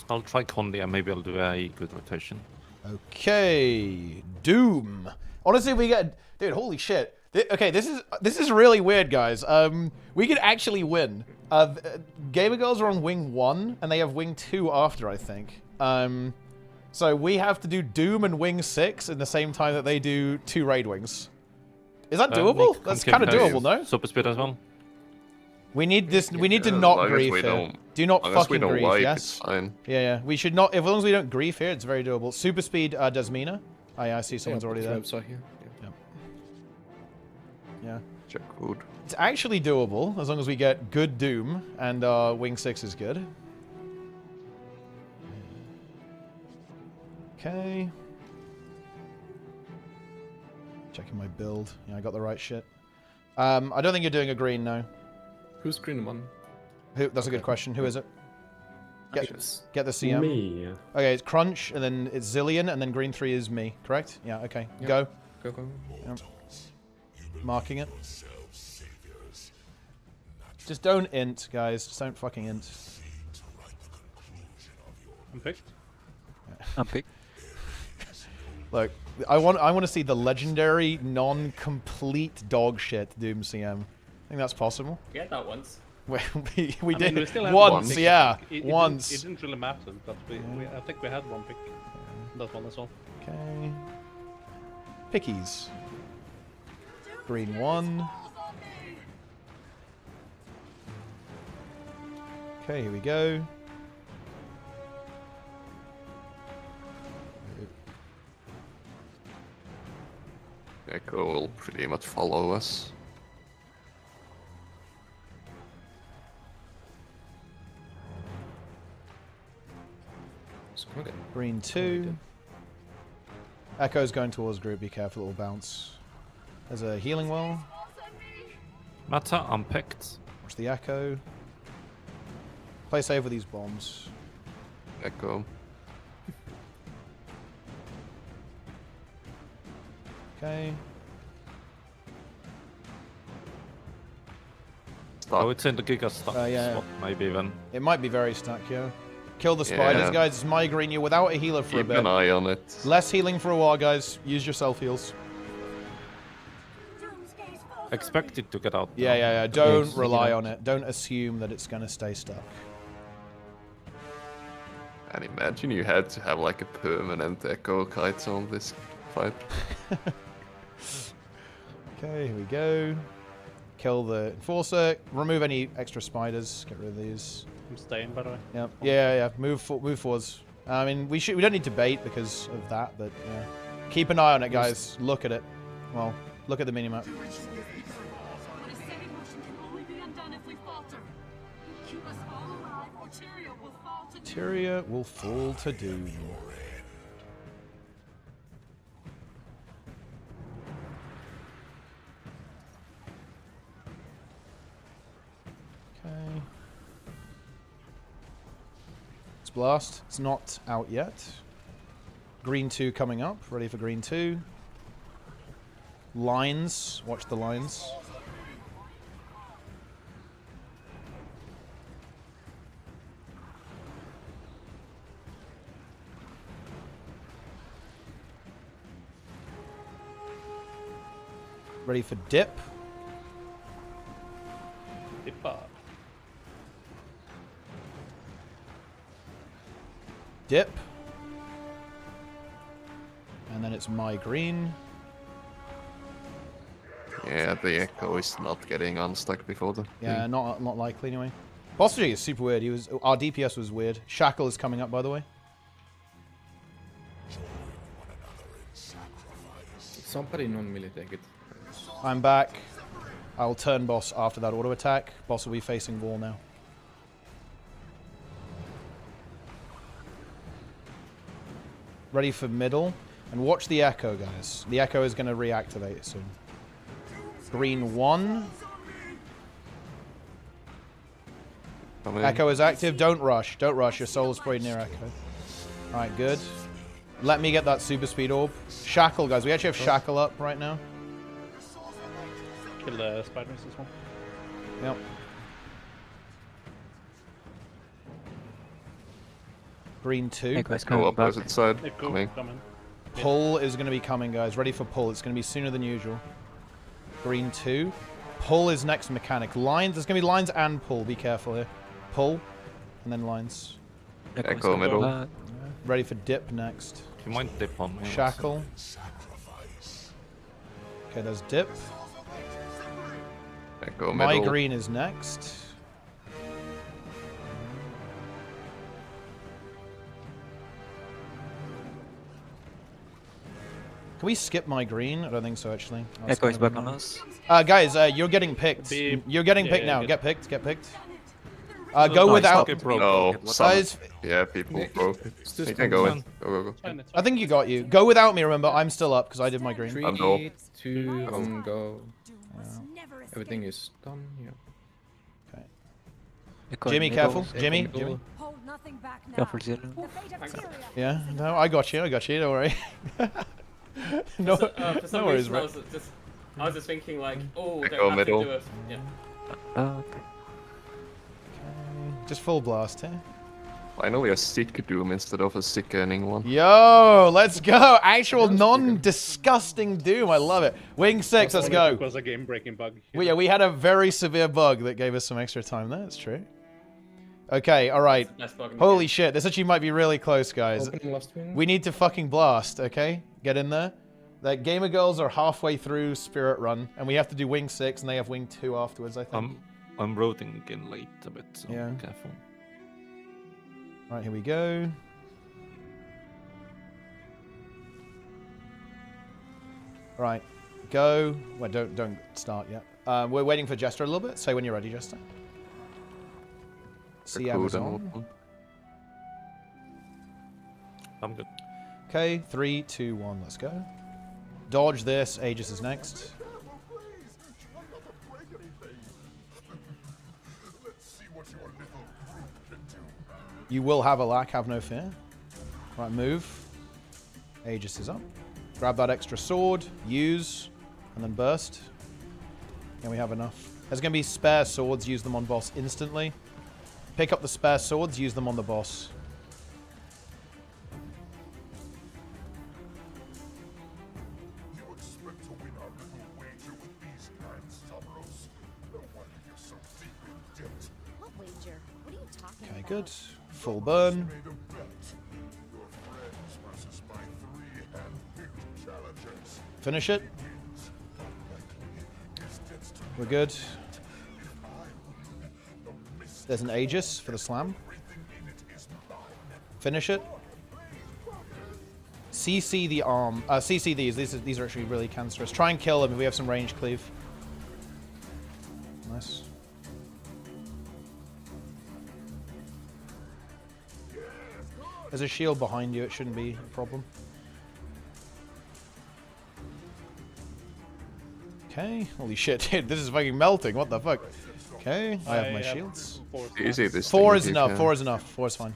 I'll try Condi and maybe I'll do a good rotation. Okay, Doom. Honestly, we get, dude. Holy shit. Okay, this is really weird, guys. We could actually win. Gamer Girls are on wing 1, and they have wing 2 after, I think. So we have to do Doom and wing 6 in the same time that they do 2 raid wings. Is that doable? That's kind of doable, no? Super speed as well. We need this. We need to Yeah, as not long as grief we here. don't- Do not Unless we fucking don't grief. wipe, Yes. it's fine. Yeah, yeah. We should not. As long as we don't grief here, it's very doable. Super speed, Desmina. Oh yeah, I see someone's already there. Traps are here. Yeah. Yeah. Check wood. It's actually doable as long as we get good Doom and wing 6 is good. Okay. Checking my build. Yeah, I got the right shit. I don't think you're doing a green now. Who's green one? Who? That's a good question. Who is it? Get the CM. Me. Okay, it's Crunch, and then it's Zillion, and then green 3 is me, correct? Yeah, okay. Yeah. Go. Go. Yep. Marking it. Just don't int, guys. Just don't fucking int. I'm picked. I'm picked. Look, I want to see the legendary, non-complete dog shit Doom CM. I think that's possible. We had that once. We I mean, did we still have once, one. yeah, It once. didn't really matter, but I think we had one pick. That one as well. Okay. Pickies. Green 1. Okay, here we go. Echo will pretty much follow us. Green 2. Echo's going towards group. Be careful, it will bounce. There's a healing well. Matter, I'm picked. Watch the Echo. Play safe with these bombs. Echo. Okay. Oh, it's in the Giga stuck yeah. spot, maybe even. It might be very stuck, yeah. Kill the spiders, Yeah. guys. It's my green. You're without a healer for a Keep bit. an eye on it. Less healing for a while, guys. Use your self heals. Expect it to get out. Yeah, now. yeah, yeah. Don't Yes. rely on it. Don't assume that it's gonna stay stuck. And imagine you had to have like a permanent Echo kite on this fight. Okay, here we go. Kill the Enforcer. Remove any extra spiders. Get rid of these. I'm staying, by the way. Yep. Yeah. Move forwards. I mean, we don't need to bait because of that, but yeah. Keep an eye on it, guys. Look at it. Well, look at the minimap. What is set in motion can only be undone if we falter. Keep us all alive, or Tyria will fall to doom. Tyria will fall to doom. Blast. It's not out yet. Green 2 coming up. Ready for green 2. Lines. Watch the lines. Ready for dip. Dippa. Dip. And then it's my green. Yeah, the Echo is not getting unstuck before the Yeah, thing. not likely anyway. Boss G is super weird. Our DPS was weird. Shackle is coming up, by the way. Somebody non-melee take it. I'm back. I'll turn boss after that auto attack. Boss will be facing wall now. Ready for middle. And watch the Echo, guys. The Echo is going to reactivate soon. Green 1. Echo is active. Don't rush. Don't rush. Your soul is probably near Echo. Alright, good. Let me get that super speed orb. Shackle, guys. We actually have Shackle up right now. Kill the spiders as well. Yep. Green 2. Go opposite side. Coming. Pull is going to be coming, guys. Ready for pull. It's going to be sooner than usual. Green 2. Pull is next mechanic. Lines. There's going to be lines and pull. Be careful here. Pull. And then lines. Echo middle. Ready for dip next. You might dip on me. Shackle. Okay, there's dip. Echo My middle. green is next. Can we skip my green? I don't think so, actually. Echo is back on us. Guys, you're getting picked. You're getting picked now. Get picked. Get picked. Go without. No, Guys, yeah, people broke. You can go in. Go. I think you got you. Go without me, remember. I'm still up because I did my green. 3, 2, go. Everything is done. Yeah. Okay. Jimmy, careful. Jimmy. Hold nothing back now. Careful, Zero. Yeah, no, I got you. Don't worry. No, For some no worries, reason, bro. I was just thinking like, oh, Echo don't have middle. to do it. Yeah. Okay. Just full blast here. Finally a sick Doom instead of a sickening one. Yo, let's go. Actual non-disgusting Doom. I love it. Wing 6, let's go. It was a game-breaking bug. Well, yeah, we had a very severe bug that gave us some extra time there. That's true. Okay, alright. Holy shit, this actually might be really close, guys. We need to fucking blast, okay? Get in there. The Gamer Girls are halfway through Spirit Run, and we have to do Wing 6, and they have Wing 2 afterwards, I think. I'm rotating in late a bit, so Yeah. be careful. Alright, here we go. Right, go. Well, don't start yet. We're waiting for Jester a little bit. Say when you're ready, Jester. See Amazon. I'm good. Okay, 3, 2, 1, let's go. Dodge this. Aegis is next. You will have a lack, have no fear. Right, move. Aegis is up. Grab that extra sword, use, and then burst. Yeah, we have enough. There's going to be spare swords, use them on boss instantly. Pick up the spare swords, use them on the boss. What wager? What are you talking Okay, about? good. Full burn. Finish it. We're good. There's an Aegis for the slam. Finish it. CC the arm. CC these. These are actually really cancerous. Try and kill them if we have some range cleave. Nice. There's a shield behind you. It shouldn't be a problem. Okay. Holy shit, dude. This is fucking melting. What the fuck? Okay. I have my shields. Easy this 4 thing is if you enough. can. 4 is enough. 4 is fine.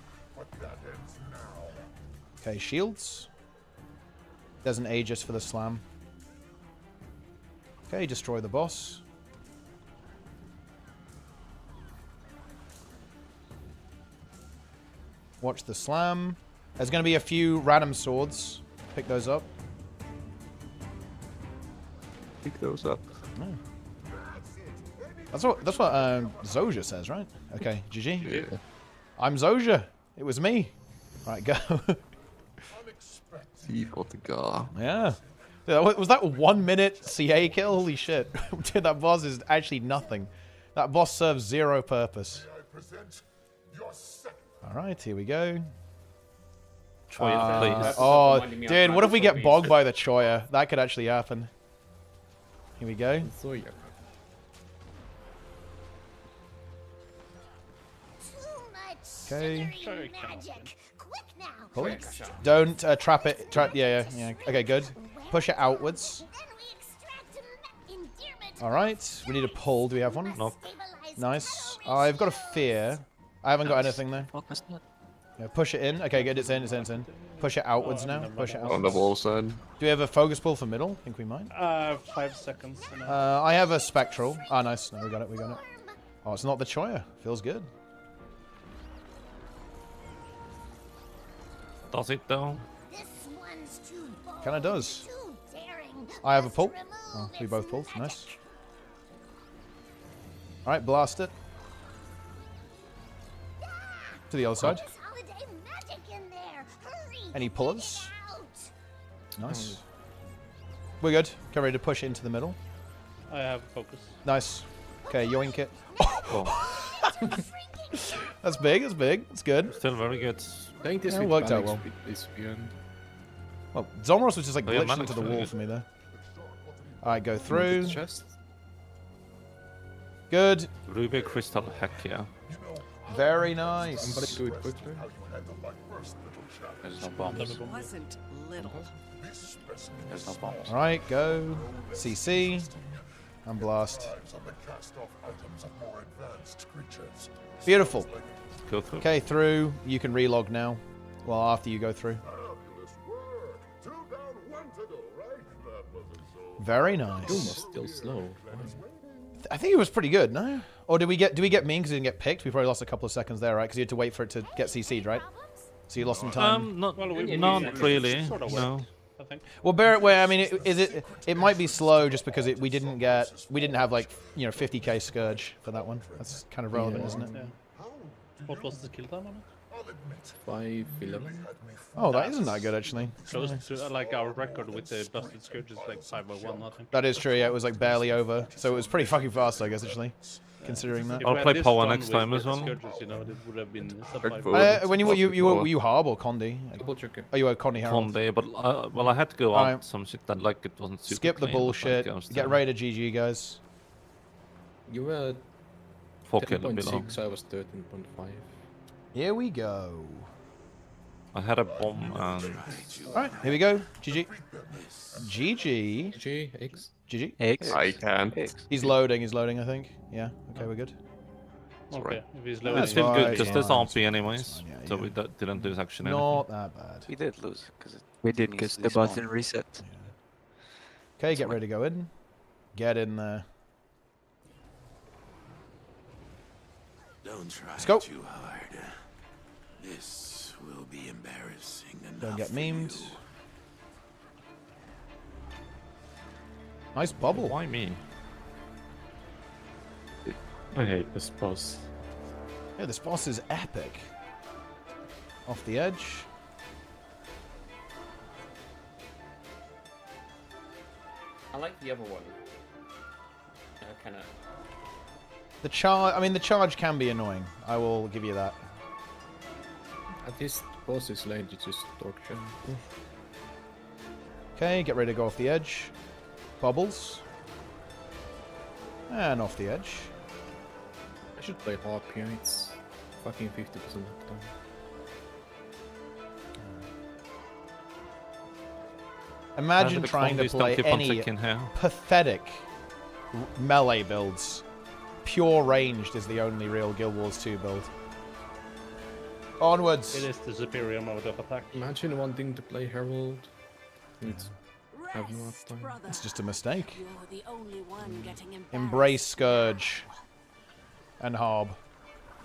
Okay, shields. There's an Aegis for the slam. Okay, destroy the boss. Watch the slam. There's going to be a few random swords. Pick those up. Pick those up. Oh. That's what Zoja says, right? Okay, GG. Yeah. I'm Zoja. It was me. Right, go. See for the gar. Yeah. Was that a 1 minute CA kill? Holy shit. Dude, that boss is actually nothing. That boss serves zero purpose. Alright, here we go. Choya, please. Oh, dude, what if we get bogged by the Choya? That could actually happen. Here we go. Okay. Pull it. Don't trap it. Yeah. Okay, good. Push it outwards. Alright, we need a pull. Do we have one? Nope. Nice. I've got a fear. I haven't got anything though. Yeah, push it in. Okay, good. It's in. Push it outwards now. Push it outwards. On the wall side. Do we have a focus pull for middle? I think we might. 5 seconds. I have a spectral. Ah, nice. No, we got it. Oh, it's not the Choya. Feels good. Does it though? Kinda does. I have a pull. Oh, we both pulled. Nice. Alright, blast it. To the other side. Any pullers? Nice. We're good. Get ready to push it into the middle. I have focus. Nice. Okay, yoink it. That's big, It's good. Still very good. I think this it worked out well. Well, Zomros was just like glitched into the wall for me there. Alright, go through. Good. Ruby Crystal, heck yeah. Very nice. Somebody do it quickly. There's no bombs. Wasn't little. There's no bombs. Alright, go. CC. And blast. Beautiful. Go through. Okay, through. You can relog now. Well, after you go through. Very nice. Doom was still slow. I think it was pretty good, no? Or did we get mean because it didn't get picked? We probably lost a couple of seconds there, right? Because you had to wait for it to get CC'd, right? So you lost some time. Not really. No. I think. Well, bear it way. I mean, it might be slow just because we didn't have like 50k Scourge for that one. That's kind of relevant, isn't it? Yeah. What was the kill time on it? 5:11. Oh, that isn't that good actually. Close to like our record with the busted Scourge is like 5:01, I think. That is true. Yeah, it was like barely over, so it was pretty fucking fast, I guess actually. Considering that. I'll play power next time as well. Scourges, it would have been when were you Harb or Condi? Oh, you were Condi Harold. Condi, but well, I had to go out some shit that like it wasn't super Skip the clean, bullshit. Get ready to GG, guys. You were 10.6, I was 13.5. Here we go. I had a bomb and... Alright, here we go. GG. GG. GG, X. GG. X. I can't. He's loading, I think. Yeah, okay, we're good. Okay, if he's loading. It's still good, because yeah, there's RP anyways, yeah, so we didn't lose action anything. Not that bad. We did lose, because We did, because the button reset. Okay, get ready to go in. Get in there. Don't try Let's go. too hard. This will be embarrassing enough. Don't get memed. Nice bubble. Why me? I hate this boss. Yeah, this boss is epic. Off the edge. I like the other one. Kind of. The charge. I mean, the charge can be annoying. I will give you that. This boss is late, it's just torture. Okay, get ready to go off the edge. Bubbles. And off the edge. I should play Harp here, it's fucking 50% of the time. Imagine trying to play any pathetic melee builds. Pure ranged is the only real Guild Wars 2 build. Onwards. It is the superior mode of attack. Imagine wanting to play Herald. And have no Rest, time. brother. It's just a mistake. You're the only one getting embarrassed. Embrace Scourge. And Harb.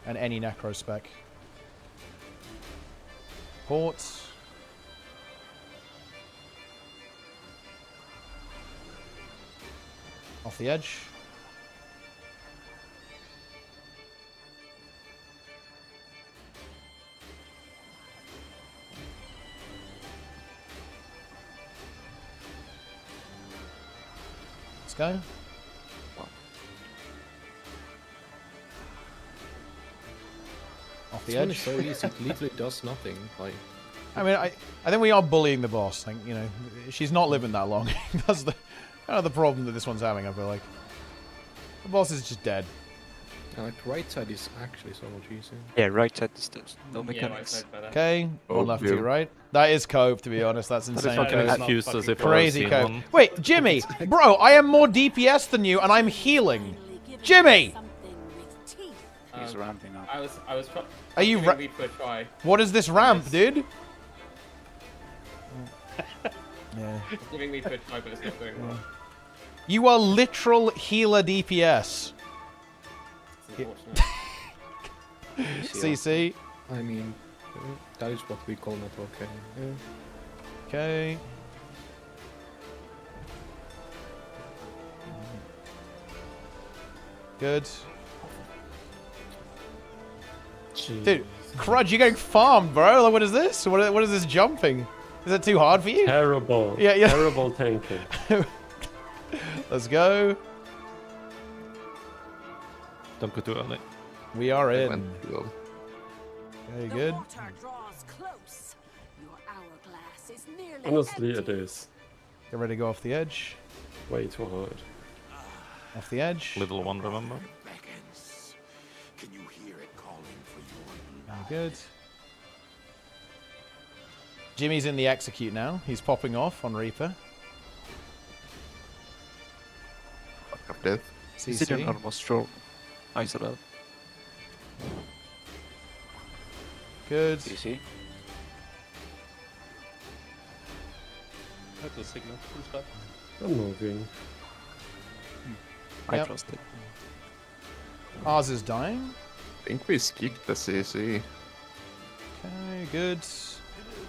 And any Necro spec. Ports. Off the edge. Let's go. Off the This one edge. is so easy. It literally does nothing. Like, I mean, I think we are bullying the boss. Like, you know, she's not living that long. That's the kind of the problem that this one's having. I feel like the boss is just dead. like right side is actually so much easier. Yeah, right side is just no Yeah, right mechanics. side better. Okay, Oh, one left, yeah. two right. That is cope, to be honest. That's That is insane. fucking Cope. excuses if I've Crazy seen cope. one. Wait, Jimmy, bro, I am more DPS than you, and I'm healing. Jimmy, He's ramping up. I was trying. Are you giving ra- Reed for a try. what is this ramp, dude? Yeah. Giving Reed for a try, but it's not doing well. You are literal healer DPS. It's unfortunate. CC. I mean, that is what we call not okay. Yeah. Okay. Good. Dude, Crudge, you're getting farmed, bro. Like, what is this? What is this jumping? Is it too hard for you? Terrible. Yeah, yeah. Terrible tanking. Let's go. Don't go too early. We are in. Went to go. Very The good. water draws close. Your hourglass is nearly Honestly, it empty. is. Get ready to go off the edge. Way too hard. Off the edge. Little one, remember? Beckons. Can you hear it calling for your blood? Very good. Jimmy's in the execute now. He's popping off on Reaper. Fuck up death. Is it an CC. almost stroke? Isolate. Good. DC. That's a signal. Who's that? I'm moving. I Yep. trust it. Ours is dying. I think we skipped the CC. Okay, good.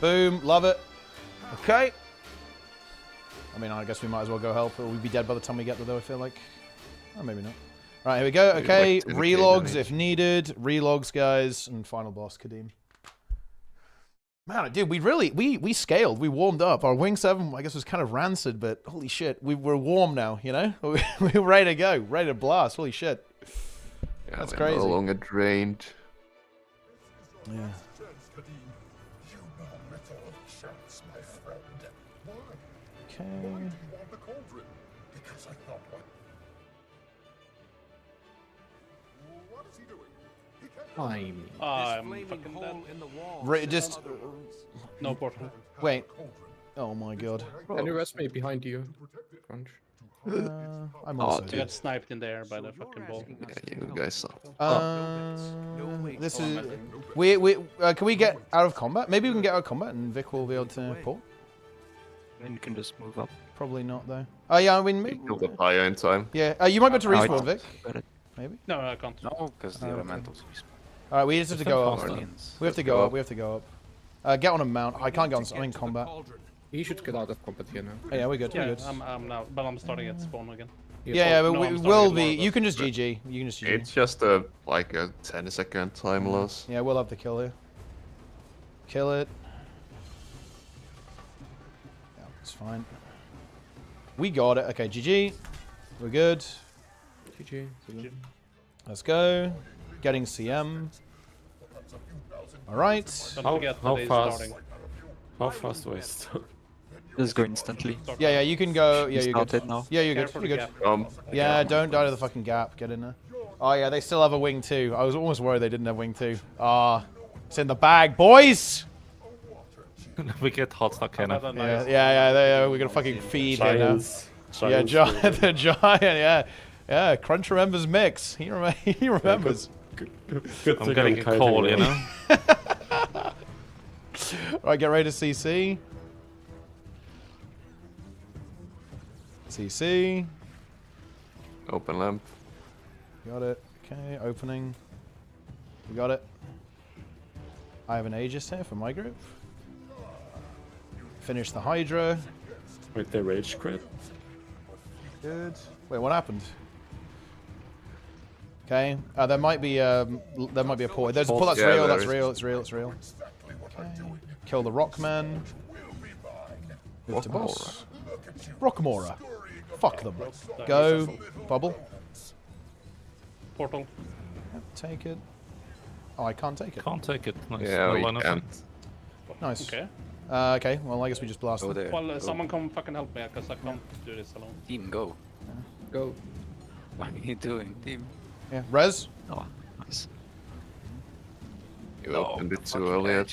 Boom, love it. Okay. I mean, I guess we might as well go help, or we'd be dead by the time we get there, though, I feel like. Oh, maybe not. Right, here we go. Maybe Okay, like 10K relogs damage. if needed. Relogs, guys. And final boss, Kadim. Man, dude, we scaled. We warmed up. Our Wing 7, I guess, was kind of rancid, but holy shit, we're warm now, you know? We're ready to go. Ready to blast. Holy shit. Yeah, That's we're crazy. no longer drained. Yeah. Okay. I mean, I'm fucking dead. Just No portal. wait. Oh my god. can you rest me behind you? Crunch. I'm Oh, also I dude. got sniped in the air by the fucking ball. Yeah, you guys suck. This is we can we get out of combat? Maybe we can get out of combat and Vic will be able to pull. Then you can just move up. Probably not though. Oh yeah, I mean We maybe. killed the fire in time. Yeah, you might be able to Oh, I respawn, don't Vic. got it. Maybe. No, I can't. No, because the Oh, okay. elementals. All right, we just have to go up. Guardians. We have to Let's go go up. up. We have to go up. Get on a mount. I can't get on. I'm in combat. Oh, He should get out of combat here now. yeah, we're good. Yeah, We're good. I'm now, but I'm starting at spawn again. Yeah, no, we I'm will starting be. at You can just Marvel. GG. You can just GG. It's just like a 10-second time loss. Yeah, we'll have the kill here. Kill it. Yeah, it's fine. We got it. Okay, GG. We're good. GG. Let's go. Getting CM. All right. Don't How, forget how that it's fast? starting. How fast do I start? Just go instantly. Yeah, yeah, you can go. Yeah, You you're good. started now. Yeah, you're good. Careful You're the good. gap. Yeah, don't die to the fucking gap. Get in there. Oh yeah, they still have a wing too. I was almost worried they didn't have wing too. Ah, it's in the bag, boys. We get hot stuck here now. We're gonna fucking feed here now. Giants. Yeah, Giants food. the giant. Yeah. Crunch remembers mix. He remembers. Good I'm thing getting a kiting call, you away. know? Right, get ready to CC. CC. Open lamp. Got it. Okay, opening. We got it. I have an Aegis here for my group. Finish the Hydra. Wait, they rage crit? Good. Wait, what happened? Okay, there might be a port. There's a port that's real. That's real. It's real. It's real. Okay. Kill the Rockman. Move to boss. Rockmora. Fuck them. Go. Bubble. Portal. Yep, take it. Oh, I can't take it. Can't take it. Nice. Yeah, No we line of can't. sight. Nice. Okay. Okay, well, I guess we just blast Go them. there. Well, someone come fucking help me, because I can't do this alone. Team, go. Go. What are you doing, team? Yeah, res. Oh, nice. You opened it too early. Ed.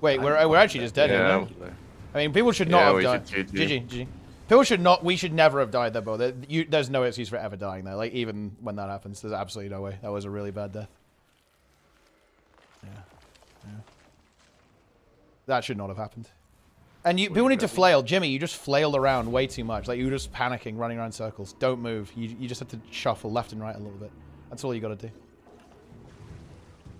Wait, we're actually just dead, Yeah. aren't we? I mean, people should not Yeah, have we died. should GG. People should not. We should never have died there, bro. There's no excuse for ever dying there. Like, even when that happens, there's absolutely no way. That was a really bad death. Yeah. That should not have happened. And people need to flail. Jimmy, you just flailed around way too much. Like, you were just panicking, running around circles. Don't move. You just have to shuffle left and right a little bit. That's all you got to do.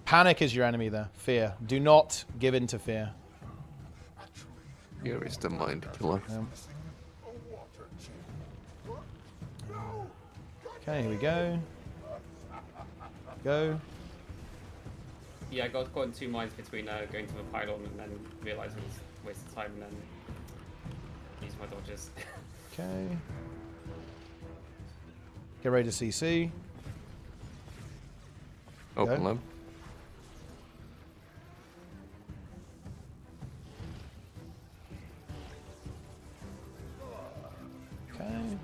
Panic is your enemy there. Fear. Do not give in to fear. Here is the mind killer. Okay, here we go. Go. Yeah, I got caught in two minds between going to the pylon and then realising it was a waste of time and then use my dodges. Okay. Get ready to CC. Open Go. lamp. Okay.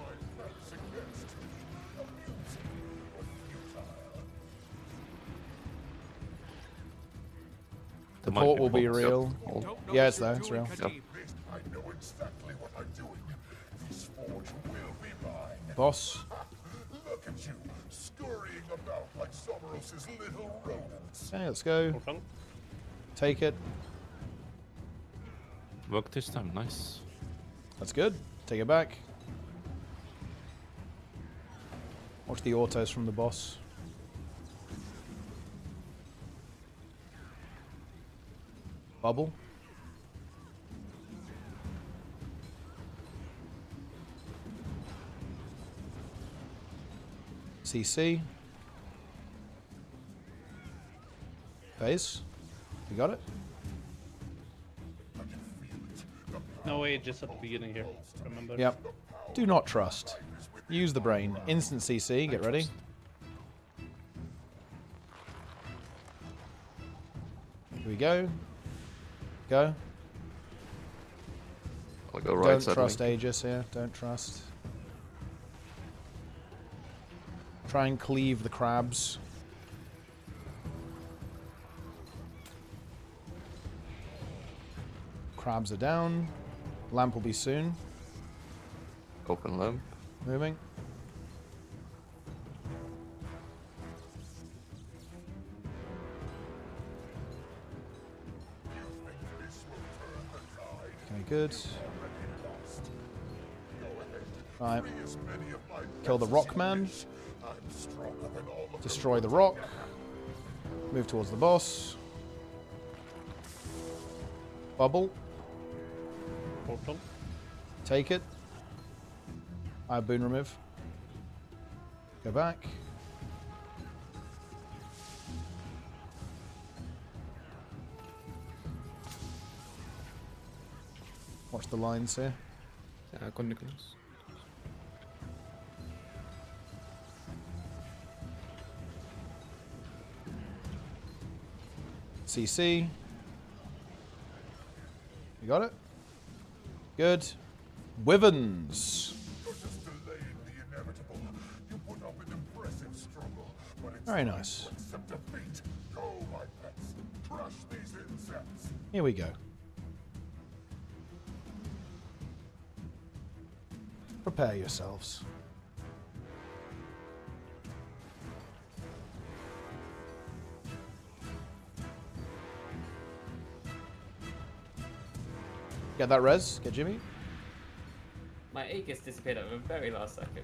The port will be real. Yeah, it's there. It's real. Yep. Boss. Look at you, scurrying about like Someros's little rodents. Okay, let's go. Take it. Work this time. Nice. That's good. Take it back. Watch the autos from the boss. Bubble. CC. Phase. You got it? No way, just at the beginning here. Remember? Yep. Do not trust. Use the brain. Instant CC. Get ready. Here we go. Go. I'll go right. Don't trust Aegis here. Don't trust. Try and cleave the crabs. Crabs are down. Lamp will be soon. Open lamp. Moving. Okay, good. Right. Kill the Rockman. Destroy the rock. Move towards the boss. Bubble. Portal. Take it. I have boon remove. Go back. Watch the lines here. Nicholas. CC. You got it? Good. Wyverns. Very nice. Here we go. Prepare yourselves. Get that res. Get Jimmy. My Aegis disappeared at the very last second.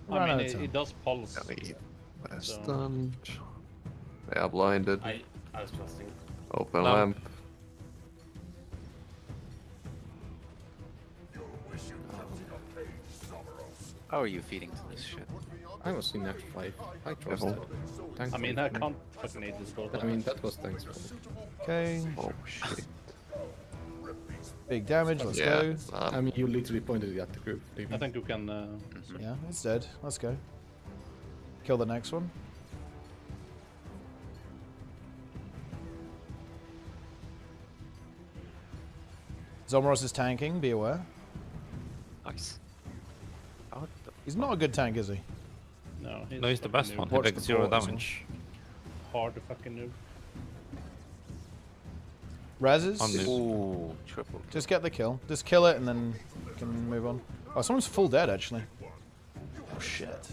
Run I out mean, of time. it does pulse. Stunned. They are blinded. I was trusting. Open No. lamp. How are you feeding to this shit? I was in F5. I trusted. Thanks. I mean, I can't fucking eat this gold. I mean, that was thanks. Okay. Oh shit. Big damage. Let's Yeah. go. I mean, you literally pointed it at the group. Didn't I you? think you can. Yeah, it's dead. Let's go. Kill the next one. Zomoros is tanking. Be aware. Nice. How the He's not a good tank, is he? No, No, he's the fucking best noob. one. He Watch takes the 0 port as well. damage. Hard to fucking noob. Reses. I'm noob. Ooh, triple. Just get the kill. Just kill it and then we can move on. Oh, someone's full dead actually. Oh shit.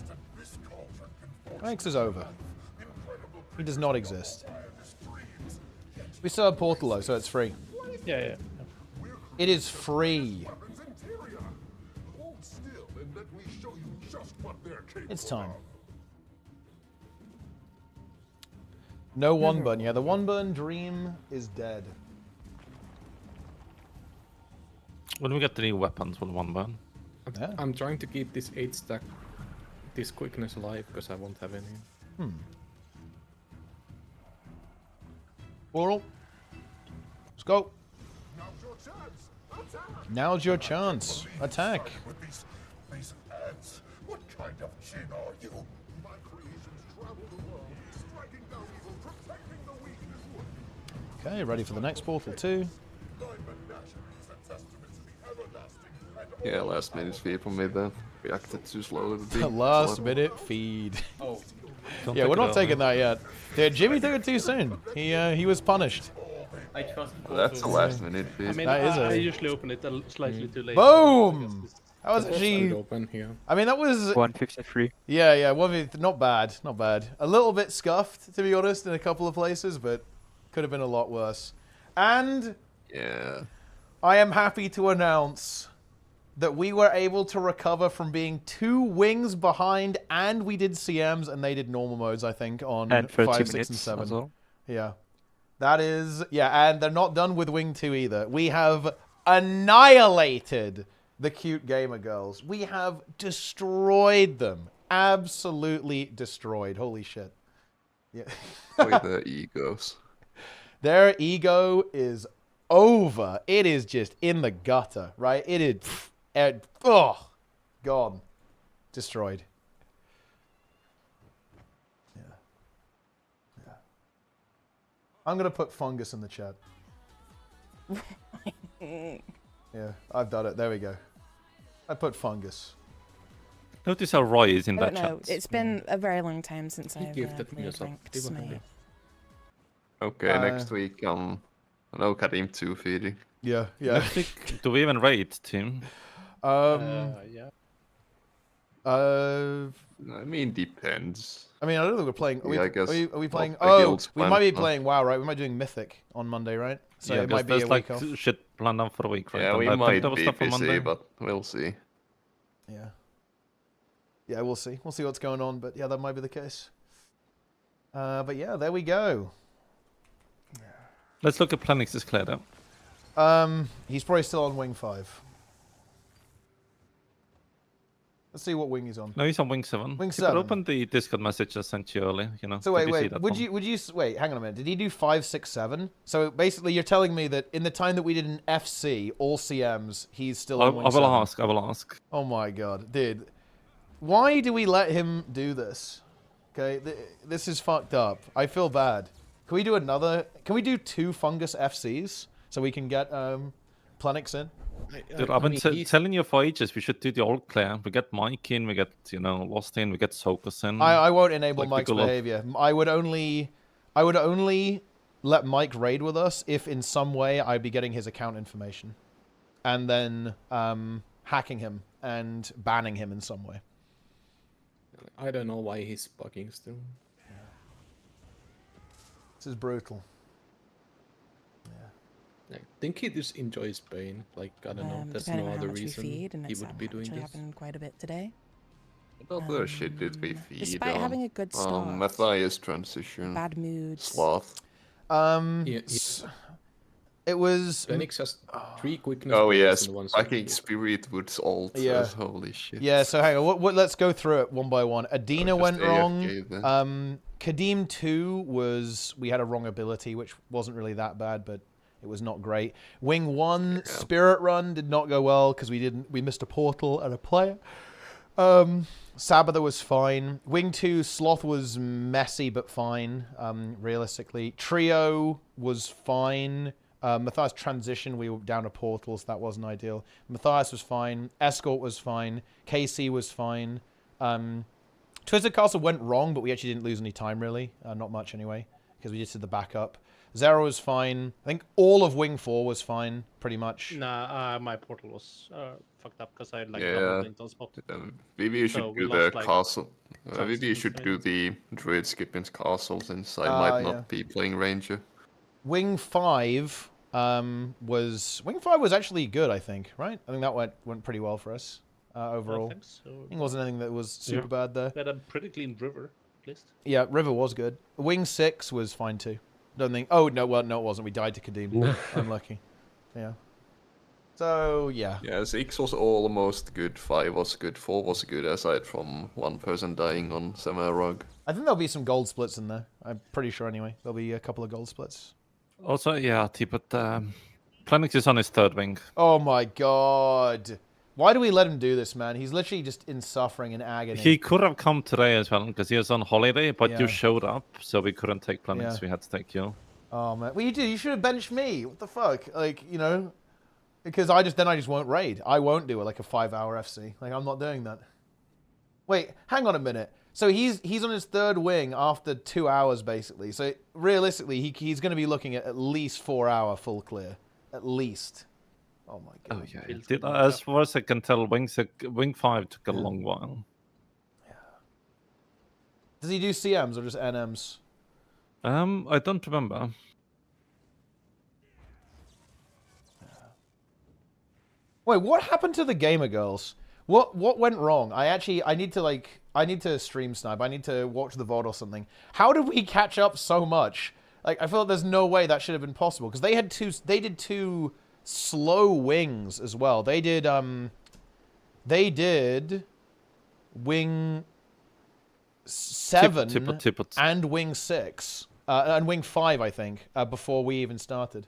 X is over. He does not exist. We still have Portal though, so it's free. Yeah, yeah. It is free. Hold still and let me show you just what they're capable It's time. of. No one burn. Yeah, the one burn dream is dead. When we get the new weapons, will one burn? Yeah. I'm trying to keep this 8 stack, this quickness alive, because I won't have any. Oral. Let's go. Now's your chance. Attack. Now's your chance. Attack. With these hands, what kind of chin are you? My creations travel the world, striking down evil, protecting the weak. Okay, ready for the next portal too. My menagerie is a testament to the everlasting and Yeah, last minute feed from me then. Reacted too slowly. The last minute feed. Oh, Don't Yeah, take we're it not out, taking man. that yet. Dude, Jimmy took it too soon. He was punished. I trust. That's a portals. last minute feed. I mean, That is I a- usually open it slightly too late. Boom! That was Good actually. open here. I mean, that was. 153. Yeah. Not bad. Not bad. A little bit scuffed, to be honest, in a couple of places, but could have been a lot worse. And Yeah. I am happy to announce that we were able to recover from being 2 wings behind, and we did CMs and they did normal modes, I think, on And 30 5, 6, and minutes 7. as well. Yeah. That is, yeah, and they're not done with Wing 2 either. We have annihilated the cute gamer girls. We have destroyed them. Absolutely destroyed. Holy shit. Yeah. With the egos. Their ego is over. It is just in the gutter, right? It is, gone. Destroyed. I'm going to put fungus in the chat. Yeah, I've done it. There we go. I put fungus. Notice how Roy is in I that don't know. chat. It's been a very long time since He I've gifted me really a sub. ranked He was Smite. handy. Okay, next week I know Karim 2 feeding. Yeah. Next week, do we even raid, Tim? Yeah. I mean, depends. I mean, I don't think we're playing. Are we, Yeah, I guess are we playing? the guilds We might be plan, playing WoW, right? We might be doing Mythic on Monday, right? So yeah, it might be there's a like week off. shit planned out for a week, right? Yeah, And we I think might there was be stuff on busy, Monday. but we'll see. Yeah. Yeah, we'll see. We'll see what's going on, but yeah, that might be the case. But yeah, there we go. Let's look at Planix is cleared up. He's probably still on Wing 5. Let's see what wing he's on. No, he's on Wing 7. Wing You 7. could open the Discord message I sent you earlier, you know. So Did wait, see that would one? you wait? Hang on a minute. Did he do 5, 6, 7? So basically, you're telling me that in the time that we did an FC, all CMs, he's still on Wing 7. I will ask. Oh my god, dude, why do we let him do this? Okay, this is fucked up. I feel bad. Can we do another? Can we do 2 fungus FCs so we can get Planix in? Dude, I've been telling you for ages we should do the all clear. We get Mike in, we get, Lost in, we get Sokas in. I won't enable Like Mike's people love- behavior. I would only let Mike raid with us if in some way I'd be getting his account information, and then hacking him and banning him in some way. I don't know why he's bugging still. This is brutal. I think he just enjoys pain. Like, I don't know, there's Depending no on how other much we reason feed, and he it's would be doing actually this. happened quite a bit today. What other shit did we feed Despite on? having a good start, Matthias transition. bad moods. Sloth. It was. Phoenix has 3 quickness Oh bonus yes, and 1 fucking Spirit would ult. Yeah. Holy shit. Yeah, so hang on. Let's go through it one by one. Adina just went wrong. AFK then. Kadim 2 was... We had a wrong ability, which wasn't really that bad, but it was not great. Wing 1, Spirit Run did not go well because we missed a portal and a player. Sabbather was fine. Wing 2, Sloth was messy but fine, realistically. Trio was fine. Matthias transition, we were down a portal, so that wasn't ideal. Matthias was fine. Escort was fine. KC was fine. Twisted Castle went wrong, but we actually didn't lose any time, really. Not much, anyway, because we just did the backup. Zero was fine. I think all of Wing 4 was fine, pretty much. Nah, my portal was fucked up because I had like Yeah. double blinked on spot. Maybe you should So we do lost, the like, castle. Maybe you substance should do minutes. the Druid Skipping's castle since I might yeah. not be playing Ranger. Wing 5 was actually good, I think, right? I think that went pretty well for us overall. I think so. I think it wasn't anything that was super bad there. We had a pretty clean river, at least. Yeah, River was good. Wing 6 was fine too. Don't think... Oh, no, well, no, it wasn't. We died to Kadim. Unlucky. Yeah. So, yeah. Yeah, 6 was almost good, 5 was good, 4 was good, aside from one person dying on Semarog. I think there'll be some gold splits in there. I'm pretty sure anyway. There'll be a couple of gold splits. Also, yeah, but Plenix is on his 3rd wing. Oh my god. Why do we let him do this, man? He's literally just in suffering and agony. He could have come today as well, because he was on holiday, but Yeah. you showed up, so we couldn't take Plenix, Yeah. we had to take you. Oh, man. Well, you did. You should have benched me. What the fuck? Like, you know? Because I just won't raid. I won't do like a 5-hour FC. Like, I'm not doing that. Wait, hang on a minute. So he's on his 3rd wing after 2 hours, basically. So realistically, he's going to be looking at least 4-hour full clear. At least. Oh my god. Oh yeah, as far as I can tell, Wing 5 took a long while. Does he do CMs or just NMs? I don't remember. Wait, what happened to the gamer girls? What went wrong? I need to stream snipe. I need to watch the VOD or something. How did we catch up so much? Like, I feel like there's no way that should have been possible because they did two slow wings as well. They did wing 7 and wing 6 and wing 5, I think, before we even started.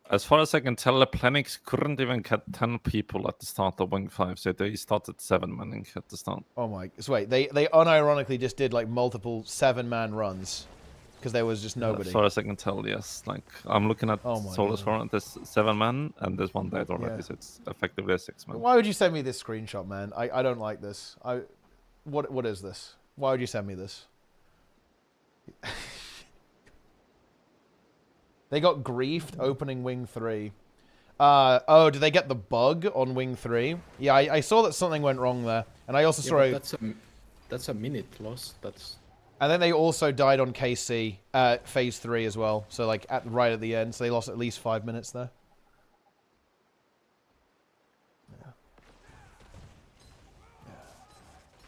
As far as I can tell, the Plenix couldn't even get 10 people at the start of Wing 5, so they started 7 manning at the start. Oh my... So wait, they unironically just did like multiple 7-man runs because there was just nobody. As far as I can tell, yes. Like, I'm looking at Solar's Forum, there's 7 man, and there's 1 dead already, so it's effectively a 6 man. Why would you send me this screenshot, man? I don't like this. What is this? Why would you send me this? They got griefed opening Wing 3. Oh, did they get the bug on Wing 3? Yeah, I saw that something went wrong there. And I also saw that's a minute loss. That's... And then they also died on KC Phase 3 as well. So, like, right at the end. So they lost at least 5 minutes there. Yeah.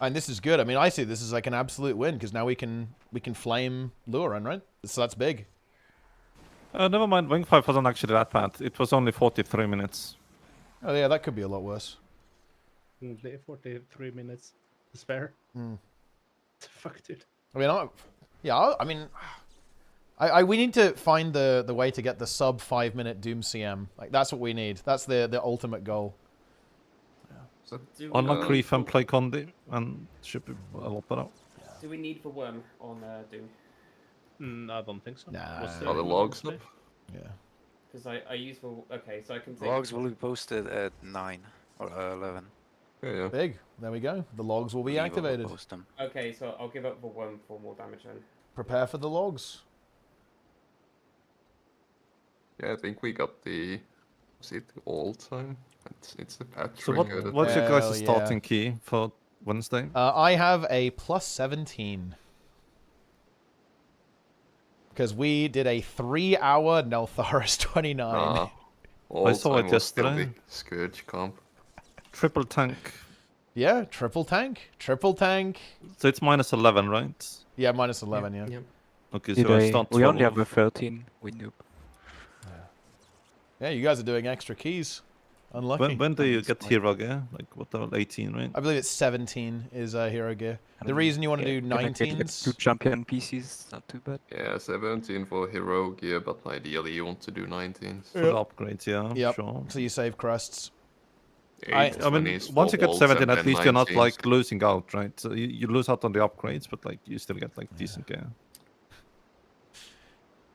And this is good. I mean, I see this as like an absolute win because now we can flame Luren, right? So that's big. Never mind, Wing 5 wasn't actually that bad. It was only 43 minutes. Oh yeah, that could be a lot worse. 43 minutes to spare. Fuck, dude. I mean, we need to find the way to get the sub 5-minute Doom CM. Like that's what we need. That's the ultimate goal. Yeah. Unlock Grief and play Condi, and should be a lot better. Do we need for Worm on Doom? I don't think so. Nah. Are the logs up? Yeah. Because I use for... Okay, so I can take... Logs will be posted at 9 or 11. Yeah. Big. There we go. The logs will be activated. Post them. Okay, so I'll give up the Worm for more damage then. Prepare for the logs. Yeah, I think we got the... Was it all time? It's the patch. So what's your guys' starting key for Wednesday? I have a +17. Because we did a 3-hour Neltharis 29. Nah. All I saw it time was still yesterday. the Scourge comp. Triple tank. Yeah, triple tank. Triple tank. So it's -11, right? Yeah, -11, yeah. Okay, Did so I start we only 12. have a 13 win noob. Yeah, you guys are doing extra keys. Unlucky. When do you get hero gear? Like what level? 18, right? I believe it's 17 is hero gear. The reason you want to do Gonna get, like, 19s... 2 champion PCs, not too bad. Yeah, 17 for hero gear, but ideally you want to do 19s. For the upgrades, yeah, Yep. sure. So you save crusts. I mean, 20s once for you get bolts 17, and at then least you're not 19s. like losing out, right? So you lose out on the upgrades, but like you still get like decent gear.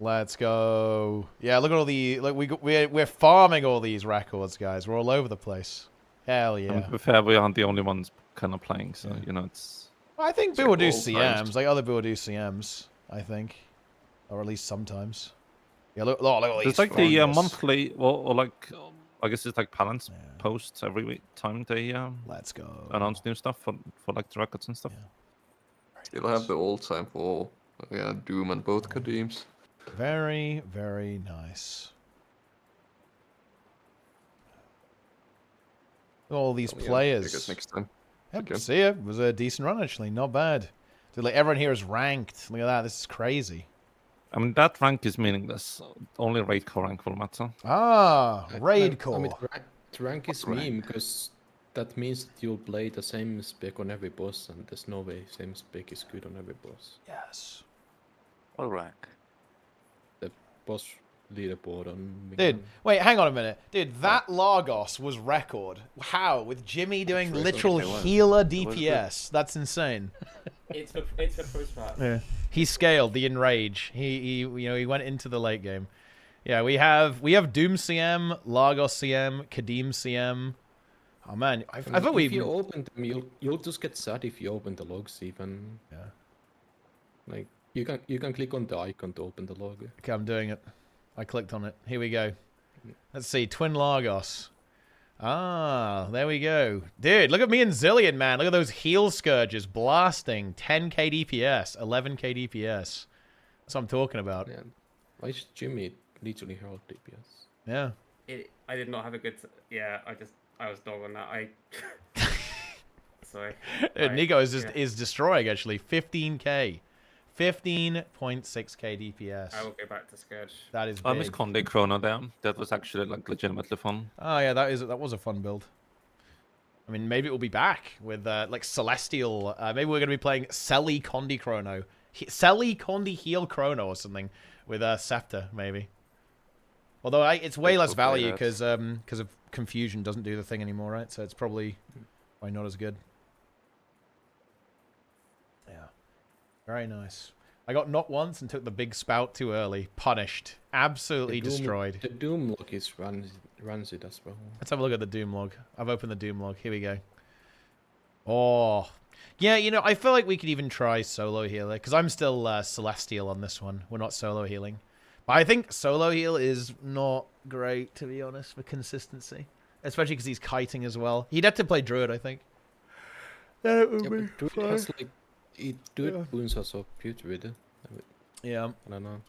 Let's go. Yeah, look at all the... Like, we're farming all these records, guys. We're all over the place. Hell yeah. And to be fair, we aren't the only ones kind of playing, so you know it's. I think people do all CMs. times. Like other people do CMs, I think. Or at least sometimes. Yeah, look at all these. It's like the farmers. monthly, or like, I guess it's like balance posts every week time they Let's go. announce new stuff for like the records and stuff. Still have the old time for Doom and both Kadeems. Very, very nice. All these Yeah, I players. guess next time. Yep, Okay. see ya. It was a decent run, actually. Not bad. Dude, like, everyone here is ranked. Look at that. This is crazy. I mean, that rank is meaningless. Only raid core rank will matter. Ah, raid I core. mean, rank is mean because that means that you'll play the same spec on every boss, and there's no way same spec is good on every boss. Yes. What rank? The boss leaderboard on. Dude, wait, hang on a minute. Dude, that Lagos was record. How? With Jimmy doing record. literal It was. healer It was good. DPS. That's insane. It's the first part. Yeah. He scaled the enrage. He he went into the late game. Yeah, we have Doom CM, Lagos CM, Kadeem CM. Oh man, I thought we If you open them, you'll just get sad if you open the logs even. Yeah. Like you can click on the icon to open the log. Okay, I'm doing it. I clicked on it. Here we go. Let's see, Twin Lagos. Ah, there we go. Dude, look at me and Zillion, man. Look at those heal scourges blasting. 10k DPS, 11k DPS. That's what I'm talking about. Yeah. Why is Jimmy literally held DPS? Yeah. I did not have a good. Yeah, I was dog on that. Sorry. Nico is just Yeah. is destroying actually. 15k. 15.6k DPS. I will go back to Scourge. That is I miss big. Conde Chrono there. That was actually like legitimately fun. Oh yeah, that was a fun build. I mean, maybe it will be back with like Celestial. Maybe we're gonna be playing Selly Condi Chrono, Selly Condi Heal Chrono or something with Scepter maybe. Although it's way less value because of Confusion doesn't do the thing anymore, right? So it's probably not as good. Yeah, very nice. I got knocked once and took the big spout too early. Punished. Absolutely destroyed. The Doom log is runs it as well. Let's have a look at the Doom log. I've opened the Doom log. Here we go. Oh. Yeah, you know, I feel like we could even try solo healer, because I'm still Celestial on this one. We're not solo healing. But I think solo heal is not great, to be honest, for consistency. Especially because he's kiting as well. He'd have to play Druid, I think. Then it would Yeah, be but Druid fine. has like Druid boons are so putrid. Yeah. I don't know.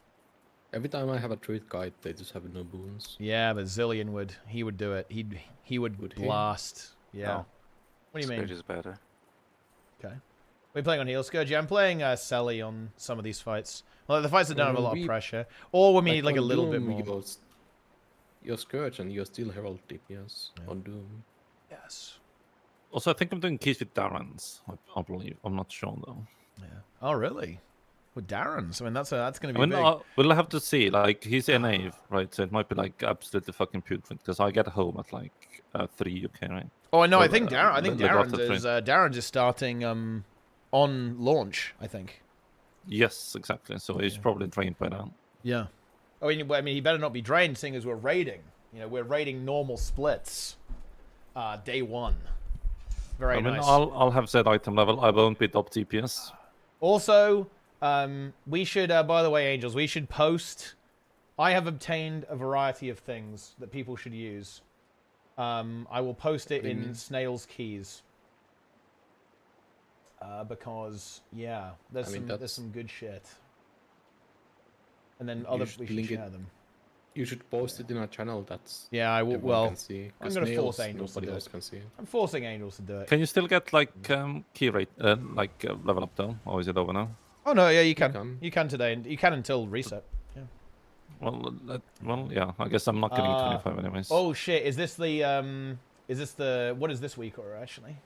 Every time I have a Druid guide, they just have no boons. Yeah, but Zillion would. He would do it. He would Would he? blast. Yeah. No. What do you mean? Scourge is better. Okay. We're playing on Heal Scourge. Yeah, I'm playing Selly on some of these fights. Well, the fights that don't have a lot of pressure. Or when we need like a on little bit Doom, more. You're Scourge and you're still Herald DPS on Doom. Yes. Also, I think I'm doing keys with Darren's. I believe. I'm not sure though. Yeah. Oh, really? With Darren's? I mean, that's going to be I mean, big. we'll have to see. Like, he's a knave, right? So it might be like absolutely fucking putrid because I get home at like 3 UK, right? Oh, no, Or, I think Darren's after is 3. Darren's is starting on launch, I think. Yes, exactly. So he's probably drained by now. Yeah. I mean, he better not be drained, seeing as we're raiding. You know, we're raiding normal splits. Day 1. Very I mean, nice. I'll have said item level. I won't be top DPS. Also, we should, by the way, Angels, we should post. I have obtained a variety of things that people should use. I will post it What do you in mean? Snail's Keys. Because, yeah, there's some good shit. and then You we should should link share it. them. You should post it in our channel. That's Yeah, I will. everyone Well, can see. I'm 'Cause gonna force Nails, Angels to nobody do else it. can see it. I'm forcing Angels to do it. Can you still get like key rate, level up though, or is it over now? Oh no, yeah, you can. You can today, and you can until reset. Yeah. Well, yeah. I guess I'm not getting 25 anyways. Oh shit! Is this the what is this week or actually?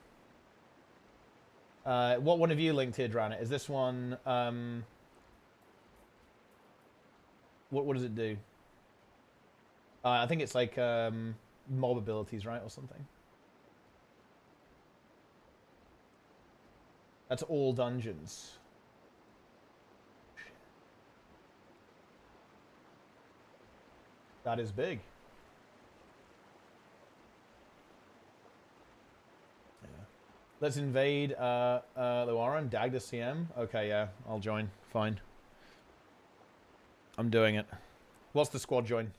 What one have you linked here, Dranit? Is this one? What does it do? I think it's like mob abilities, right, or something. That's all dungeons. That is big. Yeah. Let's invade Luaran, Dagda CM. Okay, yeah, I'll join. Fine. I'm doing it. What's the squad join?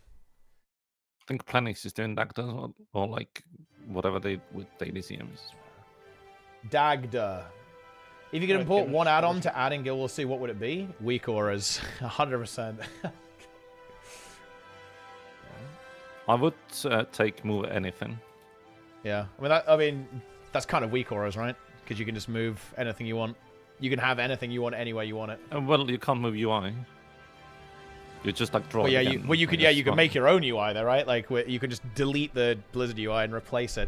I think Planix is doing Dagda or like whatever they with daily CMs. Dagda. If you could import one add-on to add in Guild Wars 2, what would it be? Weak auras. 100%. I would take move anything. Yeah, I mean that's kind of weak auras, right? Because you can just move anything you want. You can have anything you want anywhere you want it. Well, you can't move UI. You just like draw. Well, yeah, it again, you could. Yeah, you can make your own UI there, right? Like you can just delete the Blizzard UI and replace it.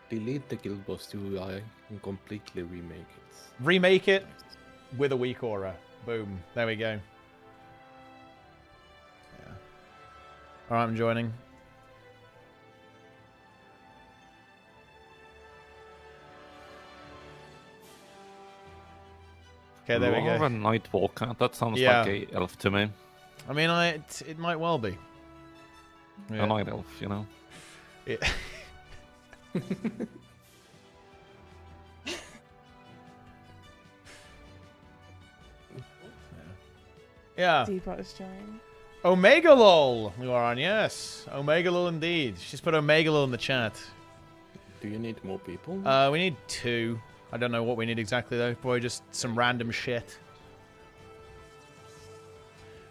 Delete the Guild Wars 2 UI and completely remake it. Remake it with a weak aura. Boom. There we go. Yeah. All right, I'm joining. Okay, there we go. A Nightwalker. That sounds Yeah. like a elf to me. I mean, it might well be. A night elf, you know. Yeah. Yeah. Depot is joining. Omega lol, you are on, yes. Omega lol indeed. She's put Omega lol in the chat. Do you need more people? We need 2. I don't know what we need exactly though. Probably just some random shit.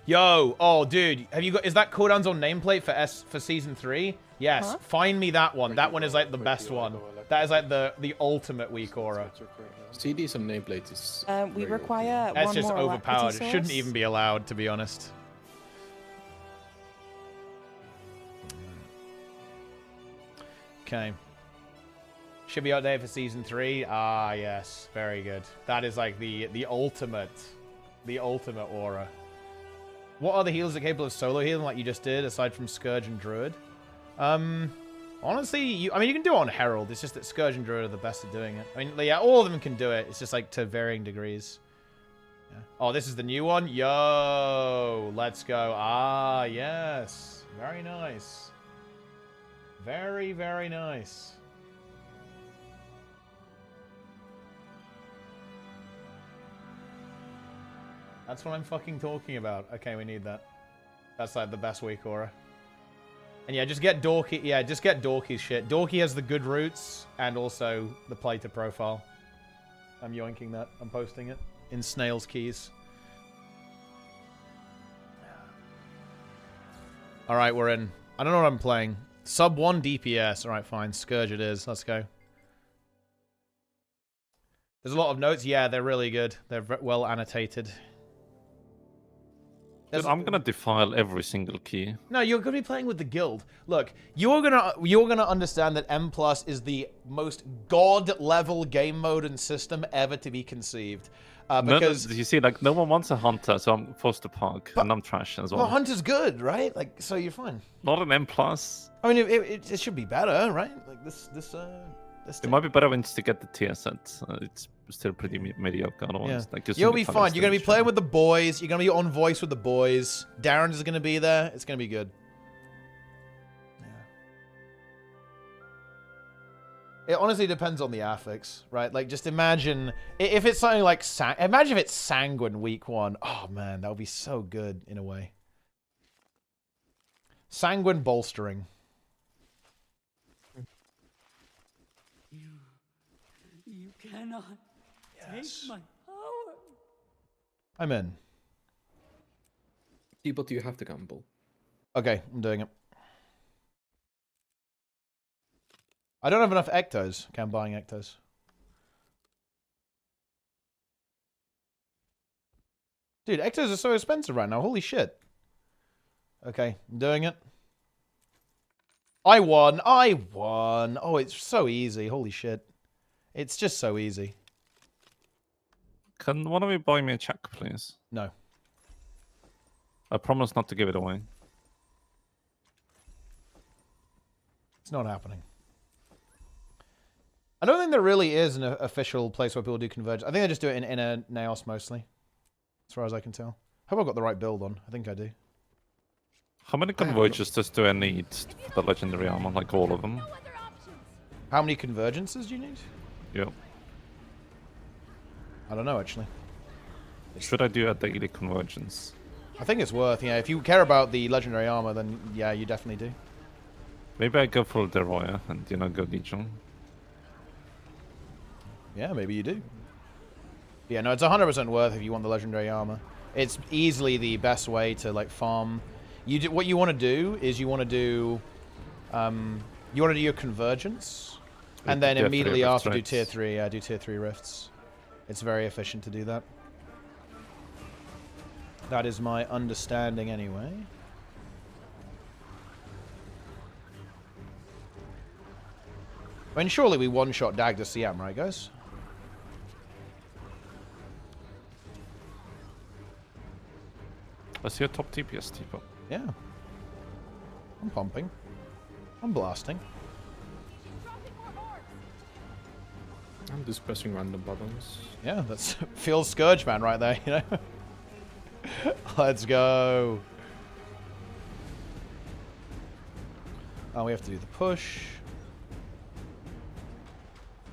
Yo, oh dude, have you got? Is that cooldowns on nameplate for season 3? Yes. Huh? Find me that one. That one is like the best one. That is like the ultimate weak aura. CDs on nameplates is. We require That's one just more overpowered. alacrity It shouldn't source. even be allowed, to be honest. Okay. Should be out there for season 3. Ah, yes, very good. That is like the ultimate aura. What other healers are capable of solo healing like you just did, aside from Scourge and Druid? Honestly, I mean, you can do it on Herald. It's just that Scourge and Druid are the best at doing it. I mean, yeah, all of them can do it. It's just like to varying degrees. Yeah. Oh, this is the new one? Yo, let's go. Ah, yes. Very nice. Very, very nice. That's what I'm fucking talking about. Okay, we need that. That's like the best weak aura. And yeah, just get Dorky. Yeah, just get Dorky's shit. Dorky has the good roots and also the plater profile. I'm yoinking that. I'm posting it in Snail's Keys. All right, we're in. I don't know what I'm playing. Sub 1 DPS. All right, fine. Scourge it is. Let's go. There's a lot of notes. Yeah, they're really good. They're well annotated. Dude, I'm gonna defile every single key. No, you're gonna be playing with the guild. Look, you're gonna understand that M+ is the most god level game mode and system ever to be conceived. Because you see, like no one wants a hunter, so I'm forced to park, and I'm trash as well. well, Hunter's good, right? Like, so you're fine. Not an M+. I mean, it should be better, right? Like this It might be better when to get the tier set. It's still pretty mediocre otherwise. Yeah. Like, just You'll be fine. You're going to be playing with the boys. You're going to be on voice with the boys. Darren is going to be there. It's going to be good. Yeah. It honestly depends on the affix, right? Like, just imagine if it's something like imagine if it's Sanguine week 1. Oh man, that would be so good in a way. Sanguine bolstering. You cannot take my power. I'm in. But you have to gamble. Okay, I'm doing it. I don't have enough ectos. Okay, I'm buying ectos. Dude, ectos are so expensive right now. Holy shit. Okay, I'm doing it. I won. I won. Oh, it's so easy. Holy shit. It's just so easy. Can one of you buy me a check, please? No. I promise not to give it away. It's not happening. I don't think there really is an official place where people do convergence. I think they just do it in inner Naos mostly. As far as I can tell. Hope I've got the right build on. I think I do. How many convergences do I need for the legendary armor? Like all of them? How many convergences do you need? Yep. I don't know, actually. Should I do a daily convergence? I think it's worth, yeah. If you care about the legendary armor, then yeah, you definitely do. Maybe I go for the Roya and, you know, go Legion. Yeah, maybe you do. Yeah, no, it's 100% worth if you want the legendary armor. It's easily the best way to, like, farm. What you want to do is you want to do your convergence, and then immediately after do tier 3. Yeah, do tier 3 rifts. It's very efficient to do that. That is my understanding anyway. I mean, surely we one-shot Dag to CM, right, guys? I see a top TPS tipo. Yeah. I'm pumping. I'm blasting. I'm just pressing random buttons. Yeah, that's feels Scourge Man right there, you know? Let's go. Oh, we have to do the push.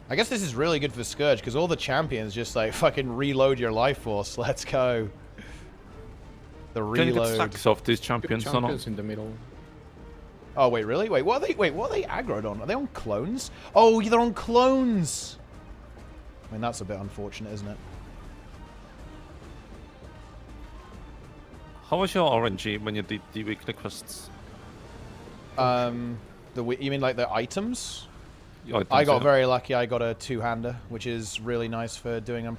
I guess this is really good for Scourge, because all the champions just, like, fucking reload your life force. Let's go. The reload. Can you get stacks off these champions or not? In the middle. Oh, wait, really? Wait, what are they aggroed on? Are they on clones? Oh, they're on clones! I mean, that's a bit unfortunate, isn't it? How was your RNG when you did the weekly quests? You mean like the items? Items, I got yeah. very lucky. I got a two-hander, which is really nice for doing M+.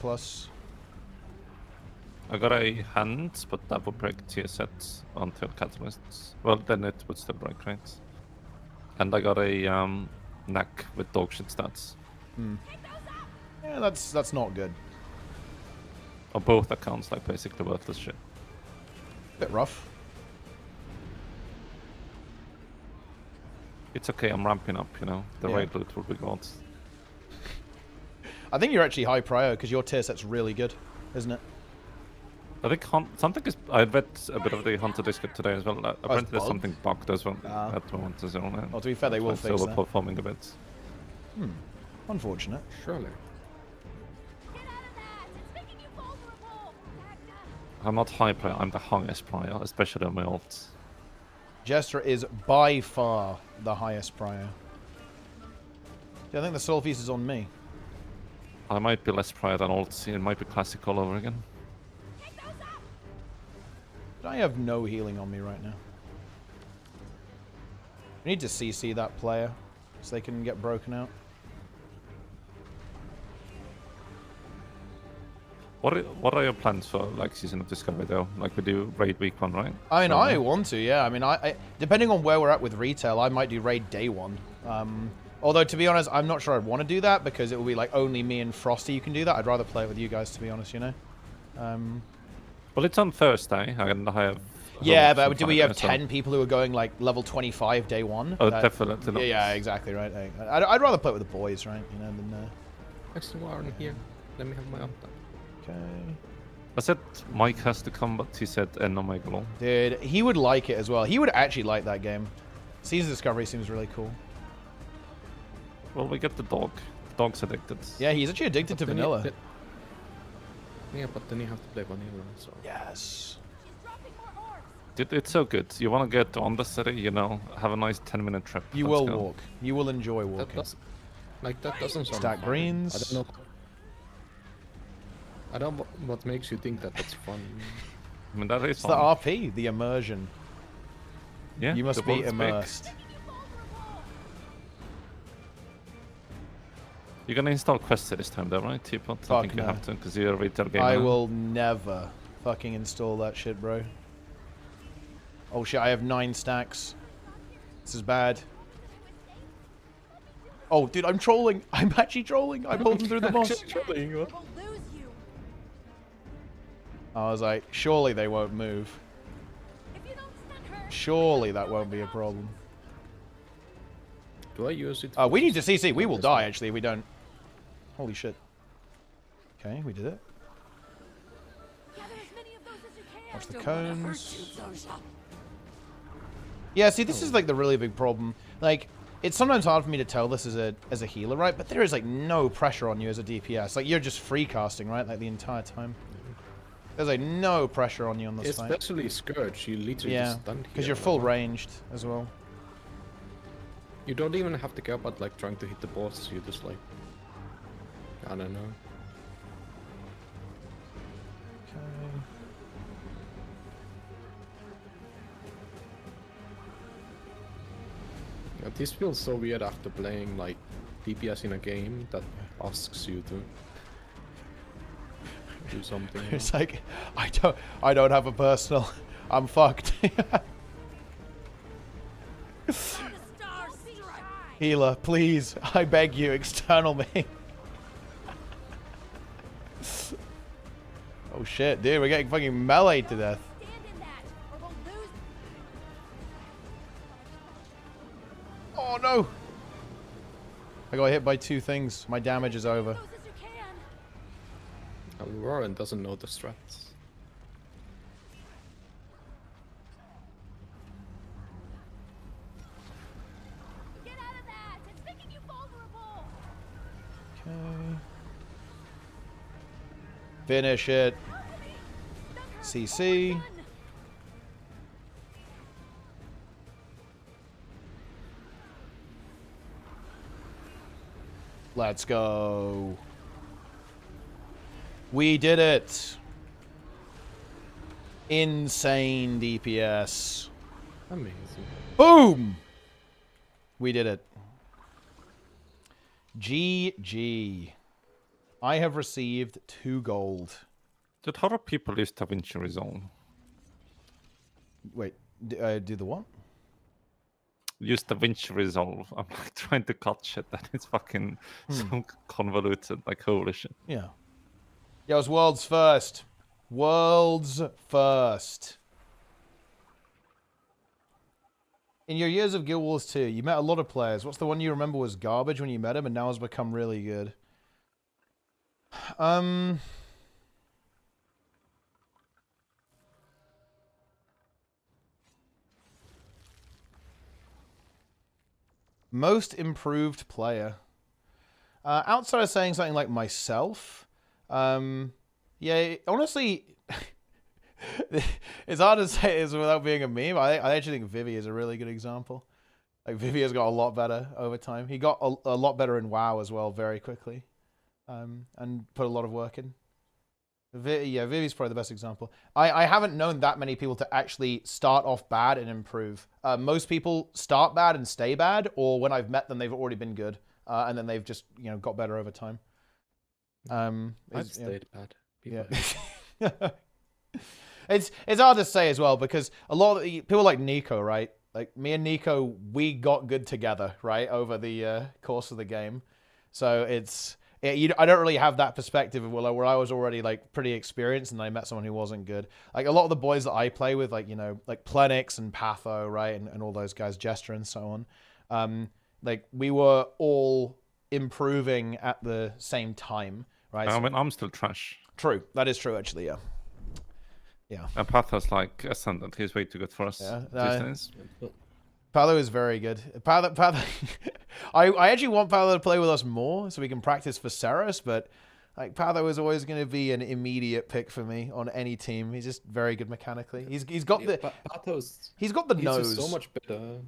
I got a hand, but that would break tier sets until catalysts. Well, then it would still break, right? And I got a neck with dog shit stats. Hmm. Yeah, that's not good. On both accounts, like basically worthless shit. Bit rough. It's okay, I'm ramping up, you know. The Yeah. raid loot will be gone. I think you're actually high prio because your tier set's really good, isn't it? I think something is. I read a bit of the Hunter Discord today as well. Apparently, there's something bugged as well at the moment as well. Well, to be fair, they will fix that. Performing a bit. Hmm. Unfortunate. Surely. I'm not high player. I'm the highest player, especially on my ult. Jester is by far the highest prio. Yeah, I think the Soul Feast is on me. I might be less prior than ult. It might be classic all over again. But I have no healing on me right now. I need to CC that player so they can get broken out. What are your plans for like Season of Discovery though? Like we do raid week 1, right? I mean, I want to, yeah. I mean, I depending on where we're at with retail, I might do raid day 1. Although, to be honest, I'm not sure I'd want to do that because it will be like only me and Frosty you can do that. I'd rather play it with you guys, to be honest, you know? Well, it's on Thursday, and I have... Yeah, but do we have 10 people who are going like level 25 day 1? Oh, definitely not. Yeah, exactly, right. I'd rather play it with the boys, right? You know, than... Actually, we're in here. Let me have my ult. Okay. I said Mike has to come, but he said Omega Long. Dude, he would like it as well. He would actually like that game. Season Discovery seems really cool. Well, we get the dog. The dog's addicted. Yeah, he's actually addicted to vanilla. Yeah, but then you have to play vanilla, so... Yes. Dude, it's so good. You want to get on the city, you know, have a nice 10-minute trip. You will walk. You will enjoy walking. That doesn't sound Stack fun. greens. I don't know what makes you think that that's fun. I mean, that is It's the fun. RP, the immersion. Yeah, You must the be world's big. immersed. You're gonna install Quest this time, though, right, Teapot? I Fuck think you no. have to, because you're a retail gamer. I now. will never fucking install that shit, bro. Oh shit, I have 9 stacks. This is bad. Oh, dude, I'm trolling. I'm actually trolling. I pulled him through the moss. I was like, surely they won't move. Surely that won't be a problem. Do I use it? We need to CC. We will die, actually, if we don't. Holy shit. Okay, we did it. Watch the cones. Yeah, see, this is like the really big problem. Like, it's sometimes hard for me to tell this as a healer, right? But there is like no pressure on you as a DPS. Like, you're just free casting, right? Like the entire time. There's like no pressure on you on this fight. Especially Scourge, you literally just stand here. Because you're full ranged as well. You don't even have to care about like trying to hit the boss. You just like, I don't know. Okay. Yeah, this feels so weird after playing like DPS in a game that asks you to do something. It's like, I don't have a personal. I'm fucked. Healer, please, I beg you, external me. Oh shit, dude, we're getting fucking meleeed to death. Oh no! I got hit by 2 things. My damage is over. Warren doesn't know the strats. Okay. Finish it. CC. Let's go. We did it. Insane DPS. Amazing. Boom! We did it. GG. I have received 2 gold. Dude, how do people use DaVinci Resolve? Wait, do the what? Use DaVinci Resolve. I'm like trying to cut shit and it's fucking so convoluted. Like, holy shit. Yeah. Yeah, it was world's first. World's first. In your years of Guild Wars 2, you met a lot of players. What's the one you remember was garbage when you met him and now has become really good? Most improved player. Outside of saying something like myself, yeah, honestly, it's hard to say this without being a meme. I actually think Vivi is a really good example. Like, Vivi has got a lot better over time. He got a lot better in WoW as well very quickly, and put a lot of work in. Yeah, Vivi's probably the best example. I haven't known that many people to actually start off bad and improve. Most people start bad and stay bad, or when I've met them, they've already been good, and then they've just got better over time. I've stayed bad. Yeah. It's hard to say as well because a lot of people like Nico, right? Like me and Nico, we got good together, right, over the course of the game. So I don't really have that perspective of where I was already like pretty experienced and I met someone who wasn't good. Like a lot of the boys that I play with, like like Plenix and Patho, right, and all those guys, Jester and so on. Like we were all improving at the same time, right? I mean, I'm still trash. True, that is true actually. Yeah. Yeah. And Patho's like ascendant. He's way too good for us these days. Paolo is very good. Paolo, I actually want Paolo to play with us more so we can practice for Ceres, but like Paolo is always going to be an immediate pick for me on any team. He's just very good mechanically. He's got the nose. So much better.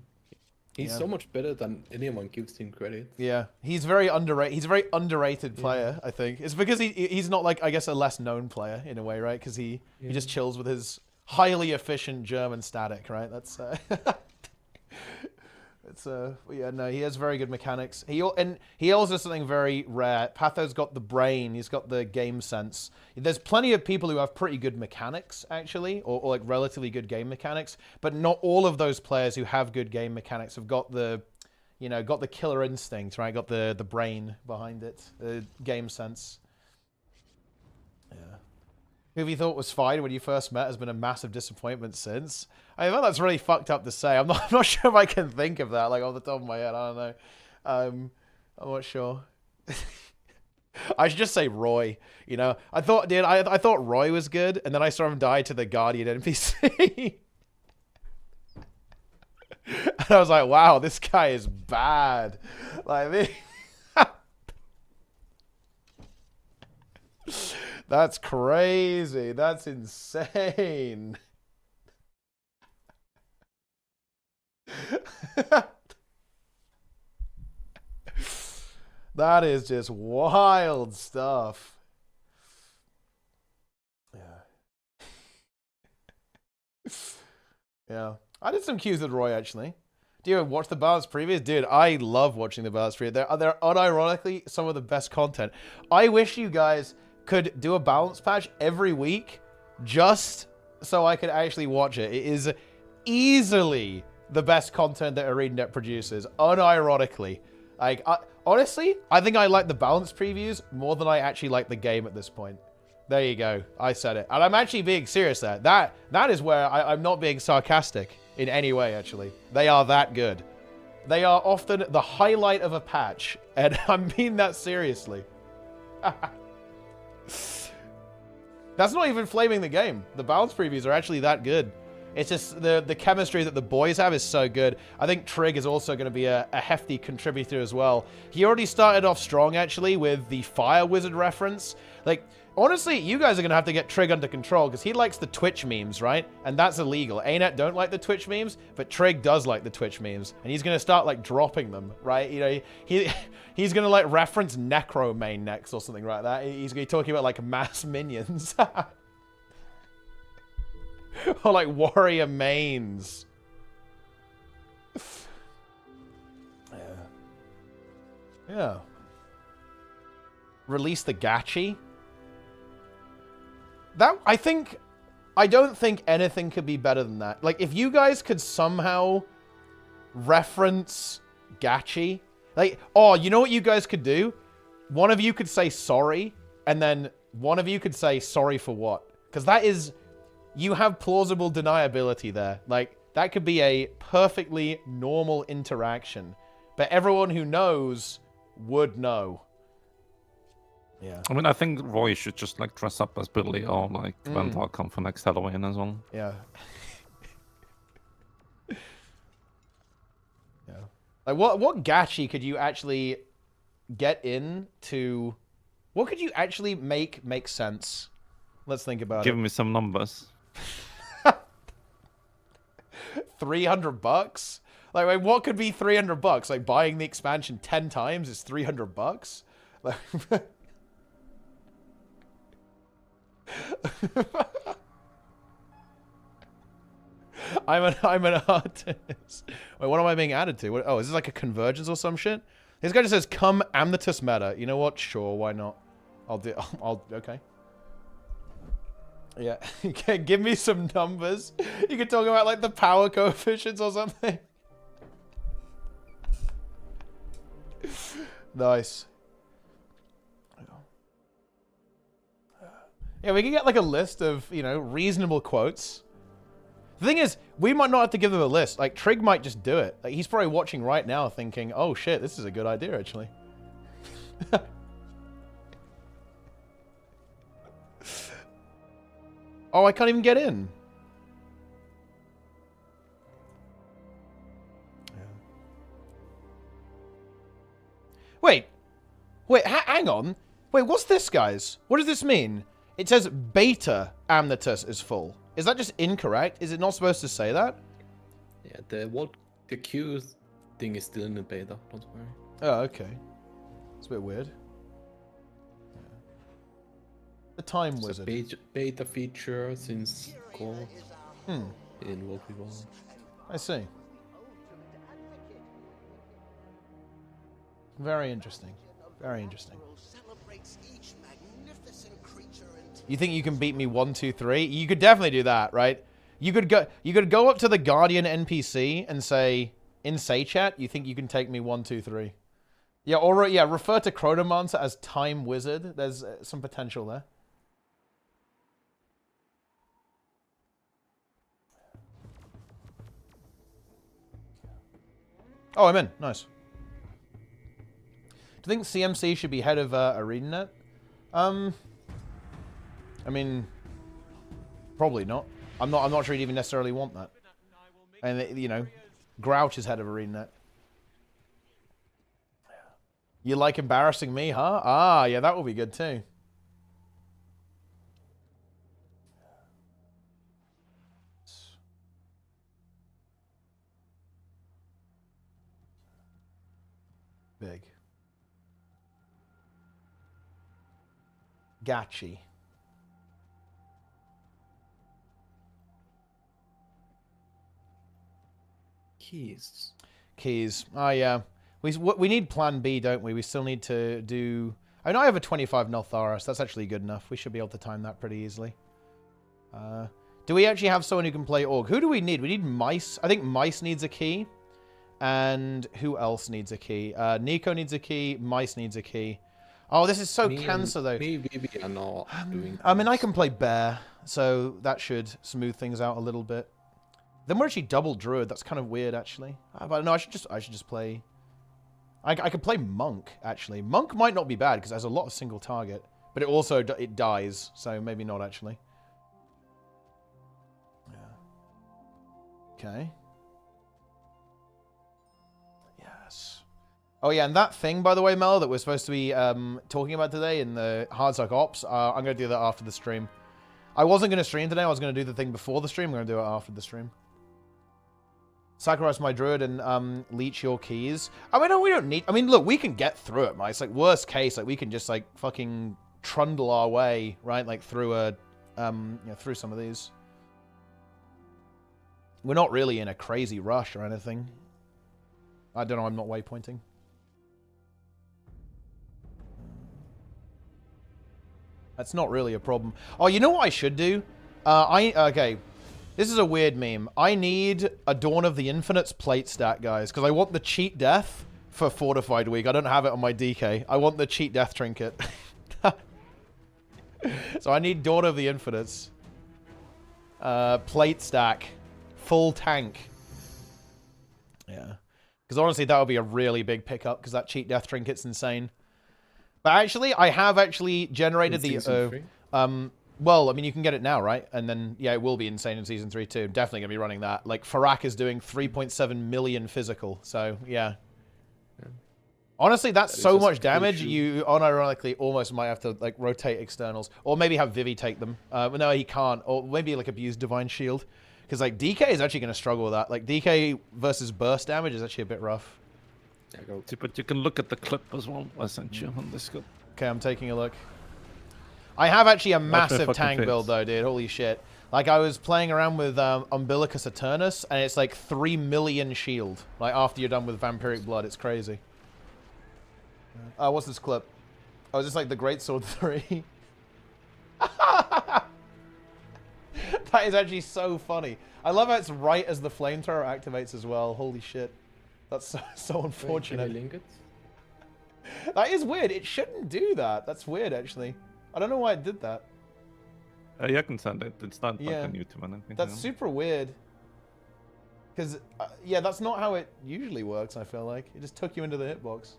He's so much better than anyone gives him credit. Yeah, he's very underrated. He's a very underrated player, I think. It's because he's not like, I guess, a less known player in a way, right? Because he just chills with his highly efficient German static, right? That's yeah, no, he has very good mechanics. He also has something very rare. Patho's got the brain, he's got the game sense. There's plenty of people who have pretty good mechanics, actually, or like relatively good game mechanics, but not all of those players who have good game mechanics have got the, you know, got the killer instinct, right? Got the brain behind it, the game sense. Yeah. Who you thought was fine when you first met has been a massive disappointment since. I think that's really fucked up to say. I'm not sure if I can think of that, like, off the top of my head. I don't know. I'm not sure. I should just say Roy. You know, I thought Roy was good, and then I saw him die to the Guardian NPC. And I was like, wow, this guy is bad. Like, me. That's crazy. That's insane. That is just wild stuff. Yeah. Yeah. I did some queues with Roy, actually. Do you watch the balance previews? Dude, I love watching the balance previews. They're unironically some of the best content. I wish you guys could do a balance patch every week just so I could actually watch it. It is easily the best content that ArenaNet produces, unironically. Like, honestly, I think I like the balance previews more than I actually like the game at this point. There you go. I said it. And I'm actually being serious there. That is where I'm not being sarcastic in any way, actually. They are that good. They are often the highlight of a patch, and I mean that seriously. That's not even flaming the game. The balance previews are actually that good. It's just the chemistry that the boys have is so good. I think Trig is also going to be a hefty contributor as well. He already started off strong, actually, with the Fire Wizard reference. Like, honestly, you guys are going to have to get Trig under control, because he likes the Twitch memes, right? And that's illegal. ANET don't like the Twitch memes, but Trig does like the Twitch memes. And he's going to start, like, dropping them, right? You know, he's going to, like, reference Necro main next or something like that. He's going to be talking about, like, mass minions. Or, like, warrior mains. Yeah. Release the gachi. I don't think anything could be better than that. Like, if you guys could somehow reference gachi, like, oh, you know what you guys could do? One of you could say sorry, and then one of you could say sorry for what? Because that is, you have plausible deniability there. Like, that could be a perfectly normal interaction, but everyone who knows would know. Yeah. I mean, I think Roy should just, like, dress up as Billy or, like, Banter come for next Halloween as well. Yeah. Yeah. Like, what gachi could you actually get into? What could you actually make sense? Let's think about it. Give me some numbers. $300? Like, wait, what could be $300? Like, buying the expansion 10 times is $300? Like, I'm an artist. Wait, what am I being added to? What, oh, is this like a convergence or some shit? This guy just says, come Amnetus meta. You know what? Sure, why not? Okay. Yeah. Give me some numbers. You could talk about, like, the power coefficients or something. Nice. Yeah, we can get, like, a list of, you know, reasonable quotes. The thing is, we might not have to give them a list. Like, Trig might just do it. Like, he's probably watching right now thinking, oh shit, this is a good idea, actually. Oh, I can't even get in. Yeah. Wait, hang on. Wait, what's this, guys? What does this mean? It says beta Amnetus is full. Is that just incorrect? Is it not supposed to say that? Yeah, the queue thing is still in the beta, don't worry. Oh, okay. It's a bit weird. Yeah. The time wizard. Beta feature since core. Hmm. in what we want. I see. Very interesting. Very interesting. You think you can beat me 1, 2, 3? You could definitely do that, right? You could go up to the Guardian NPC and say, in Say Chat, you think you can take me 1, 2, 3? Yeah, or yeah, refer to Chronomancer as Time Wizard. There's some potential there. Oh, I'm in. Nice. Do you think CMC should be head of ArenaNet? I mean, probably not. I'm not sure he'd even necessarily want that. And you know, Grouch is head of ArenaNet. You like embarrassing me, huh? Ah, yeah, that will be good too. Big. Gachi. Keys. Keys. Oh, yeah. We need plan B, don't we? We still need to do... I know I have a 25 Notharis. That's actually good enough. We should be able to time that pretty easily. Do we actually have someone who can play Org? Who do we need? We need Mice. I think Mice needs a key. And who else needs a key? Nico needs a key. Mice needs a key. Oh, this is so cancer, though. Maybe we are not doing... I mean, I can play Bear, so that should smooth things out a little bit. Then we're actually double Druid. That's kind of weird, actually. But no, I should just play... I could play Monk, actually. Monk might not be bad, because it has a lot of single target. But it also, it dies, so maybe not, actually. Yeah. Okay. Yes. Oh, yeah, and that thing, by the way, Mel, that we're supposed to be talking about today in the Hardsock Ops, I'm going to do that after the stream. I wasn't going to stream today. I was going to do the thing before the stream. I'm going to do it after the stream. Sacrifice my druid and leech your keys. I mean, we don't need... I mean, look, we can get through it, Mice. Like, worst case, like, we can just, like, fucking trundle our way, right? Like, through a... you know, through some of these. We're not really in a crazy rush or anything. I don't know. I'm not waypointing. That's not really a problem. Oh, you know what I should do? Okay. This is a weird meme. I need a Dawn of the Infinites plate stat, guys, because I want the cheat death for Fortified Week. I don't have it on my DK. I want the cheat death trinket. So I need Dawn of the Infinites. Plate stack. Full tank. Yeah. Because honestly, that would be a really big pickup, because that cheat death trinket's insane. But actually, I have actually generated the... well, I mean, you can get it now, right? And then, yeah, it will be insane in Season 3 too. Definitely going to be running that. Like, Farak is doing 3.7 million physical, so, yeah. Honestly, that's so much damage, you unironically almost might have to, like, rotate externals. Or maybe have Vivi take them. No, he can't. Or maybe, like, abuse Divine Shield. Because, like, DK is actually going to struggle with that. Like, DK versus burst damage is actually a bit rough. But you can look at the clip as well I sent you on Discord. Okay, I'm taking a look. I have actually a massive tank build, though, dude. Holy shit. Like, I was playing around with Umbilicus Eternus, and it's like 3 million shield. Like, after you're done with Vampiric Blood. It's crazy. What's this clip? Oh, is this like the Greatsword 3? That is actually so funny. I love how it's right as the flamethrower activates as well. Holy shit. That's so unfortunate. That is weird. It shouldn't do that. That's weird, actually. I don't know why it did that. Yeah, I can send it. It's not like a new to anything. That's super weird. Because, yeah, that's not how it usually works, I feel like. It just took you into the hitbox.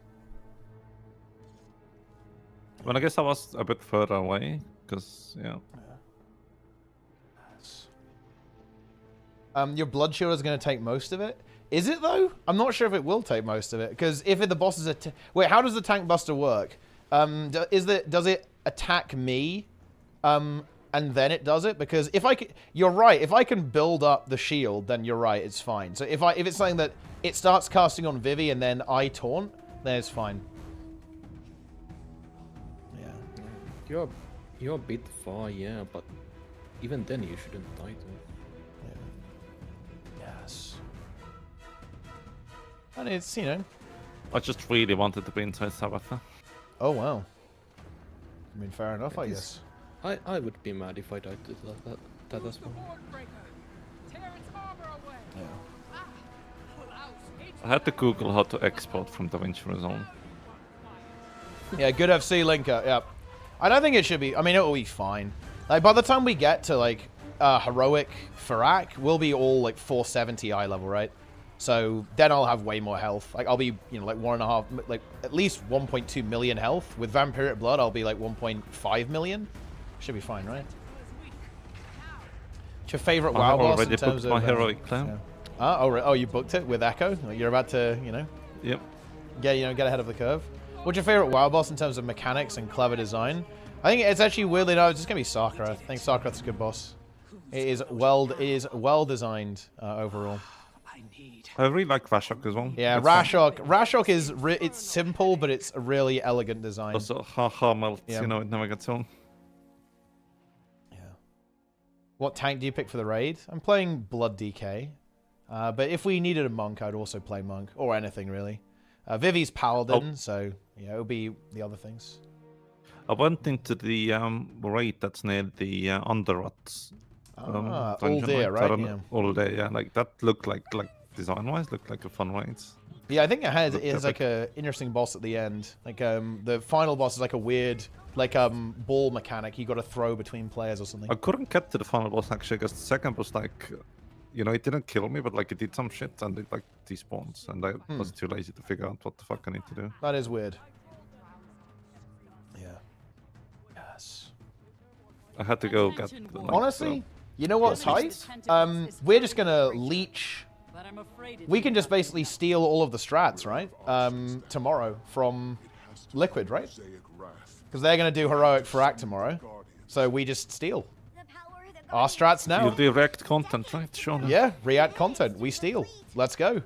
Well, I guess I was a bit further away, because, yeah. Your Blood Shield is going to take most of it. Is it, though? I'm not sure if it will take most of it. Because if the boss is a... Wait, how does the Tank Buster work? Does it attack me, and then it does it? Because if I can... You're right. If I can build up the shield, then you're right. It's fine. So if it's something that it starts casting on Vivi and then I taunt, then it's fine. Yeah. You're a bit far, yeah, but even then you shouldn't die to it. Yeah. And it's, you know. I just really wanted to be inside Sabatha. Oh, wow. I mean, fair enough, I Yes. guess. I would be mad if I died to that as well. I had to Google how to export from DaVinci Resolve. Yeah, good FC linker. Yep. I don't think it should be. I mean, it will be fine. Like by the time we get to like heroic Farak, we'll be all like 470 eye level, right? So then I'll have way more health. Like I'll be, you know, like 1.5, like at least 1.2 million health. With Vampiric Blood, I'll be like 1.5 million. Should be fine, right? What's your favorite WoW boss in terms of my heroic plan? Yeah. Oh, you booked it with Echo? Like you're about to, you know? Yep. Get ahead of the curve. What's your favorite WoW boss in terms of mechanics and clever design? I think it's actually weirdly no, it's just gonna be Sarkarath. I think Sarkarath's a good boss. It is well designed overall. I really like Rashok as well. Yeah, It's Rashok. Rashok is it's simple, but it's a really elegant design. also haha melts, Yeah. you know, it never gets on. What tank do you pick for the raid? I'm playing Blood DK. But if we needed a monk, I'd also play monk. Or anything, really. Vivi's Paladin, so yeah, it would be the other things. I went into the raid that's near the Underruts. All dungeon, day, like, right? Taran- Yeah. All day, yeah. Like that looked like design-wise, looked like a fun raid. Yeah, I think it has Looked is like epic. a interesting boss at the end. Like the final boss is like a weird like ball mechanic you got to throw between players or something. I couldn't get to the final boss actually, because the second was like, you know, it didn't kill me, but like it did some shit and it like despawns, and I was too lazy to figure out what the fuck I need to do. That is weird. Yeah. Yes. I had to go get. Like, Honestly, you know what's tight? We're just gonna leech. We can just basically steal all of the strats, right? Tomorrow from Liquid, right? Because they're gonna do heroic Farak tomorrow, so we just steal our strats now. You'll do React content, right? Sure. Yeah, React content. We steal. Let's go.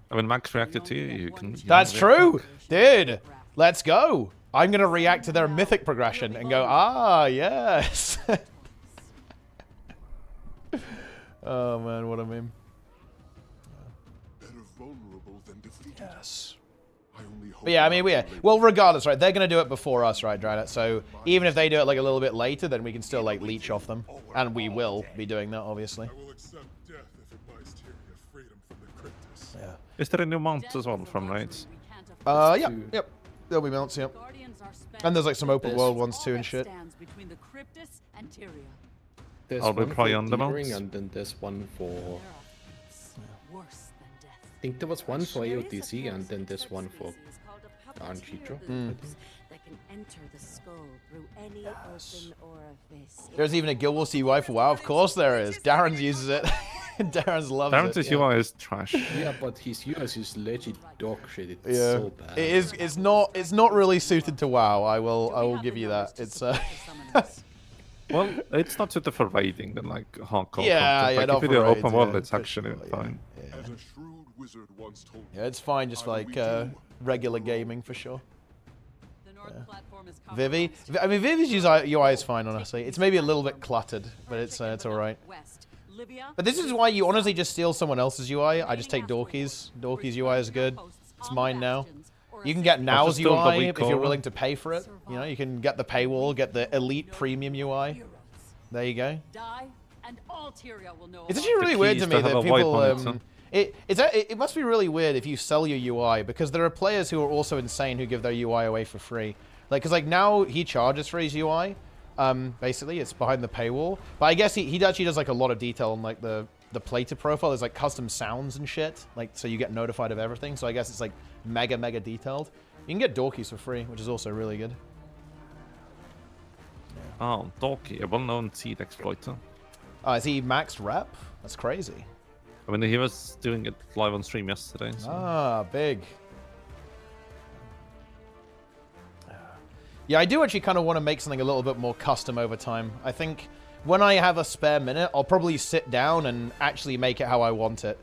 I mean, Max reacted to you. You can. That's true, dude. Let's go. I'm gonna react to their mythic progression and go, ah, yes. Oh man, what a meme. Better vulnerable than defeated. Yes. I only hope But yeah, I mean, well, regardless, right? They're gonna do it before us, right, Drynet? So even if they do it like a little bit later, then we can still like leech off them, and we will be doing that, obviously. I will accept death if it buys Tyria freedom from the cryptus. Yeah. Is there a new mount as well from raids? Yep. There'll be mounts, yep. And there's like some open world ones too and shit. There's I'll be one probably for on the Deering, mounts. and then there's one for. I think there was one for AOTC, and then there's one for Anchitro. That can enter the skull through any open orifice. There's even a Guild Wars UI for WoW. Of course there is. Darren uses it. Darren loves Darren's it. UI is trash. Yeah, but his US is legit dog shit. It's Yeah. so bad. It is. It's not really suited to WoW. I will give you that. It's Well, it's not suited for raiding and like hardcore Yeah, content. yeah, Like not if you for do raids, open world, yeah, it's for actually sure, fine. As a shrewd wizard once told me, yeah, it's fine. Just like regular gaming for sure. Vivi, I mean Vivi's UI is fine. Honestly, it's maybe a little bit cluttered, but it's all right. But this is why you honestly just steal someone else's UI. I just take Dorky's. Dorky's UI is good. It's mine now. You can get Now's just stole the UI weak if you're core. willing to pay for it. You know, you can get the paywall, get the elite premium UI. There you go. It's actually really weird to me that people. It must be really weird if you sell your UI, because there are players who are also insane who give their UI away for free. Like, because like now he charges for his UI. Basically, it's behind the paywall. But I guess he actually does like a lot of detail on like the plated profile. There's like custom sounds and shit, like so you get notified of everything. So I guess it's like mega detailed. You can get Dorkies for free, which is also really good. Oh, Dorky, a well-known seed exploiter. Oh, is he maxed rep? That's crazy. I mean, he was doing it live on stream yesterday. So. Ah, big. Yeah, I do actually kind of want to make something a little bit more custom over time. I think when I have a spare minute, I'll probably sit down and actually make it how I want it.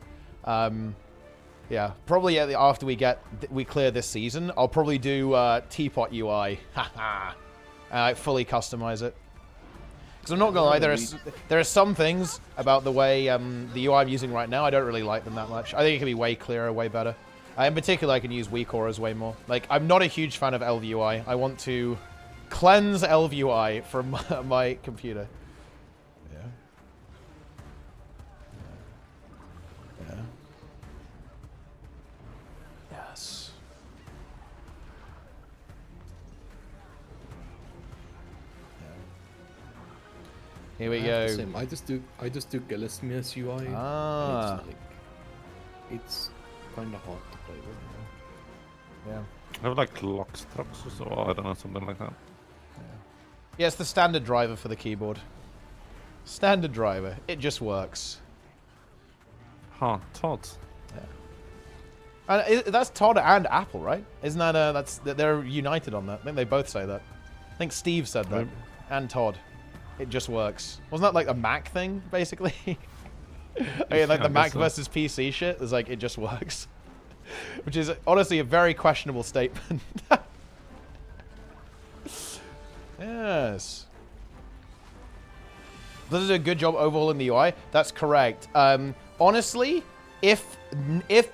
Yeah, probably after we clear this season, I'll probably do Teapot UI. Haha. Fully customize it. Because I'm not gonna lie, there are some things about the way the UI I'm using right now, I don't really like them that much. I think it can be way clearer, way better. In particular, I can use weak auras way more. Like, I'm not a huge fan of LVUI. I want to cleanse LVUI from my computer. Yeah. Yeah. Yes. Here we go. Same. I just do Gillesmere's UI. Ah. And it's kind of hard to play with. Yeah. I have like lock strokes or so, I don't know, something like that. Yeah, it's the standard driver for the keyboard. Standard driver. It just works. Huh, Todd. Yeah. And that's Todd and Apple, right? Isn't that they're united on that? I think they both say that. I think Steve said that. And Todd. It just works. Wasn't that like a Mac thing, basically? Okay, like the Mac versus PC shit is like, it just works. Which is honestly a very questionable statement. Yes. This is a good job overhauling the UI. That's correct. Honestly, if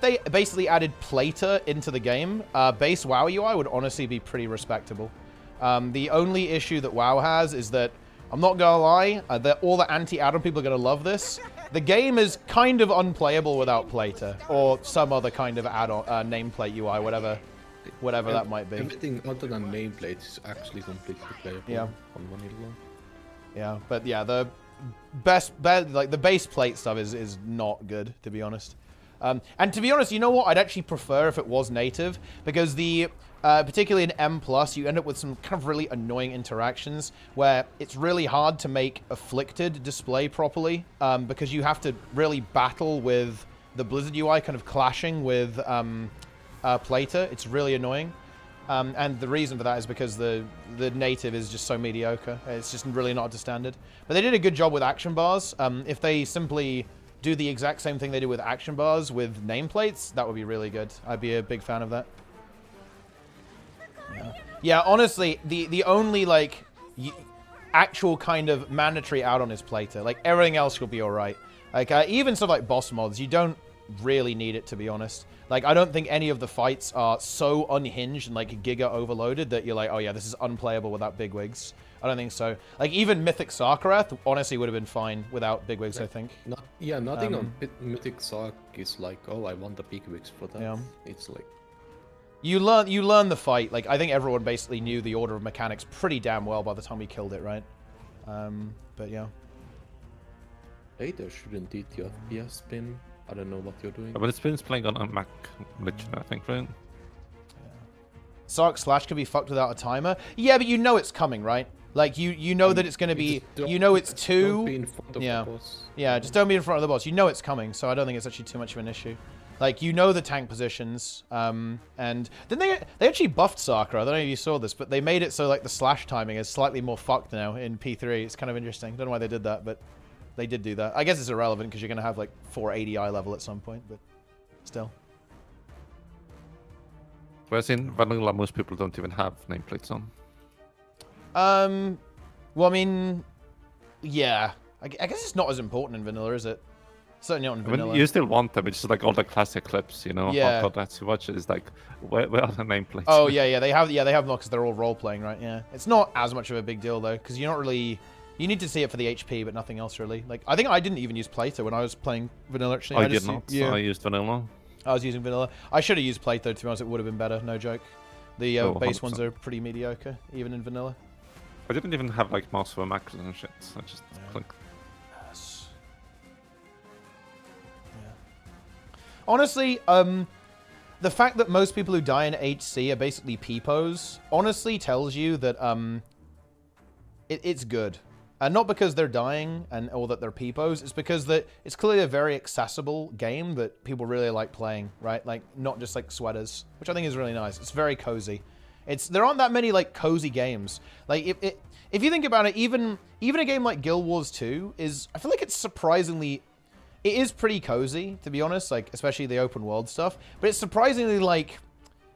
they basically added Plater into the game, base WoW UI would honestly be pretty respectable. The only issue that WoW has is that, I'm not gonna lie, all the anti-add-on people are gonna love this. The game is kind of unplayable without Plater, or some other kind of add-on, nameplate UI, whatever that might be. Everything other than nameplate is actually completely playable on Vanilla. Yeah, but yeah, the like the base plate stuff is not good, to be honest. And to be honest, you know what? I'd actually prefer if it was native, because the particularly in M+, you end up with some kind of really annoying interactions where it's really hard to make Afflicted display properly, because you have to really battle with the Blizzard UI kind of clashing with Plater. It's really annoying. And the reason for that is because the native is just so mediocre. It's just really not up to standard. But they did a good job with action bars. If they simply do the exact same thing they do with action bars with nameplates, that would be really good. I'd be a big fan of that. Yeah, honestly, the only, like, actual kind of mandatory add-on is Plater. Like, everything else will be alright. Like, even stuff like boss mods, you don't really need it, to be honest. Like, I don't think any of the fights are so unhinged and, like, giga overloaded that you're like, oh yeah, this is unplayable without bigwigs. I don't think so. Like, even Mythic Sarkarath, honestly, would have been fine without bigwigs, I think. Nothing on Mythic Sark is like, oh, I want the bigwigs for that. Yeah. It's like... You learn the fight. Like, I think everyone basically knew the order of mechanics pretty damn well by the time we killed it, right? But yeah. Later shouldn't eat your FPS spin. I don't know what you're doing. But it's been playing on a Mac, literally, I think, right? Sark Slash can be fucked without a timer. Yeah, but you know it's coming, right? Like, you know that it's going to be... You know it's 2... Don't be in front of the boss. Yeah, just don't be in front of the boss. You know it's coming, so I don't think it's actually too much of an issue. Like, you know the tank positions, and then they actually buffed Sakura. I don't know if you saw this, but they made it so, like, the slash timing is slightly more fucked now in P3. It's kind of interesting. I don't know why they did that, but they did do that. I guess it's irrelevant because you're going to have, like, 480 eye level at some point, but still. Whereas in Vanilla, most people don't even have nameplates on. Well, I mean, yeah. I guess it's not as important in Vanilla, is it? Certainly not in Vanilla. I mean, you still want them. It's just like all the classic clips, you know. Yeah. That you watch it is like, where are the nameplates? Oh yeah, they have them because they're all role playing, right? Yeah, it's not as much of a big deal though, because you're not really. You need to see it for the HP, but nothing else really. Like, I think I didn't even use Plato when I was playing Vanilla. Actually, I did not. Yeah. I used Vanilla. I was using Vanilla. I should have used Plato, to be honest. It would have been better. No joke. The base 100%. Ones are pretty mediocre, even in Vanilla. I didn't even have like mouse for macros and shit. I just clicked. Yes. Yeah. Honestly, the fact that most people who die in HC are basically peepos honestly tells you that it's good. And not because they're dying or that they're peepos, it's because that it's clearly a very accessible game that people really like playing, right? Like, not just like sweaters, which I think is really nice. It's very cozy. There aren't that many like cozy games. Like, if you think about it, even a game like Guild Wars 2 I feel like it's surprisingly, it is pretty cozy, to be honest, like, especially the open world stuff, but it's surprisingly like,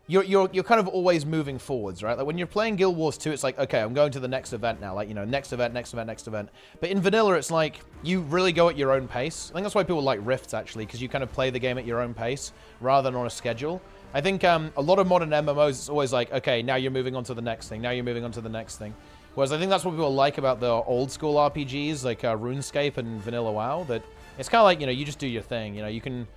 you're kind of always moving forwards, right? Like when you're playing Guild Wars 2, it's like, okay, I'm going to the next event now. Like, you know, next event, next event, next event. But in vanilla, it's like you really go at your own pace. I think that's why people like Rifts, actually, because you kind of play the game at your own pace rather than on a schedule. I think a lot of modern MMOs, it's always like, okay, now you're moving on to the next thing. Now you're moving on to the next thing. Whereas I think that's what people like about the old school RPGs, like RuneScape and Vanilla WoW, that it's kind of like, you know, you just do your thing. You know, you can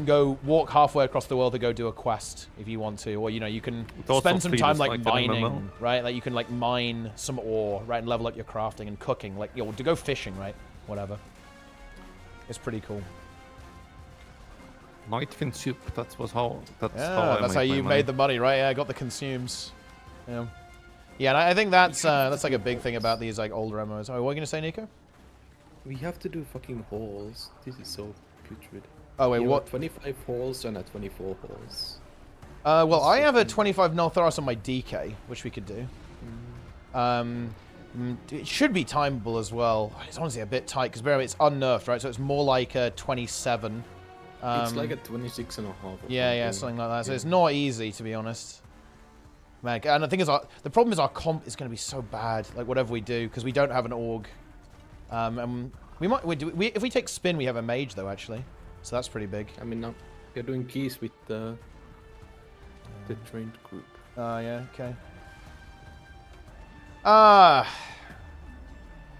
go walk halfway across the world to go do a quest if you want to, or you know, you can spend some time like mining, right? Like you can like mine some ore, right, and level up your crafting and cooking, like you know, to go fishing, right? Whatever. It's pretty cool. Nightfin soup. That's how. That's how you made the money, right? Yeah, I got the consumes. Yeah. Yeah, and I think that's like a big thing about these like older MMOs. Oh, what are you gonna say, Nico? We have to do fucking halls. This is so putrid. Oh wait, what? 25 halls and 24 halls. Well, I have a 25 Noltharos on my DK, which we could do. It should be timeable as well. It's honestly a bit tight because it's unnerfed, right? So it's more like a 27. It's like a 26 and a half. Yeah, something like that. So it's not easy, to be honest. Man, and the thing is, the problem is our comp is going to be so bad, like whatever we do, because we don't have an org. And if we take spin, we have a mage though, actually. So that's pretty big. I mean, we're doing keys with the trained group. Yeah, okay.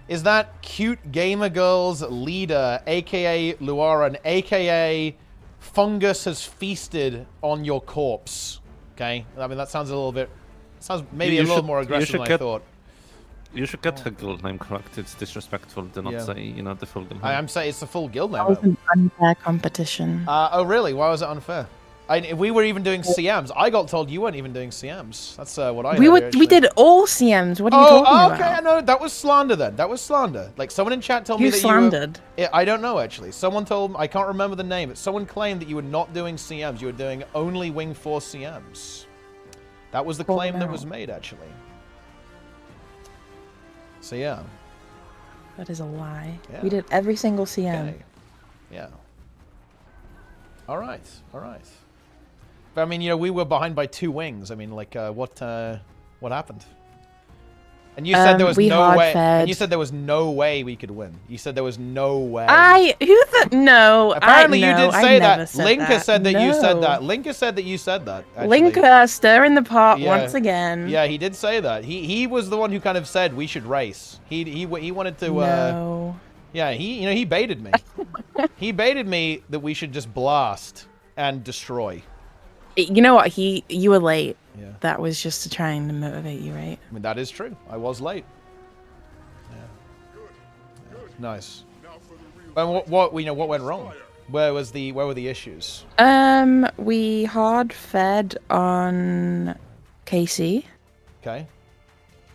Is that cute gamer girl's leader, aka Luaran, aka Fungus has feasted on your corpse? Okay, I mean that sounds a little bit, sounds maybe a little more aggressive than I thought. You should get her guild name correct. It's disrespectful to not say, you know, the full guild name. I'm saying it's the full guild name. That was an unfair competition. Oh really? Why was it unfair? If we were even doing CMs, I got told you weren't even doing CMs. That's what I. We did all CMs. What are you talking about? Okay, no, that was slander then. That was slander. Like someone in chat told me that slandered? you were. I don't know actually. Someone told. I can't remember the name, but someone claimed that you were not doing CMs. You were doing only Wing Force CMs. That was the claim that was made actually. So yeah. That is a lie. Yeah. We did every single CM. Okay. Yeah. All right. But I mean, you know, we were behind by 2 wings. I meing, like, what happened? And you said there was no way. And you said there was no way we could win. You said there was no way. No. Apparently you did say that. Linka said that you said that. Linka said that you said that. Linka stirring the pot once again. Yeah, he did say that. He was the one who kind of said we should race. He wanted to. No. Yeah, he baited me. He baited me that we should just blast and destroy. You know what? You were late. Yeah. That was just to try and motivate you, right? I mean, that is true. I was late. Yeah. Nice. And what went wrong? Where were the issues? We hard fed on KC. Okay.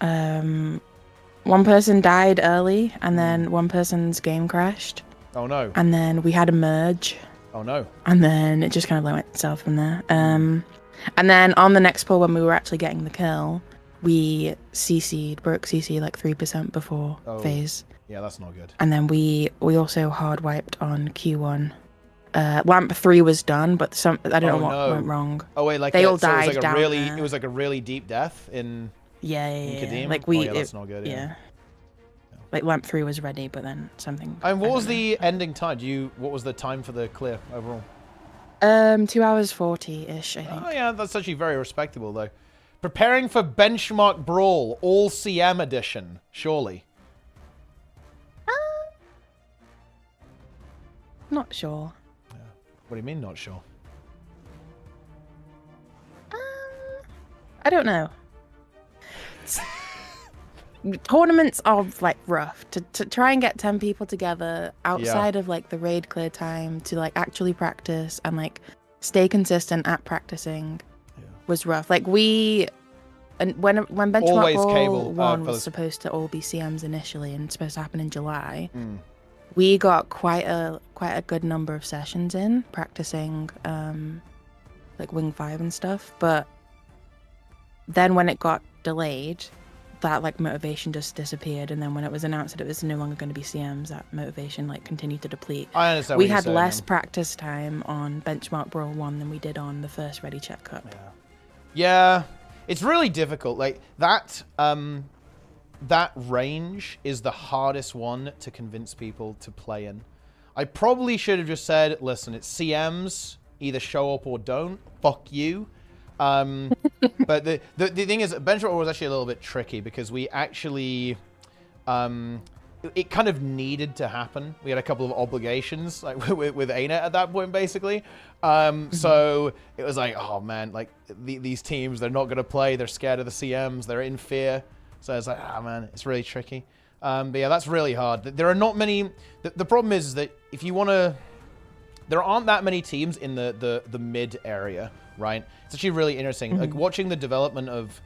One person died early, and then one person's game crashed. Oh no. And then we had a merge. Oh no. And then it just kind of went south from there. And then on the next pull, when we were actually getting the kill, we broke CC like 3% before phase. Yeah, that's not good. And then we also hard wiped on Q1. Lamp 3 was done, but I don't know what went wrong. Oh wait, like they all died it was like down it was like a really deep death in. Yeah. Kadim? Like that's not good. Yeah. Like lamp 3 was ready, but then something. And what was the ending time? What was the time for the clear overall? 2 hours 40-ish, I think. Oh yeah, that's actually very respectable though. Preparing for Benchmark Brawl, all CM edition, surely. Not sure. Yeah. What do you mean, not sure? I don't know. Tournaments are like rough to try and get 10 people together outside of like the raid clear time to like actually practice and like stay consistent at practicing was rough. Like when Benchmark Brawl 1 was supposed to all be CMs initially and supposed to happen in July, we got quite a good number of sessions in practicing like Wing 5 and stuff, but then when it got delayed, that like motivation just disappeared, and then when it was announced that it was no longer going to be CMs, that motivation like continued to deplete. I understand We what you're had saying, less man. practice time on Benchmark Brawl 1 than we did on the first Ready Check Cup. Yeah, it's really difficult. Like that that range is the hardest one to convince people to play in. I probably should have just said, listen, it's CMs, either show up or don't. Fuck you. But the thing is, Benchmark was actually a little bit tricky because we actually, it kind of needed to happen. We had a couple of obligations, like with ANET at that point, basically. So it was like, oh man, like these teams, they're not gonna play. They're scared of the CMs. They're in fear. So it's like, ah man, it's really tricky. But yeah, that's really hard. There are not many. The problem is that if you want to, there aren't that many teams in the mid area, right? It's actually really interesting. Like watching the development of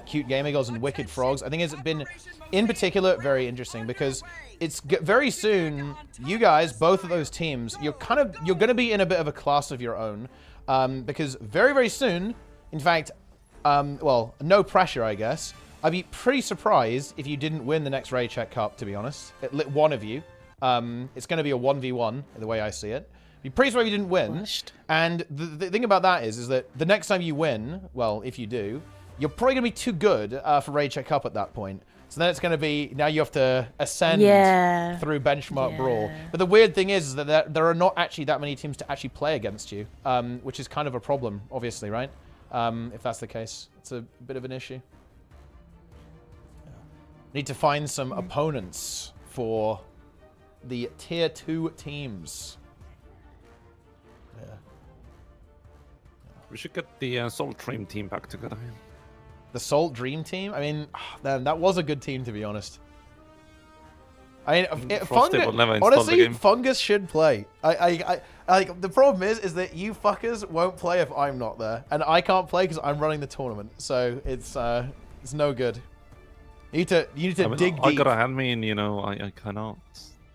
Cute Gamer Girls and Wicked Frogs, I think it's been, in particular, very interesting because it's very soon. You guys, both of those teams, you're going to be in a bit of a class of your own, because very soon, in fact, well, no pressure, I guess. I'd be pretty surprised if you didn't win the next Raid Check Cup, to be honest. One of you. It's going to be a 1v1, the way I see it. Be pretty surprised if you didn't win. And the thing about that is that the next time you win, well, if you do, you're probably going to be too good for Raid Check Cup at that point. So then it's going to be, now you have to ascend through Benchmark Brawl. But the weird thing is that there are not actually that many teams to actually play against you, which is kind of a problem, obviously, right? If that's the case. It's a bit of an issue. Need to find some opponents for the tier 2 teams. Yeah. We should get the Salt Dream team back together. The Salt Dream team? I mean, that was a good team, to be honest. I mean, honestly, Fungus should play. Like the problem is that you fuckers won't play if I'm not there, and I can't play because I'm running the tournament. So it's no good. You need to dig deep. I gotta hand me in, you know, I cannot.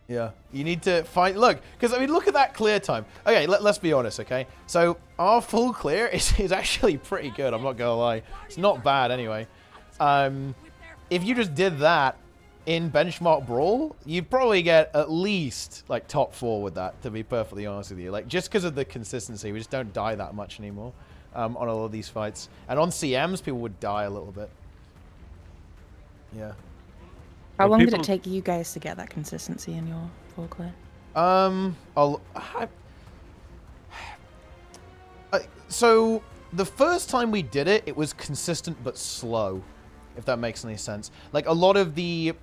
Yeah, you need to find, look, because I mean, look at that clear time. Okay, let's be honest, okay? So our full clear is actually pretty good, I'm not gonna lie. It's not bad anyway. If you just did that in Benchmark Brawl, you'd probably get at least like top 4 with that, to be perfectly honest with you. Like, just because of the consistency, we just don't die that much anymore on a lot of these fights. And on CMs, people would die a little bit. Yeah. How long did it take you guys to get that consistency in your full clear? So the first time we did it, it was consistent but slow, if that makes any sense. Like a lot of the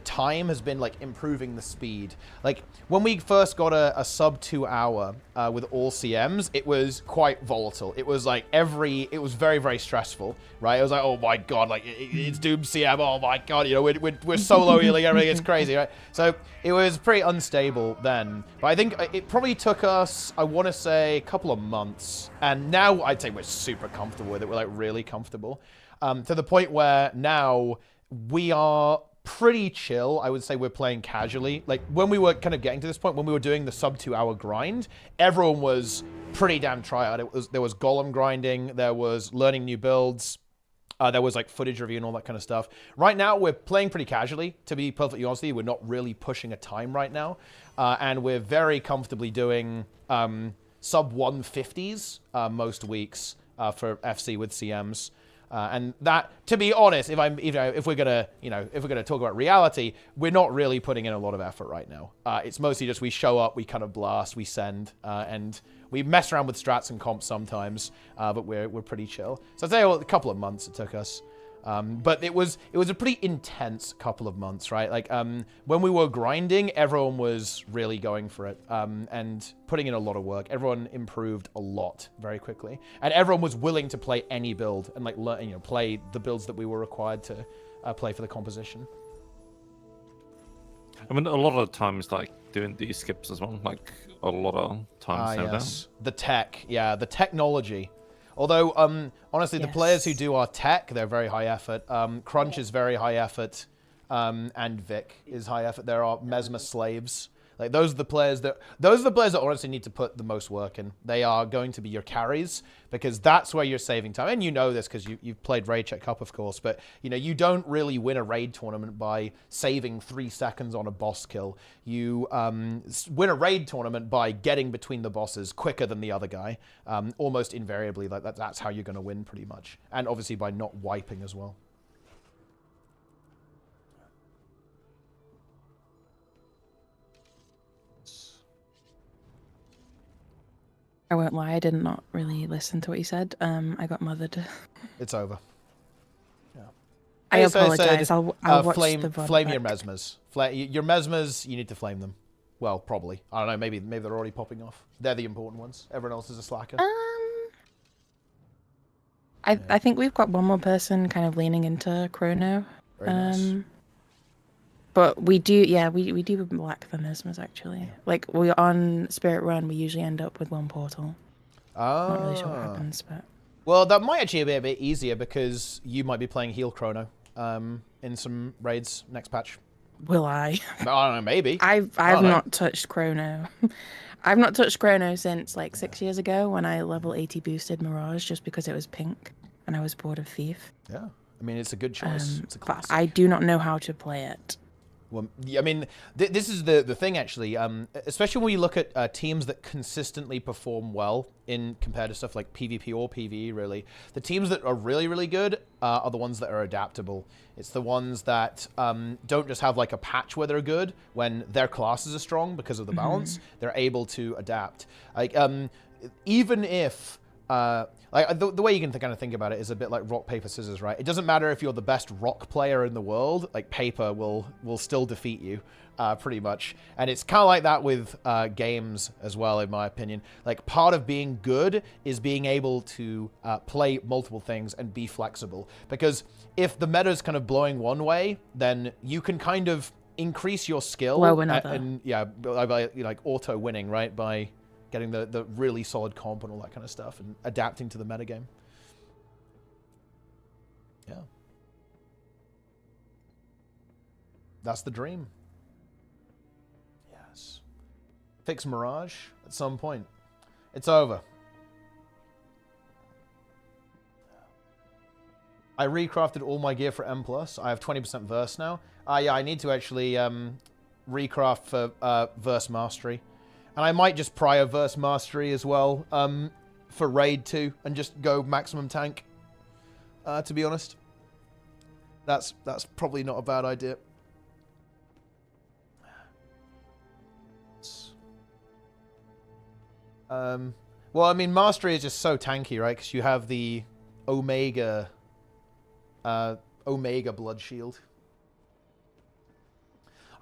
time has been like improving the speed. Like when we first got a sub 2 hour with all CMs, it was quite volatile. It was like it was very stressful, right? It was like, oh my god, like it's Doom CM, oh my god, you know, we're solo healing, everything is crazy, right? So it was pretty unstable then. But I think it probably took us, I want to say, a couple of months. And now I'd say we're super comfortable with it. We're like really comfortable. To the point where now we are pretty chill. I would say we're playing casually. Like when we were kind of getting to this point, when we were doing the sub 2 hour grind, everyone was pretty damn tryhard. There was golem grinding, there was learning new builds, there was like footage review and all that kind of stuff. Right now we're playing pretty casually, to be perfectly honest with you. We're not really pushing a time right now, and we're very comfortably doing sub 150s most weeks for FC with CMs. And that, to be honest, if we're gonna talk about reality, we're not really putting in a lot of effort right now. It's mostly just we show up, we kind of blast, we send, and we mess around with strats and comps sometimes, but we're pretty chill. So I'd say a couple of months it took us. But it was a pretty intense couple of months, right? Like when we were grinding, everyone was really going for it and putting in a lot of work. Everyone improved a lot very quickly, and everyone was willing to play any build and like learn, you know, play the builds that we were required to play for the composition. I mean, a lot of the times, like doing these skips as well, like a lot of times. Yes, the tech, yeah, the technology. Although, honestly, the players who do our tech, they're very high effort. Crunch is very high effort, and Vic is high effort. There are Mesmer slaves. Like those are the players that honestly need to put the most work in. They are going to be your carries because that's where you're saving time. And you know this because you've played Raid Check Cup, of course. But you don't really win a raid tournament by saving 3 seconds on a boss kill. You win a raid tournament by getting between the bosses quicker than the other guy. Almost invariably, like that's how you're going to win pretty much. And obviously by not wiping as well. I won't lie, I did not really listen to what you said. I got mothered. It's over. Yeah. I apologize. I'll watch flame the VOD flame back. your mesmers. Your mesmers, you need to flame them. Well, probably. I don't know. Maybe they're already popping off. They're the important ones. Everyone else is a slacker. I think we've got one more person kind of leaning into Chrono. Very nice. But we do, we do lack the mesmers actually. Like we're on Spirit Run, we usually end up with 1 portal. Not really sure what happens, but. Well, that might actually be a bit easier because you might be playing heal Chrono in some raids next patch. Will I? I don't know, maybe. I've not touched Chrono. I've not touched Chrono since like 6 years ago when I level 80 boosted Mirage just because it was pink and I was bored of Thief. Yeah, I mean it's a good choice. It's a classic. But I do not know how to play it. Well, I mean, this is the thing actually, especially when you look at teams that consistently perform well in compared to stuff like PvP or PvE. Really, the teams that are really really good are the ones that are adaptable. It's the ones that don't just have like a patch where they're good when their classes are strong because of the balance. They're able to adapt. Like even if. Like the way you can kind of think about it is a bit like rock, paper, scissors, right? It doesn't matter if you're the best rock player in the world, like paper will still defeat you, pretty much. And it's kind of like that with games as well, in my opinion. Like part of being good is being able to play multiple things and be flexible. Because if the meta's kind of blowing one way, then you can kind of increase your skill. Blow another. And yeah, by like auto winning, right? By getting the really solid comp and all that kind of stuff and adapting to the metagame. Yeah. That's the dream. Yes. Fix Mirage at some point. It's over. I recrafted all my gear for M+. I have 20% Verse now. Yeah, I need to actually recraft for Verse Mastery. And I might just prior Verse Mastery as well for Raid 2 and just go maximum tank, to be honest. That's probably not a bad idea. Well, I mean, Mastery is just so tanky, right? Because you have the Omega Blood Shield.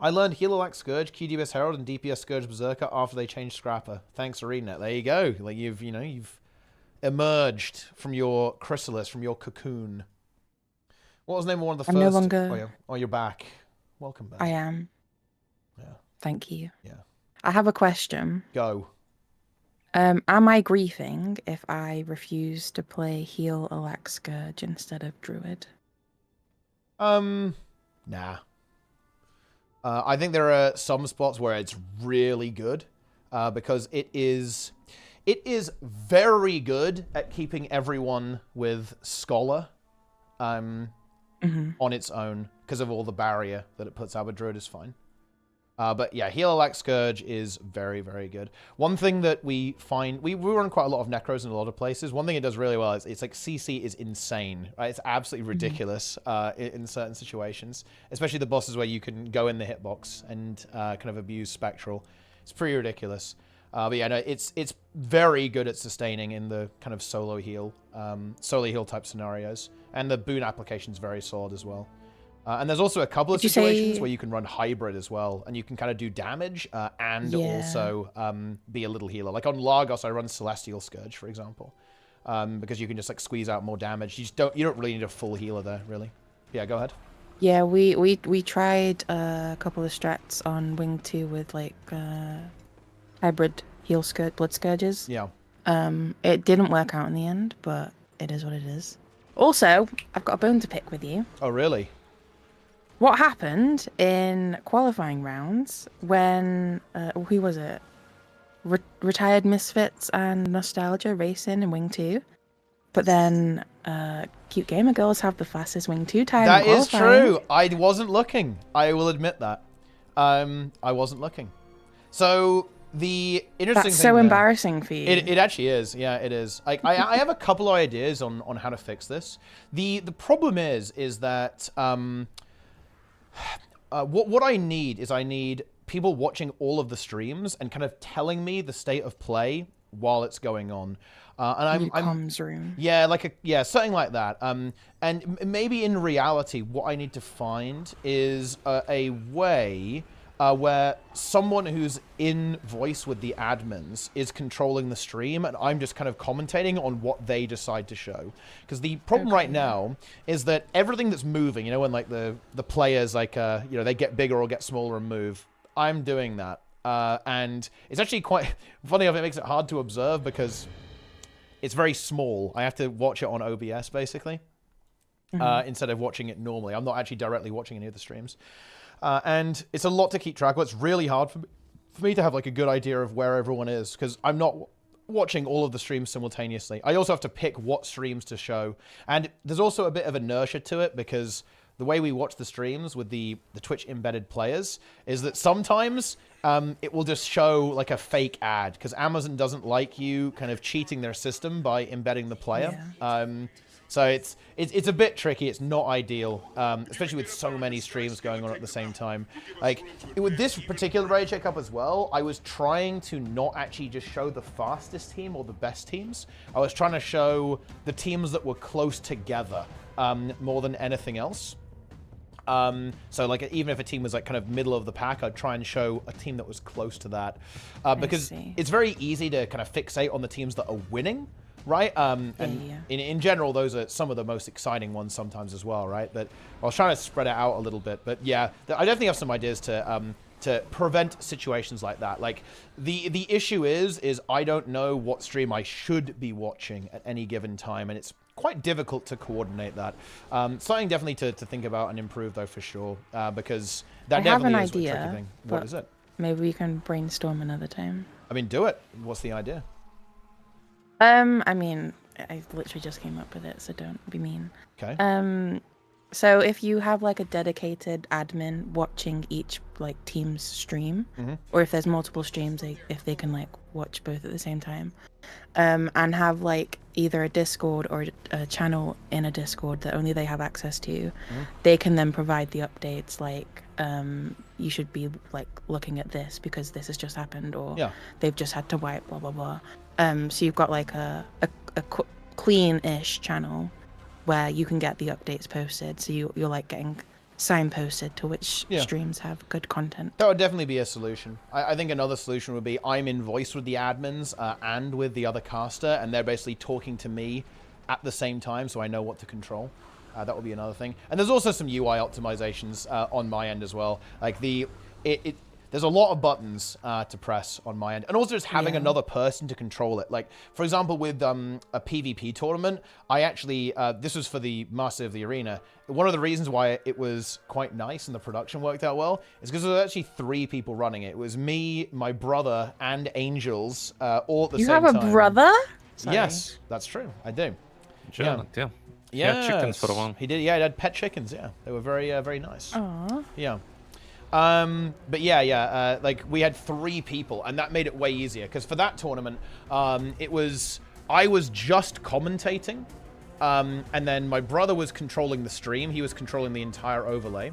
I learned Heal-a-Lack Scourge, QDBS Herald, and DPS Scourge Berserker after they changed Scrapper. Thanks, ArenaNet. There you go. Like you've emerged from your chrysalis, from your cocoon. What was the name of one of the I'm first? no longer... Oh, yeah. Oh, you're back. Welcome back. I am. Yeah. Thank you. Yeah. I have a question. Go. Am I griefing if I refuse to play Heal-a-Lack Scourge instead of Druid? Nah. I think there are some spots where it's really good because it is very good at keeping everyone with Scholar on its own because of all the barrier that it puts out. But Druid is fine. But yeah, Heal-a-Lack Scourge is very, very good. One thing that we find, we run quite a lot of Necros in a lot of places. One thing it does really well is it's like CC is insane, right? It's absolutely ridiculous in certain situations, especially the bosses where you can go in the hitbox and kind of abuse Spectral. It's pretty ridiculous. But yeah, no, it's very good at sustaining in the kind of solo heal type scenarios. And the boon application is very solid as well. And there's also a couple of situations where you can run hybrid as well, and you can kind of do damage and also be a little healer. Like on Lagos, I run Celestial Scourge, for example, because you can just like squeeze out more damage. You don't really need a full healer there, really. Yeah, go ahead. Yeah, we tried a couple of strats on Wing 2 with like hybrid blood scourges. Yeah. It didn't work out in the end, but it is what it is. Also, I've got a bone to pick with you. Oh, really? what happened in qualifying rounds when who was it? Retired Misfits and Nostalgia racing in Wing 2, but then Cute Gamer Girls have the fastest Wing 2 time. That is true. I wasn't looking. I will admit that. I wasn't looking. So the interesting That's thing so there- embarrassing for you. It actually is. Yeah, it is. Like I have a couple of ideas on how to fix this. The problem is that what I need people watching all of the streams and kind of telling me the state of play while it's going on. And I'm comms room. Yeah, something like that. And maybe in reality, what I need to find is a way where someone who's in voice with the admins is controlling the stream, and I'm just kind of commentating on what they decide to show. Because the problem right now is that everything that's moving, you know, when like the players like you know, they get bigger or get smaller and move, I'm doing that. And it's actually quite funny enough, it makes it hard to observe because it's very small. I have to watch it on OBS basically, instead of watching it normally. I'm not actually directly watching any of the streams. And it's a lot to keep track of. It's really hard for me to have like a good idea of where everyone is because I'm not watching all of the streams simultaneously. I also have to pick what streams to show. And there's also a bit of inertia to it because the way we watch the streams with the Twitch embedded players is that sometimes it will just show like a fake ad because Amazon doesn't like you kind of cheating their system by embedding the player. Yeah. So it's a bit tricky. It's not ideal, especially with so many streams going on at the same time. Like with this particular Rage Cup as well, I was trying to not actually just show the fastest team or the best teams. I was trying to show the teams that were close together more than anything else. So like even if a team was like kind of middle of the pack, I'd try and show a team that was close to that because it's very easy to kind of fixate on the teams that are winning. Right, in general, those are some of the most exciting ones sometimes as well, right? But I was trying to spread it out a little bit. But yeah, I definitely have some ideas to prevent situations like that. Like the issue is I don't know what stream I should be watching at any given time, and it's quite difficult to coordinate that. Something definitely to think about and improve though for sure, because that definitely is a tricky thing. What is it? Maybe we can brainstorm another time. I mean, do it. What's the idea? I mean, I literally just came up with it, so don't be mean. Okay. So if you have like a dedicated admin watching each like team's stream, or if there's multiple streams, if they can like watch both at the same time, and have like either a Discord or a channel in a Discord that only they have access to, they can then provide the updates like you should be like looking at this because this has just happened, or they've just had to wipe blah blah blah. So you've got like a clean-ish channel where you can get the updates posted, so you're like getting signposted to which streams have good content. That would definitely be a solution. I think another solution would be I'm in voice with the admins and with the other caster, and they're basically talking to me at the same time, so I know what to control. That would be another thing. And there's also some UI optimizations on my end as well. Like there's a lot of buttons to press on my end. And also just having another person to control it. Like, for example, with a PvP tournament, I actually, this was for the Master of the Arena. One of the reasons why it was quite nice and the production worked out well is because there was actually 3 people running it. It was me, my brother, and Angels all at the same time. You have a brother? Sorry. Yes, that's true. I do. Yeah. He had chickens for a while. He did, yeah, he had pet chickens, yeah. They were very, very nice. Aww. Yeah. But yeah, like we had 3 people and that made it way easier because for that tournament, I was just commentating, and then my brother was controlling the stream. He was controlling the entire overlay.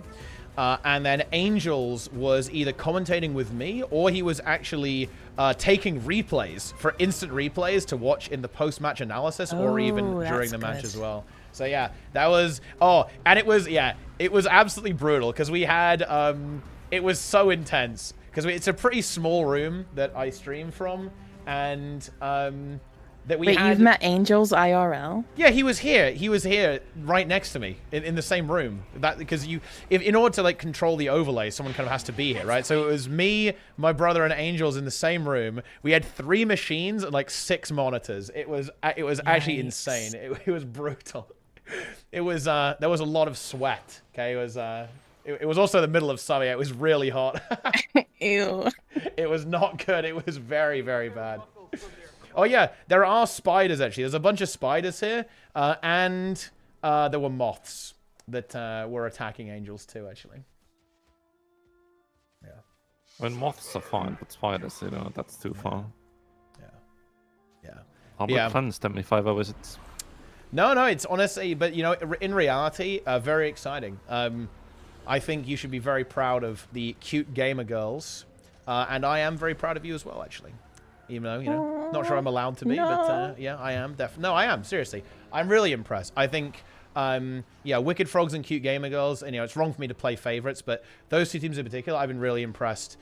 And then Angels was either commentating with me or he was actually taking replays for instant replays to watch in the post-match analysis or even during the match as well. So yeah, that was, and it was absolutely brutal because we had, it was so intense because it's a pretty small room that I stream from, and that we had. You've met Angels IRL? Yeah, he was here. He was here right next to me in the same room. That because in order to like control the overlay, someone kind of has to be here, right? So it was me, my brother, and Angels in the same room. We had 3 machines and like 6 monitors. It was actually insane. It was brutal. It was there was a lot of sweat. Okay, it It was also the middle of summer. It was really hot. Ew. It was not good. It was very, very bad. Oh yeah, there are spiders actually. There's a bunch of spiders here, and there were moths that were attacking angels too. Actually. Yeah. When moths are fine, but spiders, that's too far. Yeah. I would cleanse them if I ever visit. No, it's honestly, but in reality, very exciting. I think you should be very proud of the cute gamer girls, and I am very proud of you as well, actually. Even though, not sure I'm allowed to be, but yeah, I am definitely. No, I am, seriously. I'm really impressed. I think, yeah, Wicked Frogs and Cute Gamer Girls, and it's wrong for me to play favorites, but those two teams in particular, I've been really impressed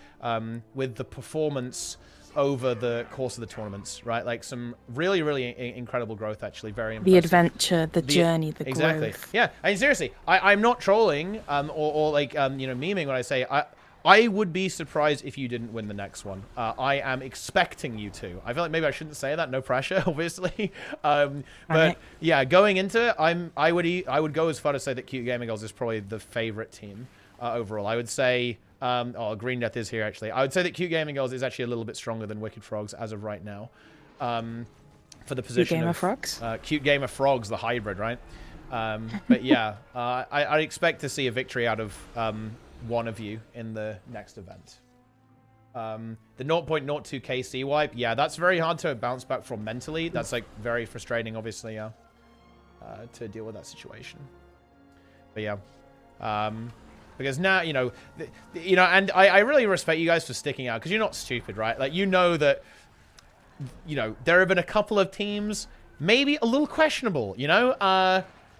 with the performance over the course of the tournaments, right? Like some really, really incredible growth, actually. Very impressive. The adventure, the journey, the exactly. growth. Yeah, I mean, seriously, I'm not trolling or like, memeing when I say I would be surprised if you didn't win the next one. I am expecting you to. I feel like maybe I shouldn't say that. No pressure, obviously. But yeah, going into it, I would go as far to say that Cute Gaming Girls is probably the favorite team overall. I would say, Green Death is here actually. I would say that Cute Gaming Girls is actually a little bit stronger than Wicked Frogs as of right now. For the position Cute Gamer of Frogs. Cute Gamer Frogs, the hybrid, right? But yeah, I expect to see a victory out of one of you in the next event. The 0.02 KC wipe, yeah, that's very hard to bounce back from mentally. That's like very frustrating, obviously, yeah, to deal with that situation. But yeah, because now and I really respect you guys for sticking out because you're not stupid, right? Like that, there have been a couple of teams maybe a little questionable,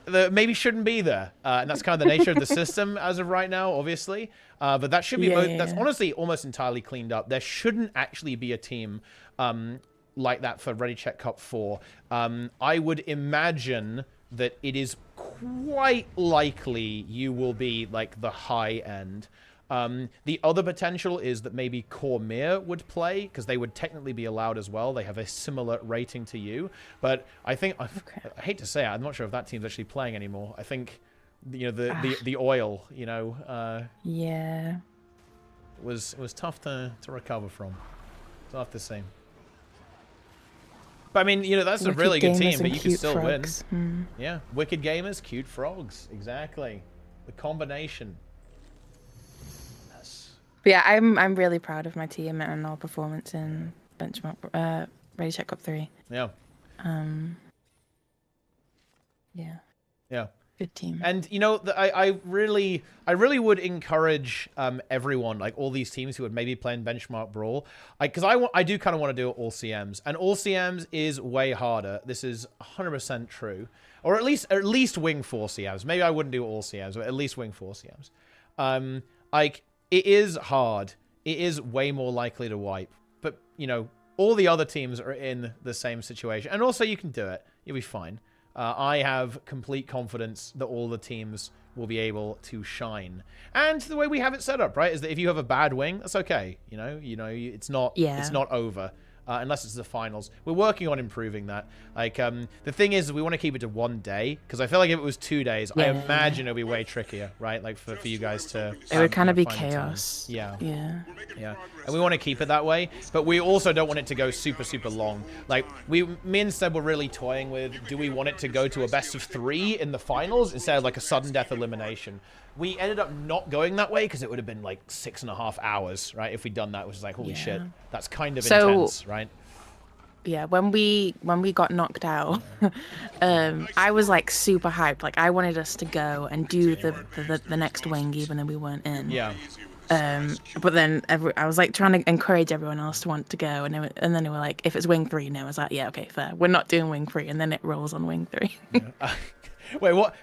that maybe shouldn't be there, and that's kind of the nature of the system as of right now, obviously. But that should be that's honestly almost entirely cleaned up. There shouldn't actually be a team like that for Ready Check Cup 4. I would imagine that it is quite likely you will be like the high end. The other potential is that maybe Cormier would play, because they would technically be allowed as well. They have a similar rating to you. But I think, I hate to say it, I'm not sure if that team's actually playing anymore. I think, the oil, yeah, was tough to recover from. It's tough to say. But I mean, that's Wicked a really good team, Gamers but and you can Cute still Frogs. win. Yeah, Wicked Gamers, Cute Frogs, exactly. The combination. But yeah, I'm really proud of my team and our performance in benchmark Ready Check Cup 3. Yeah. Yeah. Yeah. Good team. And I really would encourage everyone, like all these teams who would maybe play in Benchmark Brawl, because I do kind of want to do all CMs, and all CMs is way harder. This is 100% true, or at least wing 4 CMs. Maybe I wouldn't do all CMs, but at least wing 4 CMs. It is hard. It is way more likely to wipe. But, all the other teams are in the same situation. And also, you can do it. You'll be fine. I have complete confidence that all the teams will be able to shine. And the way we have it set up, right, is that if you have a bad wing, that's okay. It's not over. Unless it's the finals. We're working on improving that. The thing is, we want to keep it to 1 day, because I feel like if it was 2 days, I imagine it would be way trickier, right? Like for you guys to... It would kind of be chaos. Yeah. Yeah. Yeah. And we want to keep it that way, but we also don't want it to go super, super long. Like, me and Seb were really toying with, do we want it to go to a best of 3 in the finals instead of like a sudden death elimination? We ended up not going that way because it would have been like 6.5 hours, right? If we'd done that, which is like, holy shit, that's kind of intense, right? Yeah, when we got knocked out, I was like super hyped. Like I wanted us to go and do the next wing, even though we weren't in. Yeah. But then I was like trying to encourage everyone else to want to go, and then they were like, if it's wing 3 now, I was like, yeah, okay, fair. We're not doing wing 3, and then it rolls on wing 3. Wait, what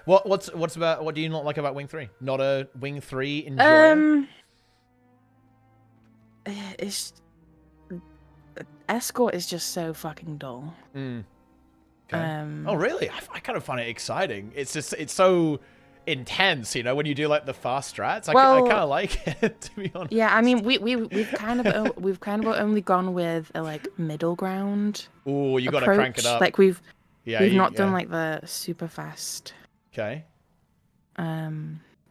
do you not like about wing 3? Not a wing 3 enjoyer? It's escort is just so fucking dull. Okay. Oh really? I kind of find it exciting. It's so intense, when you do like the fast strats. I kind of like it, to be honest. Yeah, I mean we've kind of only gone with a like middle ground. Ooh, you got to crank it up. Like we've not done like the super fast. Okay.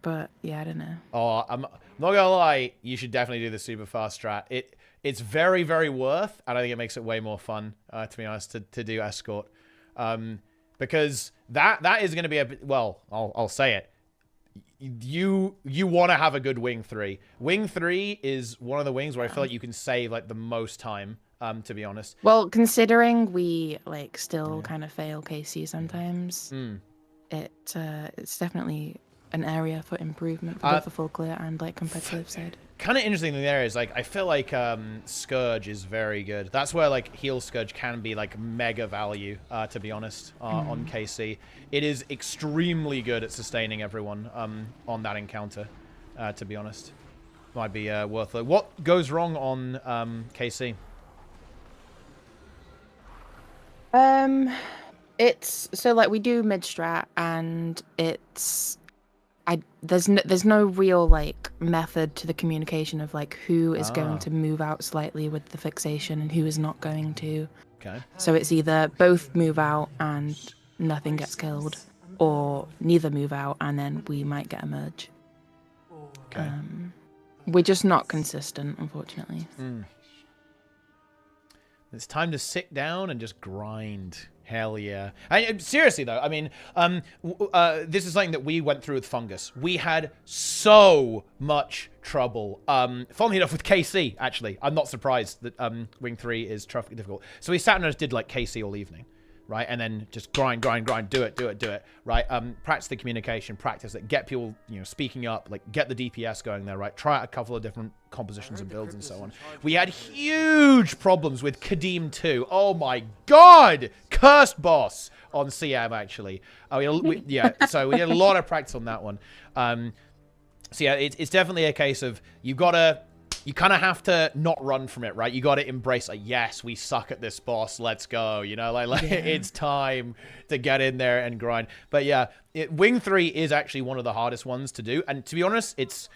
but yeah, I don't know. Oh, I'm not gonna lie. You should definitely do the super fast strat. It's very, very worth, and I think it makes it way more fun, to be honest, to do escort, because that is going to be a well. I'll say it. You want to have a good wing 3. Wing 3 is one of the wings where I feel like you can save like the most time. To be honest. Well, considering we like still kind of fail KC sometimes, it's definitely an area for improvement for both the full clear and like competitive side. Kind of interesting thing there is like I feel like Scourge is very good. That's where like heal Scourge can be like mega value. To be honest, on KC, it is extremely good at sustaining everyone on that encounter. To be honest, might be worth it. What goes wrong on KC? It's so like we do mid strat, and it's there's no real like method to the communication of like who is going to move out slightly with the fixation and who is not going to. Okay. So it's either both move out and nothing gets killed, or neither move out and then we might get a merge. Okay. We're just not consistent, unfortunately. It's time to sit down and just grind. Hell yeah. Seriously, though, I mean, this is something that we went through with Fungus. We had so much trouble. Funnily enough, with KC, actually. I'm not surprised that Wing 3 is terrifically difficult. So we sat and just did, like, KC all evening, right? And then just grind, do it, right? Practice the communication, practice it, get people, you know, speaking up, like, get the DPS going there, right? Try out a couple of different compositions and builds and so on. We had huge problems with Kadim 2. Oh my god! Cursed boss on CM, actually. Yeah, so we did a lot of practice on that one. So yeah, it's definitely a case of you kind of have to not run from it, right? You got to embrace, like, yes, we suck at this boss, let's go, you know, like it's time to get in there and grind. But yeah, Wing 3 is actually one of the hardest ones to do, and to be honest, it's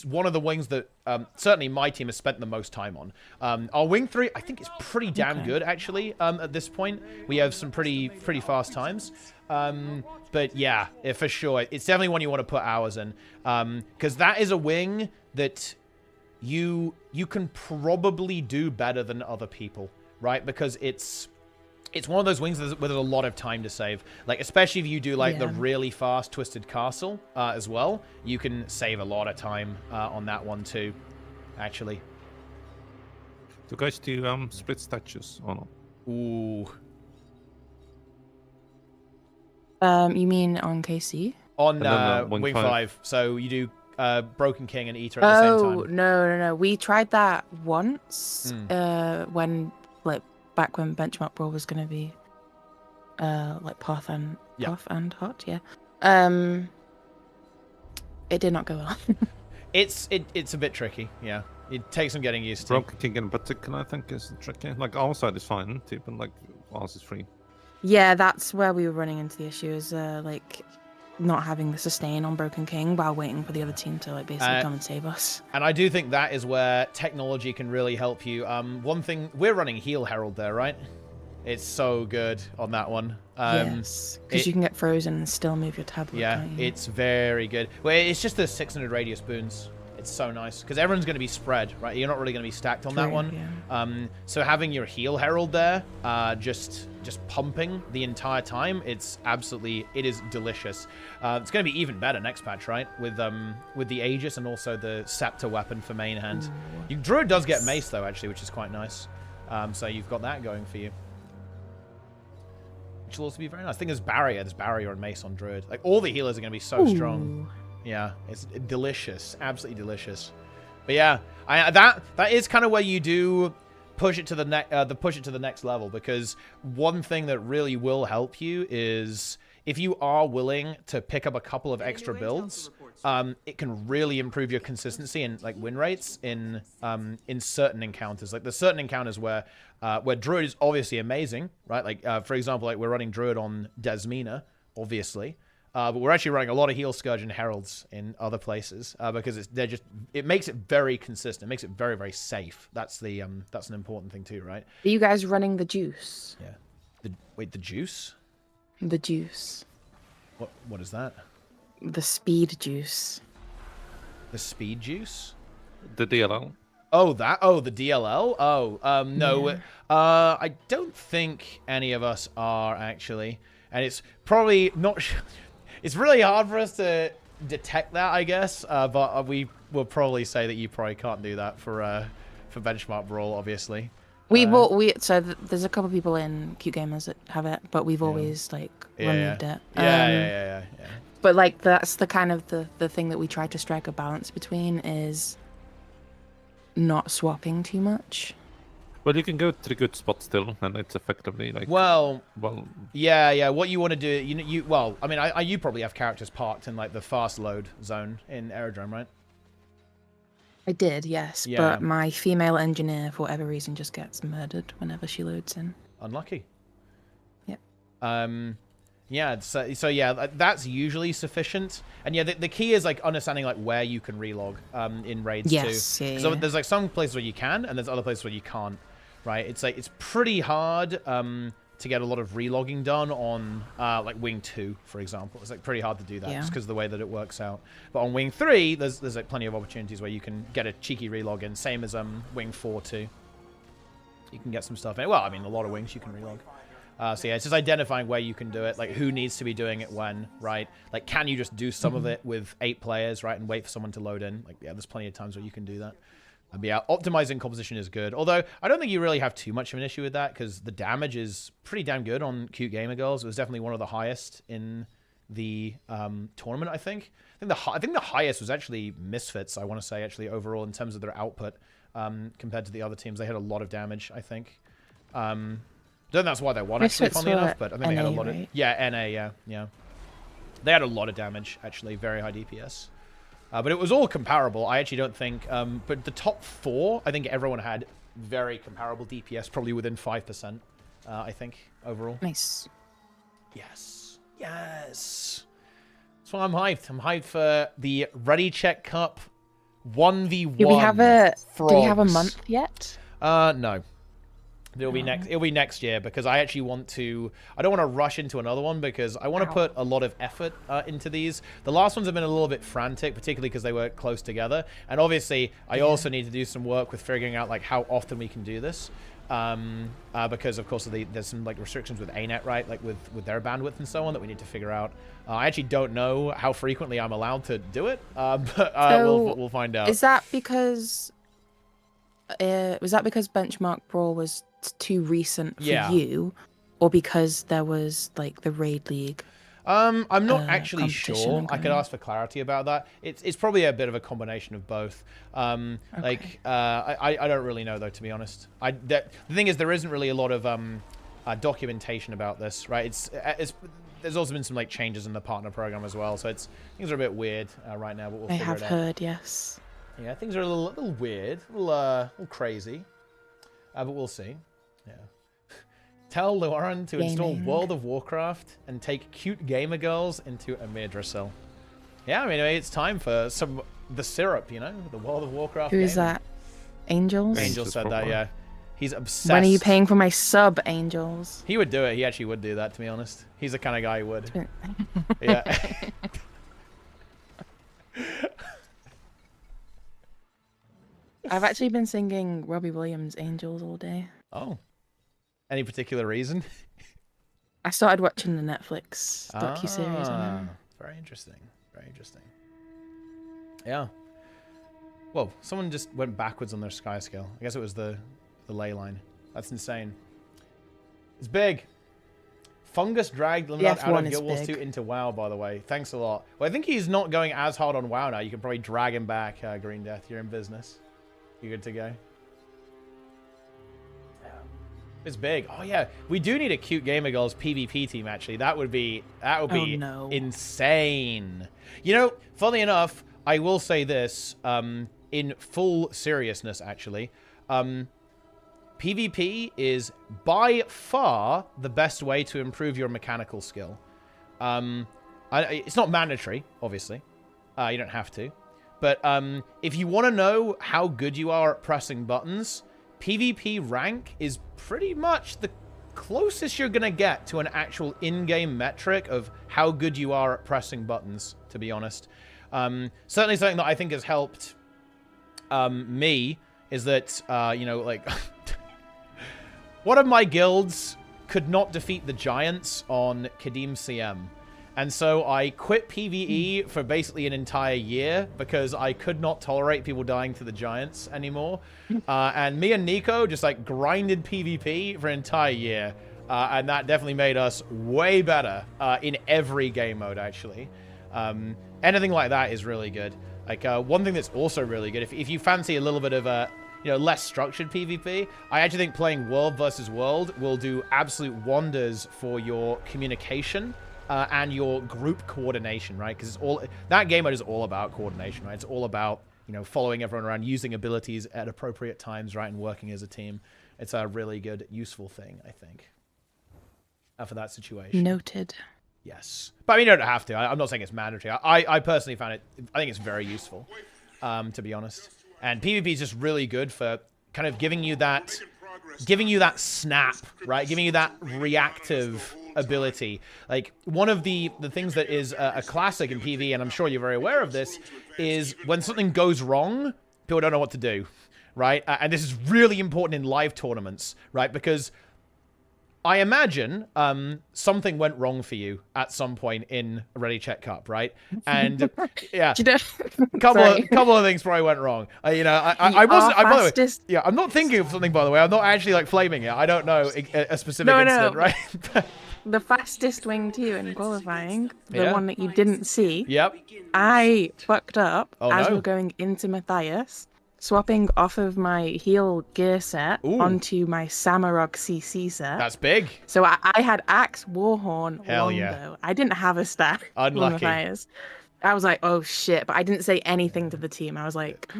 one of the wings that certainly my team has spent the most time on. Our Wing 3, I think, is pretty damn good, actually, at this point. We have some pretty fast times. But yeah, for sure, it's definitely one you want to put hours in, because that is a wing that you can probably do better than other people, right? Because it's one of those wings where there's a lot of time to save. Like, especially if you do, like, the really fast Twisted Castle as well, you can save a lot of time on that one too, actually. Do guys do split statues or not? Ooh. You mean on KC? On Wing 5. So you do Broken King and Eater at the same time. Oh, no. We tried that once when, like, back when Benchmark Brawl was going to be like Path and Hot, yeah. It did not go well. It's a bit tricky, yeah. It takes some getting used to. Broken King in particular, I think, is tricky. Like, our side is fine, too, but like ours is free. Yeah, that's where we were running into the issue, is like not having the sustain on Broken King while waiting for the other team to like basically come and save us. And I do think that is where technology can really help you. One thing, we're running Heal Herald there, right? It's so good on that one. Yes, because you can get frozen and still move your tablet. Yeah, it's very good. Well, it's just the 600 radius boons. It's so nice because everyone's going to be spread, right? You're not really going to be stacked on that one. Yeah. So having your Heal Herald there, just pumping the entire time, it is delicious. It's going to be even better next patch, right? With the Aegis and also the Scepter weapon for main hand. Druid does get mace though, actually, which is quite nice. So you've got that going for you, which will also be very nice. I think there's barrier and mace on Druid. Like, all the healers are going to be so strong. Yeah, it's delicious, absolutely delicious. But yeah, that is kind of where you do push it to the next level, because one thing that really will help you is if you are willing to pick up a couple of extra builds, it can really improve your consistency and like win rates in certain encounters. Like, there's certain encounters where Druid is obviously amazing, right? Like, for example, like we're running Druid on Desmina, obviously. But we're actually running a lot of Heal Scourge and Heralds in other places because it makes it very consistent. It makes it very, very safe. That's an important thing too, right? Are you guys running the juice? Yeah. The juice? The juice. What is that? the speed juice. The speed juice? The DLL. Oh, that? Oh, the DLL? Oh, no. Yeah. I don't think any of us are, actually. And it's probably not... It's really hard for us to detect that, I guess. But we will probably say that you probably can't do that for Benchmark Brawl, obviously. There's a couple people in Cute Gamers that have it, but we've always, like, removed it. Yeah. But, like, that's the kind of the thing that we try to strike a balance between is not swapping too much. Well, you can go to the good spot still, and it's effectively like. Well. Yeah. What you want to do, you probably have characters parked in like the fast load zone in Aerodrome, right? I did, yes, Yeah. but my female engineer, for whatever reason, just gets murdered whenever she loads in. Unlucky. Yep. Yeah. So yeah, that's usually sufficient. And yeah, the key is like understanding like where you can relog in raids too. Yes. Yeah, So there's like some places where you can, and there's other places where you can't. Right? It's like it's pretty hard to get a lot of relogging done on like Wing 2, for example. It's like pretty hard to do that just because of the way that it works out. But on Wing 3, there's like plenty of opportunities where you can get a cheeky relog in. Same as Wing 4 too. You can get some stuff in. Well, I mean, a lot of wings you can relog. So yeah, it's just identifying where you can do it, like who needs to be doing it when, right? Like, can you just do some of it with 8 players, right, and wait for someone to load in? Like, yeah, there's plenty of times where you can do that. Yeah, optimizing composition is good. Although, I don't think you really have too much of an issue with that, because the damage is pretty damn good on Cute Gamer Girls. It was definitely one of the highest in the tournament, I think. I think the highest was actually Misfits, I want to say, actually, overall, in terms of their output, compared to the other teams. They had a lot of damage, I think. I don't think that's why they won, actually, funnily enough, but I think they had a lot of... Yeah, NA, yeah. They had a lot of damage, actually, very high DPS. But it was all comparable. I actually don't think... but the top 4, I think everyone had very comparable DPS, probably within 5%, I think, overall. Nice. Yes. That's why I'm hyped. I'm hyped for the Ready Check Cup 1v1 Do we have a frogs. month yet? No. It'll be next year, because I actually want to... I don't want to rush into another one, because I want to put a lot of effort into these. The last ones have been a little bit frantic, particularly because they were close together. And obviously, I also need to do some work with figuring out like how often we can do this. Because of course there's some like restrictions with ANET, right? Like with their bandwidth and so on that we need to figure out. I actually don't know how frequently I'm allowed to do it, but we'll find out. Is that because... was that because Benchmark Brawl was too recent for you, or because there was like the Raid League? I'm not actually sure. I could ask for clarity about that. It's probably a bit of a combination of both. Like I don't really know though, to be honest. The thing is, there isn't really a lot of documentation about this, right? There's also been some like changes in the partner program as well, so things are a bit weird right now. But we'll figure it out. I have heard, yes. Yeah, things are a little weird, a little crazy, but we'll see. Yeah. Tell Lauren to install World of Warcraft and take Cute Gamer Girls into a Madrassil. Yeah, I mean, it's time for the syrup, you know, the World of Warcraft. Who is that? Angels? Angels said that, yeah. He's obsessed. When are you paying for my sub, Angels? He would do it. He actually would do that, to be honest. He's the kind of guy who would. Yeah. I've actually been singing Robbie Williams' Angels all day. Oh. Any particular reason? I started watching the Netflix docuseries on him. Very interesting. Very interesting. Yeah. Whoa, someone just went backwards on their sky scale. I guess it was the ley line. That's insane. It's big. Fungus dragged Lemonade out of Guild Wars 2 into WoW, by the way. Thanks a lot. Well, I think he's not going as hard on WoW now. You can probably drag him back, Green Death. You're in business. You good to go? It's big. Oh yeah, we do need a Cute Gamer Girls PvP team. Actually, that would be insane. You know, funnily enough, I will say this in full seriousness. Actually, PvP is by far the best way to improve your mechanical skill. It's not mandatory, obviously. You don't have to. But if you want to know how good you are at pressing buttons, PvP rank is pretty much closest you're gonna get to an actual in-game metric of how good you are at pressing buttons, to be honest. Certainly something that I think has helped me is that, you know, like, one of my guilds could not defeat the giants on Kadim CM. And so I quit PvE for basically an entire year because I could not tolerate people dying to the giants anymore. And me and Nico just like grinded PvP for an entire year. And that definitely made us way better in every game mode, actually. Anything like that is really good. Like, one thing that's also really good, if you fancy a little bit of a, you know, less structured PvP, I actually think playing world versus world will do absolute wonders for your communication and your group coordination, right? Because it's all, that game mode is all about coordination, right? It's all about, you know, following everyone around, using abilities at appropriate times, right? And working as a team. It's a really good, useful thing, I think, for that situation. Noted. Yes. But I mean, you don't have to. I'm not saying it's mandatory. I personally found it, I think it's very useful, to be honest. And PvP is just really good for kind of giving you that snap, right? Giving you that reactive ability. Like, one of the things that is a classic in PvE, and I'm sure you're very aware of this, is when something goes wrong, people don't know what to do, right? And this is really important in live tournaments, right? Because I imagine something went wrong for you at some point in a Ready Check Cup, right? And yeah, couple of things probably went wrong. You know, I wasn't. By the way, yeah, I'm not thinking of something. By the way, I'm not actually like flaming it. I don't know a specific incident, right? The fastest wing to you in qualifying, the one that you didn't see. Yep. I fucked up as we're going into Matthias, swapping off of my heal gear set onto my Samarog CC set. That's big. So I had Axe, Warhorn, Hell Longbow. yeah. I didn't have a stack. Unlucky. Matthias. I was like, oh shit, but I didn't say anything to the team. I was like,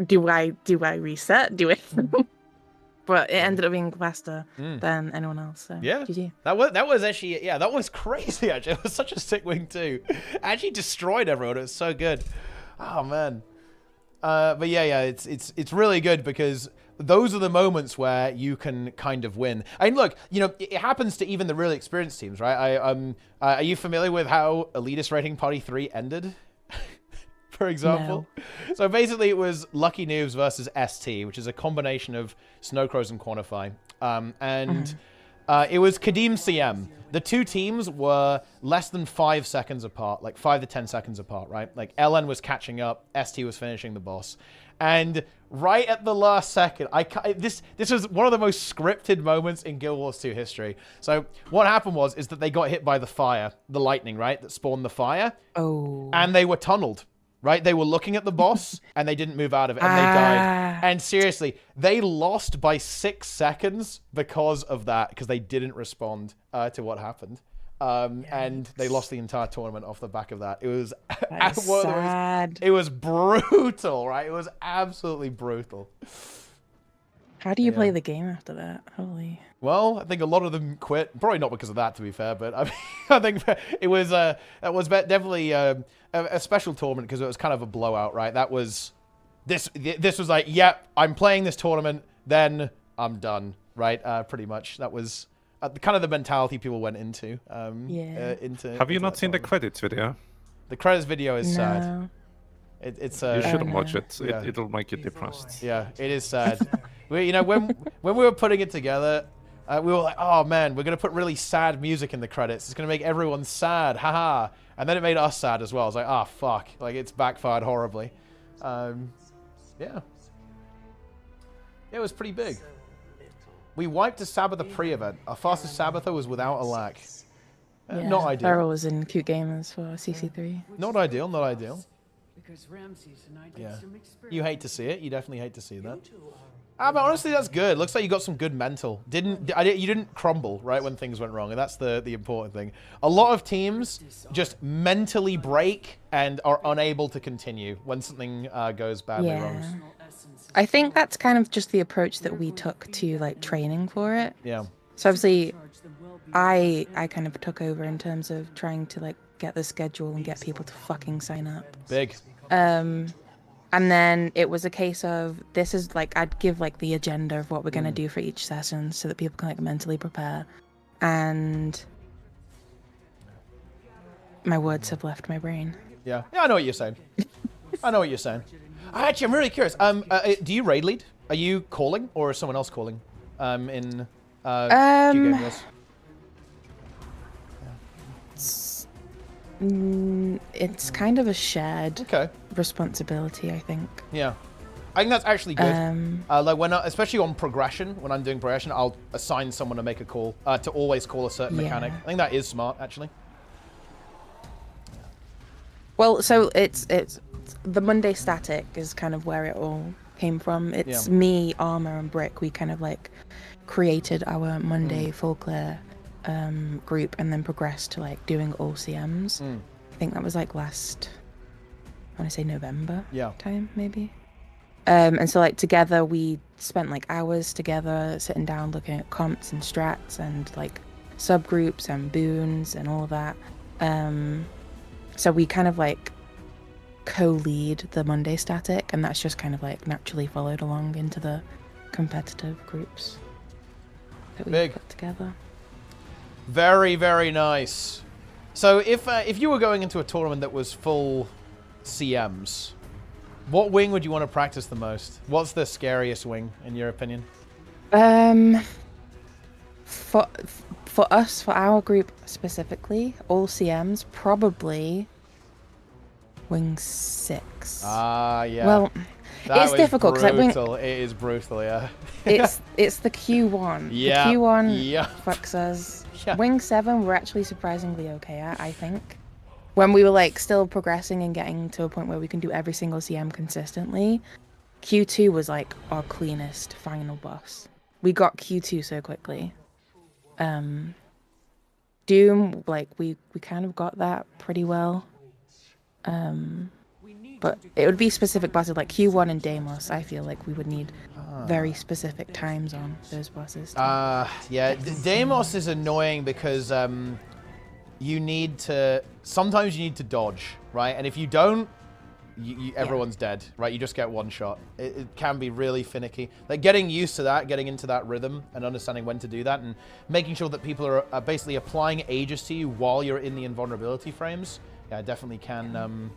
do I reset? Do it? But it ended up being faster than anyone else. So yeah, GG. That was actually, yeah, that was crazy. Actually, it was such a sick wing too. Actually destroyed everyone. It was so good. Oh man. But yeah, it's really good because those are the moments where you can kind of win. And look, you know, it happens to even the really experienced teams, right? Are you familiar with how Elitist Rating Party 3 ended? For example. No. So basically it was Lucky Noobs versus ST, which is a combination of Snowcrows and Quantify. It was Kadim CM. The two teams were less than 5 seconds apart, like 5 to 10 seconds apart, right? Like LN was catching up, ST was finishing the boss. And right at the last second, this was one of the most scripted moments in Guild Wars 2 history. So what happened is that they got hit by the fire, the lightning, right? That spawned the fire. Oh. And they were tunneled. Right? They were looking at the boss, and they didn't move out of it, and they died. And seriously, they lost by 6 seconds because of that, because they didn't respond to what happened. And they lost the entire tournament off the back of that. It was sad. It was brutal, right? It was absolutely brutal. How do you play the game after that? Holy. Well, I think a lot of them quit. Probably not because of that, to be fair, but I mean, I think it was definitely a special tournament because it was kind of a blowout, right? That was this was like, yep, I'm playing this tournament, then I'm done, right? Pretty much. That was kind of the mentality people went into. Have you not seen the credits video? The credits video is sad. It's you shouldn't watch it. It'll make you depressed. Yeah, it is sad. You know, when we were putting it together, we were like, oh man, we're going to put really sad music in the credits. It's going to make everyone sad, haha. And then it made us sad as well. I was like, oh fuck, like it's backfired horribly. Yeah. It was pretty big. We wiped a Sabbather pre-event. Our fastest Sabbather was without a lag. Not ideal. Feral was in Cute Gamers for CC3. Not ideal, not ideal. Yeah. You hate to see it. You definitely hate to see that. But honestly, that's good. Looks like you got some good mental. You didn't crumble, right, when things went wrong, and that's the important thing. A lot of teams just mentally break and are unable to continue when something goes badly wrong. I think that's kind of just the approach that we took to like training for it. Yeah. So obviously, I kind of took over in terms of trying to like get the schedule and get people to fucking sign up. Big. And then it was a case of, this is like, I'd give like the agenda of what we're going to do for each session so that people can like mentally prepare. And my words have left my brain. Yeah, I know what you're saying. I know what you're saying. Actually, I'm really curious. Do you raid lead? Are you calling, or is someone else calling? In gw2? It's kind of a shared Okay. responsibility, I think. Yeah, I think that's actually good. Like when, especially on progression, when I'm doing progression, I'll assign someone to make a call, to always call a certain mechanic. I think that is smart, actually. Well, so it's the Monday static is kind of where it all came from. It's me, Armor, and Brick. We kind of like created our Monday full clear group, and then progressed to like doing all CMs. I think that was like last, I want to say November time, maybe. And so like together we spent like hours together sitting down looking at comps and strats and like subgroups and boons and all of that. So we kind of like co-lead the Monday static, and that's just kind of like naturally followed along into the competitive groups that we put together. Very, very nice. So if you were going into a tournament that was full CMs, what wing would you want to practice the most? What's the scariest wing, in your opinion? For us, for our group specifically, all CMs, probably wing 6. Yeah. Well, it's difficult because like it is brutal, yeah. it's the Q1. Yeah. The Q1 fucks us. Yeah. Wing 7 we're actually surprisingly okay at, I think. When we were like still progressing and getting to a point where we can do every single CM consistently, Q2 was like our cleanest final boss. We got Q2 so quickly. Doom, like we kind of got that pretty well. But it would be specific bosses like Q1 and Deimos. I feel like we would need very specific times on those bosses. Yeah, Deimos is annoying because you need to, sometimes you need to dodge, right? And if you don't, everyone's dead, right? You just get one shot. It can be really finicky. Like getting used to that, getting into that rhythm and understanding when to do that and making sure that people are basically applying Aegis to you while you're in the invulnerability frames. Yeah, it definitely can,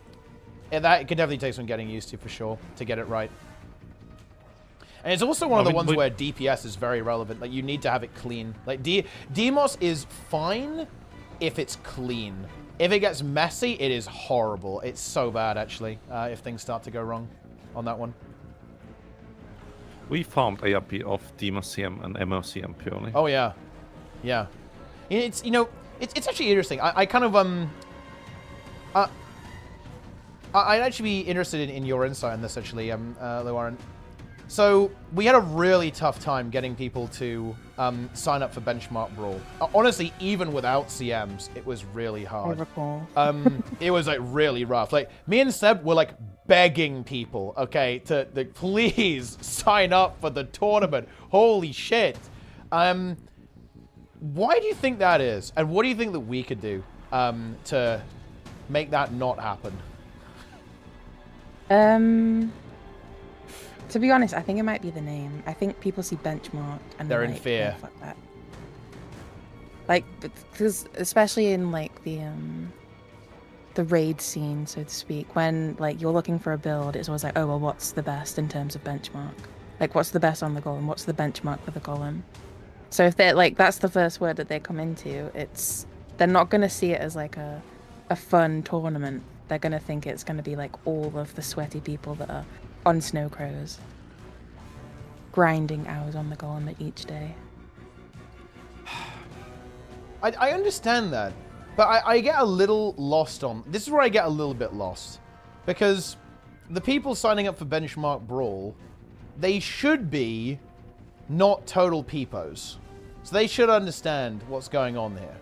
it can definitely take some getting used to for sure, to get it right. And it's also one of the ones where DPS is very relevant. Like, you need to have it clean. Like, Deimos is fine if it's clean. If it gets messy, it is horrible. It's so bad, actually, if things start to go wrong on that one. We farmed ARP off Deimos CM and MOCM purely. Oh, yeah. Yeah. It's, you know, it's actually interesting. I kind of, I'd actually be interested in your insight on this, actually, Llewellyn. So, we had a really tough time getting people to sign up for Benchmark Brawl. Honestly, even without CMs, it was really hard. I recall. It was, like, really rough. Like, me and Seb were, like, begging people, okay, to please sign up for the tournament. Holy shit. Why do you think that is? And what do you think that we could do to make that not happen? To be honest, I think it might be the name. I think people see Benchmark and they're in like, fear. Oh, fuck that. Like, because especially in like the raid scene, so to speak, when like you're looking for a build, it's always like, oh well, what's the best in terms of benchmark? Like, what's the best on the golem? What's the benchmark for the golem? So if they're like, that's the first word that they come into, they're not gonna see it as like a fun tournament. They're gonna think it's gonna be like all of the sweaty people that are on Snow Crows, grinding hours on the golem each day. I understand that, but I get a little lost on... This is where I get a little bit lost. Because the people signing up for Benchmark Brawl, they should be not total peepos. So they should understand what's going on here.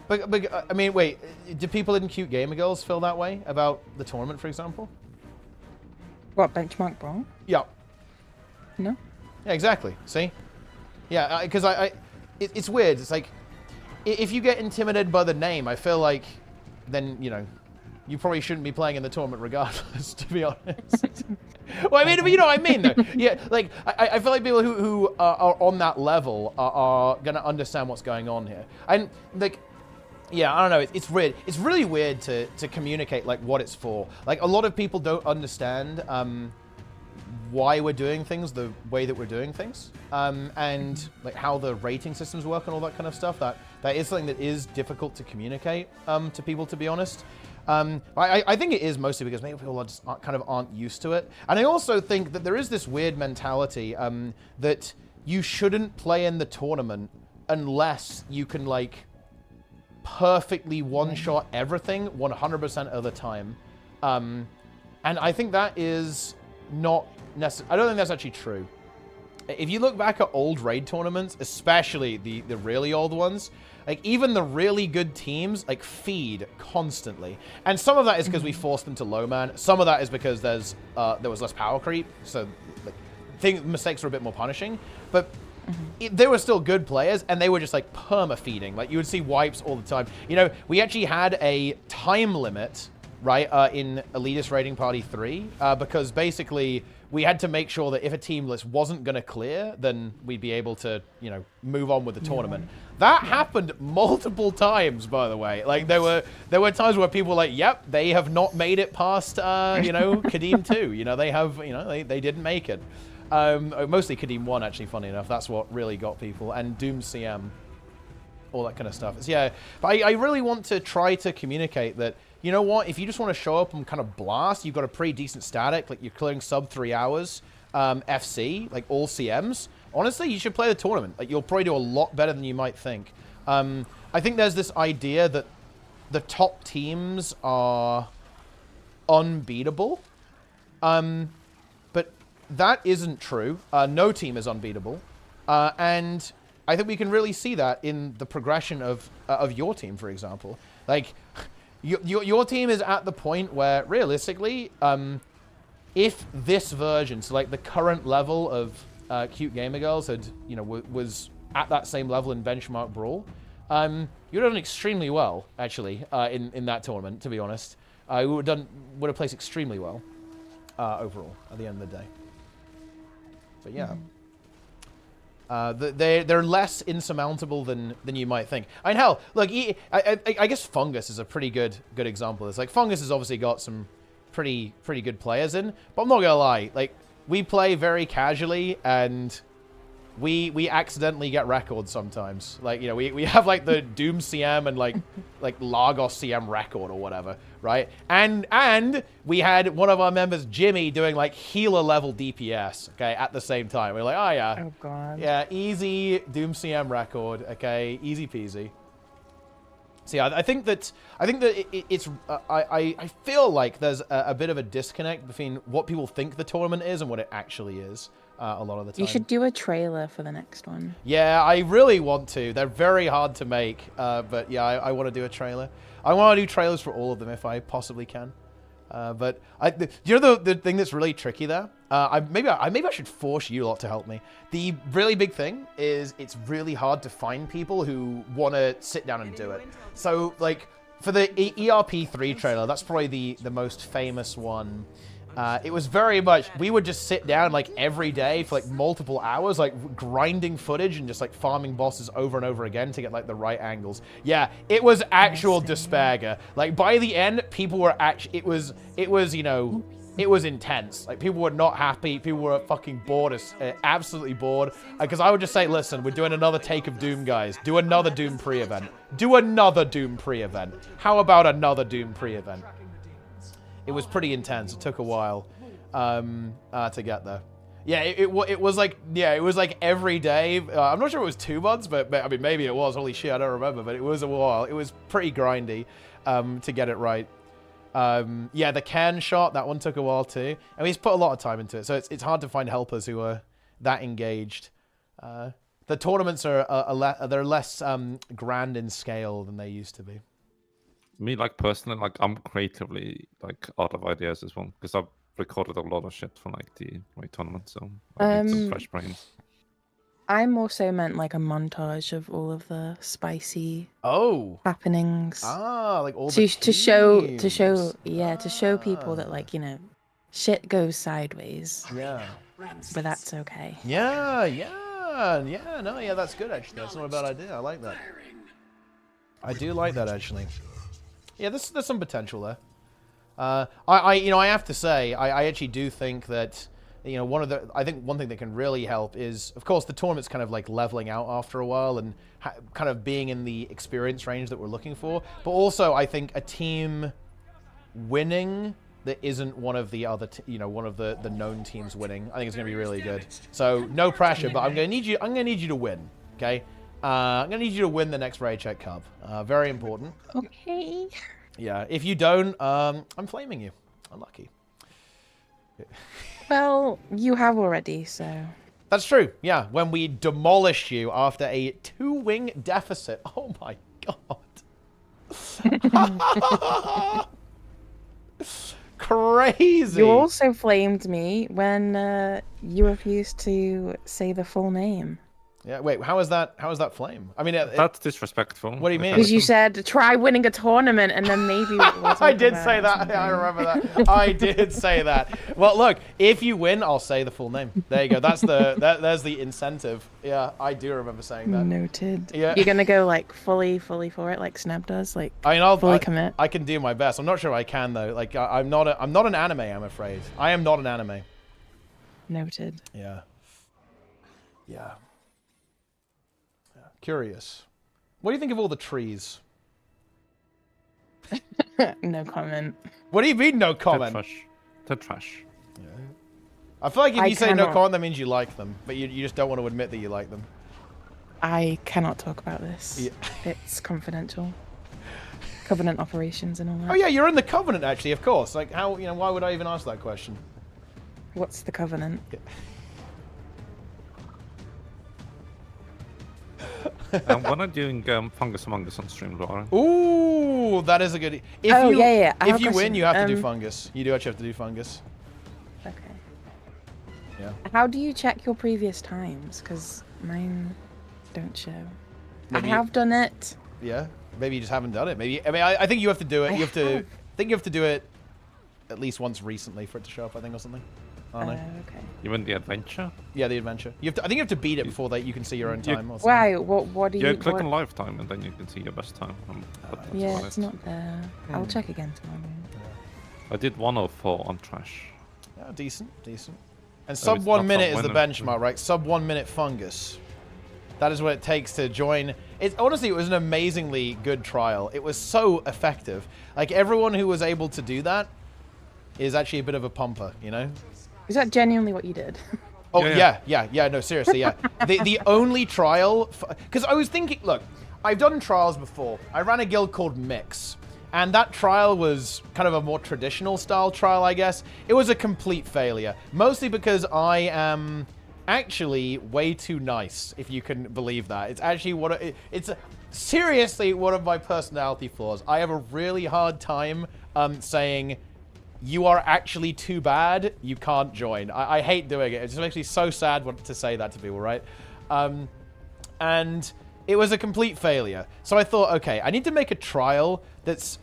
But I mean, wait, do people in Cute Gamer Girls feel that way about the tournament, for example? What, Benchmark Brawl? Yeah. No? Yeah, exactly. See? Yeah, because it's weird. It's like, if you get intimidated by the name, I feel like then, you know, you probably shouldn't be playing in the tournament regardless, to be honest. Well, I mean, you know what I mean, though. Yeah, like, I feel like people who are on that level are going to understand what's going on here. And, like, yeah, I don't know. It's weird. It's really weird to communicate, like, what it's for. Like, a lot of people don't understand why we're doing things the way that we're doing things. And, like, how the rating systems work and all that kind of stuff. That is something that is difficult to communicate to people, to be honest. I think it is mostly because maybe people just aren't used to it. And I also think that there is this weird mentality that you shouldn't play in the tournament unless you can, like, perfectly one-shot everything 100% of the time. And I think that is not necessary. I don't think that's actually true. If you look back at old raid tournaments, especially the really old ones, like, even the really good teams, like, feed constantly. And some of that is because we forced them to low man. Some of that is because there was less power creep, so, like, mistakes were a bit more punishing. But they were still good players, and they were just, like, perma-feeding. Like, you would see wipes all the time. You know, we actually had a time limit, right, in Elitist Raiding Party 3, because basically we had to make sure that if a team list wasn't going to clear, then we'd be able to, you know, move on with the tournament. That happened multiple times, by the way. Like, there were times where people were like, yep, they have not made it past, you know, Kadim 2. You know, they have, you know, they didn't make it. Mostly Kadim 1, actually, funny enough. That's what really got people. And Doom CM. All that kind of stuff. So, yeah, but I really want to try to communicate that, you know what, if you just want to show up and kind of blast, you've got a pretty decent static, like you're clearing sub 3 hours, FC, like all CMs, honestly, you should play the tournament. Like, you'll probably do a lot better than you might think. I think there's this idea that the top teams are unbeatable, but that isn't true. No team is unbeatable, and I think we can really see that in the progression of your team, for example. Like, your team is at the point where, realistically, if this version, so like the current level of Cute Gamer Girls had, you know, was at that same level in Benchmark Brawl, you'd have done extremely well, actually, in that tournament, to be honest. You would have placed extremely well overall at the end of the day. So, yeah. They're less insurmountable than you might think. I mean, hell, look, I guess Fungus is a pretty good example of this. Like, Fungus has obviously got some pretty good players in, but I'm not gonna lie, like, we play very casually, and we accidentally get records sometimes. Like, you know, we have, like, the Doom CM and, like Lagos CM record or whatever, right? And we had one of our members, Jimmy, doing, like, healer level DPS, okay, at the same time. We're like, oh, yeah. Oh, God. Yeah, easy Doom CM record, okay, easy peasy. So, yeah, I think that it's I feel like there's a bit of a disconnect between what people think the tournament is and what it actually is. A lot of the time. You should do a trailer for the next one. Yeah, I really want to. They're very hard to make, but yeah, I want to do a trailer. I want to do trailers for all of them if I possibly can. But you know the thing that's really tricky there? Maybe I should force you lot to help me. The really big thing is it's really hard to find people who want to sit down and do it. So, like, for the ERP3 trailer, that's probably the most famous one. It was very much, we would just sit down, like, every day for, like, multiple hours, like, grinding footage and just, like, farming bosses over and over again to get, like, the right angles. Yeah, it was actual despair. Like, by the end, people were actually, it was, you know, it was intense. Like, people were not happy. People were fucking bored, absolutely bored. Because I would just say, listen, we're doing another take of Doom, guys. Do another Doom pre-event. Do another Doom pre-event. How about another Doom pre-event? It was pretty intense. It took a while to get there. Yeah, it was like, yeah, it was like every day. I'm not sure it was 2 months, but I mean, maybe it was. Holy shit, I don't remember, but it was a while. It was pretty grindy to get it right. Yeah, the can shot, that one took a while too. I mean, he's put a lot of time into it, so it's hard to find helpers who are that engaged. The tournaments they're less grand in scale than they used to be. Me, like, personally, like, I'm creatively, like, out of ideas as well, because I've recorded a lot of shit for, like, the tournament, so I need some fresh brains. I more so meant like a montage of all of the spicy happenings. Like all the to show people that Ah. shit goes sideways. Yeah. But that's okay. Yeah, that's good actually. That's not a bad idea. I like that. I do like that actually. Yeah, there's some potential there. I have to say, I actually do think that, I think one thing that can really help is, of course, the tournament's kind of like leveling out after a while and kind of being in the experience range that we're looking for. But also, I think a team winning that isn't one of the other, one of the known teams winning, I think it's going to be really good. So no pressure, but I'm going to need you to win, okay? I'm going to need you to win the next Raid Check Cup. Very important. Okay. Yeah, if you don't, I'm flaming you. Unlucky. Well, you have already, so... That's true, yeah. When we demolished you after a 2-wing deficit. Oh my god. Crazy. You also flamed me when you refused to say the full name. Yeah, wait, how is that flame? I mean, that's disrespectful. What do you mean? Because you said, try winning a tournament, and then maybe we'll talk I did about say it or that. Yeah, I something. remember that. I did say that. Well, look, if you win, I'll say the full name. There you go. That's there's the incentive. Yeah, I do remember saying that. Noted. Yeah. You're gonna go like fully for it, like Snap does, like I mean, I'll fully commit. I can do my best. I'm not sure I can though. Like, I'm not an anime. I'm afraid. I am not an anime. Noted. Yeah. Yeah. Curious. What do you think of all the trees? No comment. What do you mean, no comment? They're trash. Yeah. I feel like if I you say no cannot- comment, that means you like them, but you just don't want to admit that you like them. I cannot talk about this. Yeah. It's confidential. Covenant operations and all that. Oh yeah, you're in the Covenant actually, of course. Like how, why would I even ask that question? What's the Covenant? And when I'm doing Fungus Among Us on stream, Laura. Ooh, that is a good. If Oh, you, yeah. I have If a you win, question. you have to do fungus. You do actually have to do fungus. Okay. Yeah. How do you check your previous times? Because mine don't show. Maybe I have done it. Yeah. Maybe you just haven't done it. Maybe. I mean, I think you have to do it. I You have to. have. I think you have to do it at least once recently for it to show up. I think or something. I don't know. Okay. Even the adventure? Yeah, the adventure. You have to. I think you have to beat it before that you can see your own You- time. Or something. Why? What do you? Yeah, click what- on lifetime and then you can see your best time. But that's Yeah, about it's it. not there. I'll check again tomorrow. I did 104 on trash. Yeah, decent. And it's sub not 1 minute is the winner. benchmark, right? Sub 1 minute fungus. That is what it takes to join. Honestly, it was an amazingly good trial. It was so effective. Like everyone who was able to do that is actually a bit of a pumper, Is that genuinely what you did? Oh Yeah, yeah. No, seriously, yeah. the only trial, because I was thinking, look, I've done trials before. I ran a guild called Mix, and that trial was kind of a more traditional style trial, I guess. It was a complete failure, mostly because I am actually way too nice, if you can believe that. It's actually seriously one of my personality flaws. I have a really hard time saying, you are actually too bad, you can't join. I hate doing it. It just makes me so sad to say that to people, right? And it was a complete failure. So I thought, okay, I need to make a trial that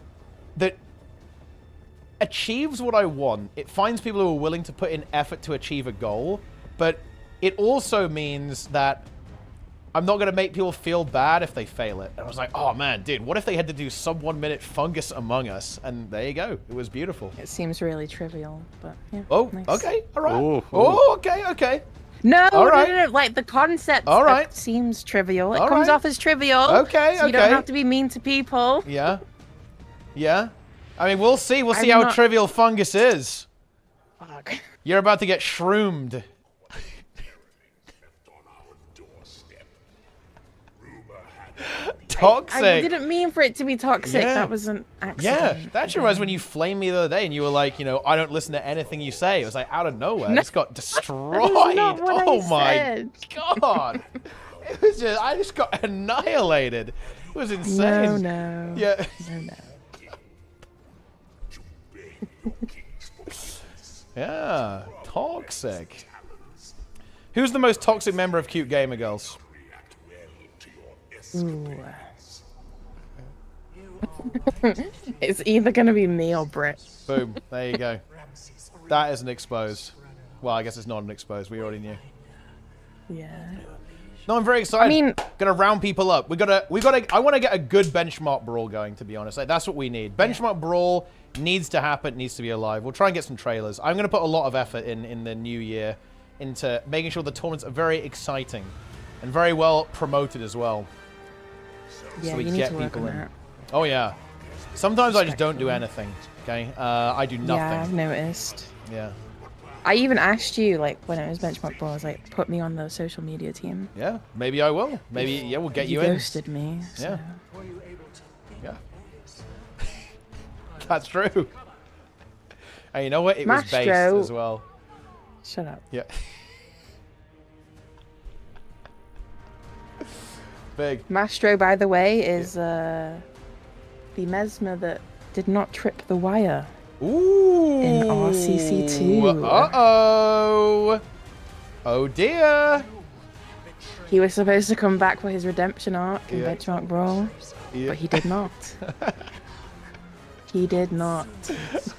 achieves what I want. It finds people who are willing to put in effort to achieve a goal, but it also means that I'm not going to make people feel bad if they fail it. And I was like, oh man, dude, what if they had to do sub 1 minute fungus Among Us? And there you go. It was beautiful. It seems really trivial, but yeah. Oh, nice. okay, all right. Ooh, Oh, okay. No, All right. no. Like the concept All right. seems trivial. It All comes right. off as trivial. Okay, so you don't okay. have to be mean to people. Yeah. I mean, we'll see. We'll see I'm how not- trivial fungus is. Fuck. You're about to get shroomed. Toxic. I didn't mean for it to be toxic. Yeah. That was an Yeah, accident. that actually was when you flamed me the other day and you were like, I don't listen to anything you say. It was like out of nowhere. No, It just got That is destroyed. not what Oh I my said. god. It was I just got annihilated. It was insane. No. Yeah. No. Yeah. Toxic. Who's the most toxic member of Cute Gamer Girls? Ooh. It's either gonna be me or Brit. Boom. There you go. That isn't exposed. Well, I guess it's not an exposed. We already knew. Yeah. No, I'm very excited. I mean, gonna round people up. We gotta. I want to get a good benchmark brawl going. To be honest, like, that's what we need. Benchmark brawl needs to happen. Needs to be alive. We'll try and get some trailers. I'm gonna put a lot of effort in the new year into making sure the tournaments are very exciting and very well promoted as well. Yeah, so we you need get to work people on in. that. Oh yeah. Sometimes I just don't do anything. Okay. I do nothing. Yeah, I've noticed. Yeah. I even asked you, like, when it was Benchmark Brawl, I was like, put me on the social media team. Yeah. Maybe I will. Maybe yeah, we'll get you You in. ghosted me. So. Yeah. Yeah. That's true. And you know what? It was based Mastro. as well. Shut up. Yeah. Big. Mastro, by the way, is the Mesmer that did not trip the wire. Ooh. In RCC2. Uh-oh. Oh dear. He was supposed to come back for his redemption arc in Yeah. Benchmark Brawl, but he did not. He did not.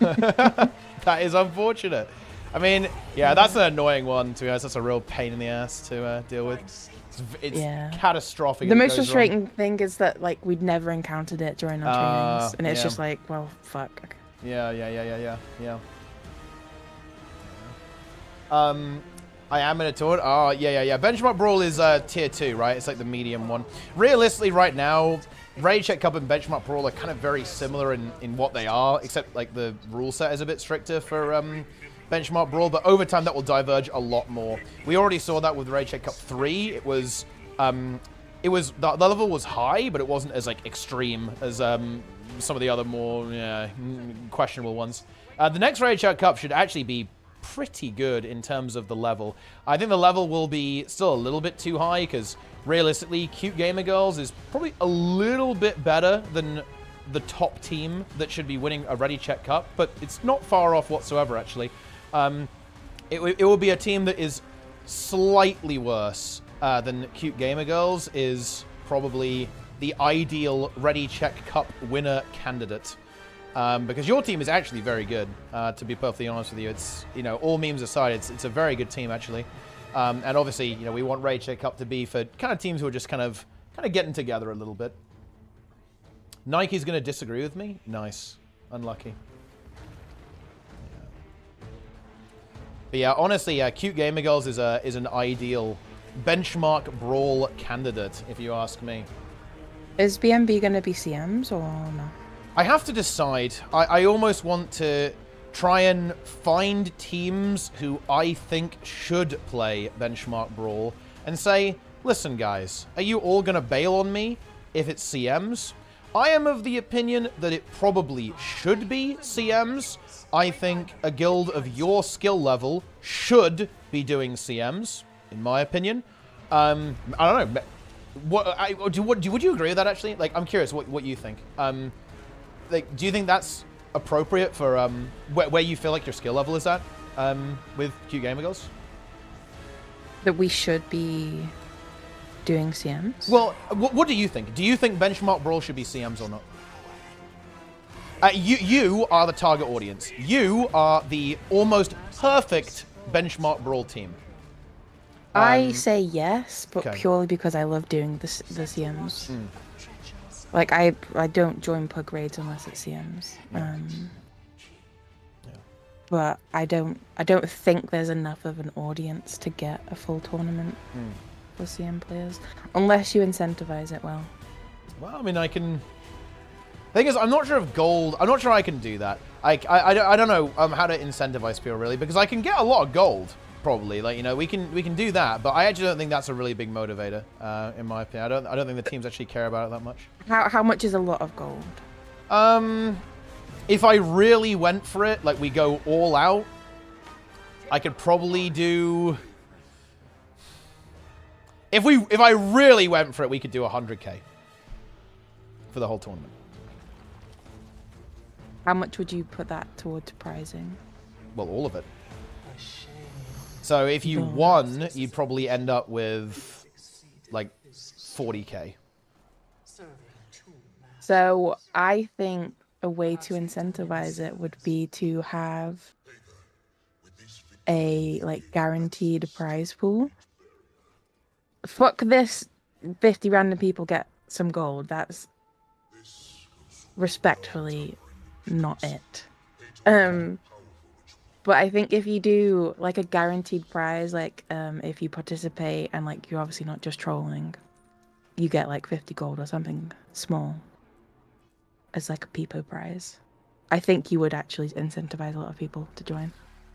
That is unfortunate. I mean, yeah, that's an annoying one, to be honest. That's a real pain in the ass to deal with. It's Yeah. catastrophic. The if it most goes wrong. frustrating thing is that, like, we'd never encountered it during our trainings, and it's yeah. just like, well, fuck. Yeah. I am in a tour. Oh, yeah. Benchmark Brawl is tier 2, right? It's like the medium one. Realistically, right now, Raid Check Cup and Benchmark Brawl are kind of very similar in what they are, except like the rule set is a bit stricter for Benchmark Brawl, but over time that will diverge a lot more. We already saw that with Raid Check Cup 3. It was the level was high, but it wasn't as like extreme as some of the other more questionable ones. The next Raid Check Cup should actually be pretty good in terms of the level. I think the level will be still a little bit too high because realistically, Cute Gamer Girls is probably a little bit better than the top team that should be winning a Ready Check Cup, but it's not far off whatsoever, actually. It will be a team that is slightly worse than Cute Gamer Girls is probably the ideal Ready Check Cup winner candidate. Because your team is actually very good, to be perfectly honest with you. It's, all memes aside, it's a very good team, actually. And obviously, we want Raid Check Cup to be for kind of teams who are just kind of getting together a little bit. Nike's going to disagree with me? Nice. Unlucky. But yeah, honestly, Cute Gamer Girls is an ideal benchmark brawl candidate, if you ask me. Is BMB going to be CMs or no? I have to decide. I almost want to try and find teams who I think should play Benchmark Brawl and say, listen, guys, are you all going to bail on me if it's CMs? I am of the opinion that it probably should be CMs. I think a guild of your skill level should be doing CMs, in my opinion. I don't know. Would you agree with that, actually? Like, I'm curious what you think. Like, do you think that's appropriate for where you feel like your skill level is at with Cute Gamer Girls? That we should be doing CMs? Well, what do you think? Do you think Benchmark Brawl should be CMs or not? You are the target audience. You are the almost perfect Benchmark Brawl team. I say yes, but okay. purely because I love doing the CMs. Like, I don't join pug raids unless it's CMs. But I don't think there's enough of an audience to get a full tournament for CM players, unless you incentivize it well. Well, I mean, I can. Thing is, I'm not sure if gold. I'm not sure I can do that. I don't know how to incentivize people really, because I can get a lot of gold probably. Like, we can do that, but I actually don't think that's a really big motivator in my opinion. I don't think the teams actually care about it that much. How much is a lot of gold? If I really went for it, like we go all out, I could probably do. If I really went for it, we could do 100k for the whole tournament. How much would you put that towards prizing? Well, all of it. So if you won, you'd probably end up with like 40k. So I think a way to incentivize it would be to have a like guaranteed prize pool. Fuck this 50 random people get some gold. That's respectfully not it. But I think if you do like a guaranteed prize, like if you participate and like you're obviously not just trolling, you get like 50 gold or something small as like a peepo prize. I think you would actually incentivize a lot of people to join.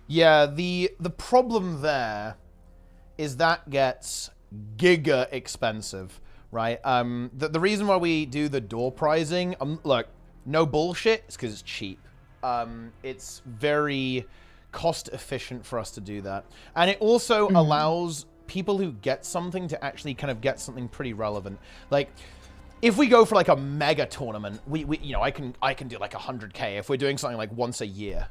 Yeah, the problem there is that gets giga expensive, right? The reason why we do the door prizing, look, no bullshit, it's because it's cheap. It's very cost efficient for us to do that. And it also allows people who get something to actually kind of get something pretty relevant. Like, if we go for like a mega tournament, we you know, I can do like 100k. If we're doing something like once a year,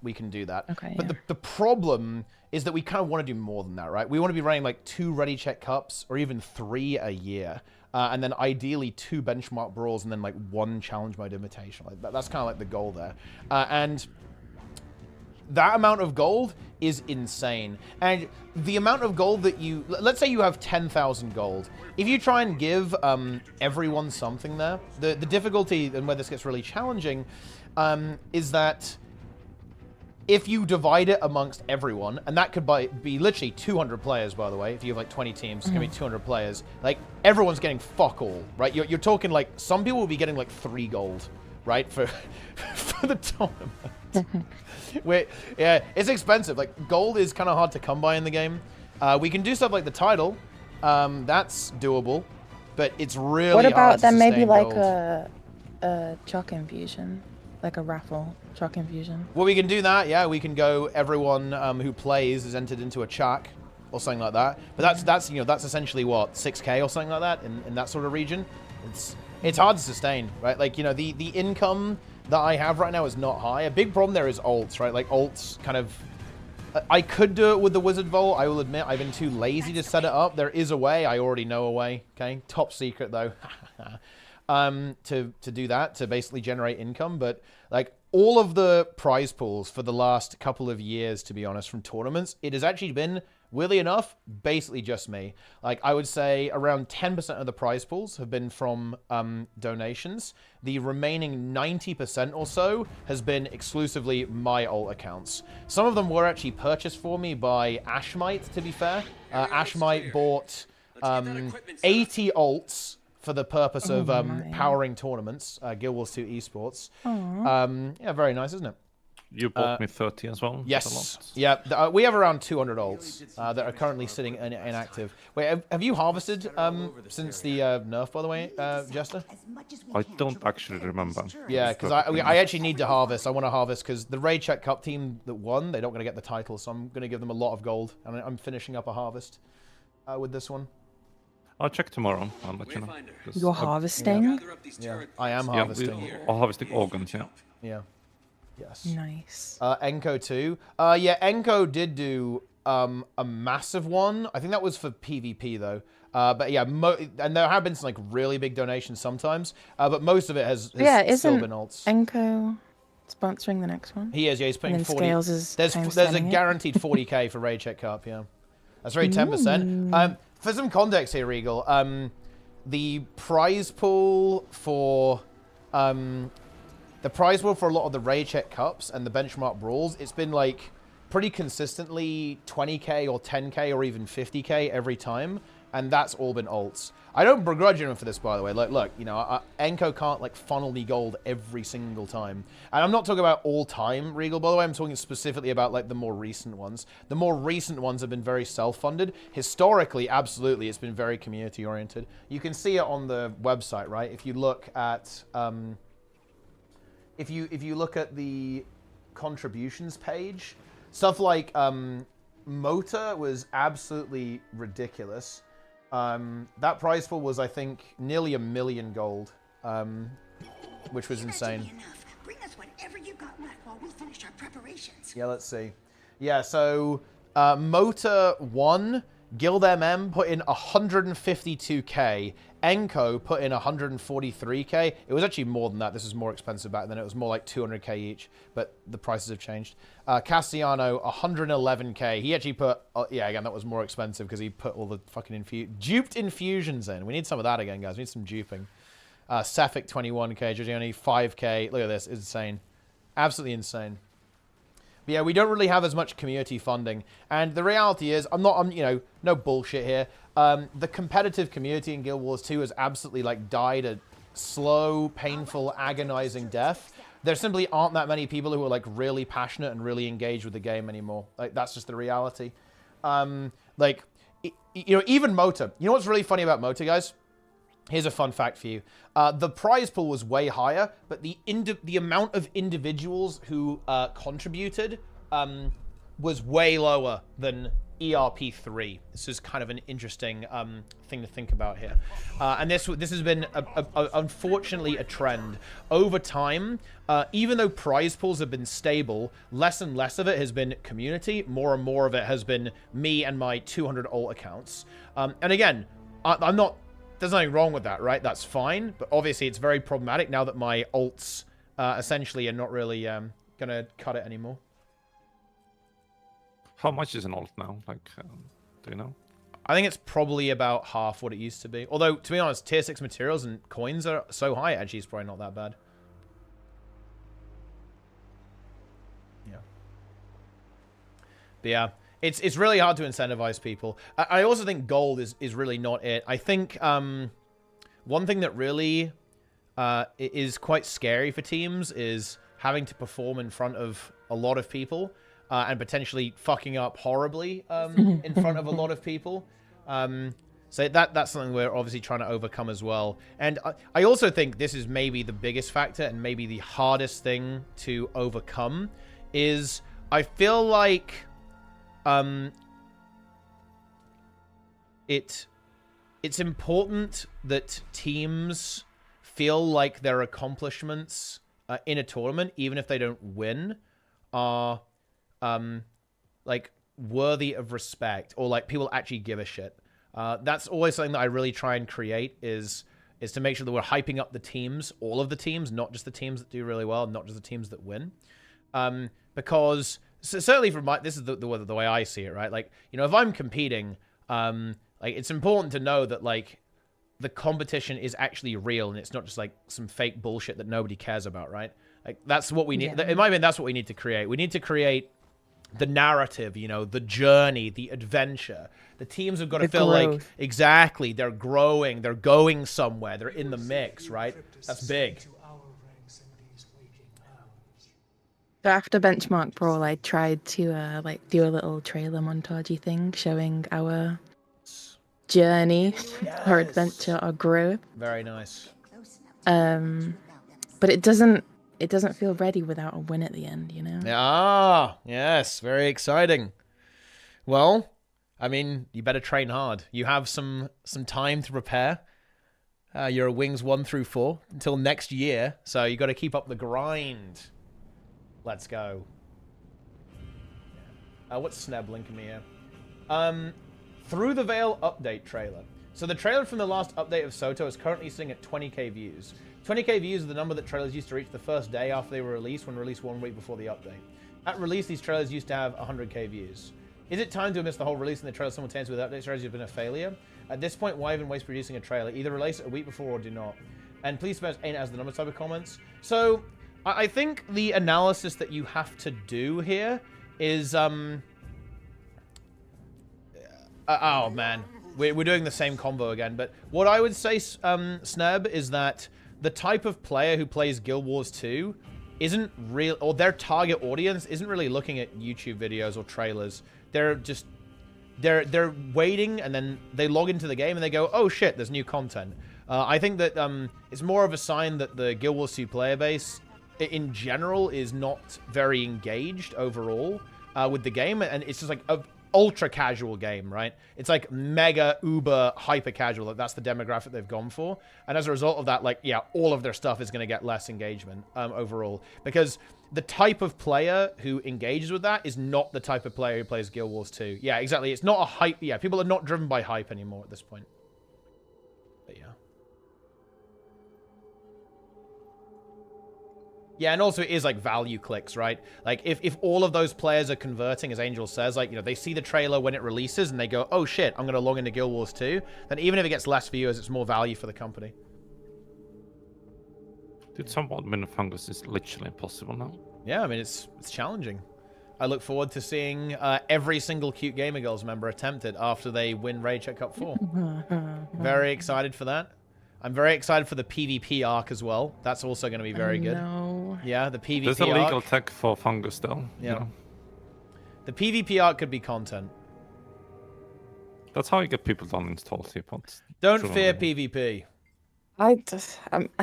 we can do that. Okay, but the problem is that we kind of want to do more than that, right? We want to be running like 2 Ready Check Cups or even 3 a year. And then ideally 2 benchmark brawls and then like 1 challenge mode invitation. Like that's kind of like the goal there. And that amount of gold is insane. And the amount of gold that you... Let's say you have 10,000 gold. If you try and give everyone something there, the difficulty and where this gets really challenging is that if you divide it amongst everyone, and that could be literally 200 players, by the way, if you have like 20 teams, it's going to be 200 players, like everyone's getting fuck all, right? You're talking like, some people will be getting like 3 gold, right, for the tournament. Yeah, it's expensive. Like, gold is kind of hard to come by in the game. We can do stuff like the title. That's doable, but it's really What hard about to then maybe sustain like gold. a chalk infusion? Like a raffle chalk infusion. Well, we can do that, yeah. We can go, everyone who plays is entered into a chalk or something like that. But that's you know, that's essentially what, 6k or something like that in that sort of region. It's hard to sustain, right? Like, you know, the income that I have right now is not high. A big problem there is alts, right? Like alts kind of... I could do it with the Wizard Vault, I will admit. I've been too lazy to set it up. There is a way. I already know a way, okay? Top secret, though. To do that, to basically generate income. But, like, all of the prize pools for the last couple of years, to be honest, from tournaments, it has actually been, weirdly enough, basically just me. Like, I would say around 10% of the prize pools have been from donations. The remaining 90% or so has been exclusively my alt accounts. Some of them were actually purchased for me by Ashmite, to be fair. Ashmite bought 80 alts for the purpose of powering tournaments, gw2 esports. Yeah, very nice, isn't it? You bought me 30 as well? Yes. Yeah, we have around 200 alts that are currently sitting inactive. Wait, have you harvested since the nerf, by the way, Jester? I don't actually remember. Yeah, because I actually need to harvest. I want to harvest because the Raid Check Cup team that won, they're not going to get the title, so I'm going to give them a lot of gold. And I'm finishing up a harvest with this one. I'll check tomorrow. I'll let you know. You're harvesting? Yeah, I am harvesting. Yeah, I'm harvesting organs, yeah. Yeah. Yes. Nice. Enko too. Yeah, Enko did do a massive one. I think that was for PvP though. But yeah, and there have been some like really big donations sometimes. But most of it has still been alts. Enko sponsoring the next one? He is. Yeah, he's putting 40. Scales is there's a guaranteed 40k for Raid Check Cup. Yeah, that's very 10%. For some context here, Regal, the prize pool for a lot of the Raid Check Cups and the benchmark brawls, it's been like pretty consistently 20k or 10k or even 50k every time, and that's all been alts. I don't begrudge him for this, by the way. Like, look, you know, Enko can't like funnel me gold every single time, and I'm not talking about all time, Regal. By the way, I'm talking specifically about like the more recent ones. The more recent ones have been very self-funded. Historically, absolutely, it's been very community-oriented. You can see it on the website, right? If you look at if you look at the contributions page, stuff like Motor was absolutely ridiculous. That prize pool was, I think, nearly 1 million gold, which was insane. Bring us whatever you got left while we finish our preparations. Yeah, let's see. Yeah, so Motor 1, Guild MM put in 152k. Enco put in 143k. It was actually more than that. This is more expensive back then. It was more like 200k each, but the prices have changed. Castellano, 111k. He actually put, yeah, again, that was more expensive because he put all the fucking duped infusions in. We need some of that again, guys. We need some duping. Sefik, 21k. Giorgione, 5k. Look at this. It's insane. Absolutely insane. But yeah, we don't really have as much community funding. And the reality is, I'm you know, no bullshit here. The competitive community in Guild Wars 2 has absolutely, like, died a slow, painful, agonizing death. There simply aren't that many people who are, like, really passionate and really engaged with the game anymore. Like, that's just the reality. Like, you know, even Motor. You know what's really funny about Motor, guys? Here's a fun fact for you. The prize pool was way higher, but the amount of individuals who contributed was way lower than ERP3. This is kind of an interesting thing to think about here. And this has been, unfortunately, a trend. Over time, even though prize pools have been stable, less and less of it has been community. More and more of it has been me and my 200 alt accounts. And again, I'm not... There's nothing wrong with that, right? That's fine. But obviously, it's very problematic now that my alts essentially are not really going to cut it anymore. How much is an alt now? Like, do you know? I think it's probably about half what it used to be. Although, to be honest, tier 6 materials and coins are so high, actually, it's probably not that bad. Yeah. But yeah. It's really hard to incentivize people. I also think gold is really not it. I think one thing that really is quite scary for teams is having to perform in front of a lot of people and potentially fucking up horribly in front of a lot of people. So that's something we're obviously trying to overcome as well. And I also think this is maybe the biggest factor and maybe the hardest thing to overcome is I feel like... it's important that teams feel like their accomplishments in a tournament, even if they don't win, are like worthy of respect or like people actually give a shit. That's always something that I really try and create is to make sure that we're hyping up the teams, all of the teams, not just the teams that do really well, not just the teams that win, because. So certainly from this is the way I see it, right? Like, you know, if I'm competing, like it's important to know that like the competition is actually real and it's not just like some fake bullshit that nobody cares about, right? Like that's what we need. Yeah. In my opinion, that's what we need to create. We need to create the narrative, you know, the journey, the adventure. The teams have got to feel like exactly they're growing, they're going somewhere, they're in the mix, right? That's big. So after Benchmark Brawl, I tried to like do a little trailer montagey thing showing our journey, our adventure, our growth. Very nice. But it doesn't feel ready without a win at the end, you know? Ah, yes, very exciting. Well, I mean, you better train hard. You have some time to prepare. You're a Wings 1 through 4 until next year, so you got to keep up the grind. Let's go. What's Sneb linking me here? Through the Veil update trailer. So the trailer from the last update of Soto is currently sitting at 20k views. 20k views is the number that trailers used to reach the first day after they were released, when released 1 week before the update. At release, these trailers used to have 100k views. Is it time to miss the whole release and the trailer simultaneously with update strategy has been a failure? At this point, why even waste producing a trailer? Either release it a week before or do not. And please spam ain't as the number type of comments. So I think the analysis that you have to do here is, oh man, we're doing the same combo again. But what I would say, Sneb, is that the type of player who plays Guild Wars 2 isn't real, or their target audience isn't really looking at YouTube videos or trailers. They're just, they're waiting, and then they log into the game and they go, oh shit, there's new content. I think that it's more of a sign that the Guild Wars 2 player base in general is not very engaged overall with the game, and it's just like ultra casual game, right? It's like mega uber hyper casual. Like that's the demographic they've gone for. And as a result of that, like, yeah, all of their stuff is going to get less engagement overall, because the type of player who engages with that is not the type of player who plays Guild Wars 2. Yeah, exactly. It's not a hype. Yeah, people are not driven by hype anymore at this point. But yeah. Yeah, and also it is like value clicks, right? Like if all of those players are converting, as Angel says, like, you know, they see the trailer when it releases and they go, oh shit, I'm going to log into Guild Wars 2, then even if it gets less viewers, it's more value for the company. Dude, some 1 minute fungus is literally impossible now. Yeah, I mean, it's challenging. I look forward to seeing every single Cute Gamer Girls member attempt it after they win Raid Check Cup 4. Very excited for that. I'm very excited for the PvP arc as well. That's also going to be very good. No. Yeah, the PvP There's a legal arc. tech for fungus though. Yeah. You know? The PvP arc could be content. That's how you get people to uninstall teapots. Don't fear PvP. I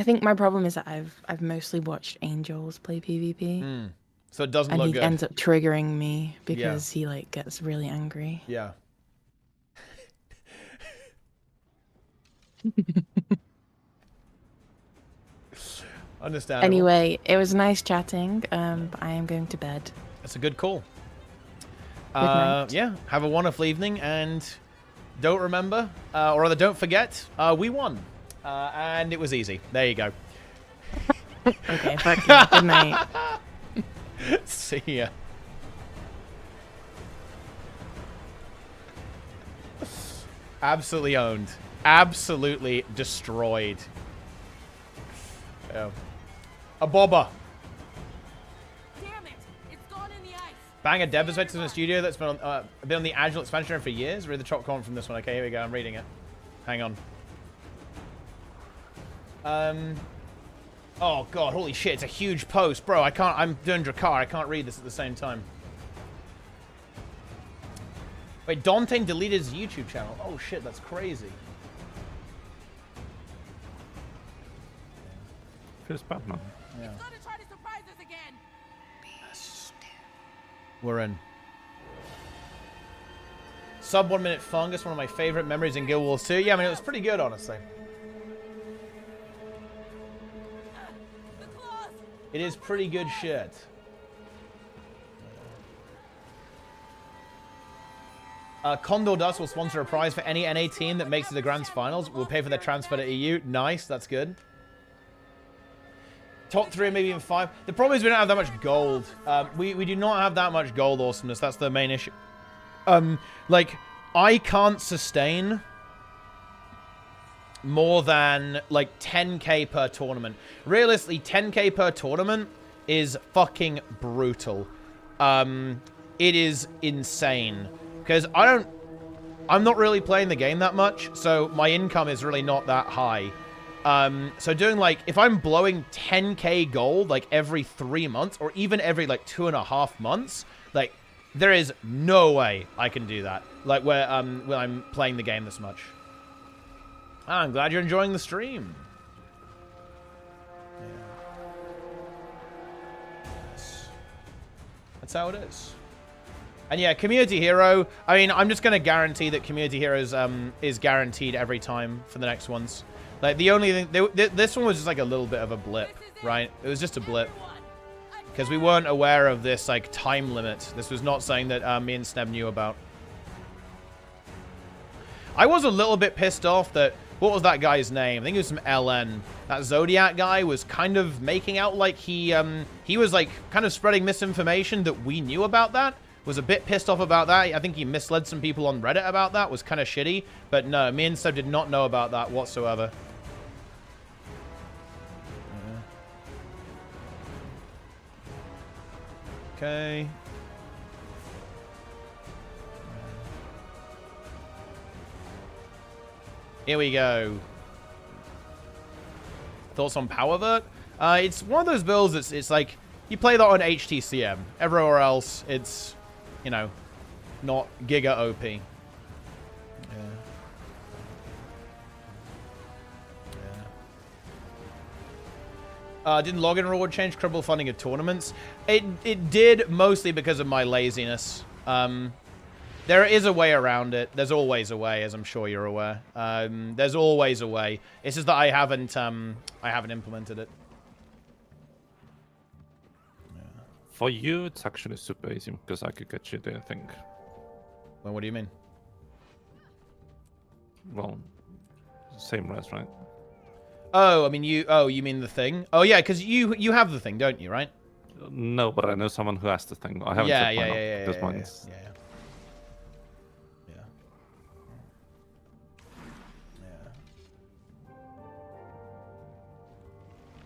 think my problem is that I've mostly watched Angels play PvP. So it doesn't and look he good. ends up triggering me because he like gets really angry. Yeah. Understandable. Anyway, it was nice chatting, but I am going to bed. That's a good call. Good night. Yeah, have a wonderful evening, and don't remember, or rather don't forget, we won. And it was easy. There you go. Okay, fuck you. Good night. See ya. Absolutely owned. Absolutely destroyed. Yeah. A bobber. Damn it! It's gone in the ice. Banger dev perspective in the studio that's been on the Agile expansion for years. Read the top comment from this one. Okay, here we go. I'm reading it. Hang on. Oh god, holy shit! It's a huge post, bro. I can't. I'm doing Drakkar. I can't read this at the same time. Wait, Dante deleted his YouTube channel. Oh shit, that's crazy. Feels bad, man. Yeah. It's gonna try to surprise us again. We're in. Sub 1 minute fungus, one of my favorite memories in Guild Wars 2. Yeah, I mean, it was pretty good, honestly. It is pretty good shit. Condor Dust will sponsor a prize for any NA team that makes it to the Grand Finals. We'll pay for their transfer to EU. Nice, that's good. Top 3, maybe even 5. The problem is we don't have that much gold. We do not have that much gold awesomeness. That's the main issue. Like, I can't sustain more than, like, 10k per tournament. Realistically, 10k per tournament is fucking brutal. It is insane. Because I'm not really playing the game that much, so my income is really not that high. So doing, like, if I'm blowing 10k gold, like, every 3 months, or even every, like, 2.5 months, like, there is no way I can do that. Like, when I'm playing the game this much. I'm glad you're enjoying the stream. Yeah. Yes. That's how it is. And yeah, Community Hero, I mean, I'm just going to guarantee that Community Heroes is guaranteed every time for the next ones. Like, the only thing... this one was just like a little bit of a blip, right? It was just a blip. Because we weren't aware of this, like, time limit. This was not something that me and Sneb knew about. I was a little bit pissed off that... What was that guy's name? I think it was some LN. That Zodiac guy was kind of making out like he was, like, kind of spreading misinformation that we knew about that. Was a bit pissed off about that. I think he misled some people on Reddit about that. Was kind of shitty. But no, me and Seb did not know about that whatsoever. Okay. Here we go. Thoughts on Powervert? It's one of those builds that's, it's like, you play that on HTCM. Everywhere else, it's, you know, not Giga OP. Yeah. Didn't login reward change crumble funding of tournaments? It did, mostly because of my laziness. There is a way around it. There's always a way, as I'm sure you're aware. There's always a way. It's just that I haven't implemented it. For you, it's actually super easy because I could get you the thing. Well, what do you mean? Well, same res, right? Oh, I mean you. Oh, you mean the thing? Oh, yeah, because you have the thing, don't you? Right? No, but I know someone who has the thing. I haven't Yeah, set mine up. yeah. This one's...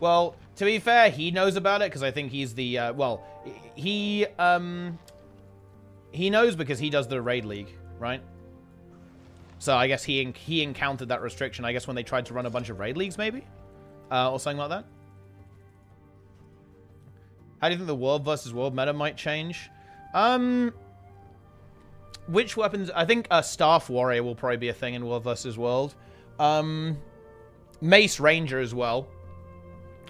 Well, to be fair, he knows about it because I think he's the well, he knows because he does the raid league, right? So I guess he encountered that restriction. I guess when they tried to run a bunch of raid leagues, maybe, or something like that. How do you think the world versus world meta might change? Which weapons? I think a staff warrior will probably be a thing in world versus world. Mace ranger as well.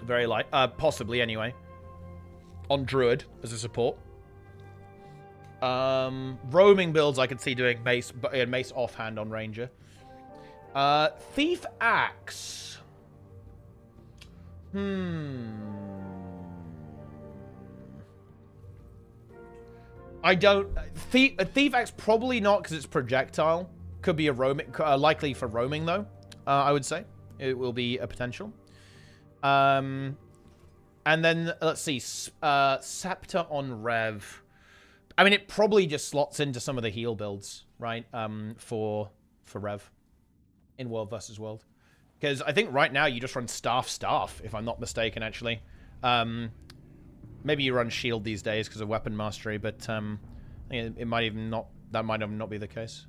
Very light, possibly anyway. On druid as a support. Roaming builds I could see doing mace offhand on ranger. Thief axe. I don't. Thief axe probably not because it's projectile. Could be a roaming, likely for roaming though. I would say it will be a potential. And then let's see, scepter on rev. I mean, it probably just slots into some of the heal builds, right? For rev in world versus world, because I think right now you just run staff, if I'm not mistaken. Actually, maybe you run shield these days because of weapon mastery, but I think it might even not. That might not be the case.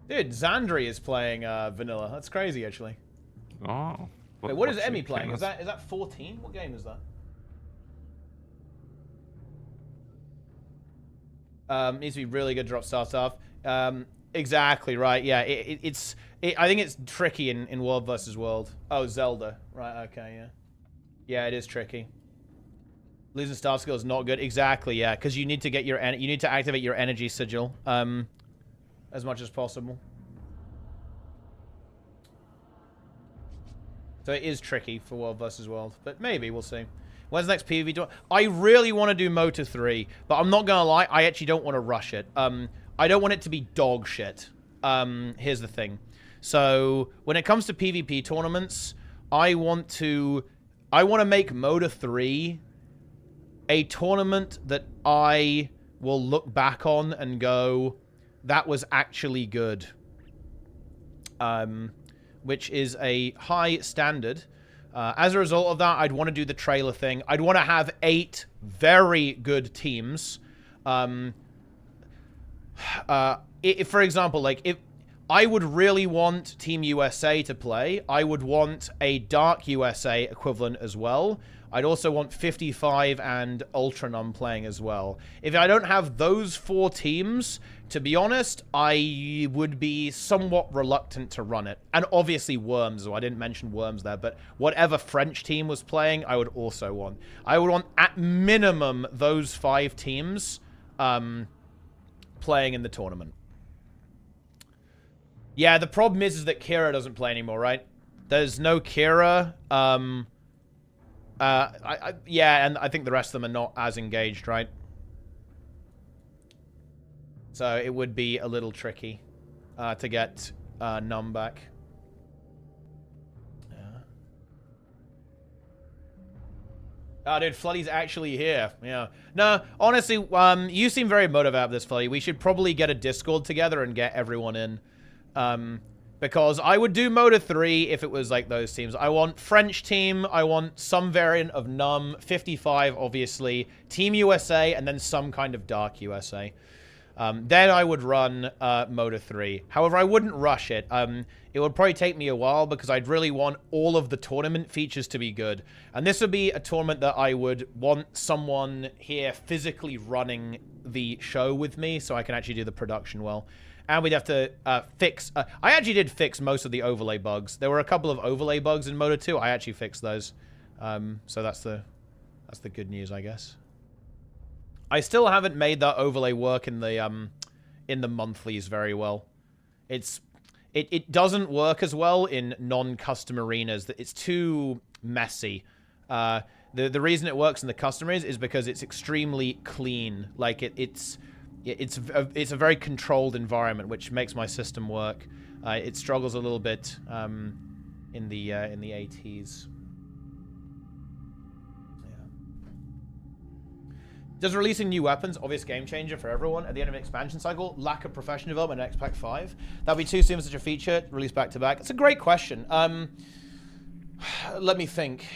Dude, Xandri is playing vanilla. That's crazy, actually. Oh. Wait, what is Emmy playing? Is that 14? What game is that? Needs to be really good drop star stuff. Exactly right. Yeah, I think it's tricky in world versus world. Oh, Zelda. Right. Okay. Yeah. Yeah, it is tricky. Losing star skill is not good. Exactly. Yeah, because you need to get you need to activate your energy sigil. As much as possible. So it is tricky for world versus world, but maybe we'll see. When's the next PvP? I really want to do Motor 3, but I'm not gonna lie, I actually don't want to rush it. I don't want it to be dog shit. Here's the thing. So when it comes to PvP tournaments, I want to make Motor 3 a tournament that I will look back on and go, that was actually good. Which is a high standard. As a result of that, I'd want to do the trailer thing. I'd want to have 8 very good teams. If, for example, like, if I would really want Team USA to play, I would want a Dark USA equivalent as well. I'd also want 55 and Ultranum playing as well. If I don't have those 4 teams, to be honest, I would be somewhat reluctant to run it. And obviously Worms, I didn't mention Worms there, but whatever French team was playing, I would also want. I would want, at minimum, those 5 teams playing in the tournament. Yeah, the problem is that Kira doesn't play anymore, right? There's no Kira. Yeah, and I think the rest of them are not as engaged, right? So it would be a little tricky to get Num back. Yeah. Oh, dude, Flooddy's actually here. Yeah. No, honestly, you seem very motivated about this, Flooddy. We should probably get a Discord together and get everyone in. Because I would do Motor 3 if it was like those teams. I want French team, I want some variant of Num, 55 obviously, Team USA, and then some kind of Dark USA. Then I would run Motor 3. However, I wouldn't rush it. It would probably take me a while because I'd really want all of the tournament features to be good. And this would be a tournament that I would want someone here physically running the show with me so I can actually do the production well. And we'd have to fix... I actually did fix most of the overlay bugs. There were a couple of overlay bugs in Moto 2. I actually fixed those. So that's the good news, I guess. I still haven't made that overlay work in the monthlies very well. It doesn't work as well in non-custom arenas. It's too messy. The reason it works in the custom arenas is because it's extremely clean. Like it's a very controlled environment, which makes my system work. It struggles a little bit in the ATs. Does releasing new weapons, obvious game changer for everyone at the end of an expansion cycle, lack of professional development in X-Pack 5? That'd be too soon for such a feature, released back to back. It's a great question. Let me think.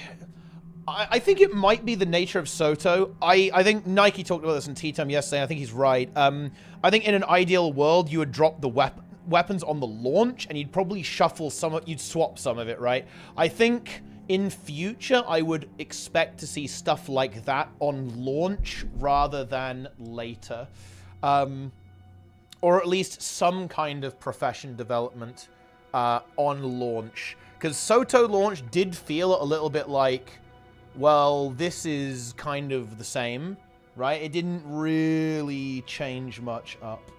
I think it might be the nature of Soto. I think Nike talked about this in T-Time yesterday. I think he's right. I think in an ideal world, you would drop the weapons on the launch, and you'd probably shuffle you'd swap some of it, right? I think in future, I would expect to see stuff like that on launch rather than later. Or at least some kind of profession development on launch. Because Soto launch did feel a little bit like, well, this is kind of the same, right? It didn't really change much up.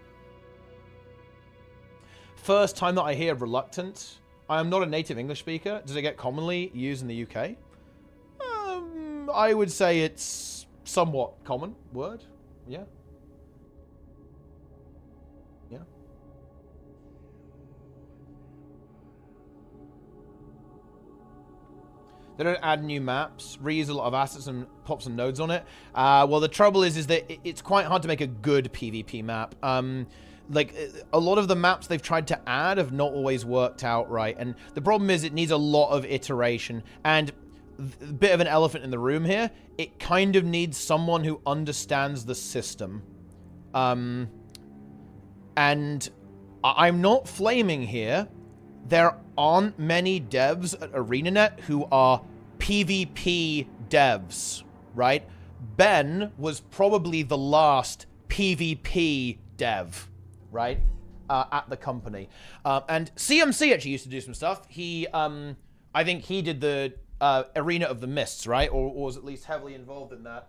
First time that I hear reluctant. I am not a native English speaker. Does it get commonly used in the UK? I would say it's somewhat common word. Yeah. Yeah. They don't add new maps, reuse a lot of assets and pop some nodes on it. Well, the trouble is that it's quite hard to make a good PvP map. Like, a lot of the maps they've tried to add have not always worked out right. And the problem is it needs a lot of iteration. And a bit of an elephant in the room here, it kind of needs someone who understands the system. And I'm not flaming here. There aren't many devs at ArenaNet who are PvP devs, right? Ben was probably the last PvP dev, right, at the company. And CMC actually used to do some stuff. He, I think he did the Arena of the Mists, right, or was at least heavily involved in that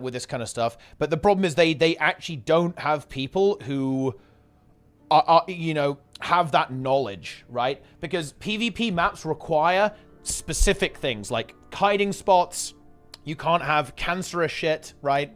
with this kind of stuff. But the problem is they actually don't have people who are, you know, have that knowledge, right? Because PvP maps require specific things like hiding spots. You can't have cancerous shit, right?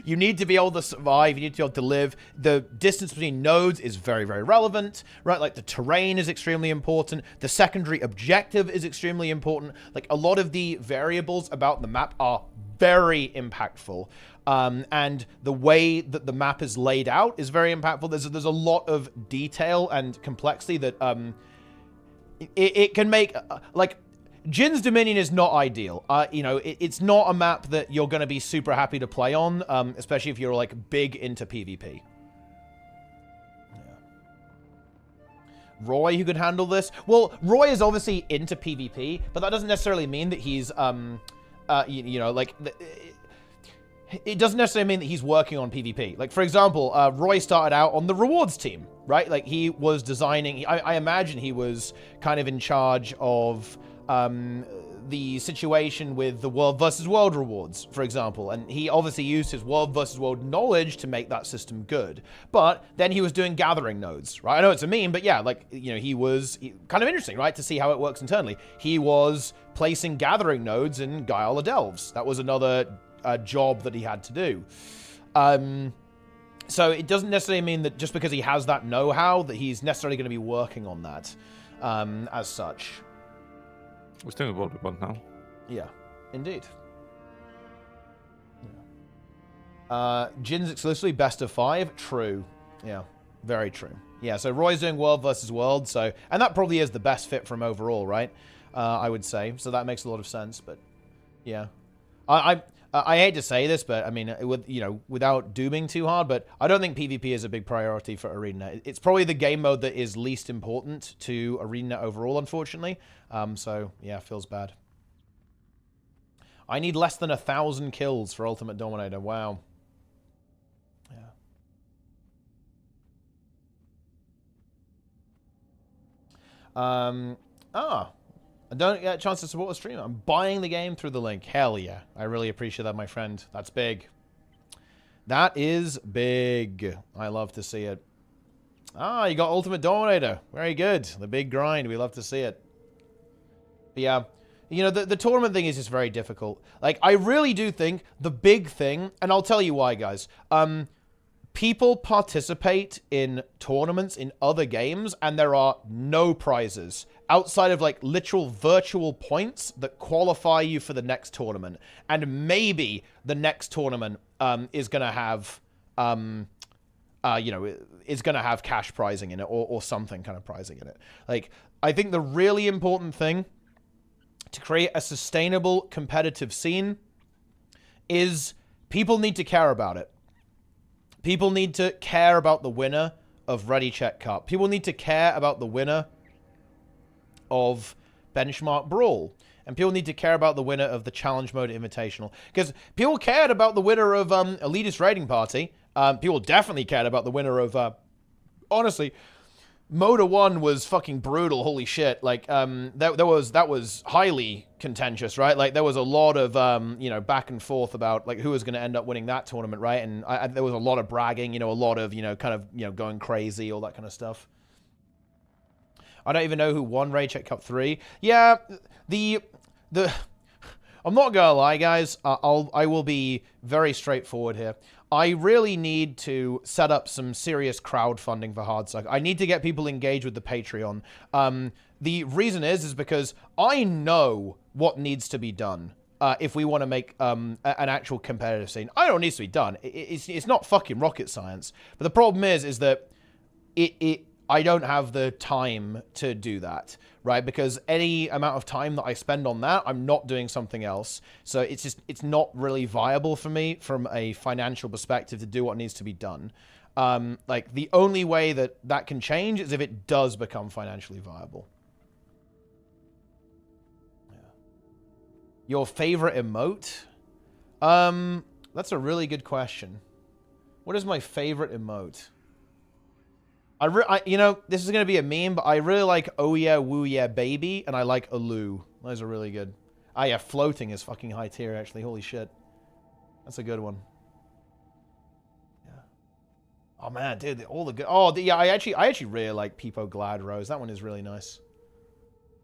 You need to be able to survive. You need to be able to live. The distance between nodes is very, very relevant, right? Like the terrain is extremely important. The secondary objective is extremely important. Like a lot of the variables about the map are very impactful. And the way that the map is laid out is very impactful. There's a lot of detail and complexity that it can make, like, Jin's Dominion is not ideal. You know, it's not a map that you're going to be super happy to play on, especially if you're, like, big into PvP. Yeah. Roy, who could handle this? Well, Roy is obviously into PvP, but that doesn't necessarily mean that he's, you know, like... It doesn't necessarily mean that he's working on PvP. Like, for example, Roy started out on the rewards team, right? Like, he was designing... I imagine he was kind of in charge of the situation with the World versus World rewards, for example. And he obviously used his World versus World knowledge to make that system good. But then he was doing gathering nodes, right? I know it's a meme, but yeah, like, you know, he was kind of interesting, right? To see how it works internally. He was placing gathering nodes in Guyala Delves. That was another... job that he had to do. So it doesn't necessarily mean that just because he has that know-how that he's necessarily going to be working on that as such. We're still involved with one now. Yeah, indeed. Yeah. Jin's exclusively best of 5. True. Yeah, very true. Yeah, so Roy's doing World versus World, so, and that probably is the best fit for him overall, right? I would say. So that makes a lot of sense, but yeah. I hate to say this, but I mean, without dooming too hard, but I don't think PvP is a big priority for Arena. It's probably the game mode that is least important to Arena overall, unfortunately. So yeah, feels bad. I need less than 1,000 kills for Ultimate Dominator. Wow. Yeah. I don't get a chance to support the stream. I'm buying the game through the link. Hell yeah. I really appreciate that, my friend. That's big. That is big. I love to see it. Ah, you got Ultimate Dominator. Very good. The big grind. We love to see it. But yeah. You know, the tournament thing is just very difficult. Like, I really do think the big thing, and I'll tell you why, guys. People participate in tournaments in other games, and there are no prizes outside of, like, literal virtual points that qualify you for the next tournament. And maybe the next tournament is going to have, you know, is going to have cash prizing in it or something kind of prizing in it. Like, I think the really important thing to create a sustainable competitive scene is people need to care about it. People need to care about the winner of Ready Check Cup. People need to care about the winner of Benchmark Brawl. And people need to care about the winner of the Challenge Mode Invitational. Because people cared about the winner of Elitist Raiding Party. People definitely cared about the winner of... honestly, Moda 1 was fucking brutal, holy shit. Like, that was highly contentious, right? Like, there was a lot of, you know, back and forth about, like, who was going to end up winning that tournament, right? And there was a lot of bragging, you know, a lot of, you know, kind of, you know, going crazy, all that kind of stuff. I don't even know who won Raid Check Cup 3. Yeah, I'm not gonna lie, guys. I will be very straightforward here. I really need to set up some serious crowdfunding for Hardsuck. I need to get people engaged with the Patreon. The reason is because I know what needs to be done if we want to make an actual competitive scene. I know what needs to be done. It's not fucking rocket science. But the problem is that I don't have the time to do that, right? Because any amount of time that I spend on that, I'm not doing something else. So it's not really viable for me from a financial perspective to do what needs to be done. Like, the only way that can change is if it does become financially viable. Yeah. Your favorite emote? That's a really good question. What is my favorite emote? You know, this is going to be a meme, but I really like Oh Yeah, Woo Yeah, Baby, and I like Alu. Those are really good. Ah, yeah, Floating is fucking high tier, actually. Holy shit. That's a good one. Yeah. Oh, man, dude, all the good... Oh, yeah, I actually really like Peepo Glad Rose. That one is really nice.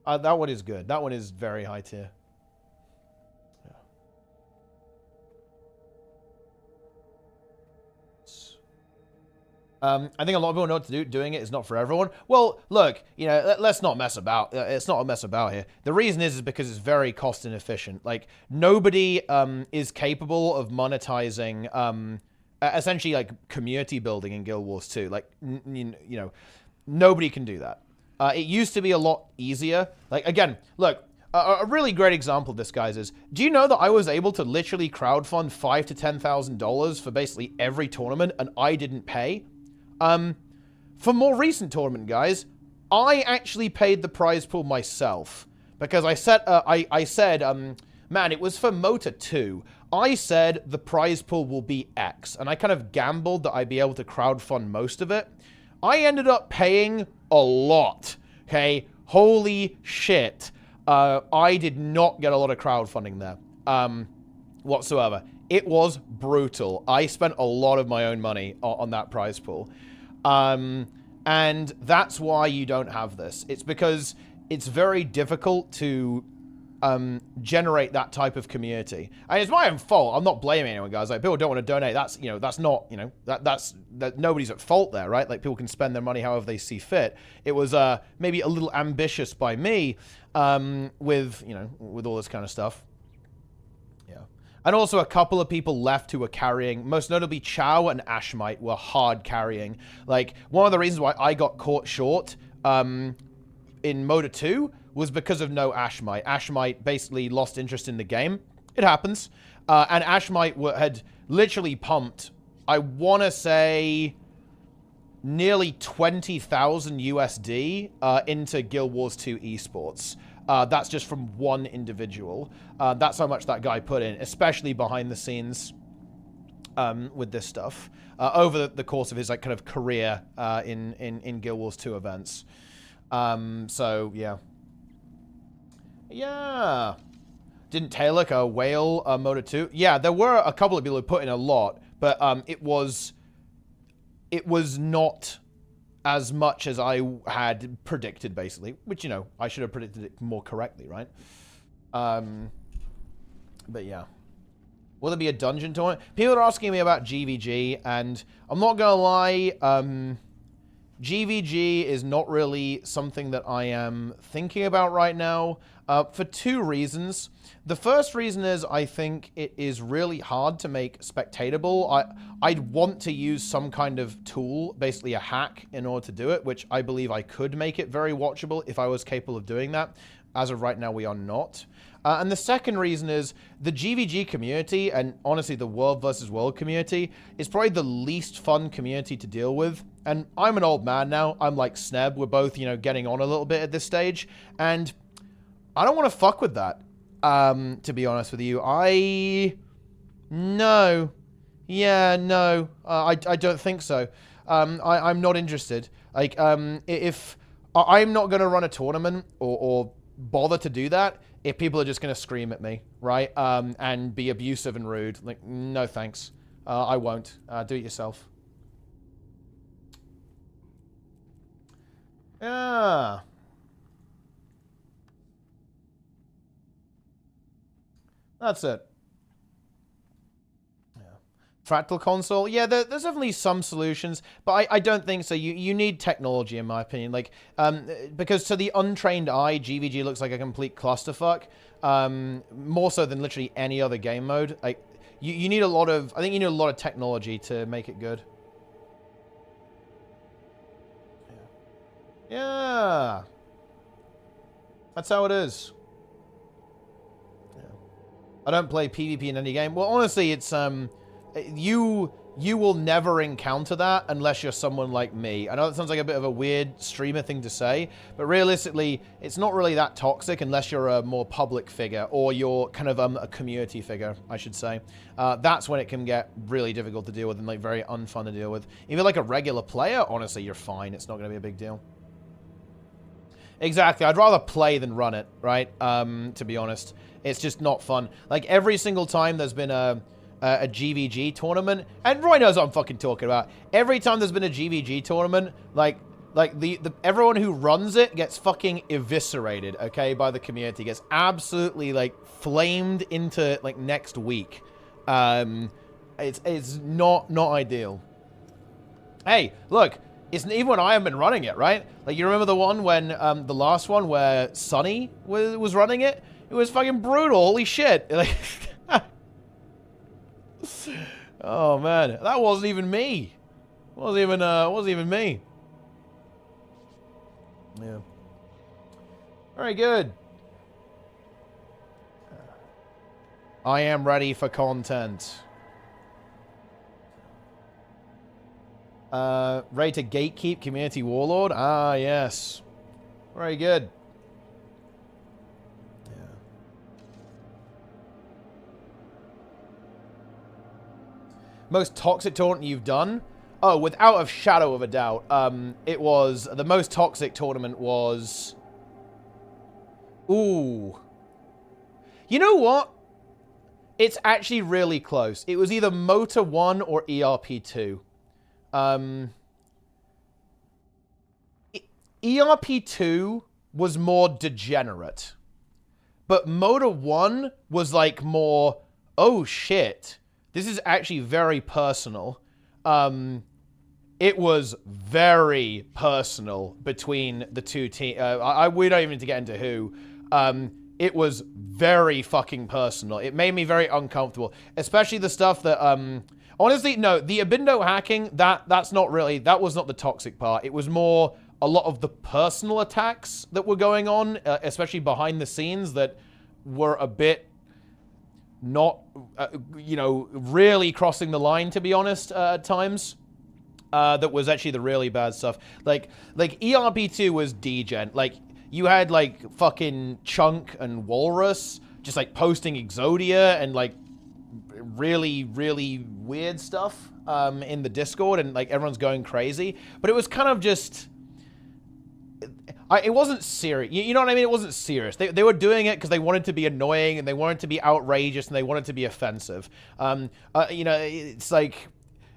That one is good. That one is very high tier. I think a lot of people know what to do. Doing it is not for everyone. Well, look, you know, let's not mess about. It's not a mess about here. The reason is because it's very cost inefficient. Like, nobody is capable of monetizing essentially, like, community building in Guild Wars 2. Like, you know, nobody can do that. It used to be a lot easier. Like, again, look, a really great example of this, guys, is, do you know that I was able to literally crowdfund $5,000 to $10,000 for basically every tournament, and I didn't pay? For more recent tournament, guys, I actually paid the prize pool myself, because I said, man, it was for Motor 2. I said the prize pool will be X, and I kind of gambled that I'd be able to crowdfund most of it. I ended up paying a lot, okay? Holy shit. I did not get a lot of crowdfunding there, whatsoever. It was brutal. I spent a lot of my own money on that prize pool. And that's why you don't have this. It's because it's very difficult to generate that type of community. And it's my own fault. I'm not blaming anyone, guys. Like, people don't want to donate. That's, you know, that's not, you know, that nobody's at fault there, right? Like, people can spend their money however they see fit. It was maybe a little ambitious by me with, you know, with all this kind of stuff. And also a couple of people left who were carrying, most notably Chow and Ashmite were hard carrying. Like, one of the reasons why I got caught short in Moda 2 was because of no Ashmite. Ashmite basically lost interest in the game. It happens. And Ashmite had literally pumped, I want to say, nearly 20,000 USD into Guild Wars 2 esports. That's just from one individual. That's how much that guy put in, especially behind the scenes with this stuff over the course of his like kind of career in Guild Wars 2 events. So yeah. Didn't Taylor a whale Motor 2? Yeah, there were a couple of people who put in a lot, but it was not as much as I had predicted, basically. Which, you know, I should have predicted it more correctly, right? But yeah. Will there be a dungeon tournament? People are asking me about GVG, and I'm not gonna lie, GVG is not really something that I am thinking about right now, for two reasons. The first reason is I think it is really hard to make spectatable. I'd want to use some kind of tool, basically a hack, in order to do it, which I believe I could make it very watchable if I was capable of doing that. As of right now, we are not. And the second reason is the GVG community, and honestly the World versus World community, is probably the least fun community to deal with. And I'm an old man now. I'm like Sneb. We're both, you know, getting on a little bit at this stage. And I don't want to fuck with that, to be honest with you. No. Yeah, no. I don't think so. I'm not interested. Like, if I'm not going to run a tournament or bother to do that if people are just going to scream at me, right? And be abusive and rude. Like, no thanks. I won't. Do it yourself. Yeah. That's it. Yeah. Fractal console. Yeah, there's definitely some solutions, but I don't think so. You need technology, in my opinion. Like, because to the untrained eye, GVG looks like a complete clusterfuck. More so than literally any other game mode. Like, you need a lot of... I think you need a lot of technology to make it good. Yeah. That's how it is. I don't play PvP in any game. Well, honestly, it's you will never encounter that unless you're someone like me. I know that sounds like a bit of a weird streamer thing to say, but realistically, it's not really that toxic unless you're a more public figure or you're kind of a community figure, I should say. That's when it can get really difficult to deal with and like very unfun to deal with. If you're like a regular player, honestly, you're fine. It's not going to be a big deal. Exactly. I'd rather play than run it, right? To be honest. It's just not fun. Like, every single time there's been a GVG tournament, and Roy knows what I'm fucking talking about. Every time there's been a GVG tournament, like everyone who runs it gets fucking eviscerated, okay, by the community. Gets absolutely, like, flamed into, like, next week. It's not ideal. Hey, look. It's even when I haven't been running it, right? Like, you remember the one when, the last one where Sonny was running it? It was fucking brutal. Holy shit. Like, oh, man. That wasn't even me. Wasn't even me. Yeah. Very good. I am ready for content. Ready to gatekeep community warlord? Ah, yes. Very good. Yeah. Most toxic tournament you've done? Oh, without a shadow of a doubt. It was... The most toxic tournament was... Ooh. You know what? It's actually really close. It was either Motor 1 or ERP2. ERP2 was more degenerate, but Motor 1 was like more, oh shit, this is actually very personal. It was very personal between the two teams. We don't even need to get into who. It was very fucking personal. It made me very uncomfortable, especially the stuff that, honestly, no, the Abindo hacking, that's not really, that was not the toxic part. It was more a lot of the personal attacks that were going on, especially behind the scenes, that were a bit not, you know, really crossing the line, to be honest, at times. That was actually the really bad stuff. Like ERP2 was degen. Like, you had like fucking Chunk and Walrus just like posting Exodia and like really, really weird stuff in the Discord, and like everyone's going crazy. But it was kind of just, it wasn't serious. You know what I mean? It wasn't serious. They were doing it because they wanted to be annoying and they wanted to be outrageous and they wanted to be offensive. You know, it's like,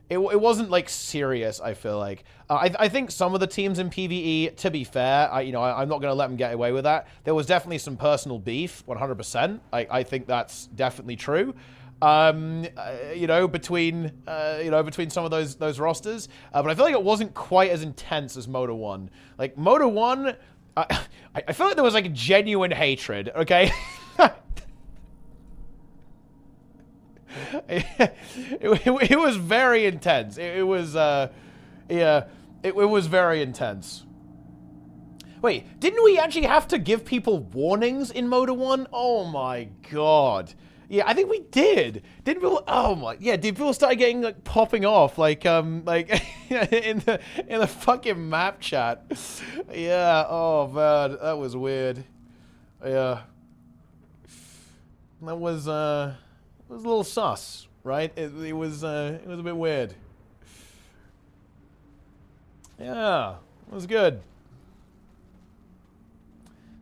it wasn't like serious, I feel like. I think some of the teams in PvE, to be fair, I'm not going to let them get away with that. There was definitely some personal beef, 100%. I think that's definitely true. You know, between some of those rosters. But I feel like it wasn't quite as intense as Moda 1. Like, Moda 1, I feel like there was like genuine hatred, okay? It was very intense. It was, yeah, it was very intense. Wait, didn't we actually have to give people warnings in Moda 1? Oh my god. Yeah, I think we did. Didn't people? Oh my, yeah. Did people start getting like popping off like in the fucking map chat? Yeah. Oh man, that was weird. Yeah. That was a little sus, right? It was a bit weird. Yeah, it was good.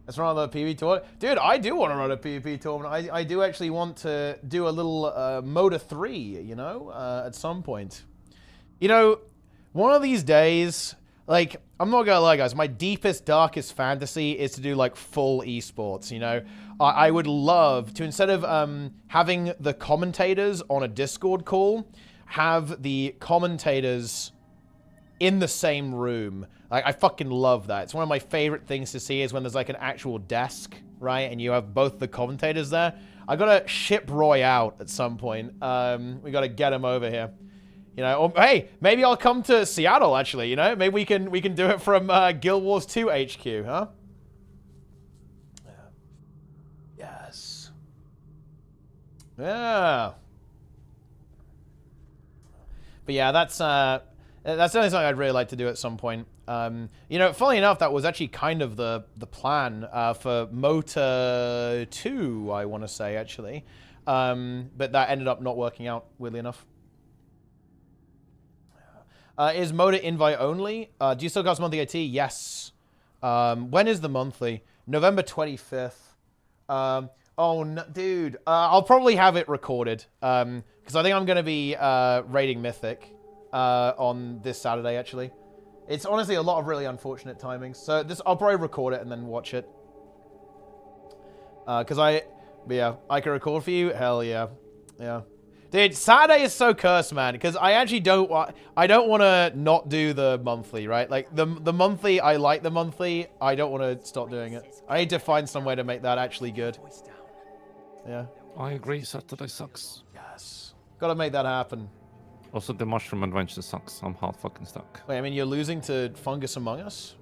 Let's run another PvP tournament. Dude, I do want to run a PvP tournament. I do actually want to do a little Moda 3, you know, at some point. You know, one of these days, like, I'm not gonna lie, guys, my deepest, darkest fantasy is to do, like, full esports, you know? I would love to, instead of having the commentators on a Discord call, have the commentators in the same room. Like, I fucking love that. It's one of my favorite things to see is when there's like an actual desk, right? And you have both the commentators there. I gotta ship Roy out at some point. We gotta get him over here. You know, or, hey, maybe I'll come to Seattle, actually, you know? Maybe we can do it from Guild Wars 2 HQ, huh? Yes. Yeah. But yeah, that's definitely something I'd really like to do at some point. You know, funnily enough, that was actually kind of the plan for Motor 2, I want to say, actually. But that ended up not working out, weirdly enough. Is Motor invite only? Do you still cost monthly AT? Yes. When is the monthly? November 25th. Oh, no, dude. I'll probably have it recorded. Because I think I'm going to be raiding Mythic on this Saturday, actually. It's honestly a lot of really unfortunate timings. So I'll probably record it and then watch it. Because I can record for you. Hell yeah. Yeah. Dude, Saturday is so cursed, man. Because I actually don't want to not do the monthly, right? Like, the monthly, I like the monthly. I don't want to stop doing it. I need to find some way to make that actually good. Yeah. I agree, Saturday sucks. Yes. Gotta make that happen. Also, the Mushroom Adventure sucks. I'm hard fucking stuck. Wait, I mean, you're losing to Fungus Among Us?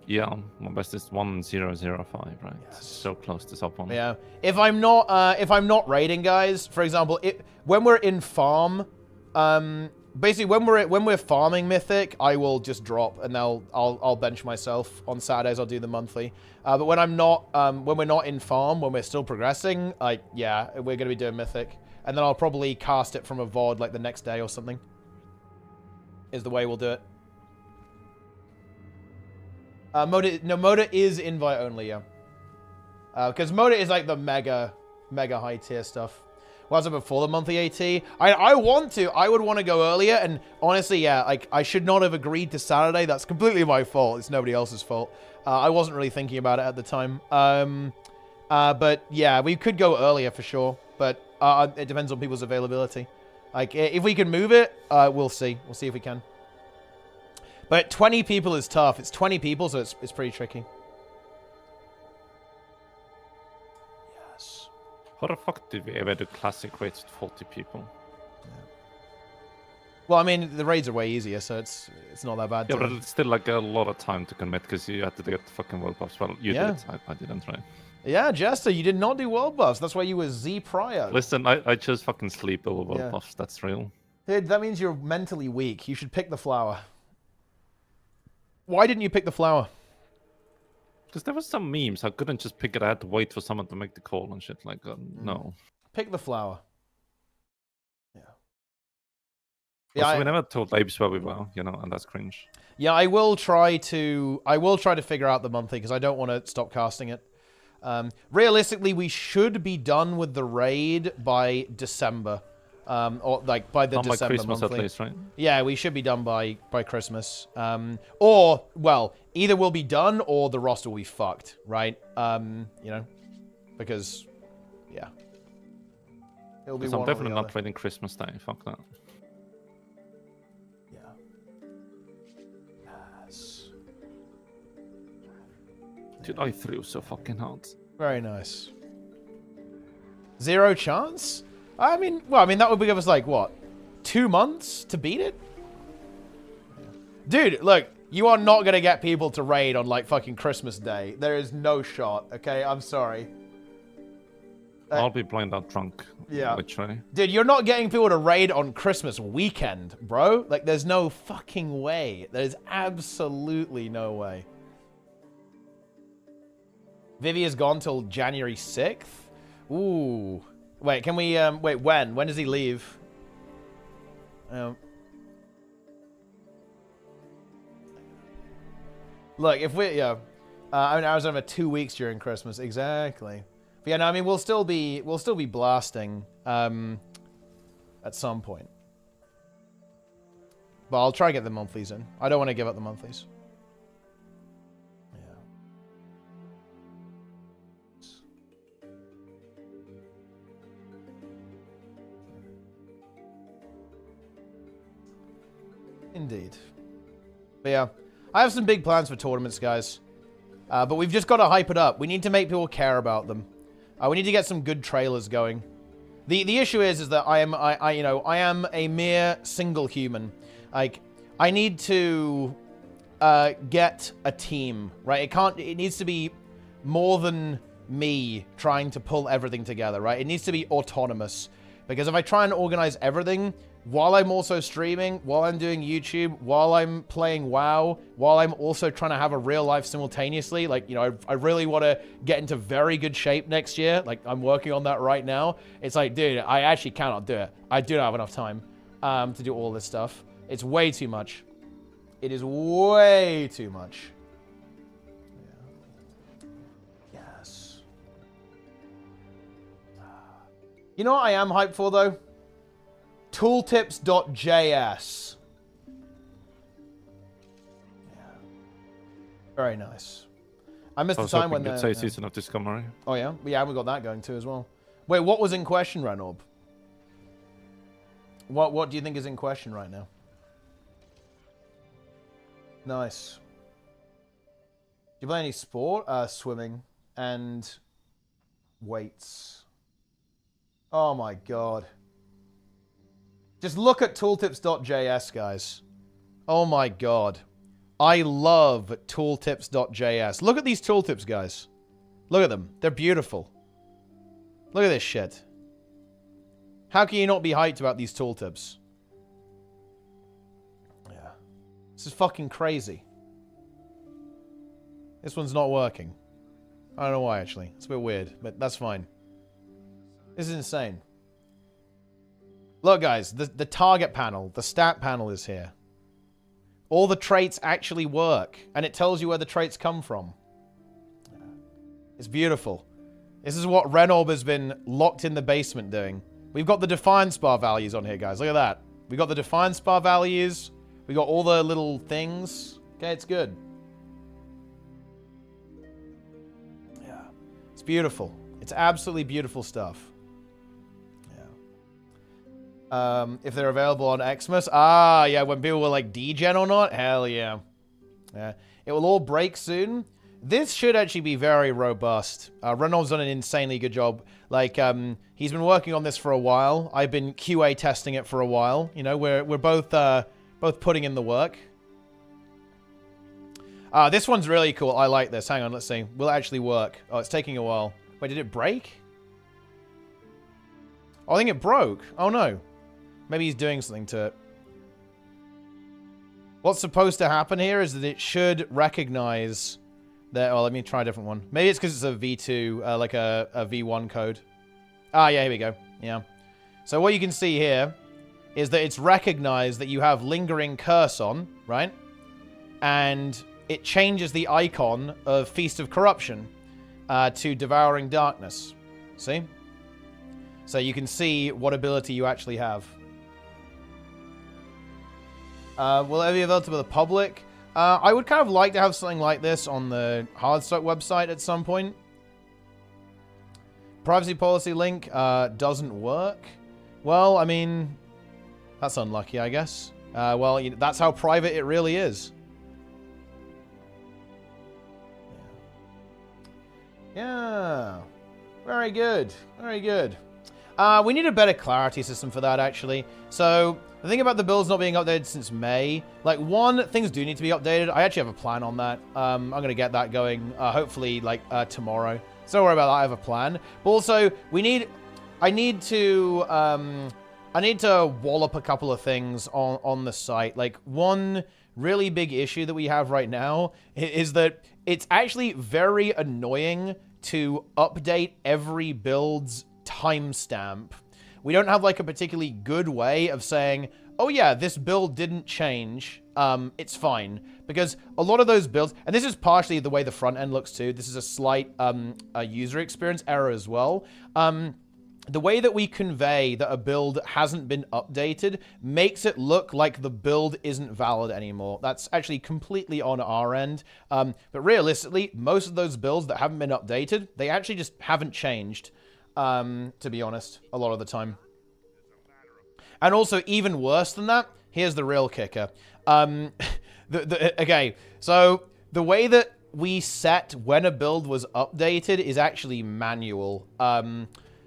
Yeah, my best is 1005, right? Yes. So close to top one. Yeah. If I'm not raiding, guys, for example, when we're in farm, basically when we're farming Mythic, I will just drop and I'll bench myself. On Saturdays I'll do the monthly. But when I'm not when we're not in farm, when we're still progressing, yeah, we're gonna be doing Mythic. And then I'll probably cast it from a VOD like the next day or something. Is the way we'll do it. Moda is invite only, yeah. Because Moda is like the mega high tier stuff. Was it before the monthly AT? I would want to go earlier, and honestly, yeah, like, I should not have agreed to Saturday. That's completely my fault. It's nobody else's fault. I wasn't really thinking about it at the time. But yeah, we could go earlier for sure. But it depends on people's availability. Like, if we can move it, we'll see. We'll see if we can. But 20 people is tough. It's 20 people, so it's pretty tricky. Yes. How the fuck did we ever do classic raids with 40 people? Yeah. Well, I mean, the raids are way easier, so it's not that bad. Yeah, but it's still like a lot of time to commit because you had to get the fucking world buffs. Well, you did. I didn't, right? Yeah, Jester, you did not do world buffs. That's why you were Z prior. Listen, I chose fucking sleep over world buffs. That's real. Dude, that means you're mentally weak. You should pick the flower. Why didn't you pick the flower? Because there was some memes. I couldn't just pick it. I had to wait for someone to make the call and shit. Like, no. Pick the flower. Yeah, Yeah, we never told Apes where we were, you know, and that's cringe. Yeah, I will try to figure out the monthly because I don't want to stop casting it. Realistically, we should be done with the raid by December, or like by the Done by December Christmas monthly. at least, right? Yeah, we should be done by Christmas. Or well, either we'll be done or the roster will be fucked, right? You know, because yeah, it'll be. Because I'm definitely not raiding Christmas Day. Fuck that. Dude, I threw so fucking hard. Very nice. 0 chance? I mean, well, I mean, that would give us, like, what? 2 months to beat it? Dude, look, you are not going to get people to raid on, like, fucking Christmas Day. There is no shot, okay? I'm sorry. I'll be blind out drunk. Yeah. Literally. Dude, you're not getting people to raid on Christmas weekend, bro. Like, there's no fucking way. There's absolutely no way. Vivi is gone till January 6th? Ooh. Wait, can we, wait, when? When does he leave? Look, if we, yeah. I mean, I was over 2 weeks during Christmas. Exactly. But yeah, no, I mean, we'll still be blasting, at some point. But I'll try to get the monthlies in. I don't want to give up the monthlies. Indeed. But yeah, I have some big plans for tournaments, guys. But we've just got to hype it up. We need to make people care about them. We need to get some good trailers going. The issue is that I am a mere single human. Like, I need to get a team, right? It needs to be more than me trying to pull everything together, right? It needs to be autonomous. Because if I try and organize everything, while I'm also streaming, while I'm doing YouTube, while I'm playing WoW, while I'm also trying to have a real life simultaneously, like, you know, I really want to get into very good shape next year. Like, I'm working on that right now. It's like, dude, I actually cannot do it. I do not have enough time to do all this stuff. It's way too much. It is way too much. Yeah. Yes. You know what I am hyped for, though? Tooltips.js. Yeah. Very nice. I missed the time when the season of Discovery. Oh yeah? Yeah, we got that going too as well. Wait, what was in question, Renorb? What do you think is in question right now? Nice. Do you play any sport? Swimming and weights. Oh my god. Just look at tooltips.js, guys. Oh my god. I love tooltips.js. Look at these tooltips, guys. Look at them. They're beautiful. Look at this shit. How can you not be hyped about these tooltips? Yeah. This is fucking crazy. This one's not working. I don't know why, actually. It's a bit weird, but that's fine. This is insane. Look, guys, the target panel, the stat panel is here. All the traits actually work, and it tells you where the traits come from. It's beautiful. This is what Renorb has been locked in the basement doing. We've got the Defiance bar values on here, guys. Look at that. We got the Defiance bar values. We got all the little things. Okay, it's good. Yeah. It's beautiful. It's absolutely beautiful stuff. If they're available on Xmas. Ah, yeah, when people were like degen or not. Hell yeah. Yeah. It will all break soon. This should actually be very robust. Renault's done an insanely good job. Like, he's been working on this for a while. I've been QA testing it for a while. You know, we're both putting in the work. This one's really cool. I like this. Hang on, let's see. Will it actually work? Oh, it's taking a while. Wait, did it break? Oh, I think it broke. Oh, no. Maybe he's doing something to it. What's supposed to happen here is that it should recognize There. Oh, let me try a different one. Maybe it's because it's a V2, like a V1 code. Ah, yeah, here we go. Yeah. So what you can see here is that it's recognized that you have lingering curse on, right? And it changes the icon of Feast of Corruption to Devouring Darkness. See? So you can see what ability you actually have. Will it be available to the public? I would kind of like to have something like this on the Hardstock website at some point. Privacy policy link doesn't work. Well, I mean, that's unlucky, I guess. Well, that's how private it really is. Yeah. Very good. Very good. We need a better clarity system for that, actually. So, the thing about the builds not being updated since May, like, one, things do need to be updated. I actually have a plan on that. I'm going to get that going, hopefully, like, tomorrow. So don't worry about that. I have a plan. But also, I need to wallop a couple of things on the site. Like, one really big issue that we have right now is that it's actually very annoying to update every build's timestamp. We don't have like a particularly good way of saying, oh yeah, this build didn't change, it's fine. Because a lot of those builds, and this is partially the way the front end looks too, this is a slight user experience error as well. The way that we convey that a build hasn't been updated makes it look like the build isn't valid anymore. That's actually completely on our end. But realistically, most of those builds that haven't been updated, they actually just haven't changed. To be honest, a lot of the time. And also, even worse than that, here's the real kicker. Okay, so the way that we set when a build was updated is actually manual.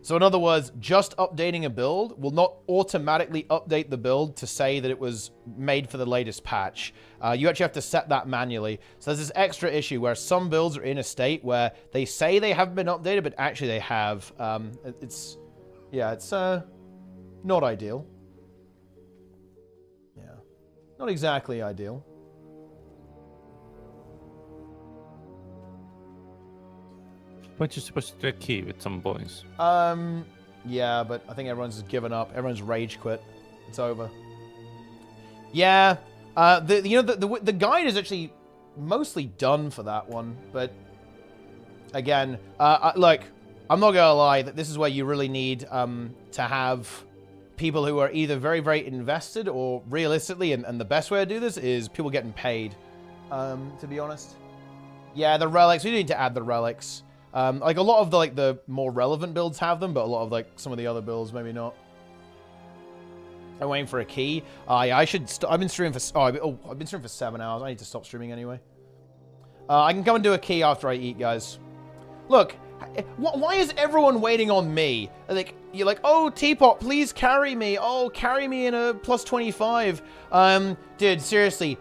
So in other words, just updating a build will not automatically update the build to say that it was made for the latest patch. You actually have to set that manually. So there's this extra issue where some builds are in a state where they say they haven't been updated, but actually they have. It's not ideal. Yeah, not exactly ideal. Weren't you supposed to do a key with some boys? Yeah, but I think everyone's just given up. Everyone's rage quit. It's over. Yeah, the guide is actually mostly done for that one, but again, look, I'm not gonna lie that this is where you really need to have people who are either very, very invested or realistically, and the best way to do this is people getting paid. To be honest, yeah, the relics. We need to add the relics. Like a lot of the more relevant builds have them, but a lot of like some of the other builds maybe not. I'm waiting for a key. Yeah, I should. I've been streaming for. I've been streaming for 7 hours. I need to stop streaming anyway. I can come and do a key after I eat, guys. Look, why is everyone waiting on me? Like you're like, oh Teapot, please carry me. Oh, carry me in a +25. Dude, seriously.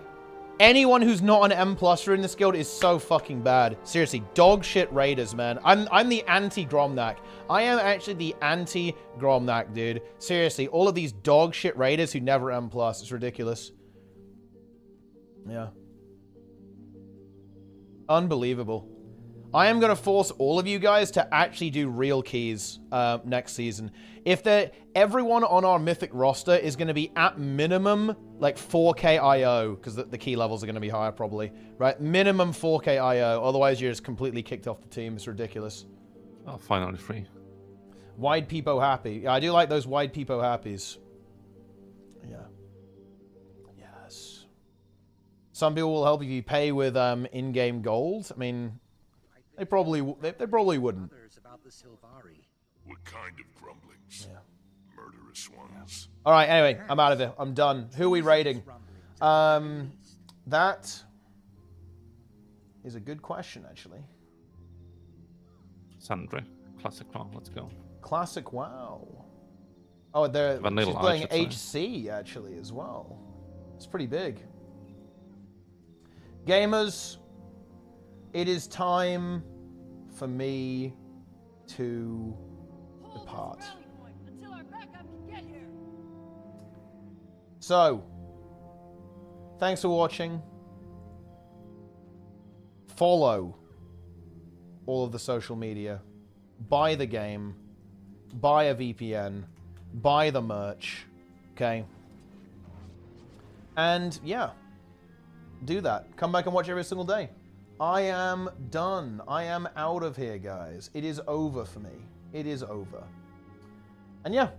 Anyone who's not an M+er in this guild is so fucking bad. Seriously, dog shit raiders, man. I'm the anti-Gromnak. I am actually the anti-Gromnak, dude. Seriously, all of these dog shit raiders who never M+, it's ridiculous. Yeah. Unbelievable. I am going to force all of you guys to actually do real keys next season. If everyone on our Mythic roster is going to be at minimum like 4k IO, because the key levels are going to be higher probably, right? Minimum 4k IO, otherwise you're just completely kicked off the team. It's ridiculous. Oh, finally free. Wide peepo happy. Yeah, I do like those wide peepo happies. Yeah. Yes. Some people will help if you pay with in-game gold. I mean, they probably wouldn't. What kind of grumblings? Yeah. Murderous ones. All right, anyway, I'm out of it. I'm done. Who are we raiding? That is a good question, actually. Sandra, classic WoW, let's go. Classic WoW. Oh, she's playing HC, actually, as well. It's pretty big. Gamers, it is time for me to depart. So, thanks for watching. Follow all of the social media, buy the game, buy a VPN, buy the merch, okay? And yeah, do that. Come back and watch every single day. I am done. I am out of here, guys. It is over for me. It is over. And yeah,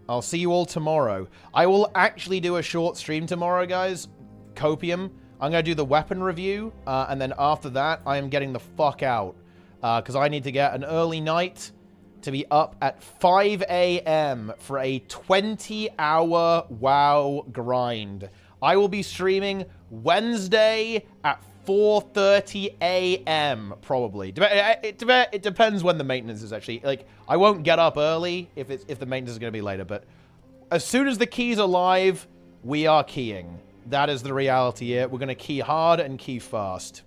I'll see you all tomorrow. I will actually do a short stream tomorrow, guys. Copium. I'm going to do the weapon review, and then after that, I am getting the fuck out. Because I need to get an early night to be up at 5 a.m. for a 20-hour WoW grind. I will be streaming Wednesday at 4:30 a.m. probably. It depends when the maintenance is actually. Like, I won't get up early if the maintenance is going to be later, but as soon as the keys are live, we are keying. That is the reality here. We're going to key hard and key fast.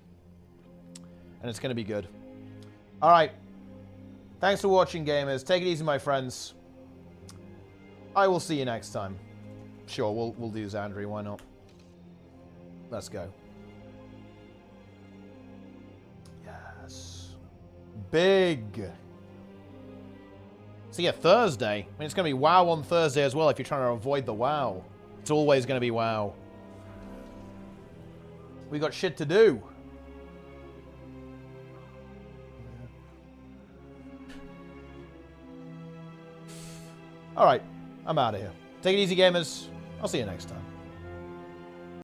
And it's going to be good. All right. Thanks for watching, gamers. Take it easy, my friends. I will see you next time. Sure, we'll do Xandri. Why not? Let's go. Yes. Big. So yeah, Thursday. I mean, it's going to be WoW on Thursday as well if you're trying to avoid the WoW. It's always going to be WoW. We got shit to do. Alright, I'm out of here. Take it easy, gamers. I'll see you next time.